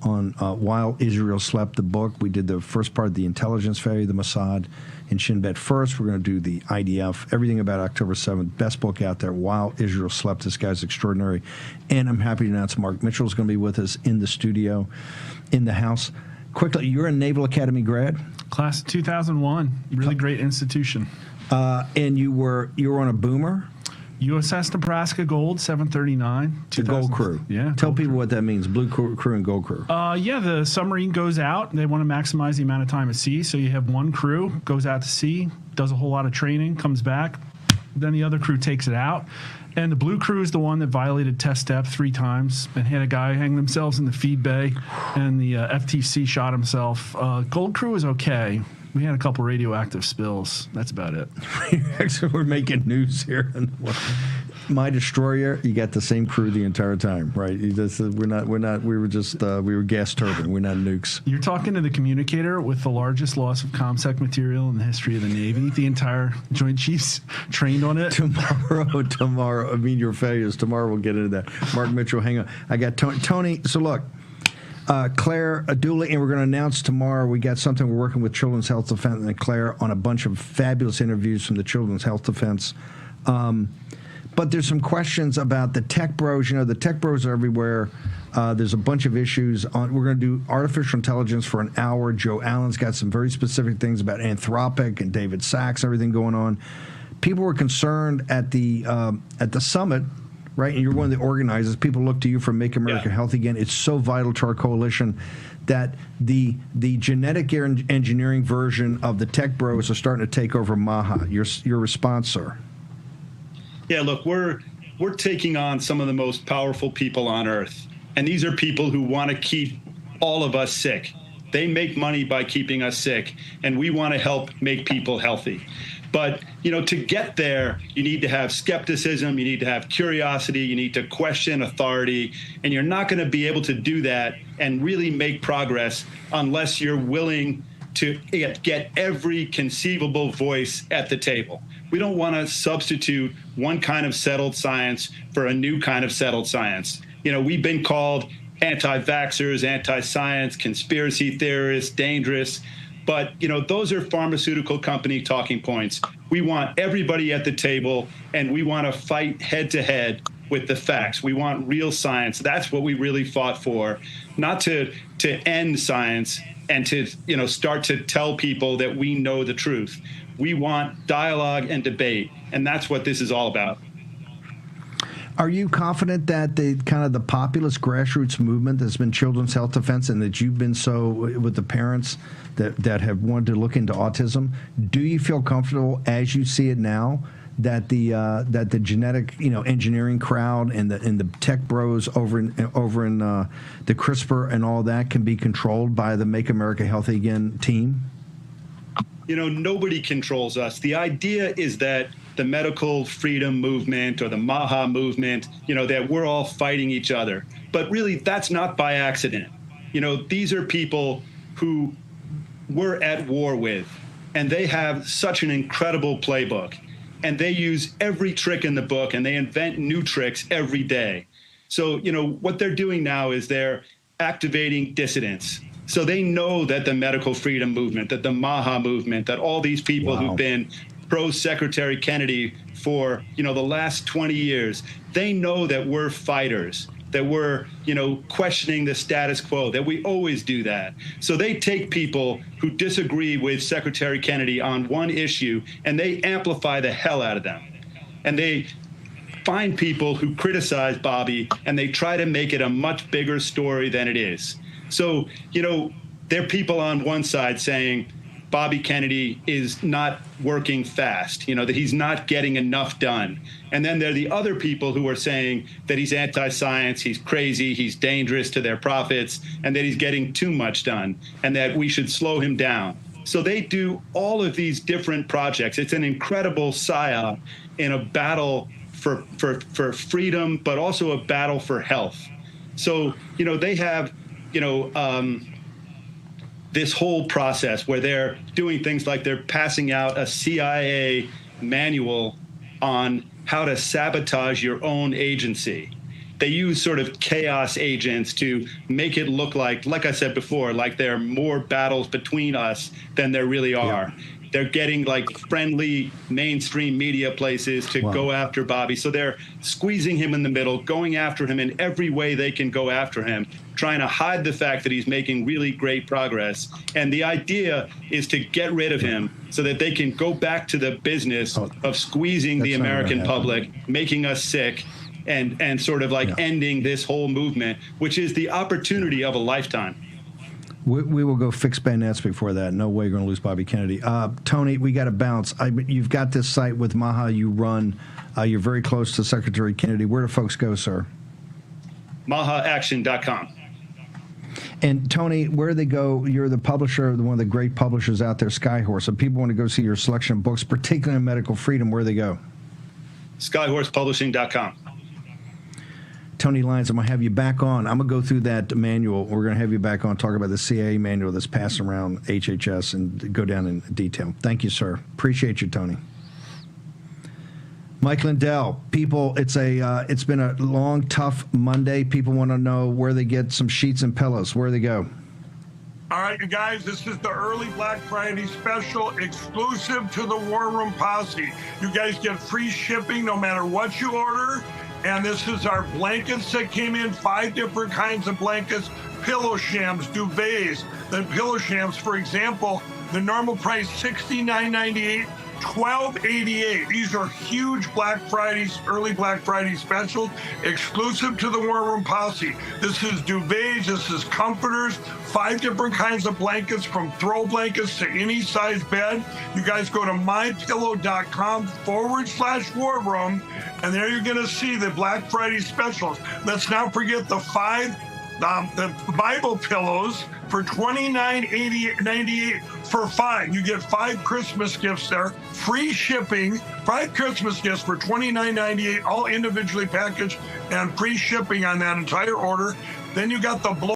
on While Israel Slept, the book. We did the first part of the intelligence failure, the Mossad in Shin Bet first. We're going to do the IDF, everything about October 7th. Best book out there, While Israel Slept. This guy's extraordinary. And I'm happy to announce Mark Mitchell is going to be with us in the studio, in the house. Quickly, you're a Naval Academy grad? Class of 2001. Really great institution. And you were on a boomer? USS Nebraska Gold 739. The Gold Crew. Yeah. Tell people what that means, Blue Crew and Gold Crew. Yeah, the submarine goes out. They want to maximize the amount of time at sea. So you have one crew, goes out to sea, does a whole lot of training, comes back. Then the other crew takes it out. And the Blue Crew is the one that violated test depth 3 times and had a guy hang themselves in the feed bay, and the FTC shot himself. Gold Crew is okay. We had a couple radioactive spills. That's about it. Actually, we're making news here. My destroyer, you got the same crew the entire time, right? We were gas turbine. We're not nukes. You're talking to the communicator with the largest loss of ComSec material in the history of the Navy. The entire Joint Chiefs trained on it. Tomorrow. I mean, your failures. Tomorrow we'll get into that. Mark Mitchell, hang on. I got Tony. So look. Claire Adula, and we're going to announce tomorrow. We got something. We're working with Children's Health Defense and Claire on a bunch of fabulous interviews from the Children's Health Defense. But there's some questions about the tech bros. You know, the tech bros are everywhere. There's a bunch of issues. We're going to do artificial intelligence for an hour. Joe Allen's got some very specific things about Anthropic and David Sachs, everything going on. People were concerned at the summit. Right, and you're one of the organizers. People look to you for Make America Healthy Again. It's so vital to our coalition that the genetic engineering version of the tech bros are starting to take over MAHA. Your response, sir? Yeah, look, we're taking on some of the most powerful people on earth, and these are people who want to keep all of us sick. They make money by keeping us sick, and we want to help make people healthy. But, you know, to get there, you need to have skepticism, you need to have curiosity, you need to question authority, and you're not going to be able to do that and really make progress unless you're willing to get every conceivable voice at the table. We don't want to substitute one kind of settled science for a new kind of settled science. You know, we've been called anti-vaxxers, anti-science, conspiracy theorists, dangerous. But, you know, those are pharmaceutical company talking points. We want everybody at the table, and we want to fight head to head with the facts. We want real science. That's what we really fought for, not to end science and to, you know, start to tell people that we know the truth. We want dialogue and debate, and that's what this is all about. Are you confident that the kind of the populist grassroots movement that's been Children's Health Defense, and that you've been so with the parents that have wanted to look into autism, do you feel comfortable as you see it now that the genetic engineering crowd and the tech bros over in the CRISPR and all that can be controlled by the Make America Healthy Again team? You know, nobody controls us. The idea is that the medical freedom movement or the MAHA movement, you know, that we're all fighting each other. But really, that's not by accident. You know, these are people who we're at war with, and they have such an incredible playbook. And they use every trick in the book, and they invent new tricks every day. So, you know, what they're doing now is they're activating dissidents. So they know that the medical freedom movement, that the MAHA movement, that all these people who've been pro-Secretary Kennedy for, you know, the last 20 years, they know that we're fighters, that we're, you know, questioning the status quo, that we always do that. So they take people who disagree with Secretary Kennedy on one issue, and they amplify the hell out of them. And they find people who criticize Bobby, and they try to make it a much bigger story than it is. So, you know, there are people on one side saying Bobby Kennedy is not working fast, you know, that he's not getting enough done. And then there are the other people who are saying that he's anti-science, he's crazy, he's dangerous to their profits, and that he's getting too much done, and that we should slow him down. So they do all of these different projects. It's an incredible psyop in a battle for freedom, but also a battle for health. So, you know, they have, you know, this whole process where they're doing things like they're passing out a CIA manual on how to sabotage your own agency. they use sort of chaos agents to make it look like I said before, like there are more battles between us than there really are. Yeah. They're getting like friendly mainstream media places to go after Bobby. So they're squeezing him in the middle, going after him in every way they can go after him, trying to hide the fact that he's making really great progress. And the idea is to get rid of him so that they can go back to the business of squeezing the American public, making us sick, and sort of like ending this whole movement, which is the opportunity of a lifetime. We will go fix bayonets before that. No way you're going to lose Bobby Kennedy. Tony, we got to bounce. You've got this site with Maha you run. You're very close to Secretary Kennedy. Where do folks go, sir? MahaAction.com. And Tony, where do they go? You're the publisher, one of the great publishers out there, Skyhorse. If people want to go see your selection of books, particularly on medical freedom, where do they go? Skyhorsepublishing.com. Tony Lyons, I'm going to have you back on. I'm going to go through that manual. We're going to have you back on, talk about the CIA manual that's passing around HHS and go down in detail. Thank you, sir. Appreciate you, Tony. Mike Lindell, people, it's been a long, tough Monday. People want to know where they get some sheets and pillows. Where they go? All right, you guys, this is the early Black Friday special exclusive to the War Room Posse. You guys get free shipping no matter what you order. And this is our blankets that came in, 5 different kinds of blankets, pillow shams, duvets. The pillow shams, for example, the normal price $69.98, $12.88. These are huge Black Fridays, early Black Friday specials, exclusive to the War Room Posse. This is duvets, this is comforters, 5 different kinds of blankets, from throw blankets to any size bed. You guys go to mypillow.com/war room, and there you're going to see the Black Friday specials. Let's not forget the the Bible pillows for $29.98 for 5. You get 5 Christmas gifts there, free shipping, 5 Christmas gifts for $29.98, all individually packaged, and free shipping on that entire order. Then you got the